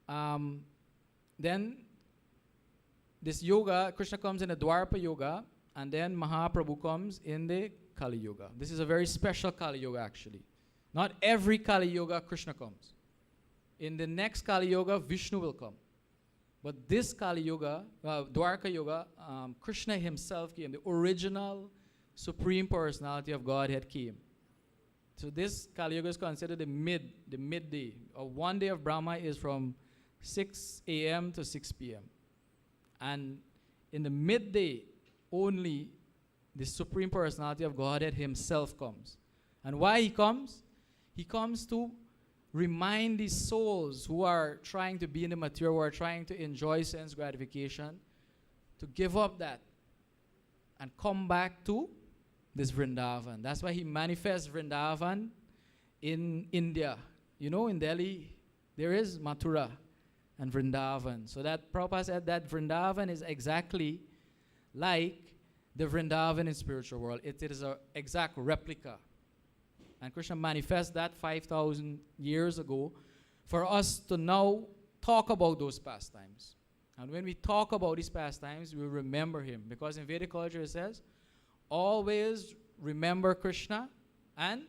then this yoga, Krishna comes in the Dwarpa yoga, and then Mahaprabhu comes in the Kali Yuga. This is a very special Kali Yuga actually. Not every Kali Yuga Krishna comes. In the next Kali Yuga, Vishnu will come. But this Kali Yuga, Dwarka Yuga, Krishna himself came. The original supreme personality of Godhead came. So this Kali Yuga is considered the midday. One day of Brahma is from 6 a.m. to 6 p.m. And in the midday, only the supreme personality of Godhead himself comes. And why he comes? He comes to remind these souls who are trying to be in the material, who are trying to enjoy sense gratification, to give up that and come back to this Vrindavan. That's why he manifests Vrindavan in India. You know, in Delhi, there is Mathura and Vrindavan. So that Prabhupada said that Vrindavan is exactly like the Vrindavan in spiritual world. It is an exact replica. And Krishna manifests that 5,000 years ago for us to now talk about those pastimes. And when we talk about these pastimes, we remember him. Because in Vedic culture it says, always remember Krishna and,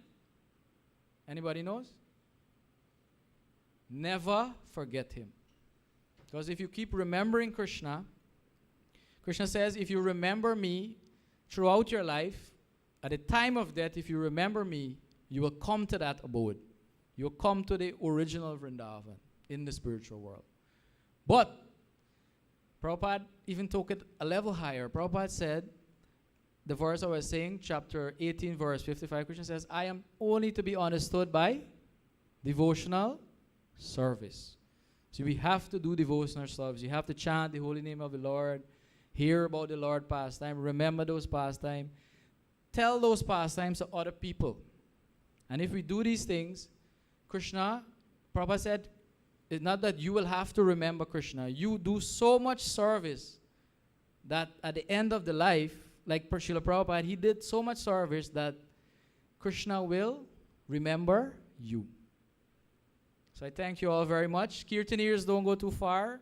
anybody knows? Never forget him. Because if you keep remembering Krishna, Krishna says, if you remember me throughout your life, at the time of death, if you remember me, you will come to that abode. You will come to the original Vrindavan in the spiritual world. But Prabhupada even took it a level higher. Prabhupada said, the verse I was saying, chapter 18, verse 55, Krishna says, I am only to be understood by devotional service. So we have to do devotional service. You have to chant the holy name of the Lord, hear about the Lord pastime, remember those pastimes, tell those pastimes to other people. And if we do these things, Krishna, Prabhupada said, it's not that you will have to remember Krishna. You do so much service that at the end of the life, like Srila Prabhupada, he did so much service that Krishna will remember you. So I thank you all very much. Kirtaniers, don't go too far.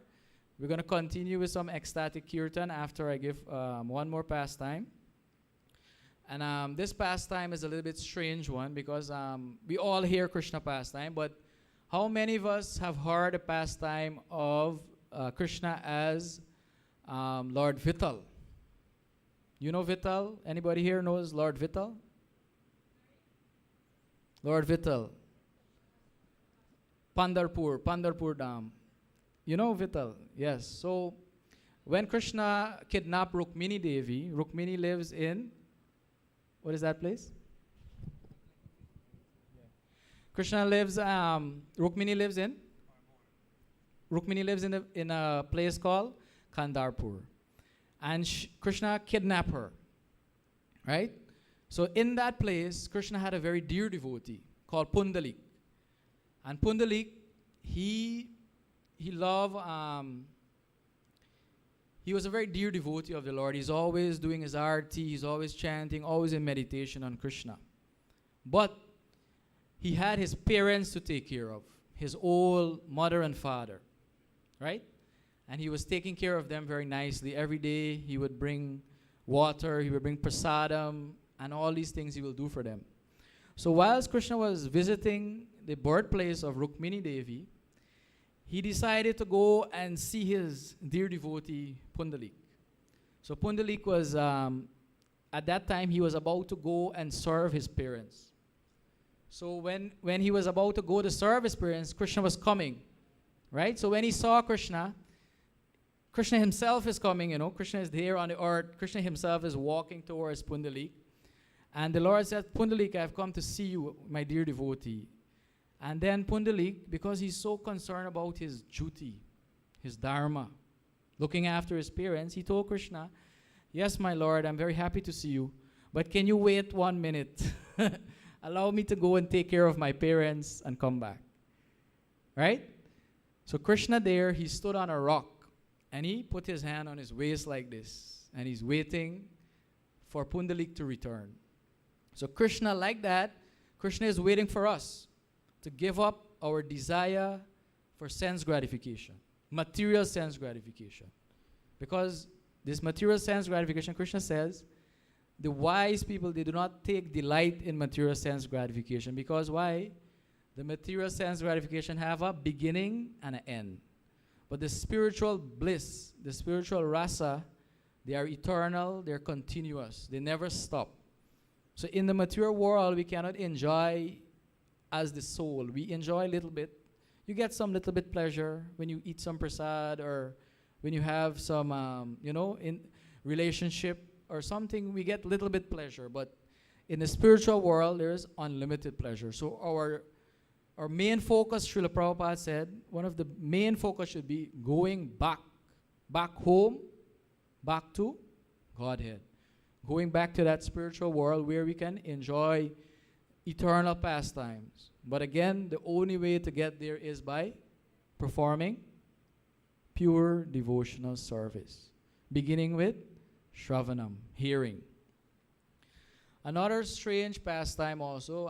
We're going to continue with some ecstatic kirtan after I give one more pastime. And this pastime is a little bit strange one because we all hear Krishna pastime, but how many of us have heard a pastime of Krishna as Lord Vittal? You know Vittal? Anybody here knows Lord Vittal? Lord Vittal. Pandharpur Dham. You know Vittal? Yes. So when Krishna kidnapped Rukmini Devi, Rukmini lives in, what is that place? Krishna lives, Rukmini lives in? Rukmini lives in a place called Kandharpur. And Krishna kidnapped her, right? So in that place, Krishna had a very dear devotee called Pundalik. And Pundalik, he loved, he was a very dear devotee of the Lord. He's always doing his arati, he's always chanting, always in meditation on Krishna. But he had his parents to take care of, his old mother and father, right? And he was taking care of them very nicely. Every day he would bring water, he would bring prasadam, and all these things he will do for them. So whilst Krishna was visiting the birthplace of Rukmini Devi, he decided to go and see his dear devotee Pundalik. So Pundalik was, at that time, he was about to go and serve his parents. So when he was about to go to serve his parents, Krishna was coming, right? So when he saw Krishna, Krishna himself is coming, you know. Krishna is there on the earth. Krishna himself is walking towards Pundalik. And the Lord said, Pundalik, I have come to see you, my dear devotee. And then Pundalik, because he's so concerned about his duty, his dharma, looking after his parents, he told Krishna, yes, my Lord, I'm very happy to see you, but can you wait 1 minute? Allow me to go and take care of my parents and come back. Right? So Krishna there, he stood on a rock, and he put his hand on his waist like this, and he's waiting for Pundalik to return. So Krishna, like that, Krishna is waiting for us to give up our desire for sense gratification, material sense gratification. Because this material sense gratification, Krishna says, the wise people, they do not take delight in material sense gratification. Because why? The material sense gratification have a beginning and an end. But the spiritual bliss, the spiritual rasa, they are eternal, they're continuous, they never stop. So in the material world, we cannot enjoy as the soul. We enjoy a little bit. You get some little bit pleasure when you eat some prasad, or when you have some, in relationship or something, we get little bit pleasure. But in the spiritual world, there is unlimited pleasure. So our main focus, Srila Prabhupada said, one of the main focus should be going back home, back to Godhead. Going back to that spiritual world where we can enjoy eternal pastimes. But again, the only way to get there is by performing pure devotional service, beginning with Shravanam, hearing. Another strange pastime also,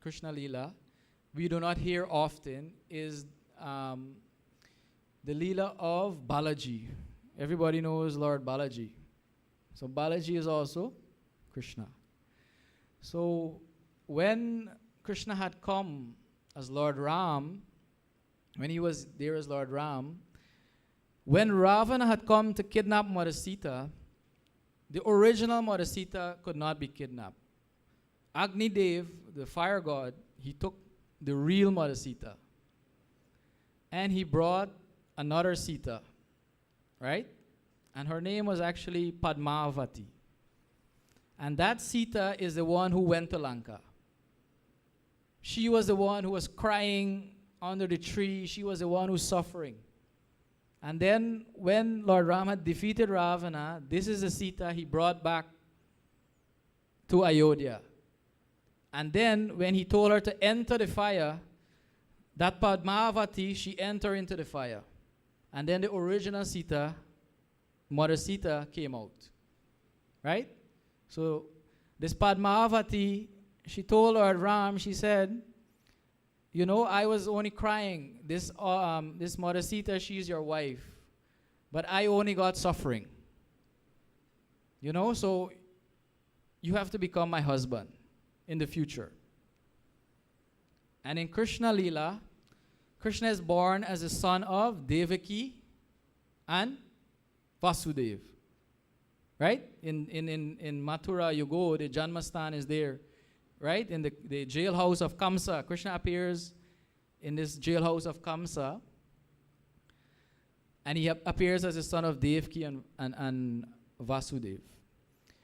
Krishna Leela, we do not hear often, is the Leela of Balaji. Everybody knows Lord Balaji. So Balaji is also Krishna. So when Krishna had come as Lord Ram, when he was there as Lord Ram, when Ravana had come to kidnap Mother Sita, the original Mother Sita could not be kidnapped. Agni Dev, the fire god, he took the real Mother Sita and he brought another Sita, right? And her name was actually Padmavati. And that Sita is the one who went to Lanka. She was the one who was crying under the tree. She was the one who's suffering. And then when Lord Ram had defeated Ravana, this is the Sita he brought back to Ayodhya. And then when he told her to enter the fire, that Padmavati, she entered into the fire. And then the original Sita, Mother Sita, came out. Right? So this Padmavati, she told Lord Ram, she said, you know, I was only crying. This Mother Sita, she's your wife. But I only got suffering. You know, so you have to become my husband in the future. And in Krishna Leela, Krishna is born as the son of Devaki and Vasudeva. Right? In Mathura, you go, the Janmashtami is there. Right? In the jailhouse of Kamsa. Krishna appears in this jailhouse of Kamsa. And he appears as the son of Devaki and Vasudeva.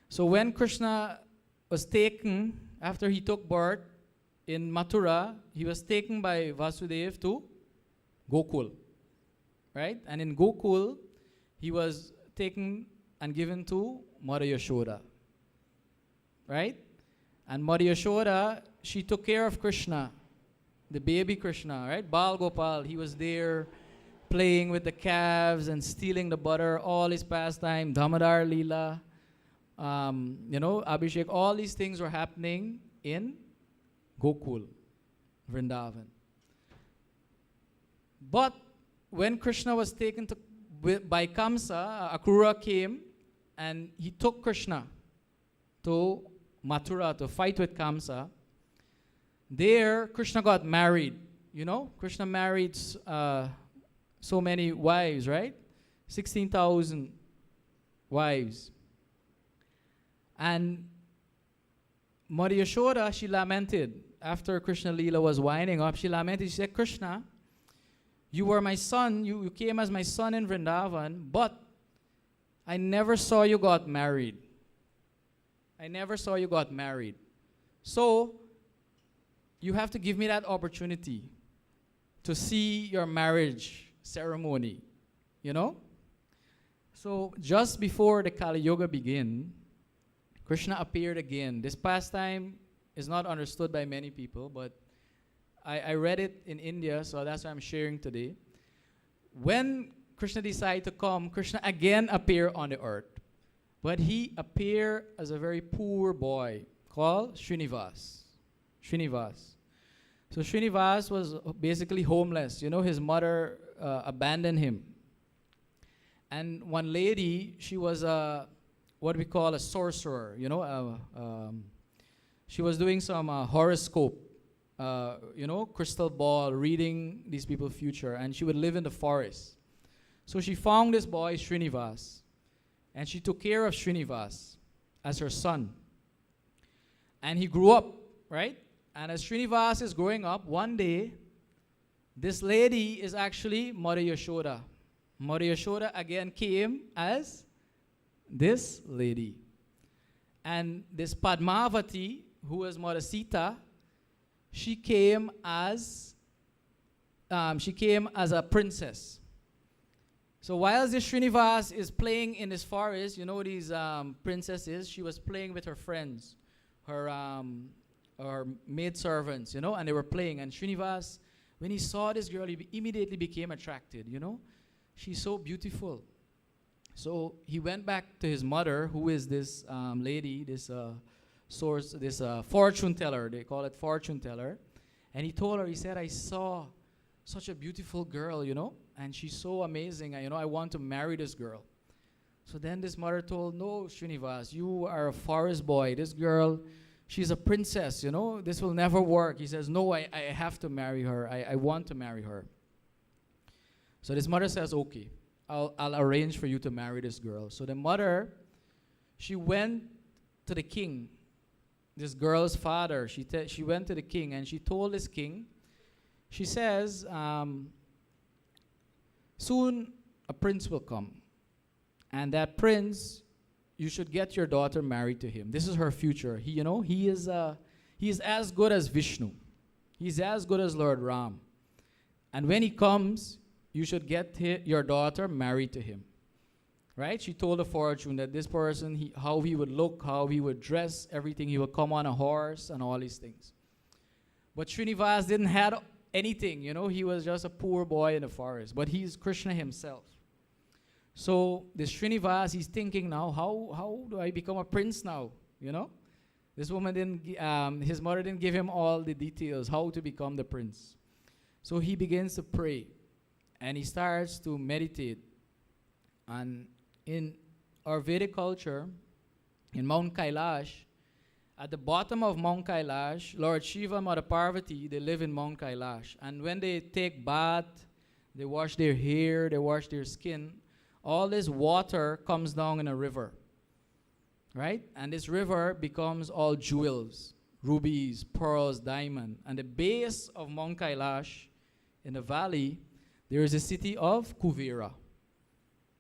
So when Krishna was taken, after he took birth in Mathura, he was taken by Vasudeva to Gokul. Right? And in Gokul, he was taken and given to Mother Yashoda. Right? And Mother Yashoda, she took care of Krishna, the baby Krishna, right? Bal Gopal, he was there playing with the calves and stealing the butter, all his pastime, Damodar Leela, Abhishek, all these things were happening in Gokul, Vrindavan. But when Krishna was taken by Kamsa, Akrura came and he took Krishna to Mathura to fight with Kamsa. there Krishna got married. You know, Krishna married so many wives, right? 16,000 wives. And Mother Yashoda, she lamented. After Krishna Leela was winding up, she lamented. She said, Krishna, you were my son. You came as my son in Vrindavan, but I never saw you got married. I never saw you got married. So, you have to give me that opportunity to see your marriage ceremony, you know? So, just before the Kali Yuga began, Krishna appeared again. This pastime is not understood by many people, but I read it in India, so that's why I'm sharing today. When Krishna decided to come, Krishna again appeared on the earth. But he appeared as a very poor boy called Srinivas. Srinivas. So Srinivas was basically homeless. You know, his mother abandoned him. And one lady, she was what we call a sorcerer. You know, she was doing some horoscope, you know, crystal ball, reading these people's future. And she would live in the forest. So she found this boy, Srinivas. And she took care of Srinivas as her son. And he grew up, right? And as Srinivas is growing up, one day, this lady is actually Mother Yashoda. Mother Yashoda again came as this lady. And this Padmavati, who was Mother Sita, she came as a princess. So while this Srinivas is playing in this forest, you know these princesses, she was playing with her friends, her maid servants, you know, and they were playing. And Srinivas, when he saw this girl, he immediately became attracted, you know. She's so beautiful. So he went back to his mother, who is this lady, this fortune teller. They call it fortune teller. And he told her, he said, I saw such a beautiful girl, you know, and she's so amazing. You know, I want to marry this girl. So then this mother told, no, Srinivas, you are a forest boy. This girl, she's a princess, you know. This will never work. He says, no, I have to marry her. I want to marry her. So this mother says, okay, I'll arrange for you to marry this girl. So the mother, she went to the king, this girl's father. She went to the king and she told this king, she says, soon a prince will come. And that prince, you should get your daughter married to him. This is her future. He is as good as Vishnu. He's as good as Lord Ram. And when he comes, you should get your daughter married to him. Right? She told the fortune that this person, how he would look, how he would dress, everything. He would come on a horse and all these things. But Srinivas didn't have anything, you know. He was just a poor boy in the forest. But he's Krishna himself. So this Srinivas, he's thinking now, how do I become a prince now? You know? This woman his mother didn't give him all the details, how to become the prince. So he begins to pray. And he starts to meditate. And in our Vedic culture, in Mount Kailash, at the bottom of Mount Kailash, Lord Shiva and Mother Parvati, they live in Mount Kailash. And when they take bath, they wash their hair, they wash their skin, all this water comes down in a river. Right? And this river becomes all jewels, rubies, pearls, diamond. And the base of Mount Kailash, in the valley, there is a city of Kuvera.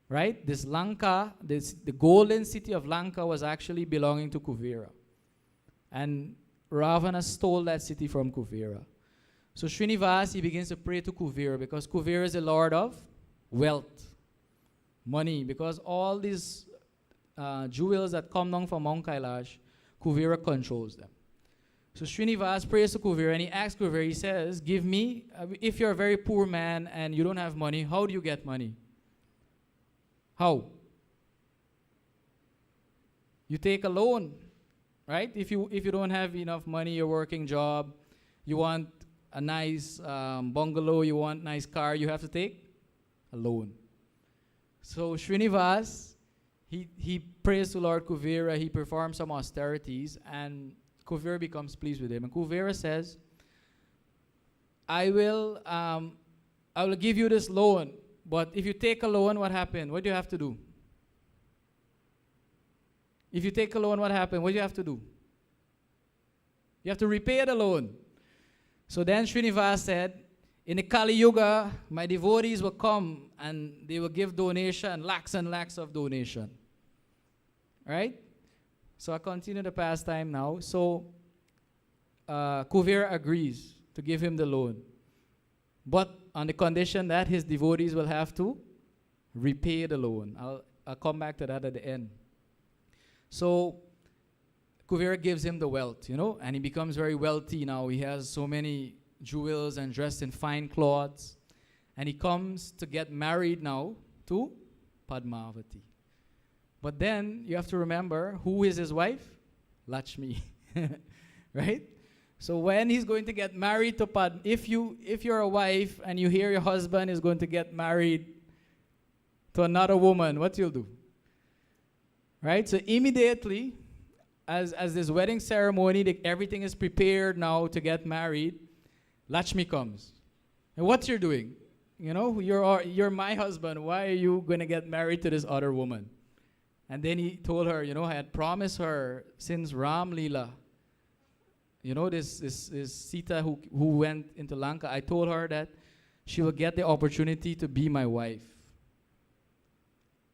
Right? This Lanka, the golden city of Lanka was actually belonging to Kuvera. And Ravana stole that city from Kuvera. So Srinivas, he begins to pray to Kuvera because Kuvera is the lord of wealth, money. Because all these jewels that come down from Mount Kailash, Kuvera controls them. So Srinivas prays to Kuvera and he asks Kuvera, he says, give me, if you're a very poor man and you don't have money, how do you get money? How? You take a loan, right? If you don't have enough money, your working job, you want a nice bungalow, you want a nice car, you have to take a loan. So Srinivas, he prays to Lord Kuvera, he performs some austerities, and Kuvera becomes pleased with him. And Kuvera says, I will give you this loan, but if you take a loan, what happened? What do you have to do? If you take a loan, what happened? What do you have to do? You have to repay the loan. So then Srinivas said, in the Kali Yuga, my devotees will come and they will give donation, lakhs and lakhs of donation. Right? So I continue the pastime now. So Kuvera agrees to give him the loan, but on the condition that his devotees will have to repay the loan. I'll come back to that at the end. So Kuvera gives him the wealth, and he becomes very wealthy now. He has so many jewels and dressed in fine clothes. And he comes to get married now to Padmavati. But then you have to remember, who is his wife? Lakshmi. Right? So when he's going to get married to if you're a wife and you hear your husband is going to get married to another woman, what you'll do? Right? So immediately, as this wedding ceremony, everything is prepared now to get married, Lakshmi comes. And what you're doing? You're my husband. Why are you going to get married to this other woman? And then he told her, I had promised her since Ram Leela, this Sita who went into Lanka, I told her that she will get the opportunity to be my wife.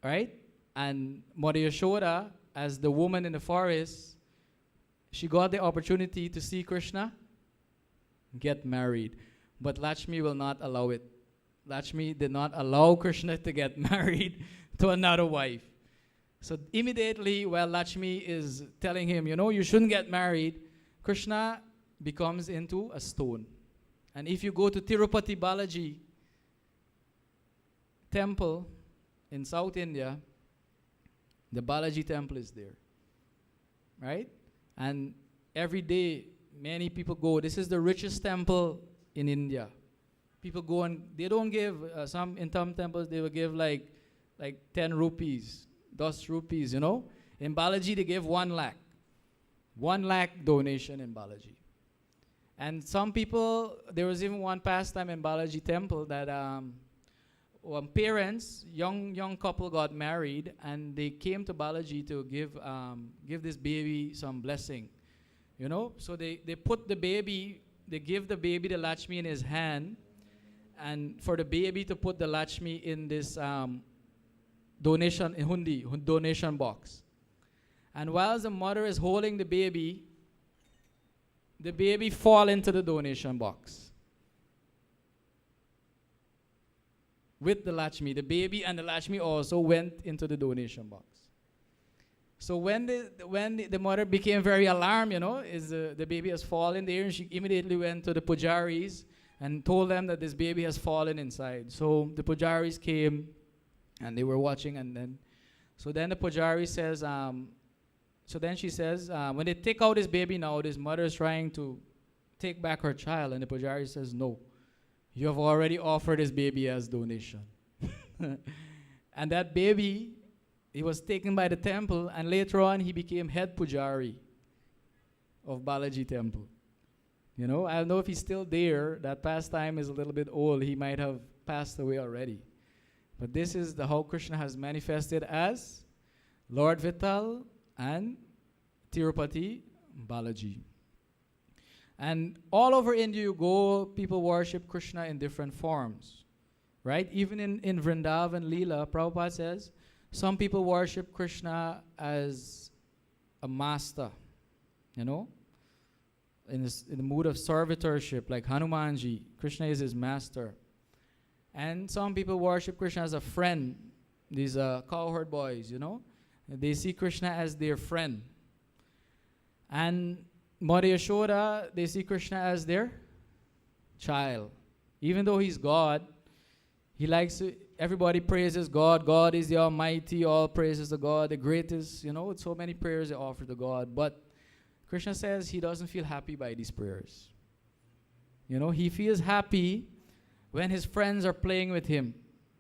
Right? And Mother Yashoda, as the woman in the forest, she got the opportunity to see Krishna get married. But Lakshmi will not allow it. Lakshmi did not allow Krishna to get married to another wife. So immediately, while Lakshmi is telling him, you shouldn't get married, Krishna becomes into a stone. And if you go to Tirupati Balaji temple in South India, the Balaji temple is there. Right? And every day, many people go. This is the richest temple in India. People go and they don't give, in some temples, they will give like 10 rupees, 10 rupees, In Balaji, they give 1 lakh. 1 lakh donation in Balaji. And some people, there was even one pastime in Balaji temple that when parents, young couple got married and they came to Balaji to give this baby some blessing. So they put the baby, they give the baby the Lakshmi in his hand, and for the baby to put the Lakshmi in this donation box. And while the mother is holding the baby fall into the donation box with the Lakshmi. The baby and the Lakshmi also went into the donation box. So when the mother became very alarmed, the baby has fallen there, and she immediately went to the pujaris and told them that this baby has fallen inside. So the pujaris came and they were watching, and then the pujari says, she says, when they take out this baby now, this mother is trying to take back her child, and the pujari says, no, you have already offered this baby as donation. And that baby, he was taken by the temple, and later on he became head pujari of Balaji temple. I don't know if he's still there. That pastime is a little bit old. He might have passed away already. But this is how Krishna has manifested as Lord Vittal and Tirupati Balaji. And all over India you go, people worship Krishna in different forms. Right? Even in Vrindavan Leela, Prabhupada says, some people worship Krishna as a master, in the mood of servitorship, like Hanumanji. Krishna is his master. And some people worship Krishna as a friend. These cowherd boys, They see Krishna as their friend. And Mother Yashoda, they see Krishna as their child. Even though he's God, he likes to, everybody praises God. God is the Almighty. All praises to God, the greatest. So many prayers they offer to God. But Krishna says he doesn't feel happy by these prayers. He feels happy when his friends are playing with him.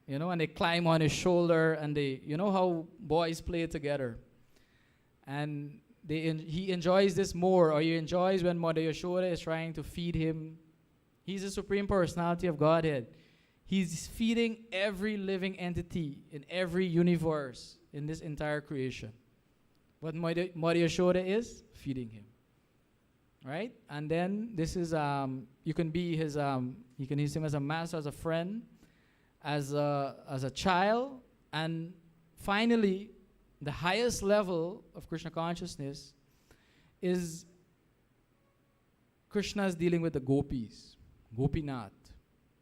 And they climb on his shoulder, and they, how boys play together. And he enjoys this more, or he enjoys when Mother Yashoda is trying to feed him He's the Supreme Personality of Godhead. He's feeding every living entity in every universe in this entire creation. What Mother Yashoda is? Feeding him. Right? And then this is, you can be his, you can use him as a master, as a friend, as a child, and finally, the highest level of Krishna consciousness is Krishna's dealing with the gopis, Gopinath,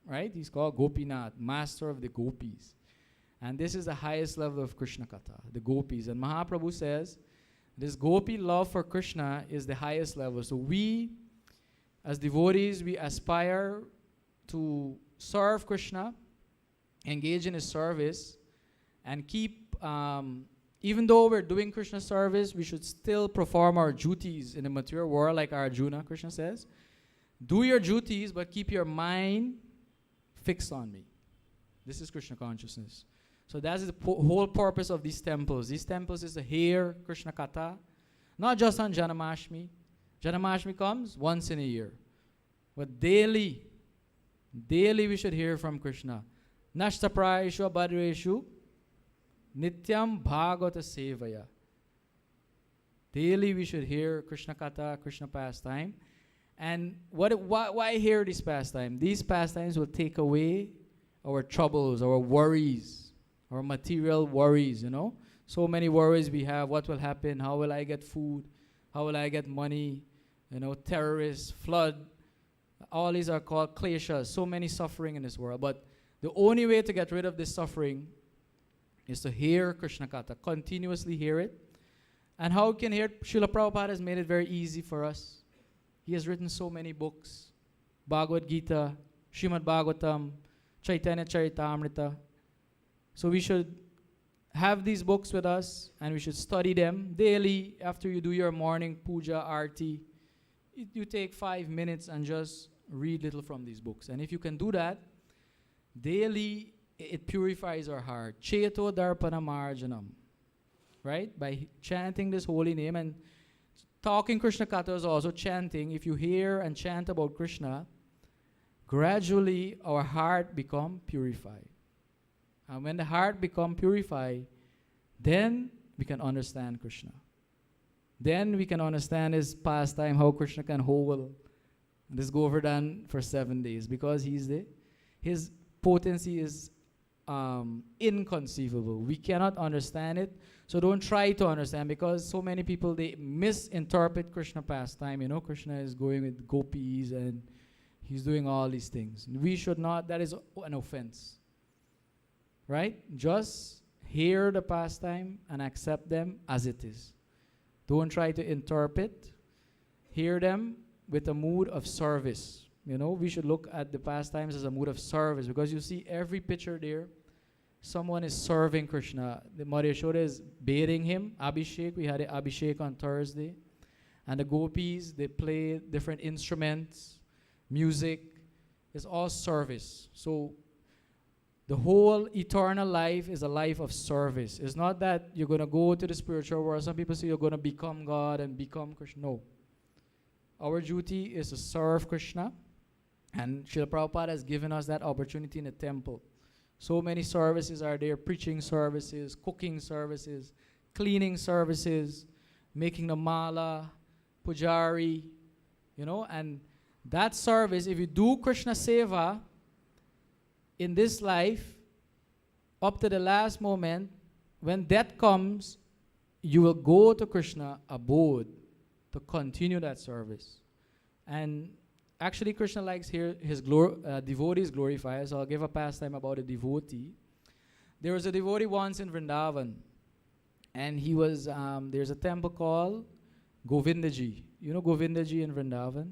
right? He's called Gopinath, master of the gopis. And this is the highest level of Krishna Katha, the gopis. And Mahaprabhu says, this gopi love for Krishna is the highest level. So we, as devotees, we aspire to serve Krishna, engage in his service, and keep, even though we're doing Krishna service, we should still perform our duties in the material world, like Arjuna, Krishna says. Do your duties, but keep your mind fixed on me. This is Krishna consciousness. So that's the whole purpose of these temples. These temples is to hear Krishna Katha, not just on Janmashtami. Janmashtami comes once in a year. But daily we should hear from Krishna. Nashtaprayeshu abhadreshu nityam bhagavata sevaya. Daily we should hear Krishna Katha, Krishna pastime. And why hear this pastime? These pastimes will take away our troubles, our worries, our material worries, you know. So many worries we have. What will happen? How will I get food? How will I get money? You know, terrorists, flood. All these are called kleshas. So many suffering in this world. But the only way to get rid of this suffering is to hear Krishna Katha. Continuously hear it. And how we can hear it? Srila Prabhupada has made it very easy for us. He has written so many books. Bhagavad Gita, Srimad Bhagavatam, Chaitanya Charitamrita. So we should have these books with us, and we should study them daily. After you do your morning puja, arti, you take 5 minutes and just read little from these books. And if you can do that, daily, it purifies our heart. Cheto darpana marjanam. Right? By chanting this holy name, and talking Krishna Katha is also chanting. If you hear and chant about Krishna, gradually our heart become purified. And when the heart become purified, then we can understand Krishna. Then we can understand his pastime, how Krishna can hold this Govardhan for 7 days, because his potency is inconceivable. We cannot understand it. So don't try to understand, because so many people, they misinterpret Krishna pastime. You know, Krishna is going with gopis and he's doing all these things. We should not. That is an offense. Right? Just hear the pastime and accept them as it is. Don't try to interpret. Hear them with a mood of service. You know, we should look at the pastimes as a mood of service, because you see every picture there, someone is serving Krishna. The Mother Yashoda is bathing him. Abhishek, we had an Abhishek on Thursday. And the gopis, they play different instruments, music. It's all service. So the whole eternal life is a life of service. It's not that you're going to go to the spiritual world. Some people say you're going to become God and become Krishna. No. Our duty is to serve Krishna. And Srila Prabhupada has given us that opportunity in the temple. So many services are there, preaching services, cooking services, cleaning services, making the mala, pujari, you know. And that service, if you do Krishna Seva in this life, up to the last moment, when death comes, you will go to Krishna abode to continue that service. And actually, Krishna likes here his devotees glorified. So I'll give a pastime about a devotee. There was a devotee once in Vrindavan, and he was, there's a temple called Govindaji. You know Govindaji in Vrindavan?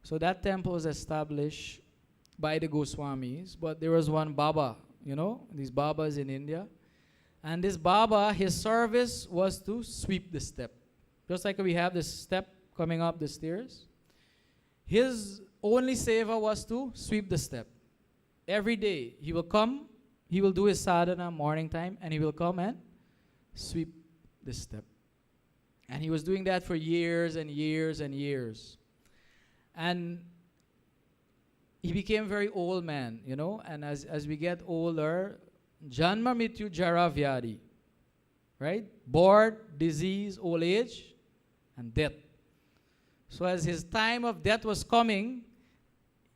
So that temple was established by the Goswamis, but there was one Baba, you know, these Babas in India. And this Baba, his service was to sweep the step. Just like we have this step coming up the stairs. His only seva was to sweep the step. Every day, he will come, he will do his sadhana morning time, and he will come and sweep the step. And he was doing that for years and years and years. And he became very old man, you know, and as we get older, Janma Mrityu Jara Vyadi, right? Birth, disease, old age, and death. So as his time of death was coming,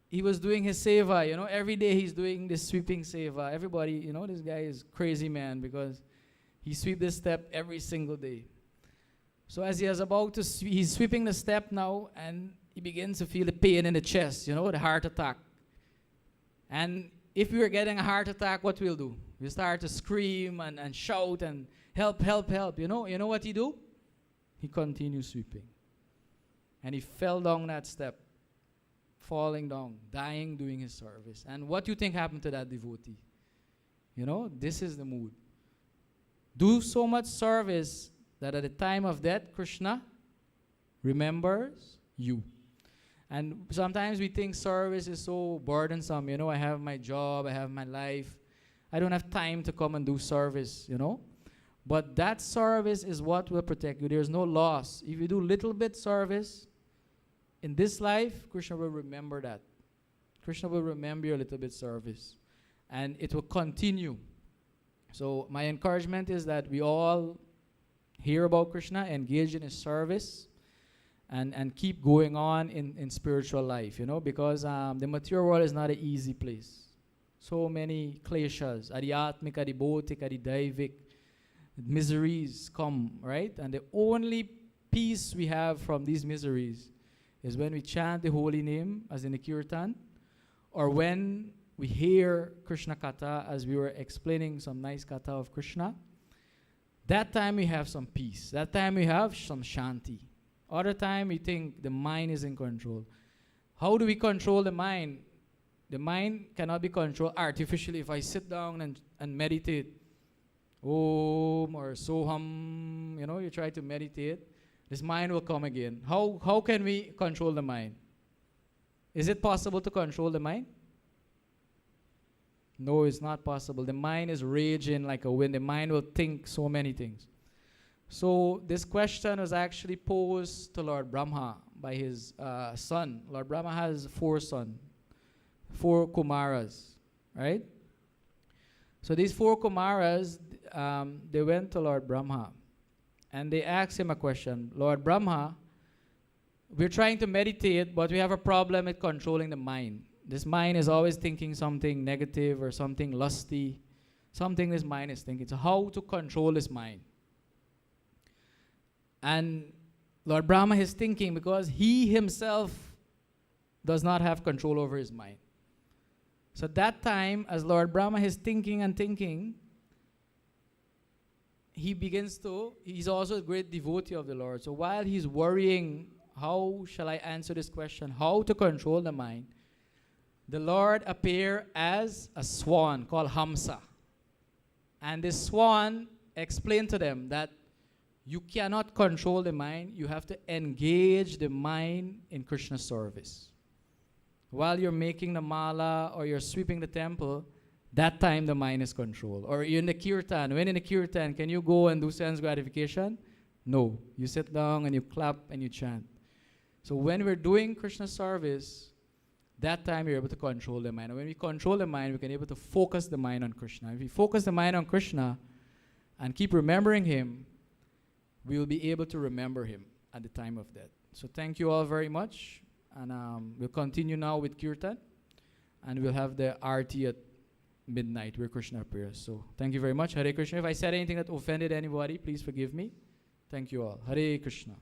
he was doing his seva, you know, every day he's doing this sweeping seva. Everybody, you know, this guy is crazy man because he sweep this step every single day. So as he is about to, he's sweeping the step now, and he begins to feel the pain in the chest, you know, the heart attack. And if we were getting a heart attack, what we'll do? We start to scream and shout and help, help, help. You know what he do? He continues sweeping. And he fell down that step, falling down, dying doing his service. And what do you think happened to that devotee? You know, this is the mood. Do so much service that at the time of death, Krishna remembers you. And sometimes we think service is so burdensome. You know, I have my job, I have my life. I don't have time to come and do service, you know. But that service is what will protect you. There's no loss. If you do little bit service in this life, Krishna will remember that. Krishna will remember your little bit service. And it will continue. So my encouragement is that we all hear about Krishna, engage in his service, and keep going on in spiritual life, you know, because the material world is not an easy place. So many kleshas, adhyatmik, adibhotik, adidaivik, miseries come, right? And the only peace we have from these miseries is when we chant the holy name, as in the kirtan, or when we hear Krishna Katha, as we were explaining some nice Katha of Krishna. That time we have some peace. That time we have some shanti. Other time we think the mind is in control. How do we control the mind? The mind cannot be controlled artificially. If I sit down and meditate, Om or Soham, you know, you try to meditate, this mind will come again. How can we control the mind? Is it possible to control the mind? No, it's not possible. The mind is raging like a wind. The mind will think so many things. So this question was actually posed to Lord Brahma by his son. Lord Brahma has 4 sons, 4 Kumaras, right? So these 4 Kumaras, they went to Lord Brahma and they asked him a question. Lord Brahma, we're trying to meditate, but we have a problem with controlling the mind. This mind is always thinking something negative or something lusty, something this mind is thinking. So how to control this mind? And Lord Brahma is thinking because he himself does not have control over his mind. So that time, as Lord Brahma is thinking and thinking, he's also a great devotee of the Lord. So while he's worrying, how shall I answer this question? How to control the mind? The Lord appeared as a swan called Hamsa. And this swan explained to them that you cannot control the mind. You have to engage the mind in Krishna's service. While you're making the mala or you're sweeping the temple, that time the mind is controlled. Or you're in the kirtan. When in the kirtan, can you go and do sense gratification? No. You sit down and you clap and you chant. So when we're doing Krishna's service, that time you're able to control the mind. And when we control the mind, we can able to focus the mind on Krishna. If we focus the mind on Krishna and keep remembering him, we will be able to remember him at the time of death. So thank you all very much. And we'll continue now with Kirtan. And we'll have the Aarti at midnight where Krishna appears. So thank you very much. Hare Krishna. If I said anything that offended anybody, please forgive me. Thank you all. Hare Krishna.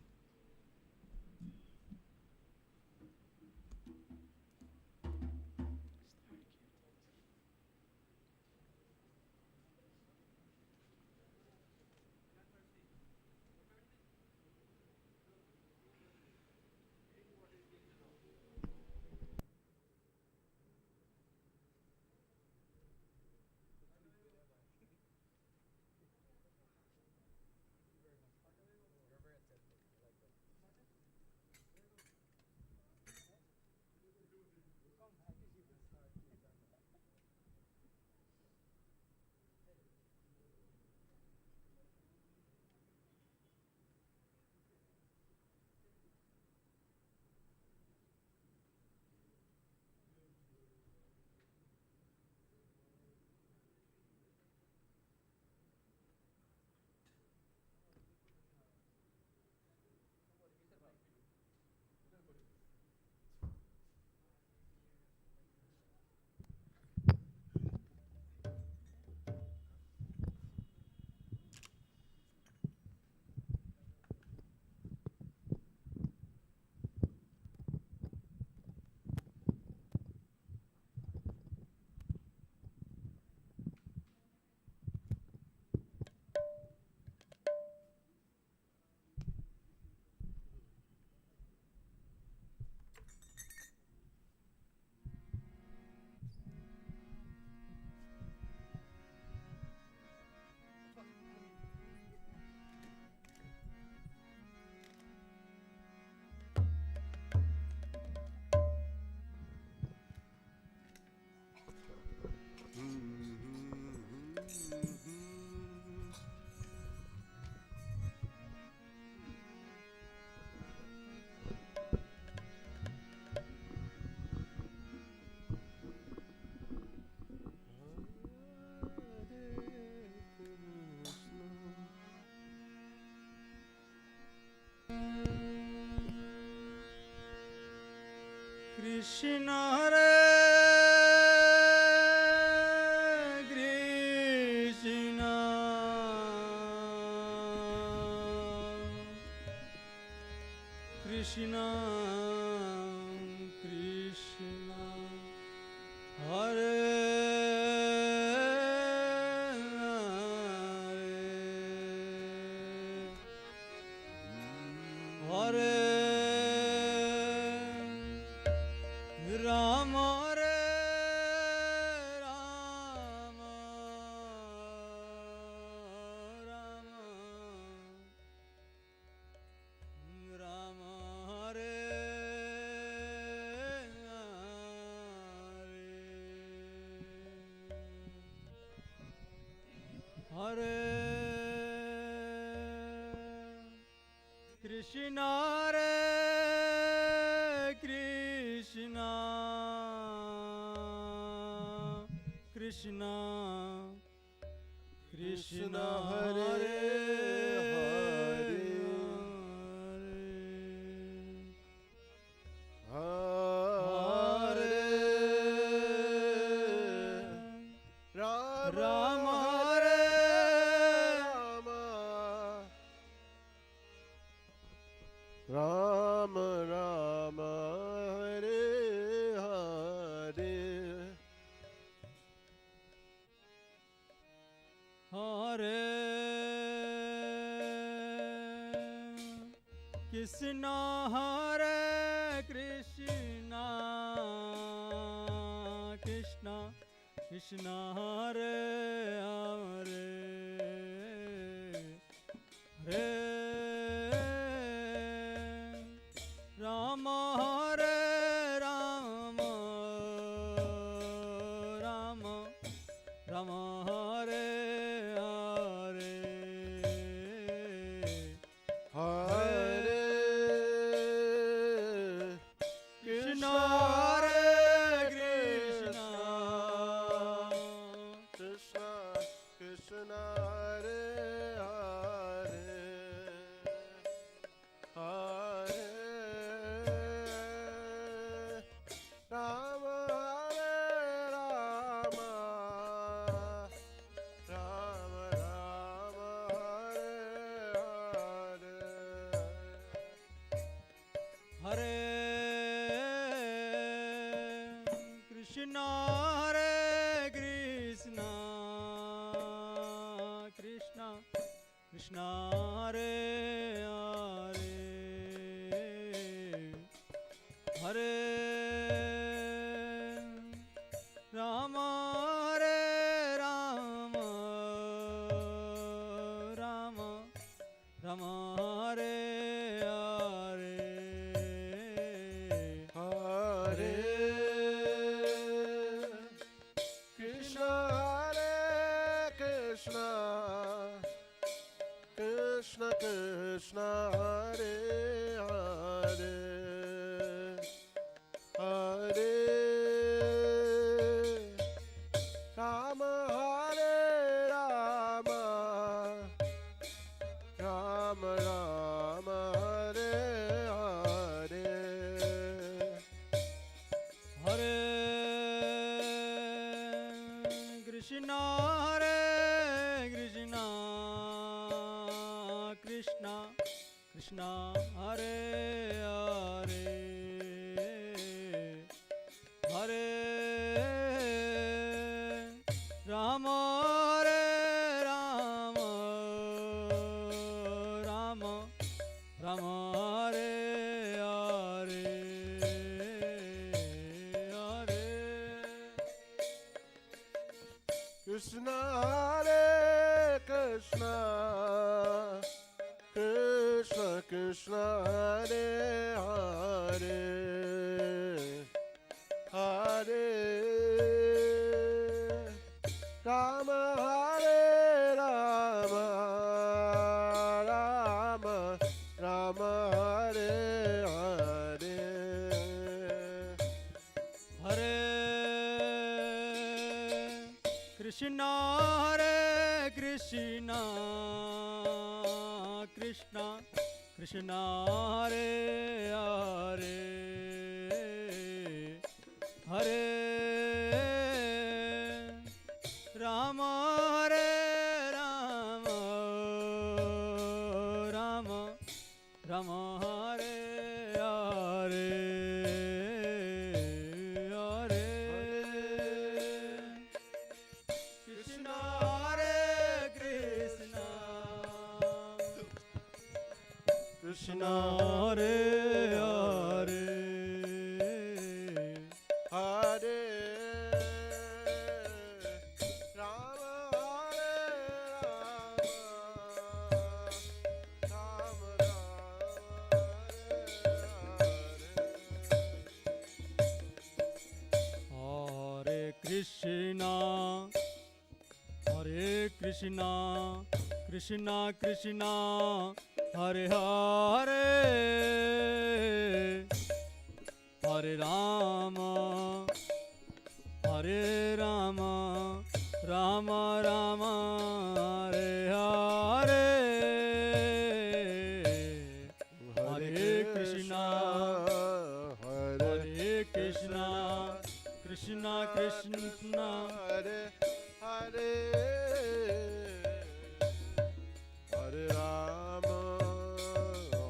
Krishna Hare Krishna Krishna Krishna Hare Hare Rama Hare Rama Rama Rama Hare Hare Krishna Hare Krishna Krishna Krishna Hare Hare Rama Hare Rama Rama Hare Hare Hare Krishna Hare Krishna Krishna Krishna Hare Hare Hare Rama Hare Rama Rama Rama Hare Hare Hare Krishna Hare Krishna Krishna Krishna Hare Hare Hare Rama Hare Rama Rama Rama Hare Hare Hare Krishna Hare Krishna Krishna Krishna Hare Hare Hare Rama Hare Rama Rama Rama Hare Hare Hare Krishna Hare Krishna Krishna Krishna Hare Hare Hare Rama Hare Rama Rama Rama Hare Hare Hare Krishna Hare Krishna Krishna Krishna Hare Hare Hare Rama Hare Rama Rama Rama Hare Hare Hare Krishna Hare Krishna Krishna Krishna Hare Hare Hare Rama Hare Rama Rama Rama Hare Hare Hare Krishna Hare Krishna Krishna Krishna Hare Hare Hare Rama Hare Rama Rama Rama Hare Hare Hare Krishna Hare Krishna Krishna Hare Hare Hare Rama Hare Rama Rama Hare Krishna Hare Krishna Krishna Krishna Hare Hare Hare Rama Hare Rama Rama Rama Hare Hare Hare Krishna Hare Krishna Krishna Krishna Hare Hare Hare Rama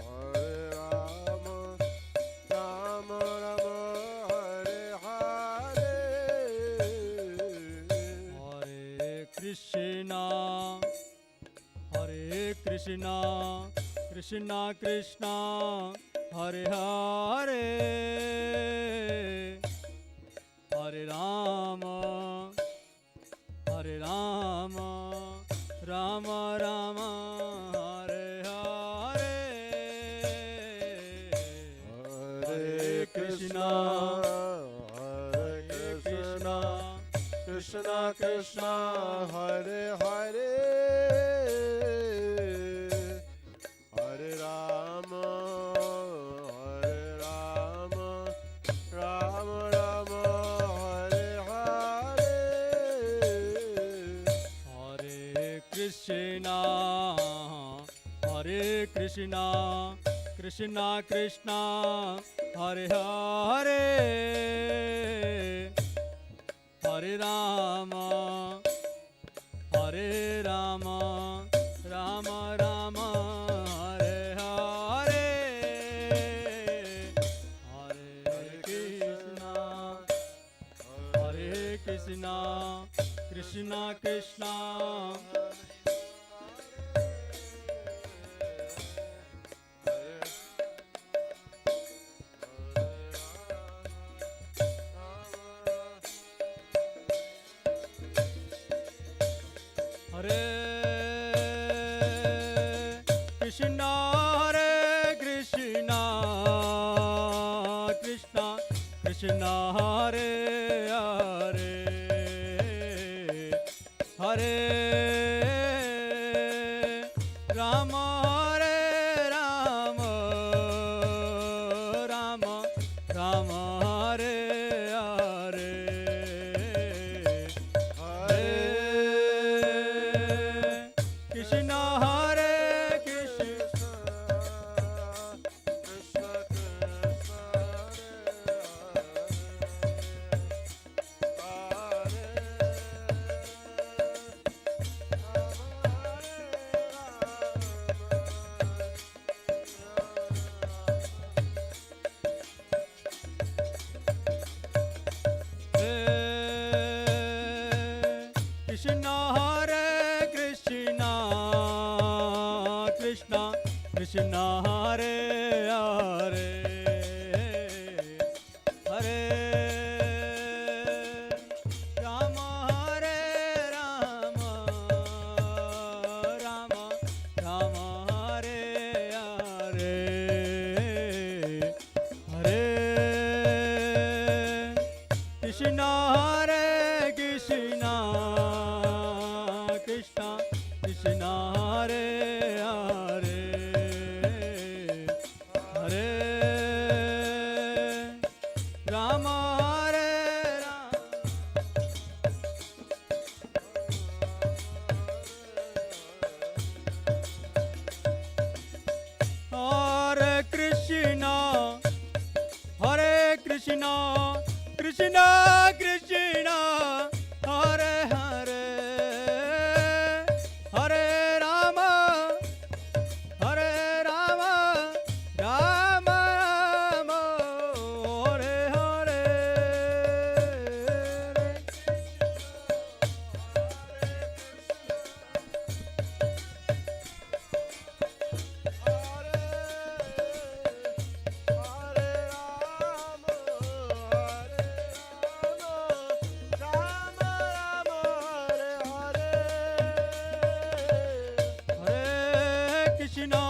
Hare Rama Rama Rama Hare Hare Hare Krishna Hare Krishna Krishna Krishna Hare Hare Hare Rama Hare Rama Rama Rama Hare Hare Hare Krishna Hare Krishna Krishna Krishna Hare Hare Hare Rama Hare Rama Rama Rama Hare Hare Hare Krishna Hare Krishna Krishna Krishna Hare Hare Hare Rama Hare Rama Rama Rama Hare Hare Hare Krishna Hare Krishna Krishna Krishna Hare Krishna Hare Krishna Krishna Krishna Hare Hare Hare Rama Hare Rama Rama Rama Hare Hare Hare Krishna Hare Krishna Krishna Krishna Krishna Hare Hare Hare Rama Hare Rama Rama Rama Hare Hare Hare Krishna Hare Krishna Krishna Krishna Hare Hare Hare Rama Hare Rama Hare Krishna, Krishna Krishna, Hare Hare, Hare Rama, Hare Rama, Rama Rama, Hare Hare. Hare Krishna,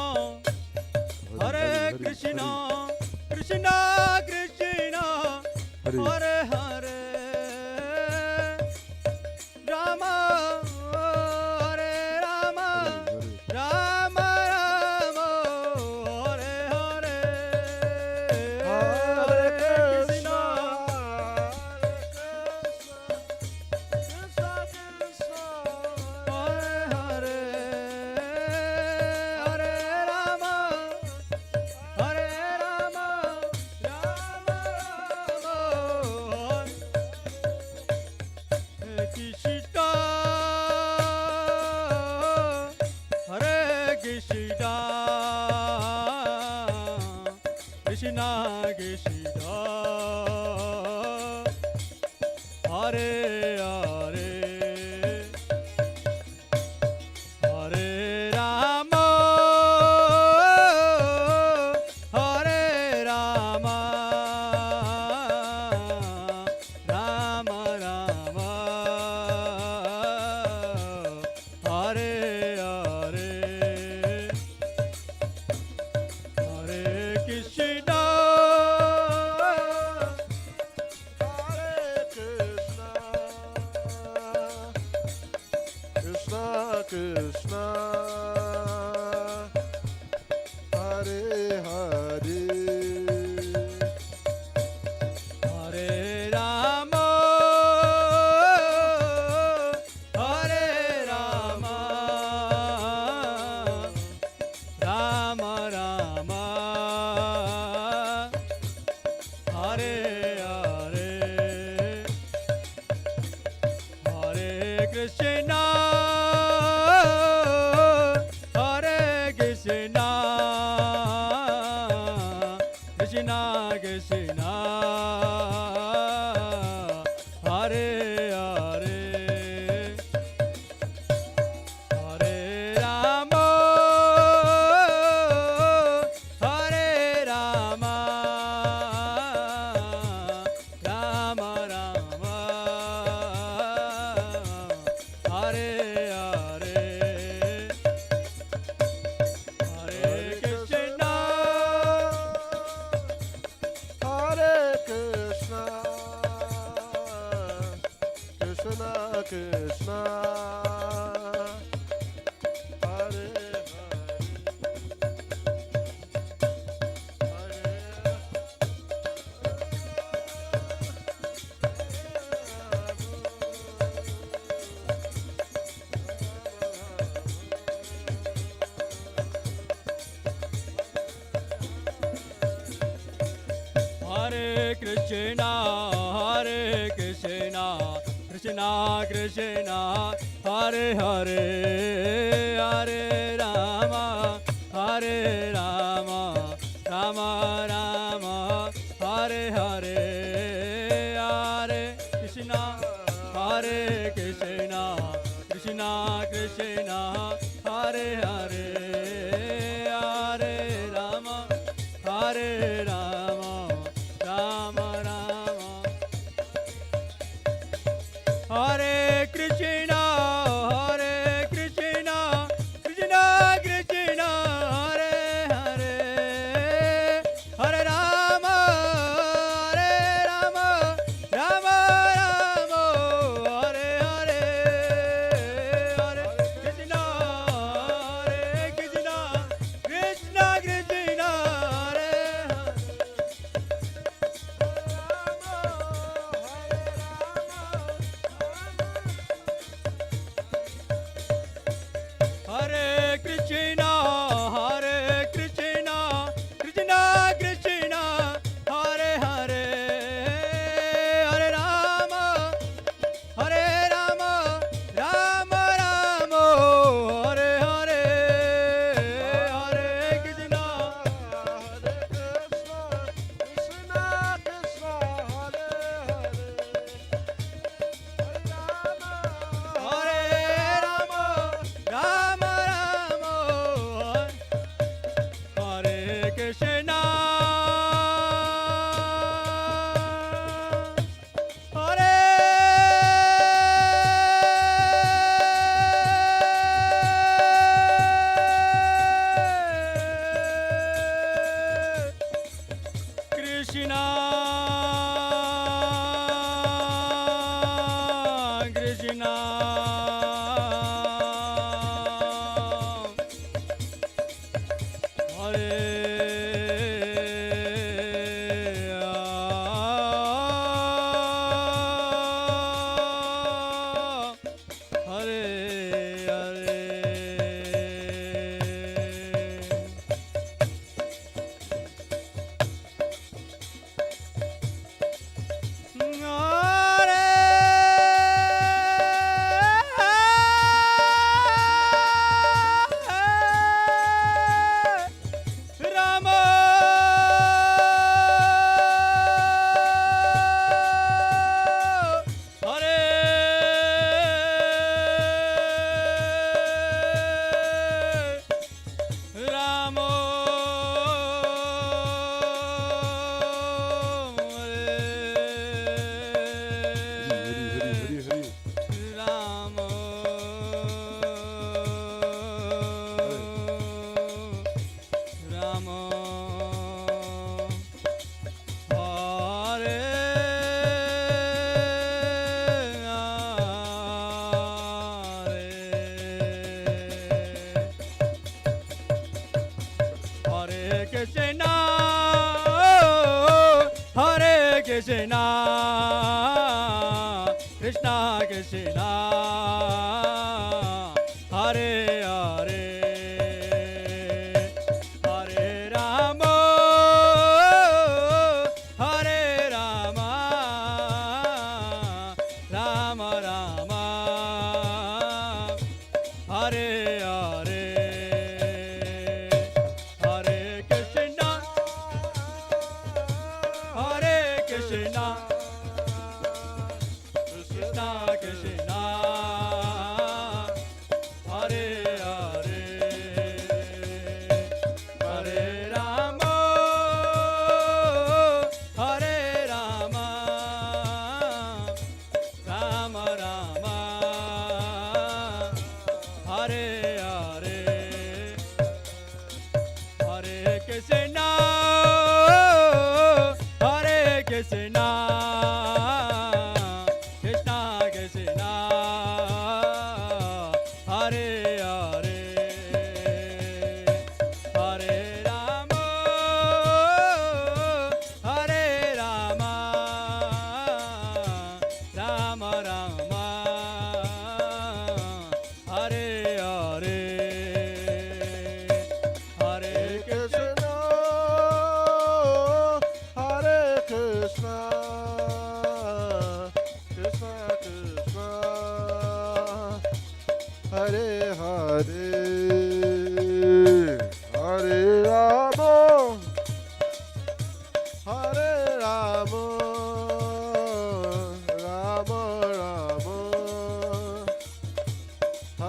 Hare Krishna, Krishna Krishna, Hare Hare, Rama, Hare Rama, Rama Rama, Hare Hare, Hare Krishna, Hare Hare, Hare Rama, Hare Rama, Rama Rama, Hare Krishna, Hare Krishna, Krishna Krishna, Hare Hare, Hare Rama, Hare Rama, Rama Rama, Hare Hare, Hare Krishna, Krishna Krishna, Hare Hare, Hare Rama, Hare Rama, Rama Rama, Hare Hare, Hare Krishna, Hare Krishna, Krishna Krishna, Hare Hare, Hare Rama, Hare Rama, Rama Rama, Hare Hare, Hare Krishna, Hare Krishna, Krishna Krishna, Hare Hare Krishna, Hare Krishna, Krishna Krishna, Hare Hare, Hare Rama, Hare Rama, Rama Rama, Hare Hare, Hare Krishna, Hare Krishna, Krishna Krishna, Hare Hare, Hare Rama, Hare Rama, Rama Rama, Hare Krishna, Hare Krishna, Krishna Krishna, Hare Hare, Hare Rama, Hare Rama, Rama Rama, Hare Hare, Hare Krishna, Hare Krishna, Krishna Krishna, Hare Hare. Hare Krishna, Krishna Krishna, Hare Hare, Hare Rama, Hare Rama, Rama Rama, Hare Hare, Hare Krishna, Hare Krishna, Krishna Krishna, Hare Hare, Hare Rama, Hare Rama, Rama Rama, Hare Hare, Hare Krishna, Hare Krishna, Krishna Krishna, Hare Hare, Hare Rama, Hare Rama, Rama Rama,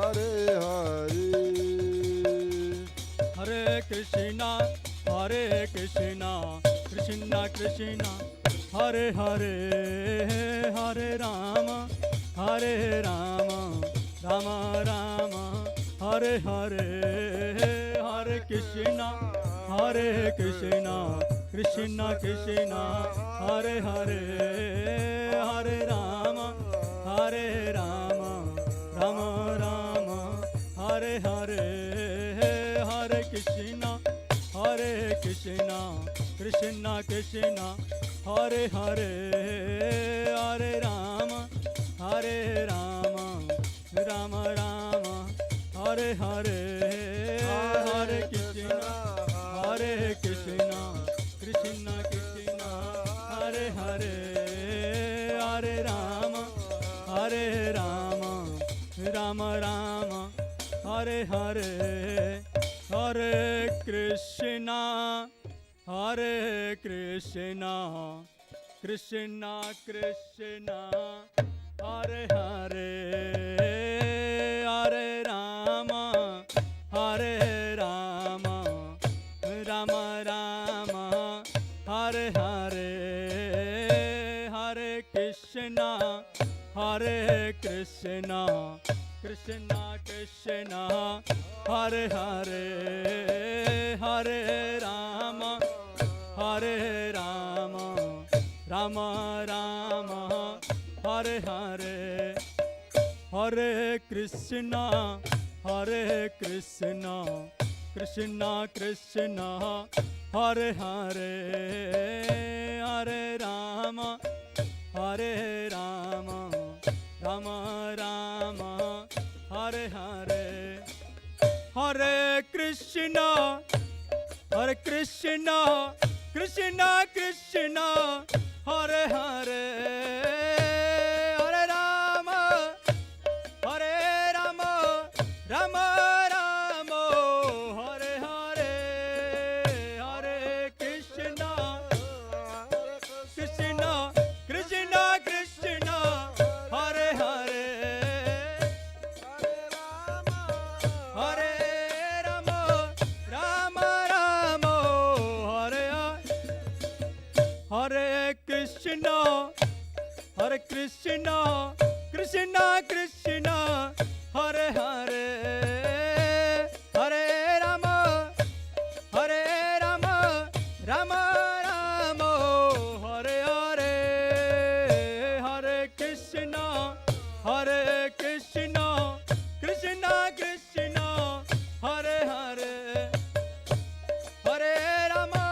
Hare Hare, Hare Krishna, Hare Krishna, Krishna Krishna, Hare Hare, Hare Rama, Hare Rama, Rama Rama, Hare Hare. Hare Krishna, Krishna Krishna, Hare Hare, Hare Rama, Hare Rama, Rama Rama, Hare Hare, Hare Krishna, Krishna Krishna, Hare Hare, Hare Rama, Rama Rama, Hare Hare, Hare Krishna, Krishna Krishna, Hare Hare, Hare Rama, Rama Rama, Hare Hare, Hare Krishna, Krishna Krishna, Hare Hare, Hare Rama, Rama Rama, Hare Hare, Hare Krishna, Krishna Krishna, Hare Hare, Hare Rama, Rama Rama, Hare Hare, Hare Krishna, Krishna Krishna, Hare Hare, Hare Rama, Rama Rama, Hare Hare, Hare Krishna, Krishna Krishna, Hare Hare, Hare Rama, Rama Rama, Hare Hare, Hare Krishna, Krishna Krishna, Hare Hare, Hare Rama, Rama Rama, Hare Hare, Hare Krishna, Krishna Krishna, Hare Hare, Hare Rama, Rama Rama, Hare Hare Krishna, Krishna Krishna, Hare Hare, Hare Rama, Rama Rama, Hare Hare, Hare Krishna, Krishna Krishna, Hare Hare, Hare Rama,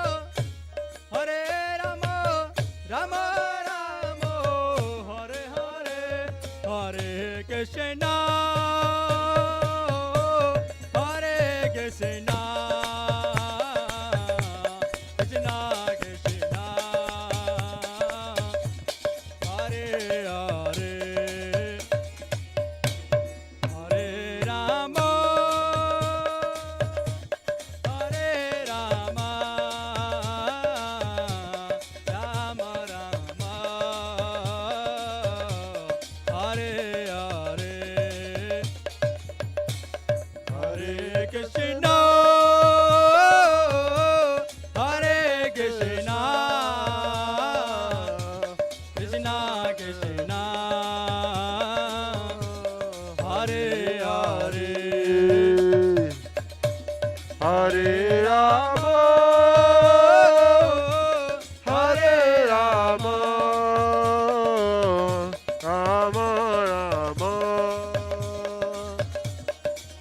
Rama Krishna, Hare Krishna, Krishna Krishna, Hare Hare, Hare Rama, Hare Rama, Rama Rama, Hare Hare, Hare Krishna, Hare Krishna, Krishna Krishna, Hare Hare, Hare Rama, Hare Rama, Rama Rama,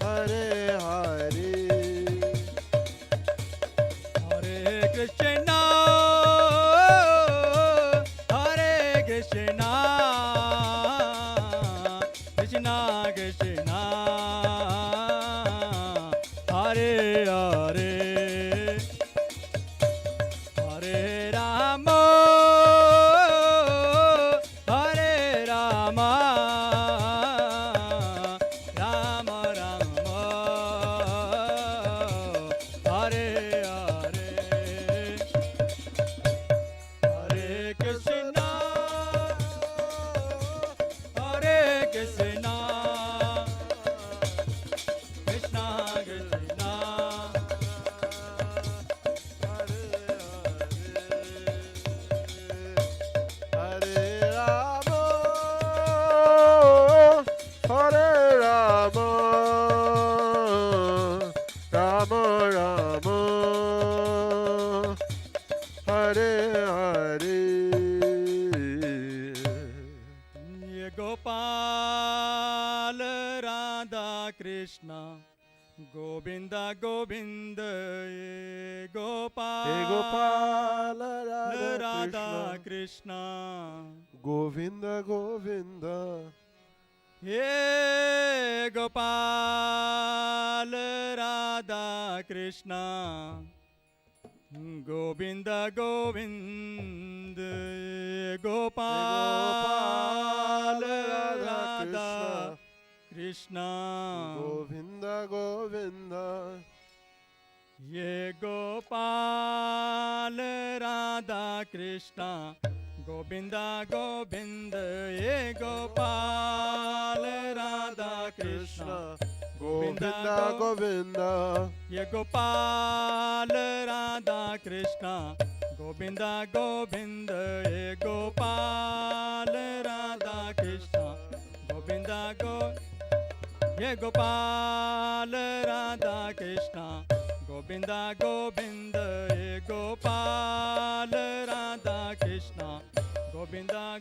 Hare Hare. Hare Krishna, Hare Krishna, Krishna Krishna, Hare Hare, Hare Rama, Hare Rama, Rama Rama, Hare Hare, Hare Krishna, Hare Krishna, Krishna Krishna, Hare Rama, Hare Rama, Rama Rama, Hare Hare. Ye Gopal Radha Krishna, Govinda Govinda, Ye Gopal, Hey Gopal, Radha Radha Krishna, Krishna, Govinda Govinda, Ye Gopal Radha Krishna, Govinda Govinda, Ye Gopal Radha Krishna, Govinda Govinda, Ye Gopal Radha Krishna, Govinda Govinda, Ye Gopal Radha Krishna, Govinda Govinda, Ye Gopal Radha Krishna, Govinda Govinda, Ye Gopal Radha Krishna, Govinda Ye Gopal Radha Krishna, Govinda Govinda, Ye Gopal Radha Krishna, Govinda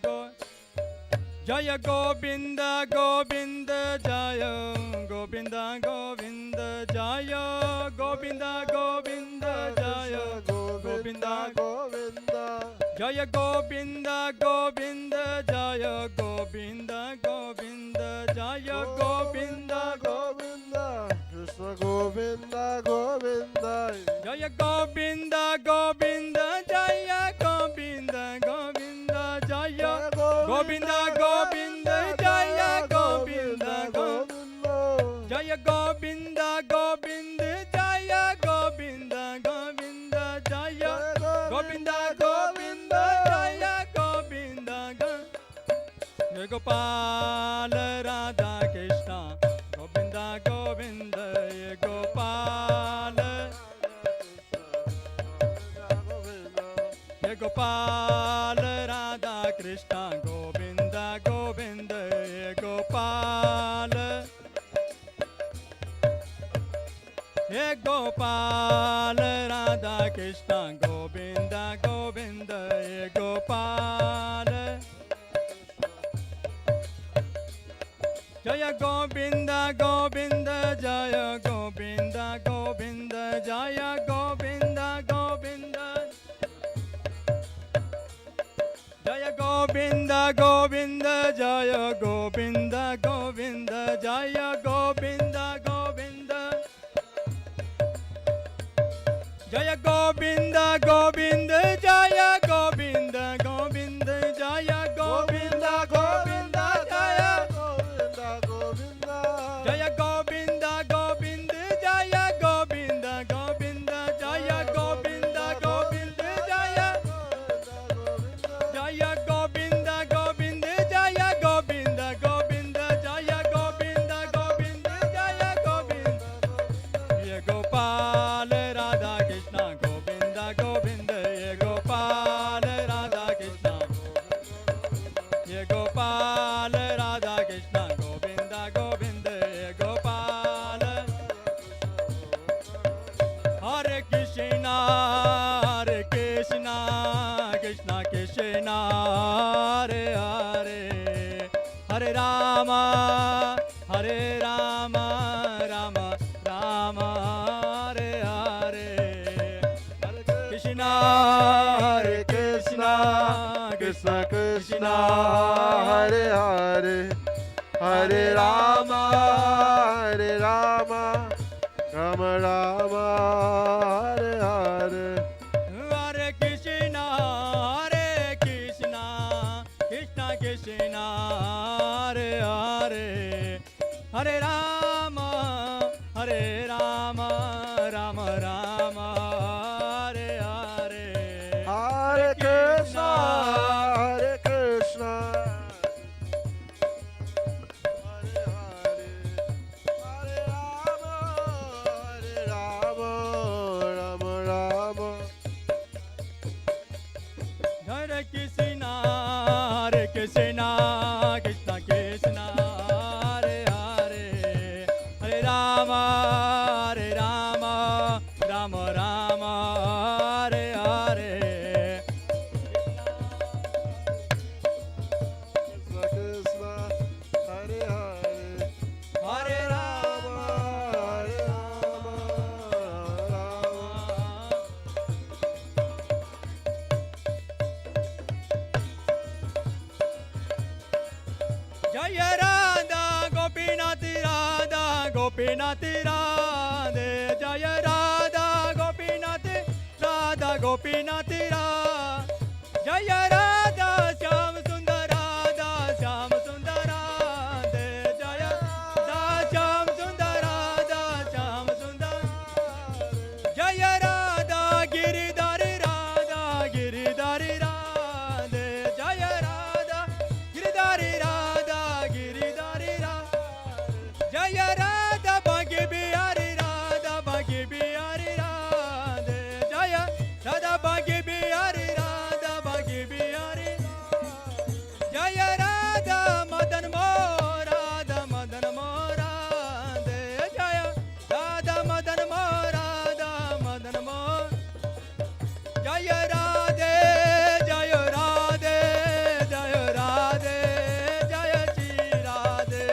Jaya Govinda Govinda Jaya Govinda Govinda Jaya Govinda Govinda Jaya Govinda Govinda, Jaya Govinda Govinda Jaya Govinda Govinda Jaya Govinda Govinda, Krishna Govinda Govinda, Jaya Govinda Govinda Jaya Govinda Govinda Jaya Govinda Govinda Jaya Govinda Govinda Jaya Govinda Govinda Jaya Govinda Govinda Jaya Govinda Govinda Jaya Govinda Jaya Gopal Radha Krishna, Govinda Govinda, Ye Gopal, Ye Gopal Radha Krishna, Govinda Govinda, Ye Gopal, Ye Gopal Radha Krishna, Govinda Govinda, Ye Gopal. Jaya Govinda Govinda Jaya Govinda Govinda Jaya Govinda Govinda Jaya Govinda Govinda Jaya Govinda Govinda Govind Jaya Govind Govind Jaya Govind Govind Jaya Jaya Govind Govind Jaya Govind Govind Jaya Govind Govind Jaya Jaya Govind Govind Jaya Govind Govind Jaya Govind Govind Jaya Govind Ye Gopal Radha Krishna Govinda Govinda Ye Gopal Radha Krishna Ye Gopal Radha Krishna Govinda Govinda Ye Gopal Hare Krishna Krishna Krishna Hare Hare Hare Rama Rama Rama Hare Hare Krishna Krishna Krishna Krishna Hare Hare Hare Rama Rama Rama Hare Hare Hare Krishna Krishna Krishna Hare Hare Hare Rama Rama Rama Hare Hare Hare Krishna Hare Krishna Hare Hare Hare Rama Rama Rama Hare Krishna Krishna Krishna Hare Hare Hare Rama Rama Rama Hare Hare Krishna Krishna Hare Hare Hare Rama Jaya Radha Gopinath Radha Gopinath Radhe Jaya Radha Gopinath Radha Gopinath Radha Jaya Radha Shyam Sundar Radha Shyam Sundar Radhe Jaya Radha Shyam Sundar Radha Shyam Sundar Jaya Radha Giridhari Radha Giridhari Radhe Jaya Radha Giridhari Radha Giridhari Radhe Jaya Radha Bhagi Bihari Radha Bhagi Bihari Radhe Jaya Radha Bhagi Bihari Radha Bhagi Bihari Jaya Radha Madan Moh Radha Madan Moh Radhe Jaya Radha Madan Moh Radha Madan Moh Jaya Radhe Jaya Radhe Jaya Radhe Jaya Shri Radhe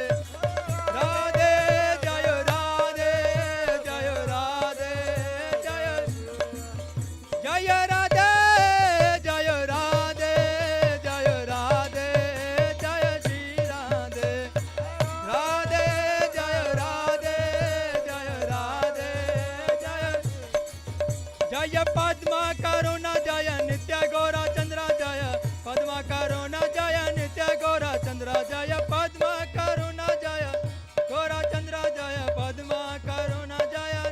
Radhe Jaya Radhe Jaya Radhe Jaya Jaya Radhe Jaya Radhe Jaya Radhe Jaya Shri Radhe Radhe Jaya Radhe Jaya Radhe Jaya Jaya Padma Karuna Jaya Nitya Gora Chandra Jaya Padma Karuna Jaya Nitya Gora Chandra Jaya Padma Karuna Jaya Gora Chandra Jaya Padma Karuna Jaya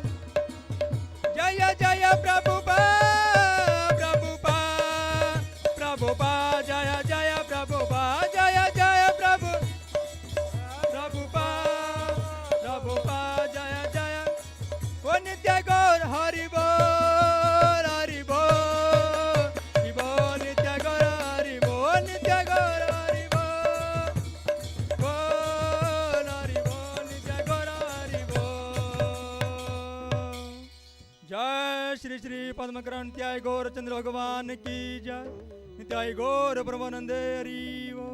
Jaya Jaya Prabhupada Prabhupada Prabhupada Jaya Jaya Prabhupada Jaya Jaya Prabhupada Prabhupada Jaya Jaya O Nitya Gaur Hari Bol Hari Bol Hari Bol Nitya Gaur Hari Bol Nitya Gaur Hari Bol Bol Hari Bol Nitya Gaur Hari Bol Jai Shri Shri Padmakara Nityai Gaur Chandra Bhagavan Ki Jai Nityai Gaur Brahmanande Hari Bol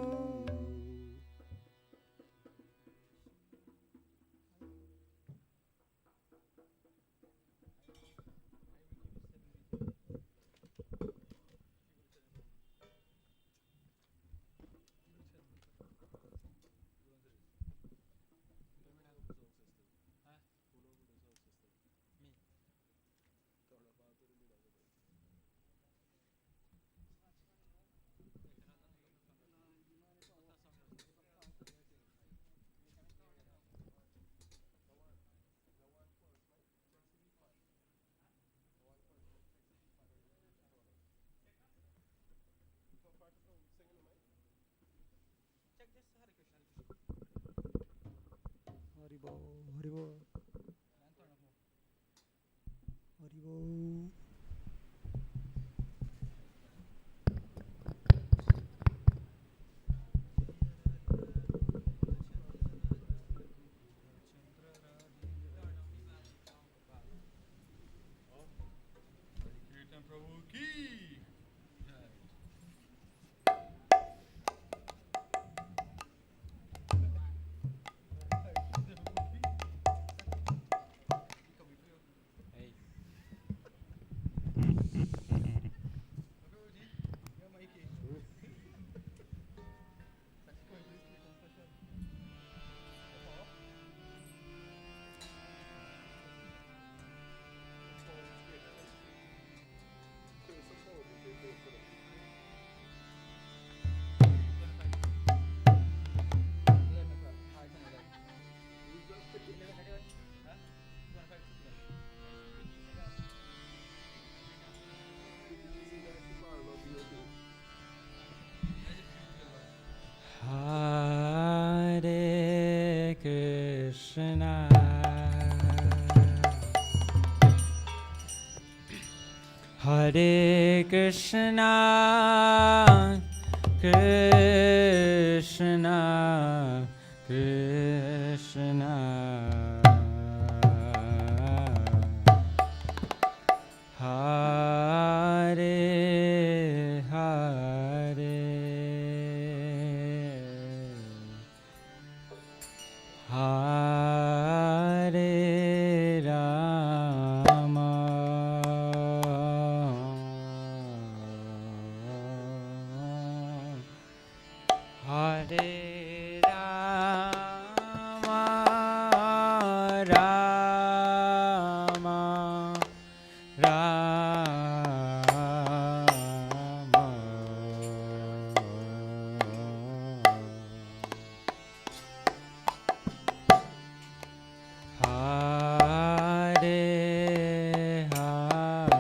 Hare Krishna, Hare Krishna, Krishna Krishna, Hare Hare, Hare Rama, Hare Rama, Rama Rama, Hare Hare.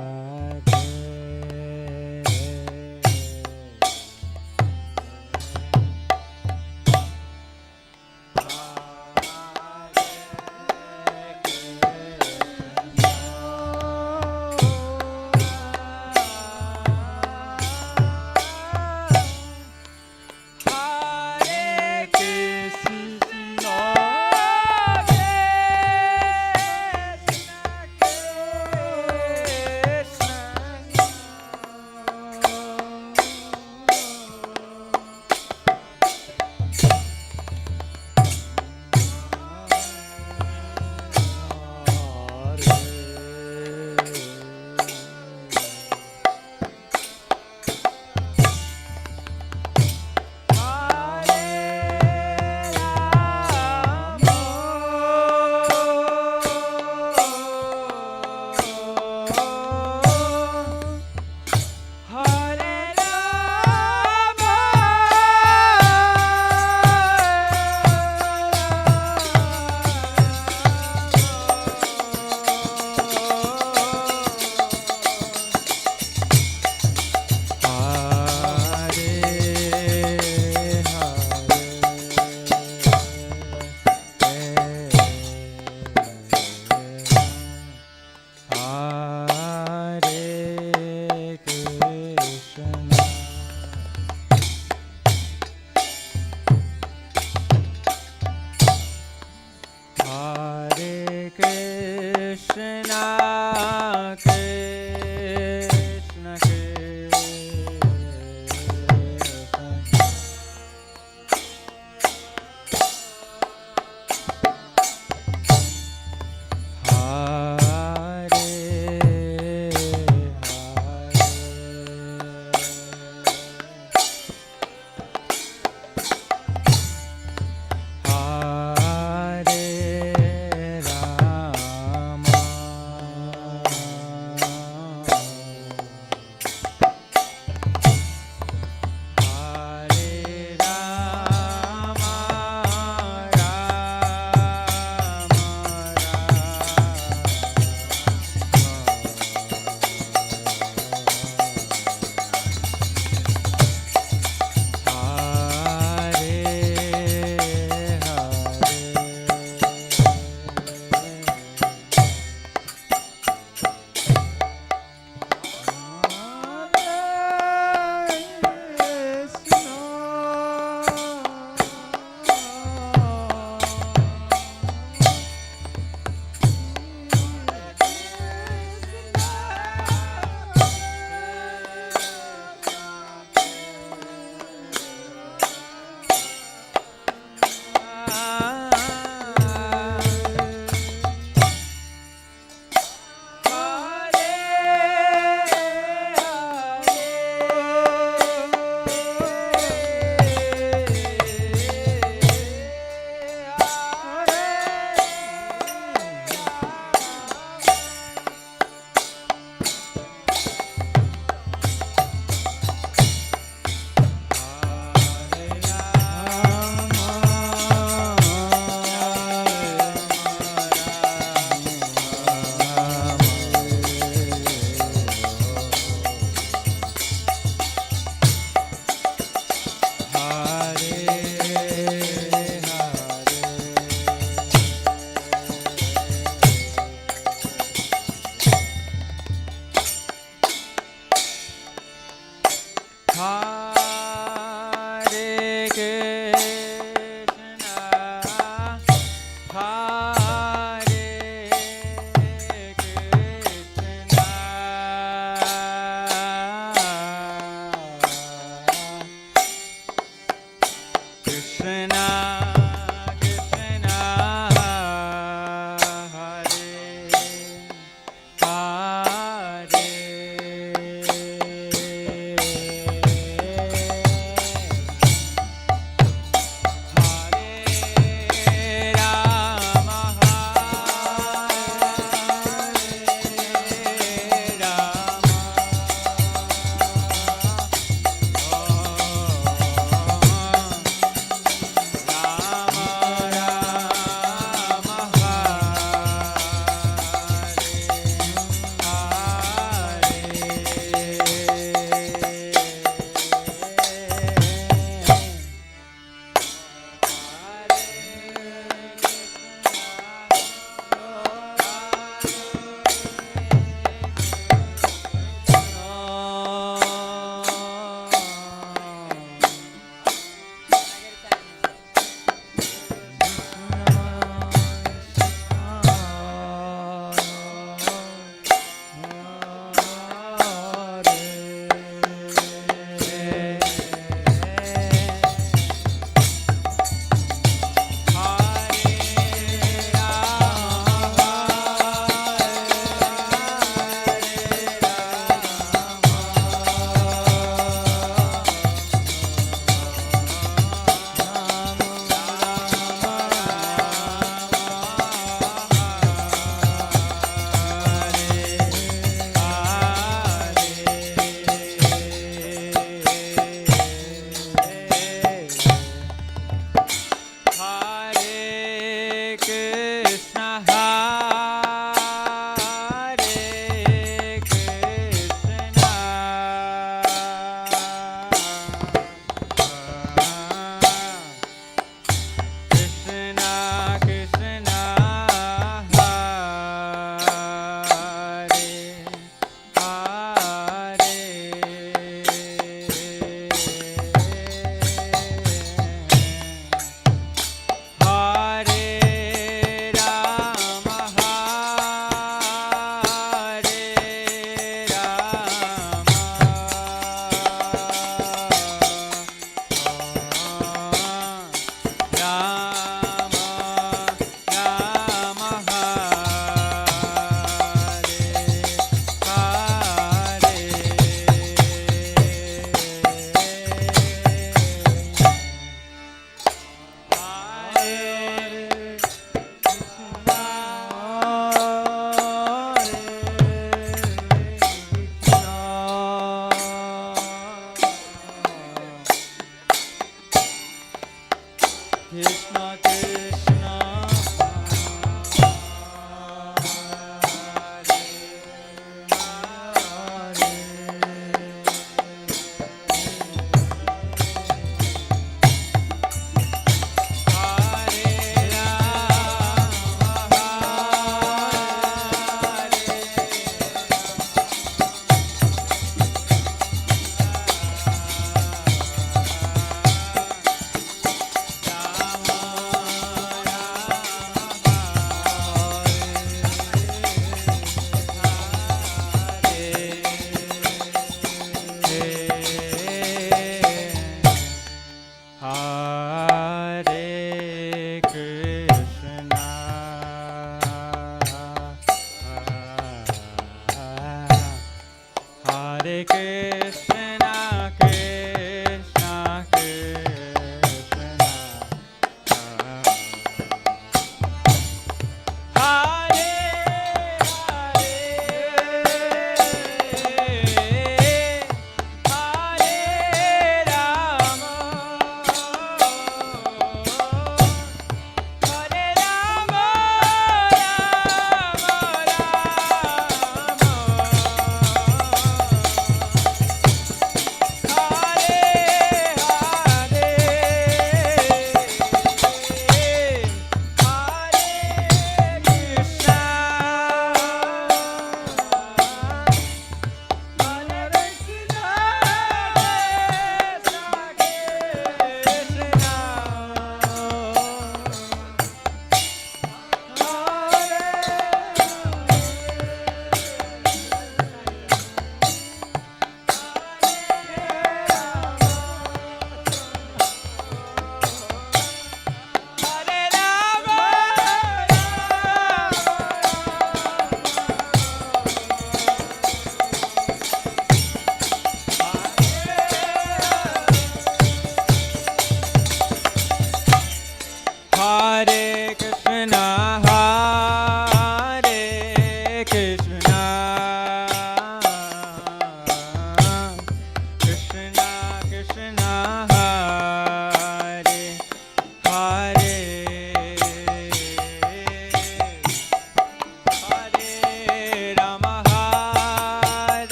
Krishna Krishna Hare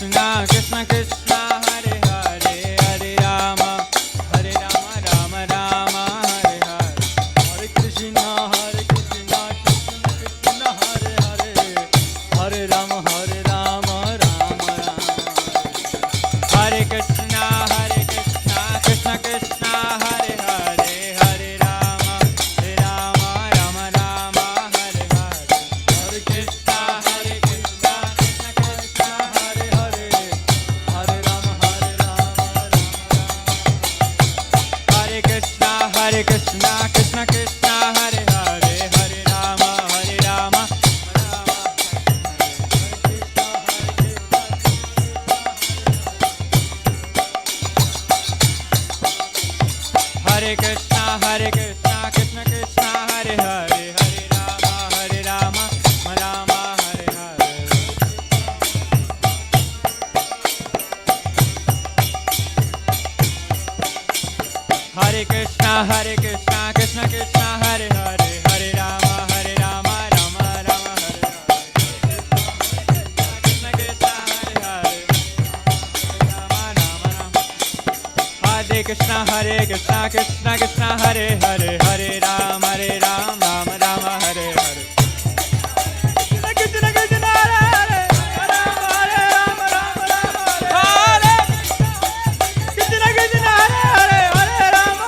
Krishna, Krishna Krishna, Hare Hare, Hare Rama, Hare Rama, Rama Rama, Hare Hare. Hare Krishna, Krishna Krishna, Hare Hare, Hare Rama, Rama Rama. Hare Krishna, Krishna Krishna, Hare Hare, Hare Rama, Rama Rama, Hare Hare. Hare Krishna, Krishna Krishna, Hare Hare, Hare Rama, Rama. Hare Krishna, Krishna Krishna, Hare Hare, Hare Rama, Rama. Hare Krishna, Krishna Krishna, Hare Hare, Hare Rama, Rama, Hare Hare. Hare Krishna, Krishna Krishna, Hare Hare, Hare Rama, Rama, Rama, Hare Hare. Krishna Krishna, Hare Hare, Rama, Rama, Rama. Hare Krishna, Krishna Krishna, Hare Hare, Hare Rama, Rama, Rama, Hare Hare. Krishna Krishna, Hare Hare, Rama, Rama, Rama, Hare Krishna Krishna, Hare Hare, Hare Rama,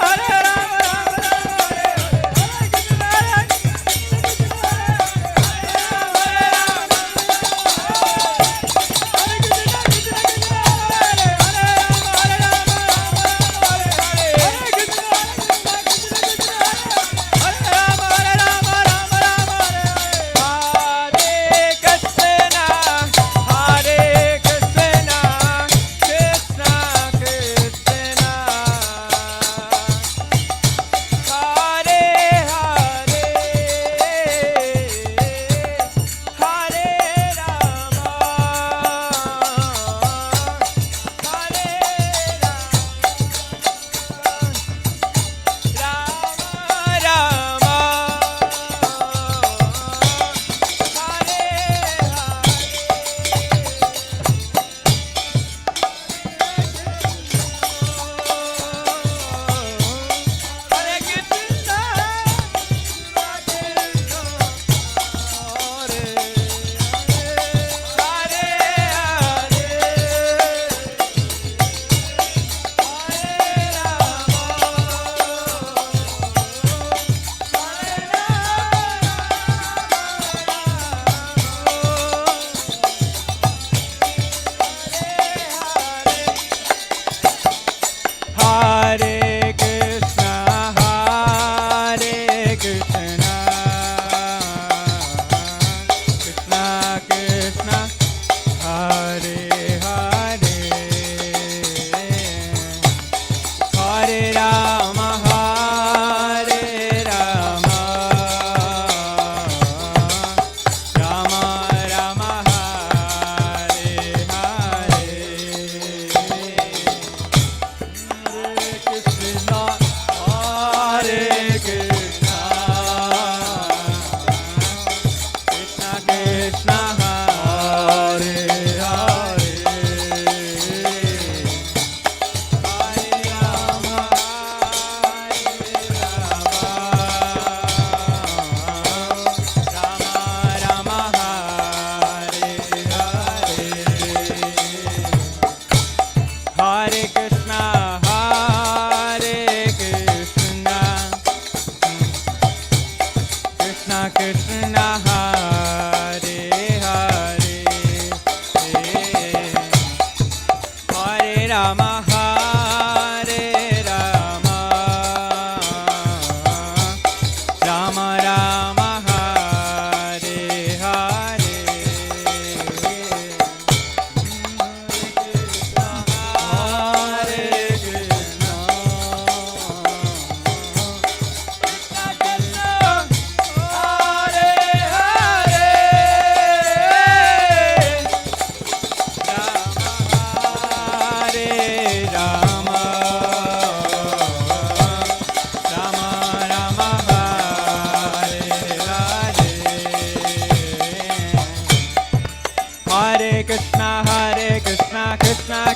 Rama, Krishna Hare Hare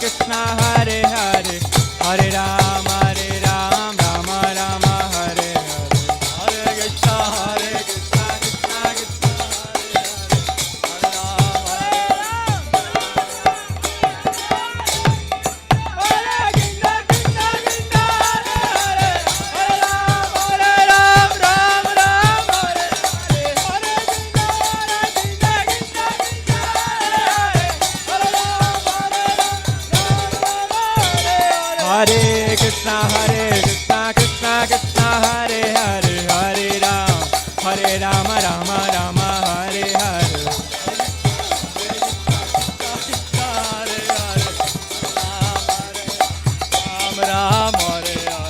Krishna, Hare Hare, Hare Rama, Rama Rama, Hare Hare,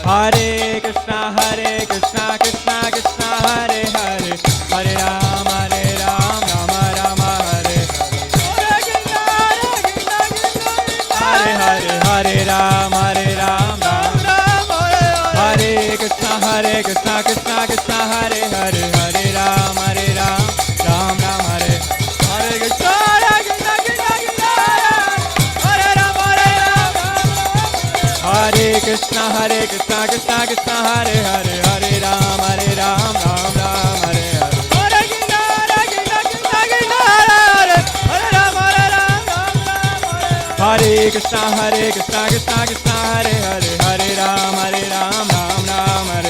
Hare Krishna, Krishna Krishna, Hare Krishna, Krishna Krishna, Hare Hare, Hare Rama, Rama Rama, Hare Hare, Hare Krishna, Krishna Krishna, Hare Hare, Hare Rama, Rama Rama, Hare Hare, Hare Rama, Hare Krishna, Krishna Krishna, Hare Hare, Hare Rama, Ram Ram, Hare Hare Krishna, Hare Rama, Hare Krishna, Krishna Krishna, Hare Hare, Hare Rama, Ram Ram, Hare Hare. Hare Krishna, Krishna Krishna, Hare Hare, Hare Ram, Ram Ram, Hare Hare.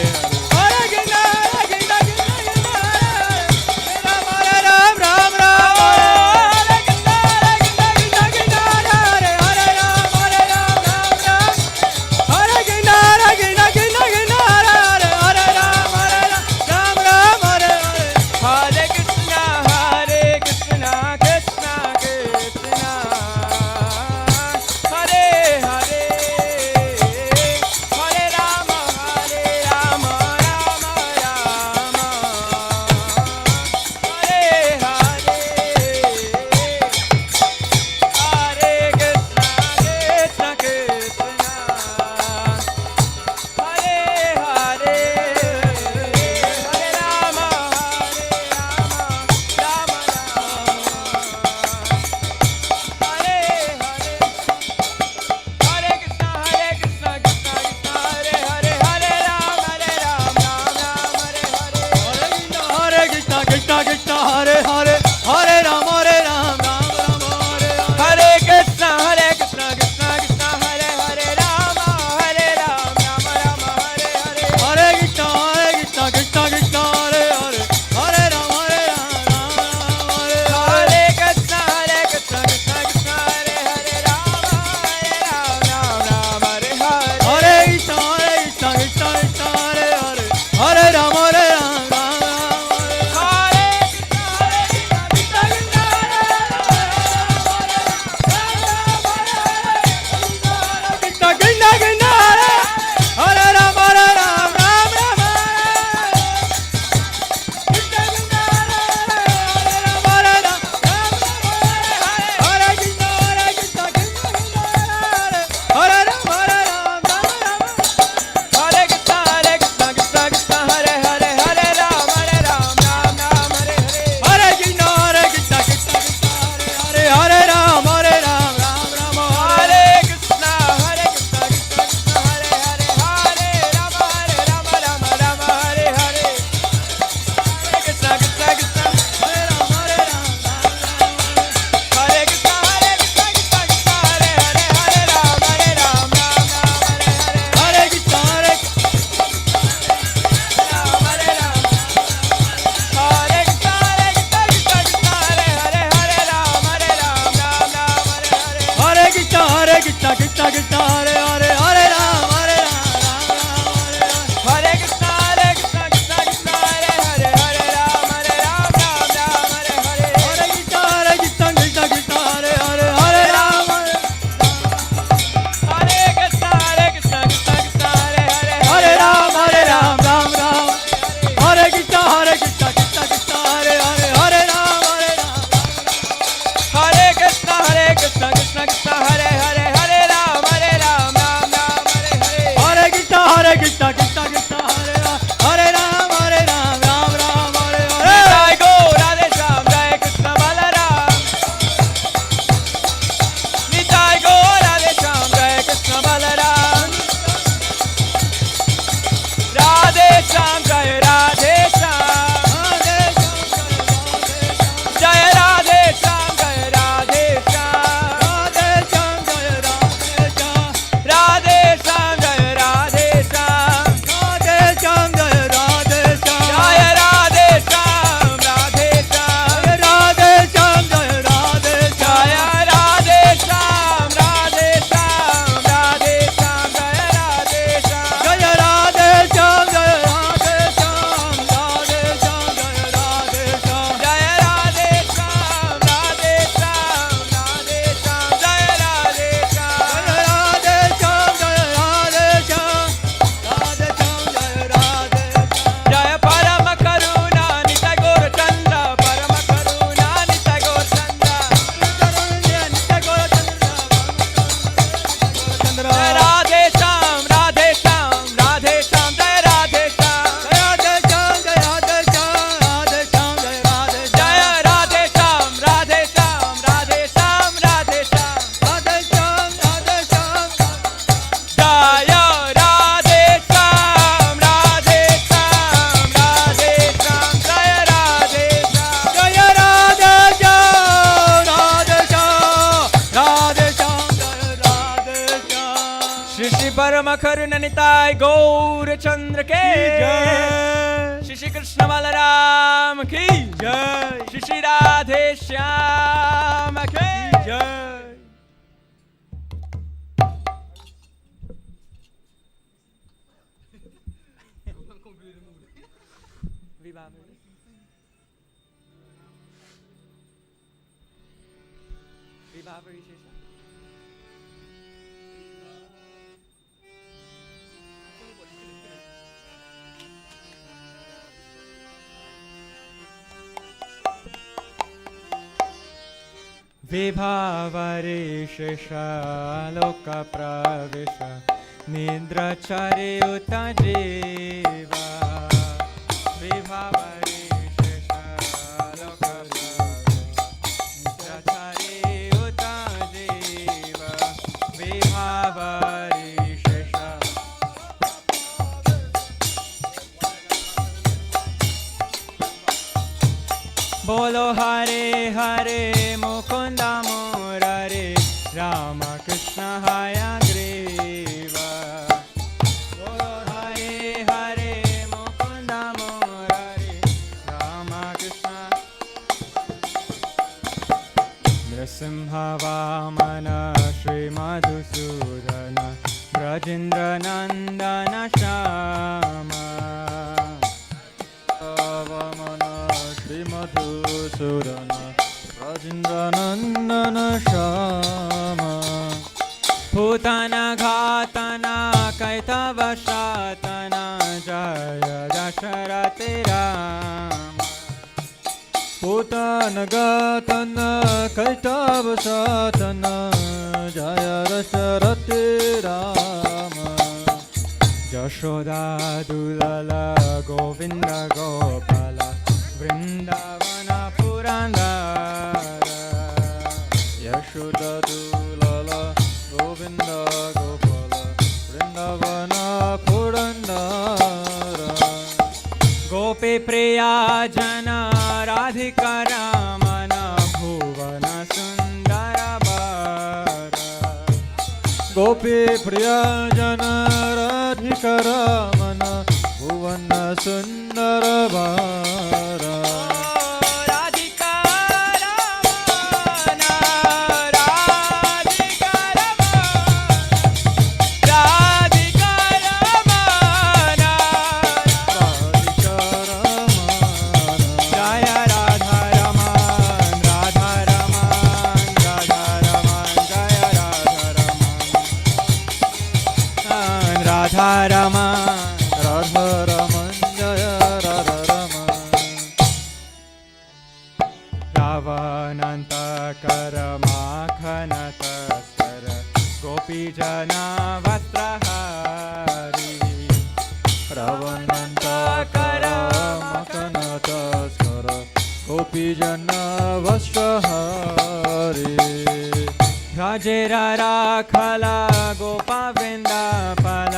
Krishna Krishna Hare Hare Hare Rama परम करुण निताय गौर चंद्र के जय। श्री श्री कृष्ण बलराम की जय। श्री श्री राधे श्याम की जय। विभावरेशलोक प्रवेश निद्राचारे उत जीवा विभावरेशलोक निद्राचारे उत जीवा विभावरेश बोलो हरे हरे मुकुंद मुरारे राम कृष्ण हयग्रीवा बोलो हरे हरे मुकुंद मुरारे राम कृष्ण नृसिंह वामन श्री मधुसूदन ब्रजेन्द्र नंदन श्याम वामन श्री मधुसूदन ब्रजेन्द्रनन्दन श्याम भूतन घातन कैतव शातन जय दशरथि राम पूतन गातन कैतव सातन जय दशरथि राम यशोदा दुलाल गोविंद गोपाल वृंदावन पुरंदर यशोदा दुलाल गोविंद गोपाल वृंदावन पुरंदर गोपी प्रिया जन राधिका रमन भुवन सुंदर वर गोपी प्रिया जन राधिका रमन भुवन सुंदर बार राधिका रमन राधिका रमन राधिका रमन राधिका रमन जय राधा रमन राधा रमन राधा रमन जय राधा रमन राधा रमन जय राधा रमन रावणान्तकर माखन तस्कर गोपी जना वस्त्रहारी रावणान्तकर मकन तस्कर गोपी जन वस्त्रहारी राजेरा राखला गोपा वृंदापल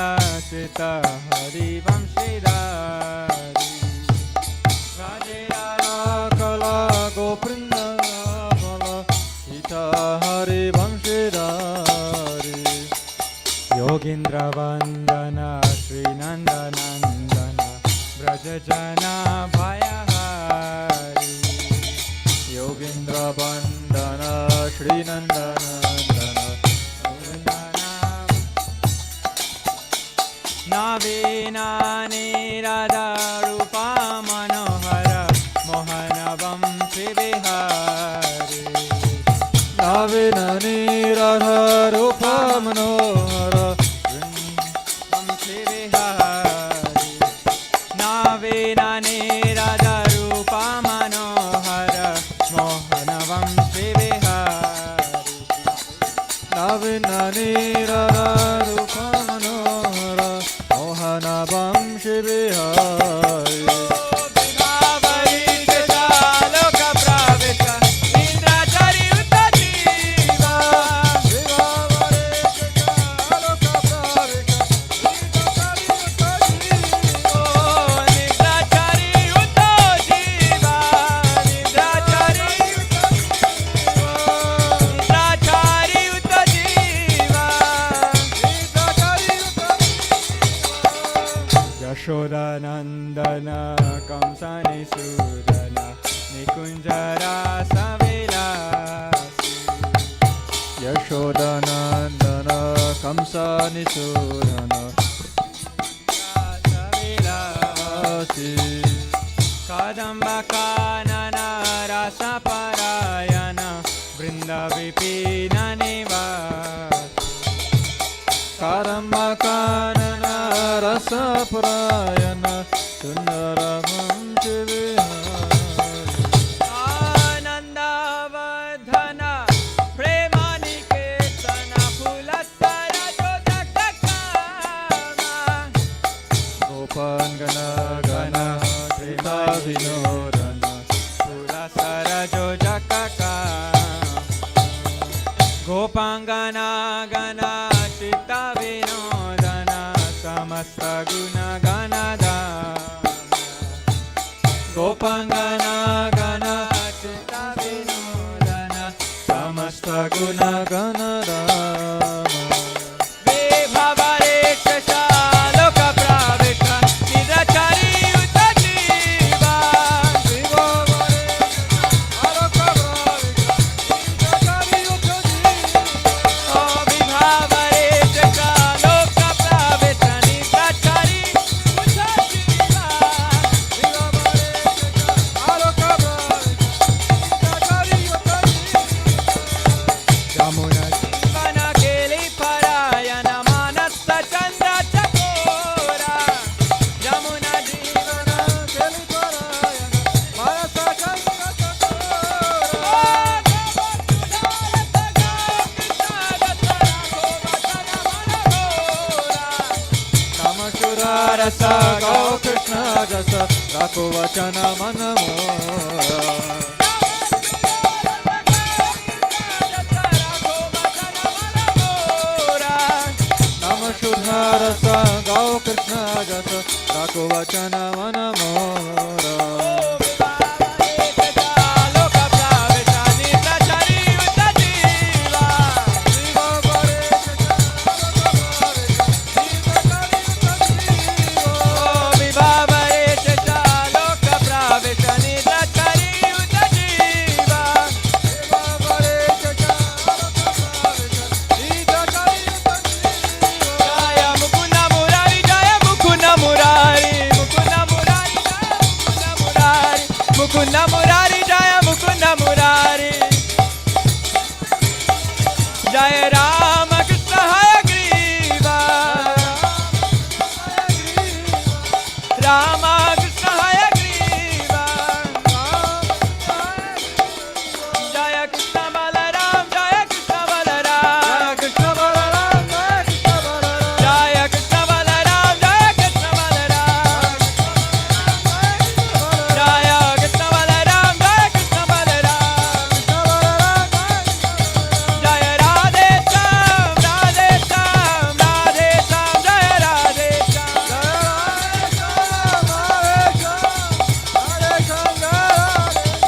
श्रित हरि वंशीधारी राजेरा राखला गोपृंदापल सीता हरि वंशीधारी योगींद्र वंदन श्री नंदनंदन ब्रज जना भयहारी योगींद्र वंदन श्री नंदनंदन नवीना नीरदारूपा मनोहर मोहन वंशी विहारी नवीन नीरधर रूप मनोहर वंशी विहारी नवीना नीरदारूपा मनोहर मोहन वंशी विहारी नवीन नीरधर रूप मनोहर मोहन वंशी विहारी निशूदन विलासी कदम्बकानन रसपरायण वृन्दविपिन निवास करम्बकानन रसपरायण सुन्दरमञ्च विहारी आनन्दवर्धन प्रेमानिकेतन फुलसरजोदककामा गोपान् गण गण प्रेमा विनोदन फुलसरजोदककामा गोपाङ्गना गण चित्त विनोदन समस्त गुण गणदान गोपाङ्गना गण चित्त विनोदन समस्त गुण गणराम विभवरेश लोक प्राविष्ट निरचरियुत जीवा विभवरेश लोक प्राविष्ट निरचरियुत जीवा यमुना जीवन केली परायण मानस चंद्र चकोरा यमुना जीवन केली परायण मानस चंद्र चकोरा रस गौ कृष्ण जस राखो वचन मन मोरा नम शुद्ध रस गौ कृष्ण जस राखो वचन मन मोरा मुकुंद मुरारी जय मुकुंद मुरारी जय राम कृष्ण हय ग्रीवा राम कृष्ण हय ग्रीवा जय कृष्ण बलराम जय कृष्ण बलराम कृष्ण बलराम जय कृष्ण बलराम जय कृष्ण बलराम जय कृष्ण बलराम जय कृष्ण बलराम जय राधे श्याम राधे श्याम राधे श्याम जय राधे श्याम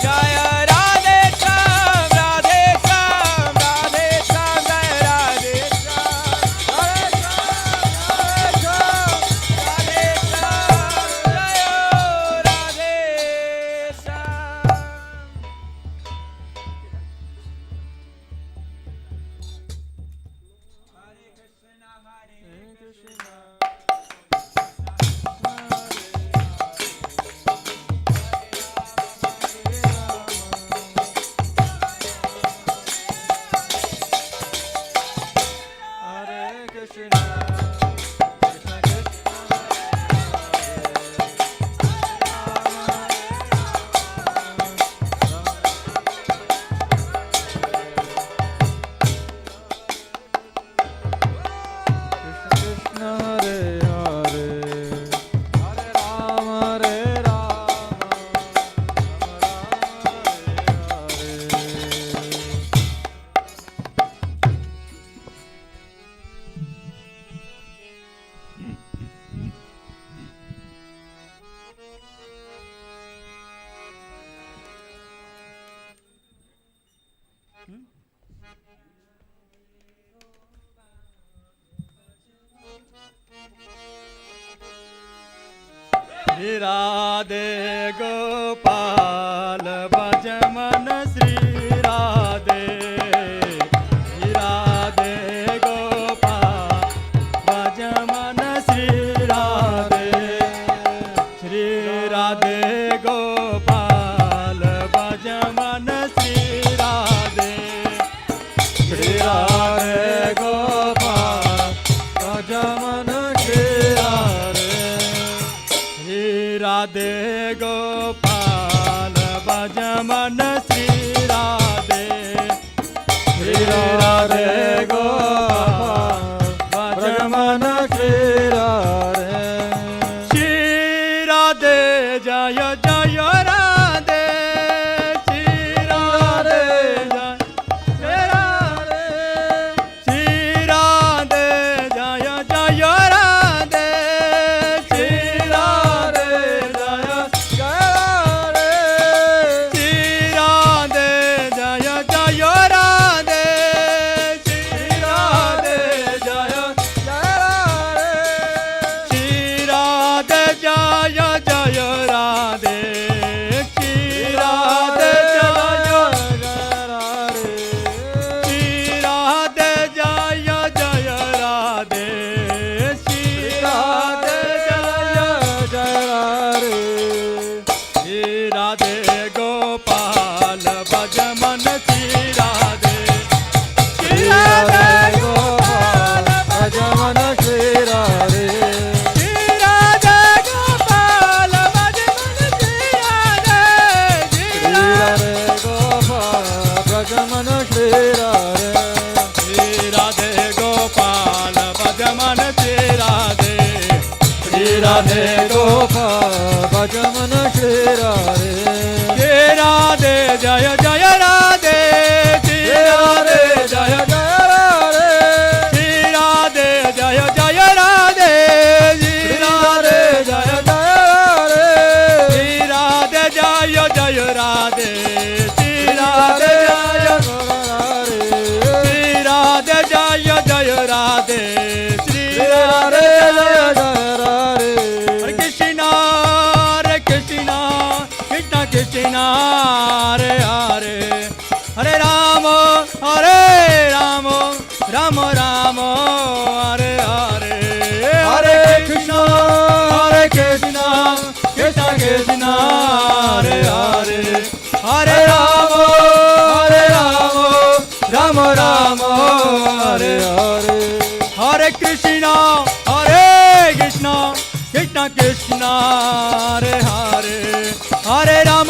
जय राधे श्याम राधे श्याम राधे श्याम जय राधे श्याम राधे श्याम जय राधे श्याम हरे कृष्ण हरे कृष्ण कृष्ण कृष्ण हरे हरे हरे राम हरे राधे गोपाल भज मन श्री राधे गोपाल भजमन श्री राधे श्री राधे गोपाल भजमन श्री राधे श्री राधे गोपाल भजमन श्री राधे श्री राधे जय जय राधे श्री राधे जय जय राधे श्री राधे जय जय राधे श्री राधे जय जय राधे श्री राधे जय जय राधे श्री राधे जय श्री राधे जय जय राधे श्री राधे जय जय हरे कृष्णा कृष्णा कृष्णा हरे हरे हरे राम राम राम हरे हरे हरे कृष्णा कृष्णा कृष्णा हरे हरे हरे राम राम हरे हरे हरे कृष्णा कृष्णा कृष्णा हरे हरे हरे राम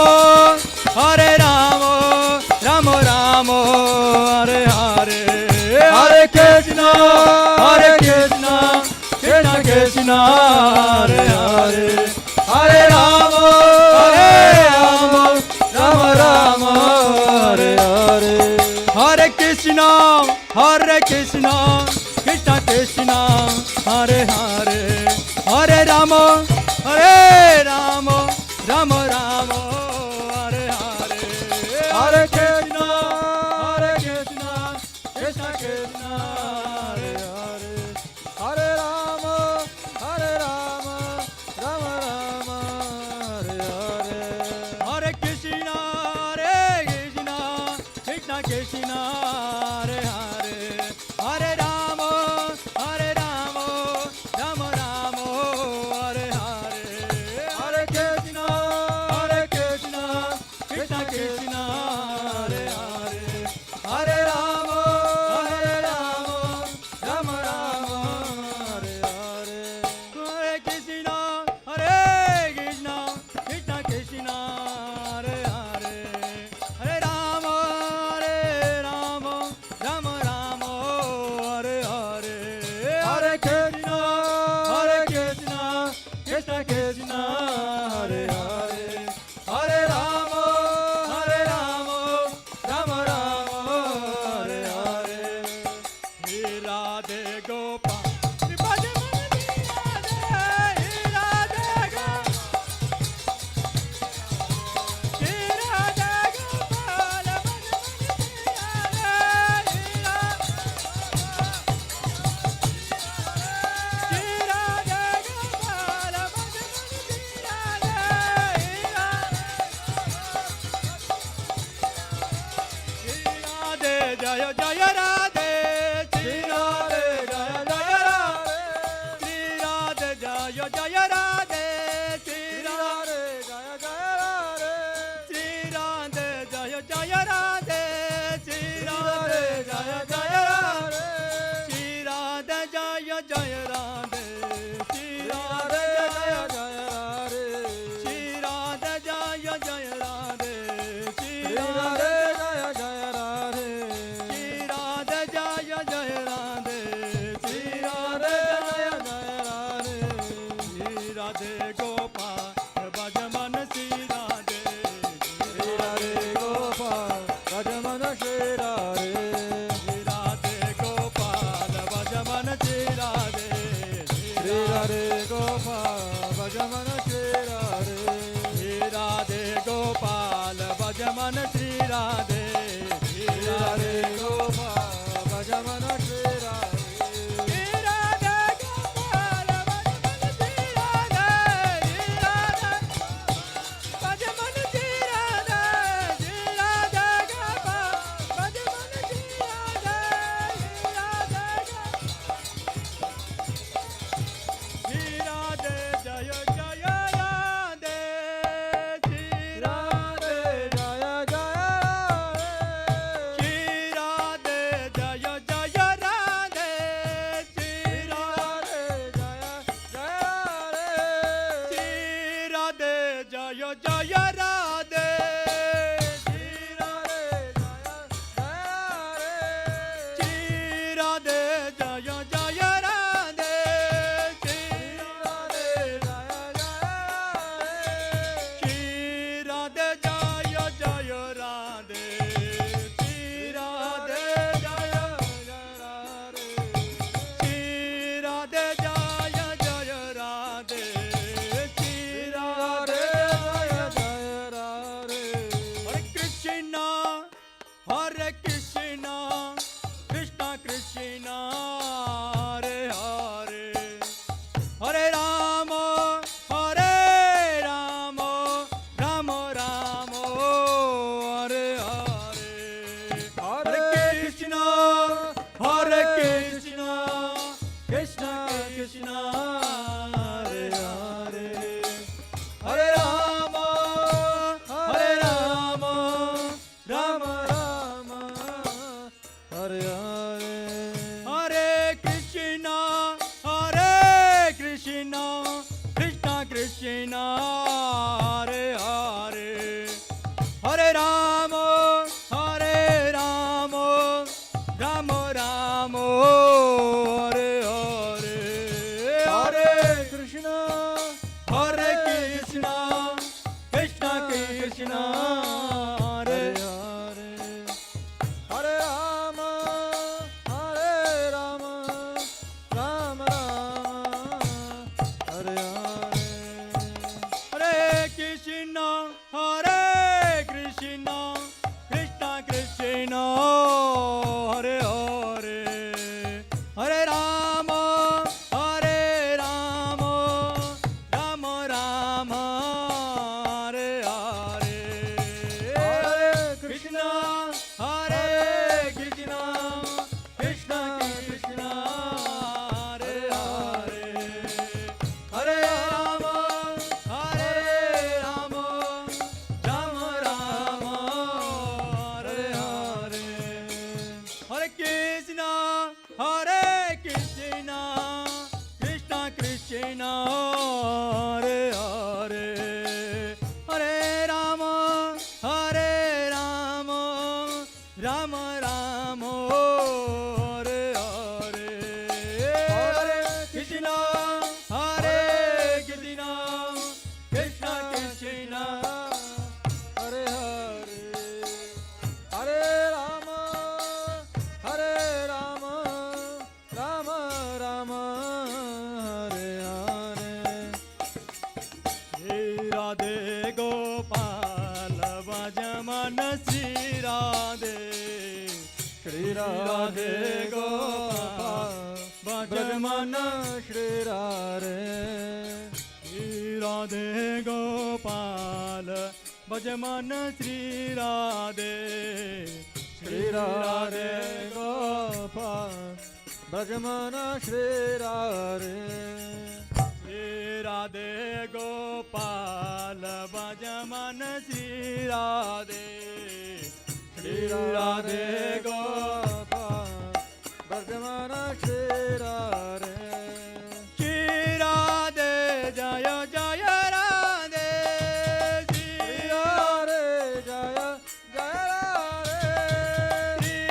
राम हरे हरे हरे कृष्णा कृष्णा कृष्णा हरे हरे हरे राम राम हरे हरे हरे कृष्णा कृष्णा कृष्णा हरे हरे हरे राम राम हरे हरे हरे कृष्णा कृष्णा हरे हरे हरे राम राम हरे हरे हरे कृष्णा कृष्णा कृष्णा हरे हरे हरे राम राम हरे हरे हरे कृष्णा कृष्णा कृष्णा हरे हरे हरे राम राम हरे हरे हरे कृष्णा कृष्णा कृष्णा हरे हरे हरे राम राम हरे हरे हरे कृष्णा कृष्णा हरे हरे हरे राम राम हरे हरे हे राधे गोपाल श्री राधे श्री राधे गोपाल जय जय राधे श्री राधे जय जय राधे श्री राधे जय जय राधे श्री राधे जय जय राधे श्री राधे जय जय राधे श्री राधे जय जय राधे श्री राधे जय जय राधे श्री राधे जय जय राधे श्री राधे जय जय राधे श्री राधे भजमन श्री राधे राधे गोपाल भजमन श्री राधे राधे गोपाल भजमन श्री राधे राधे गोपाल भजमन श्री राधे राधे जय जय Krishna, Hare Krishna, Krishna Krishna, Hare Hare, Hare Rama, Hare Rama, Rama Rama, Hare Hare, Hare Krishna, Krishna Krishna, Hare Hare, Hare Rama, Hare Rama, Rama Rama, Hare Hare, Hare Krishna, Krishna Krishna, Hare Hare, Hare Rama, Hare Rama, Rama Rama, Hare Hare, Hare Krishna, Krishna Krishna, Hare Hare, Hare Rama, Hare Rama, Rama Rama, Hare Hare, Hare Krishna, Krishna Krishna, Hare Hare, Hare Rama, Hare Rama, Rama Rama, Hare Hare, Hare Krishna, Krishna Krishna, Hare Hare, Hare Rama, Hare Rama, Rama Rama, Hare Hare, Hare Krishna, Krishna Krishna, Hare Hare, Hare Rama, Hare Rama, Rama Rama, Hare Hare, Shri Radhe Gopal Vajaman Shri Radhe, Shri Radhe Gopal Vajaman Shri Radhe, Shri Radhe Gopal Vajaman Shri Radhe, Shri Radhe Gopal Vajaman Shri Radhe, Shri Radhe Gopal Vajaman Shri Radhe, Shri Radhe Gopal Vajaman Shri Radhe, Shri Radhe Jaya Jaya Radhe, Shri Radhe Jaya Jaya Radhe, Shri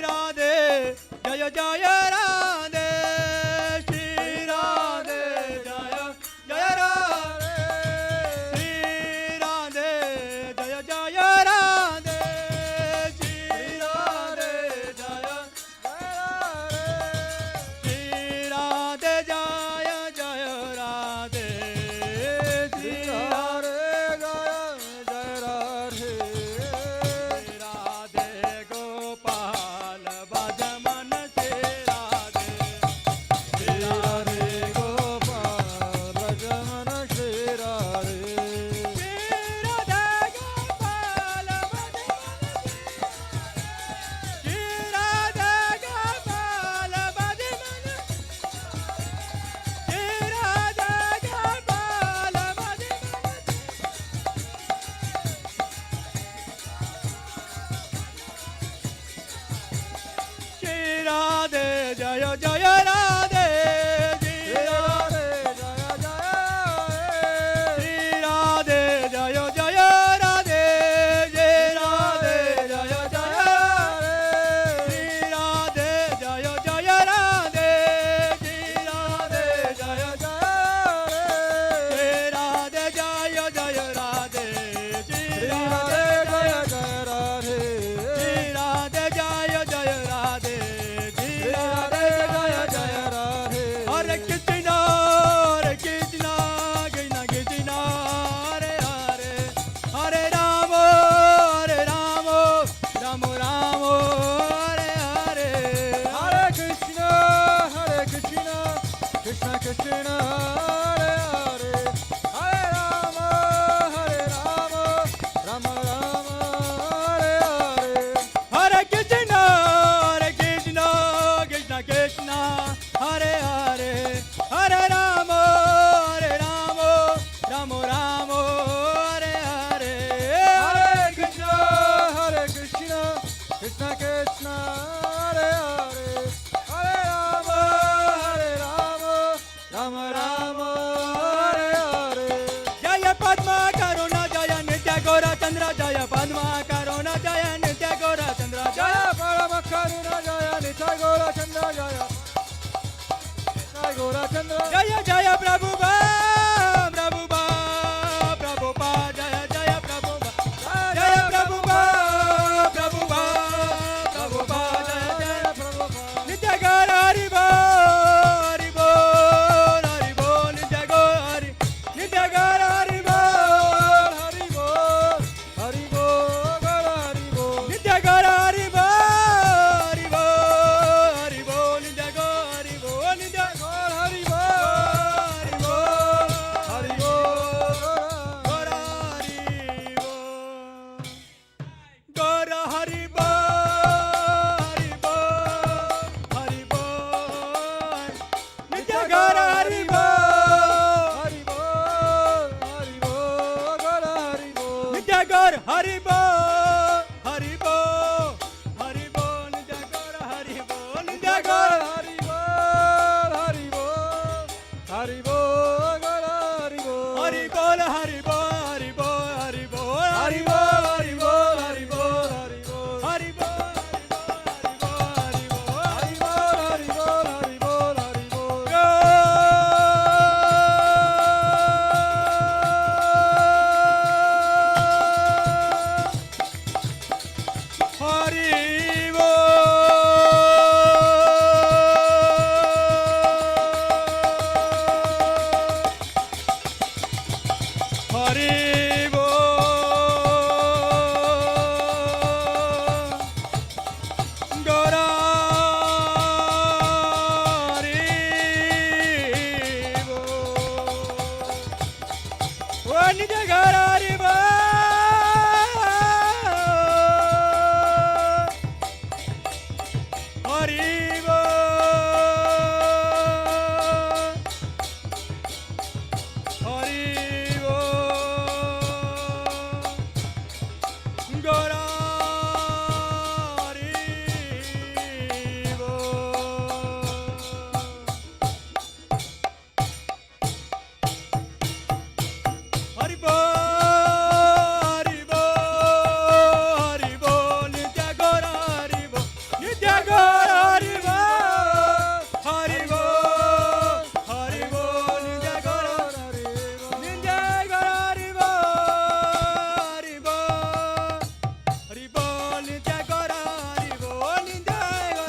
Radhe Jaya Jaya Radhe, Shri Radhe Jaya Jaya Radhe, Shri Radhe Jaya Jaya Radhe, Shri Radhe Jaya Krishna Krishna, Hare Hare, Hare Rama, Rama Rama, Hare Hare. Jaya Padma Karuna Jaya Nitya Gora Chandra Jaya Padma Karuna Jaya Nitya Gora Chandra Jaya Parama Karuna Jaya Nitai Gora Chandra Jaya Nitai Gora Chandra. Jaya Jaya Prabhupada Prabhupada Prabhupada Jaya Jaya Prabhupada Jaya Prabhupada Prabhupada Prabhupada Jaya Jaya Prabhupada. Nitya Gora Hari Bol Hari Bol Hari Bol Nitya Gora Hari Nitya Gora Hari Bol Hari Bol, Hari Bol, Gora Hari Bol. Nitya Gora Hari Bol Hari Bol Hari Bol Nitya Gora Hari Bol Nitya Gor Hari Bol, Hari Hari Bol Bol, Gora Hari Bol Gora Hari Bol Hari Bol Hari Bol Nitya Gora Hari Bol Hari Bol, Hari Bol, Gora Hari Bol. Nitya Gora Hari Bol Hari Bol Hari Bol Nitya Gora Hari Bol Nitya Gora Hari Bol, Hari Bol, Hari Bol, Gora Hari Bol. Hari Bol Hari Bol Hari Bol Hari Bol Hari Bol, Hari Bol, Hari Bol, Hari Bol. Hari Bol Hari Bol Hari Bol Hari Bol, Hari Bol, Hari Bol, Hari Bol. Hari Bol Hari Bol Gora Hari Bol Nitya Gora Hari Bol Hari Bol Hari Bol Gora Hari Bol Hari Bol Hari Bol Hari Bol Nitya Gora Hari Bol Nitya Gora Hari Bol Hari Bol Hari Bol Nitya Gora Nitya Gora Hari Bol Hari Bol Hari Bol Nitya Gora Hari Bol Nitya Gora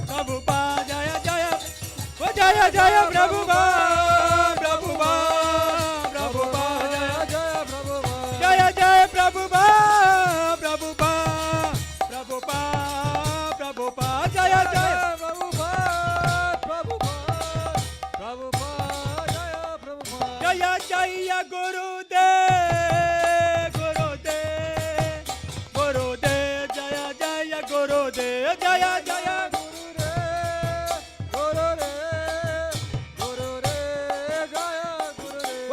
Prabhupada Jaya Jaya Oh Jaya Jaya Prabhupada Prabhupada Prabhupada Jaya Jaya Prabhupada Prabhupada Prabhupada Prabhupada Jaya Jaya Jaya Jaya Gurudev Gurudev Gurudev Jaya Jaya Gurudev Jaya Jaya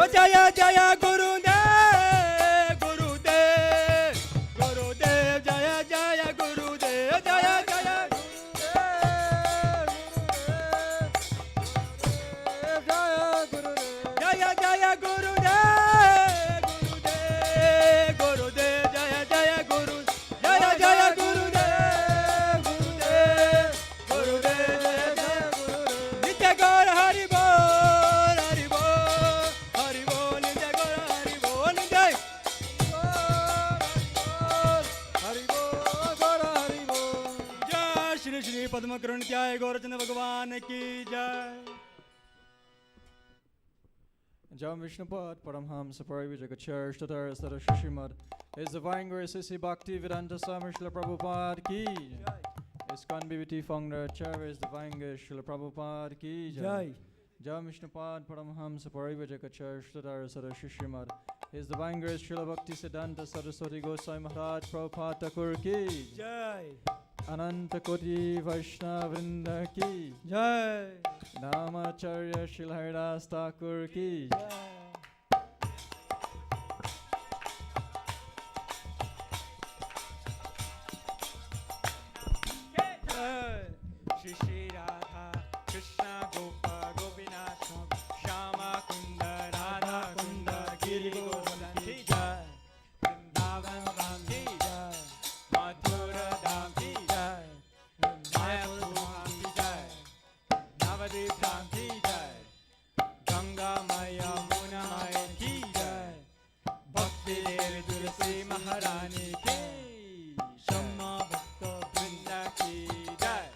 Oh Jaya Jaya Gurudev Gurudev Gurudev Jaya Jaya Gurudev Jaya Jaya Jaya Jaya Gurudev Gurudev Gurudev Jaya Jaya Guru Jaya Jaya Gurudev Gurudev Gurudev Jaya Jaya Nitya Gora Hari Bol Hari Bol Hari Bol Nitya Gora Hari Bol Nitya Jai Shri Shri Padma Karun Jai Gaurachandra Bhagavan Ki Jai Jam Vishnupad Paramhamsa Parivijagachar Shtatar Stara Shishimad. His Divine Grace Sisi Bhakti Vedanta Swami Srila Prabhupada Ki Jai. ISKCON BBT founder Chair His Divine Grace Srila Prabhupada Ki Jai. Jai Vishnupad Paramhamsa Parivajakachar Shtadar Sarashishimad. His Divine Grace Srila Bhakti Siddhanta Saraswati Goswami Maharaj Prabhupada Thakur ki Jai. Ananta Koti Vaishnava Vrinda ki Jai. Namacharya Srila Haridas Thakur ki Jai. Shri Shri Radha Krishna Gopa Gopinath Shama Kunda Radha Kunda Giri Govardhan ki Jai. Vrindavan Dham ki Jai. Mathura Dham ki Jai. Mayapur Dham ki Jai. Navadvip Dham ki Jai. Ganga Maya Muna Maya ki Jai. Bhakti Devi Tulsi Maharani ki Shama Bhakta Vrinda ki Jai.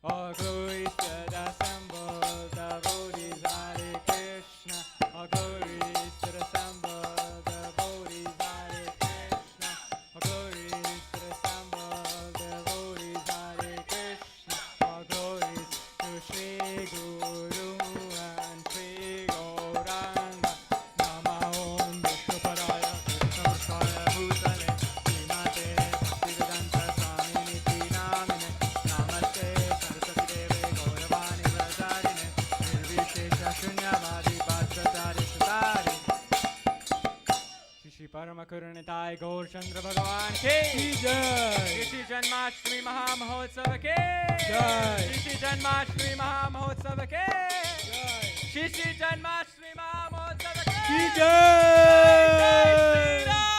All glories to the assembled devotees, Hare Krishna. All glories to the assembled devotees, Hare Krishna. All glories to the assembled devotees, Hare Krishna. All glories to Shri Guru and Shri Gauranga. Nama Om Vishnupadaya Krishnavastaya Bhutale Srimate Bhaktivedanta Swamini Namine Namaste Saraswati Deve Gauravani Vrajadine Nirvishesha Shunyavadi Bhattacharya Sutari Shri Shri Paramakarunitai Gaur Chandra Bhagavan ki Jai. Shri Shri Janmashtami Mahamahotsav ki Jai. Shri Shri Janmashtami Mahamahotsav ki Jai. Shri Shri Janmashtami Mahamahotsav ki Jai. Jai.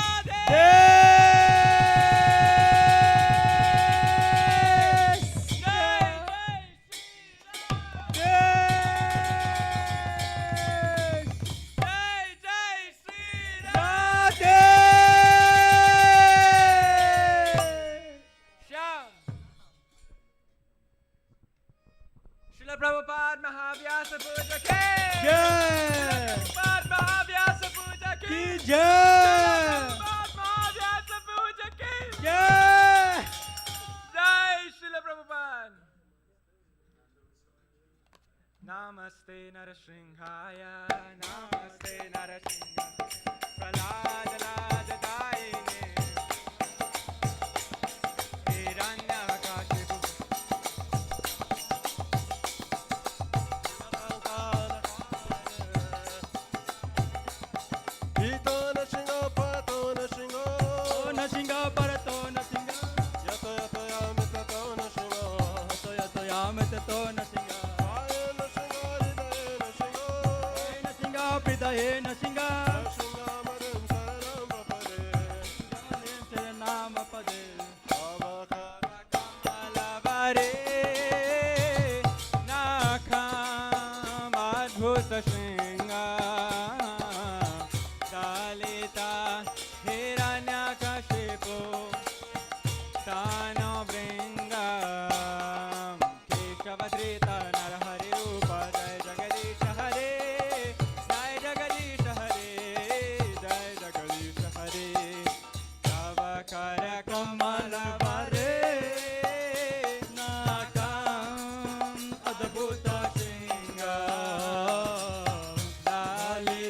Srila Prabhupada Mahavyasa Puja ki Jai. Prabhupada Mahavyasa Puja ki Jai. Prabhupada Mahavyasa Puja ki Jai. Jai Srila Prabhupada. Namaste Narasringhaya. Namaste Narasringhaya. Pralada Lada Dayine. Hiranyakashipu. Hitona Shingo Patona Shingo Nashinga Parato Nashinga. Yato Yato Yamita Tona Shingo Toya Toya Metato Nashinga. Ayana Shingo Hridayana Shingo Nashinga Pidaye Nashinga. Shinga Madam Saranam Papare Nama Pade. Avakara Malavare Nakam Adbhuta Shringa Dalita Hiranyakashipu Tano Bringa Keshavadrita Narahari Rupa Jai Jagadisha Hare Jai Jagadisha Hare Jai Jagadisha Hare Tavakara Kamalavare Nakam Adbhuta Shringa Dalita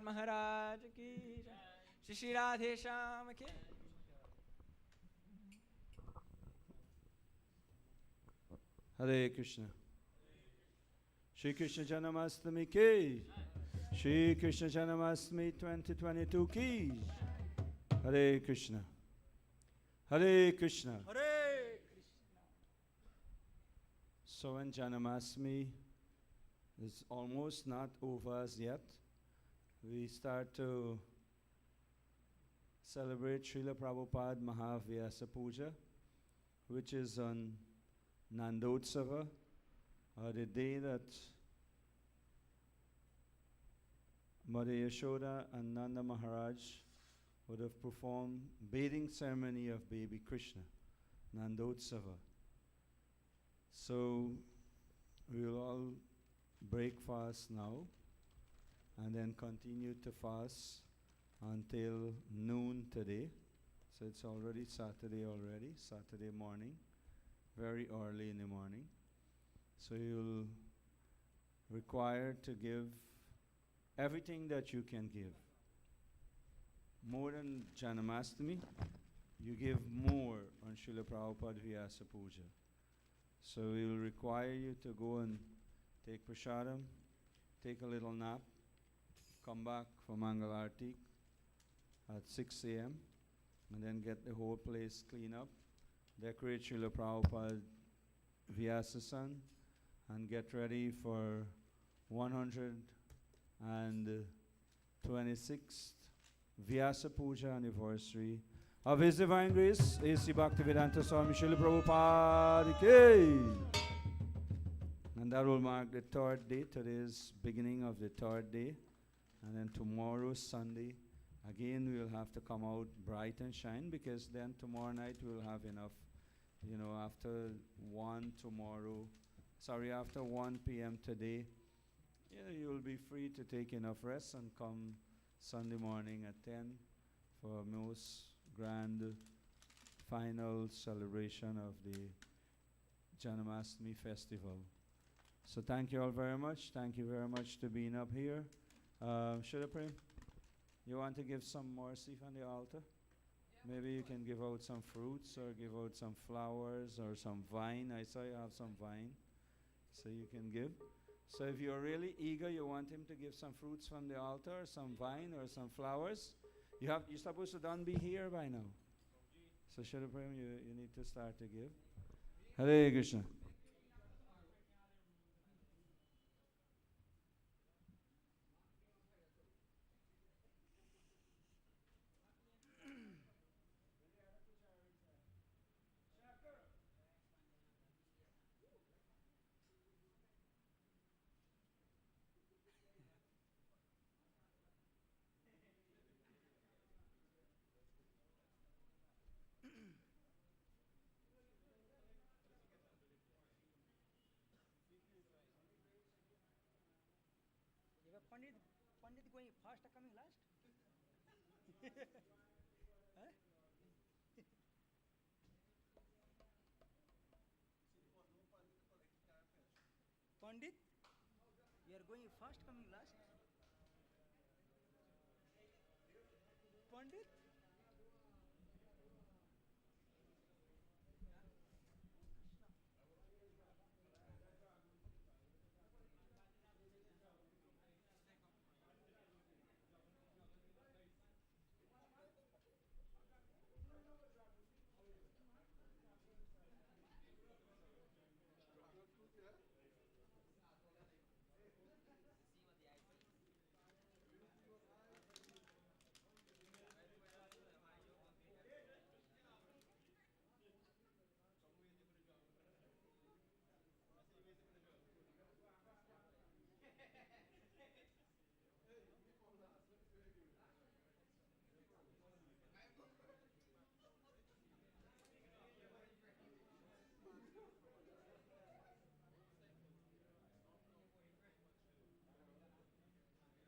महाराज की जय. श्री श्री राधे श्याम के. Hare Krishna. Shri Krishna Janmashtami ki. Shri Krishna Janmashtami 2022 ki. Hare Krishna. Hare Krishna. Hare Krishna. So when Janmashtami is almost not over as yet, we start to celebrate Srila Prabhupada Mahavyasa Puja, which is on Nandotsava, or the day that Mother Yashoda and Nanda Maharaj would have performed bathing ceremony of baby Krishna, Nandotsava. So we will all break fast now and then continue to fast until noon today. So it's already Saturday morning, very early in the morning. So you'll require to give everything that you can give. More than Janmashtami, you give more on Srila Prabhupada Vyasa Puja. So we will require you to go and take prasadam, take a little nap, come back for Mangalarti at 6 a.m. and then get the whole place clean up, decorate Srila Prabhupada Vyasa-san, and get ready for 126th Vyasa Puja anniversary of His Divine Grace, A.C. Bhaktivedanta Swami Srila Prabhupada ki. And that will mark the third day. Today is beginning of the third day. And then tomorrow, Sunday, again we will have to come out bright and shine, because then tomorrow night we will have enough, after 1 p.m. today, you will be free to take enough rest and come Sunday morning at 10 for a most grand final celebration of the Janmashtami festival. So thank you all very much. Thank you very much to being up here. Srila Prem, you want to give some mercy on the altar? Maybe you can give out some fruits or give out some flowers or some vine. I saw you have some vine, so you can give. So if you're really eager, you want him to give some fruits from the altar, or some vine or some flowers, you're supposed to don't be here by now. So Srila Prem, you need to start to give. Hare Krishna. Pandit going fast or coming last? Huh? Pandit, you are going fast coming last? Pandit?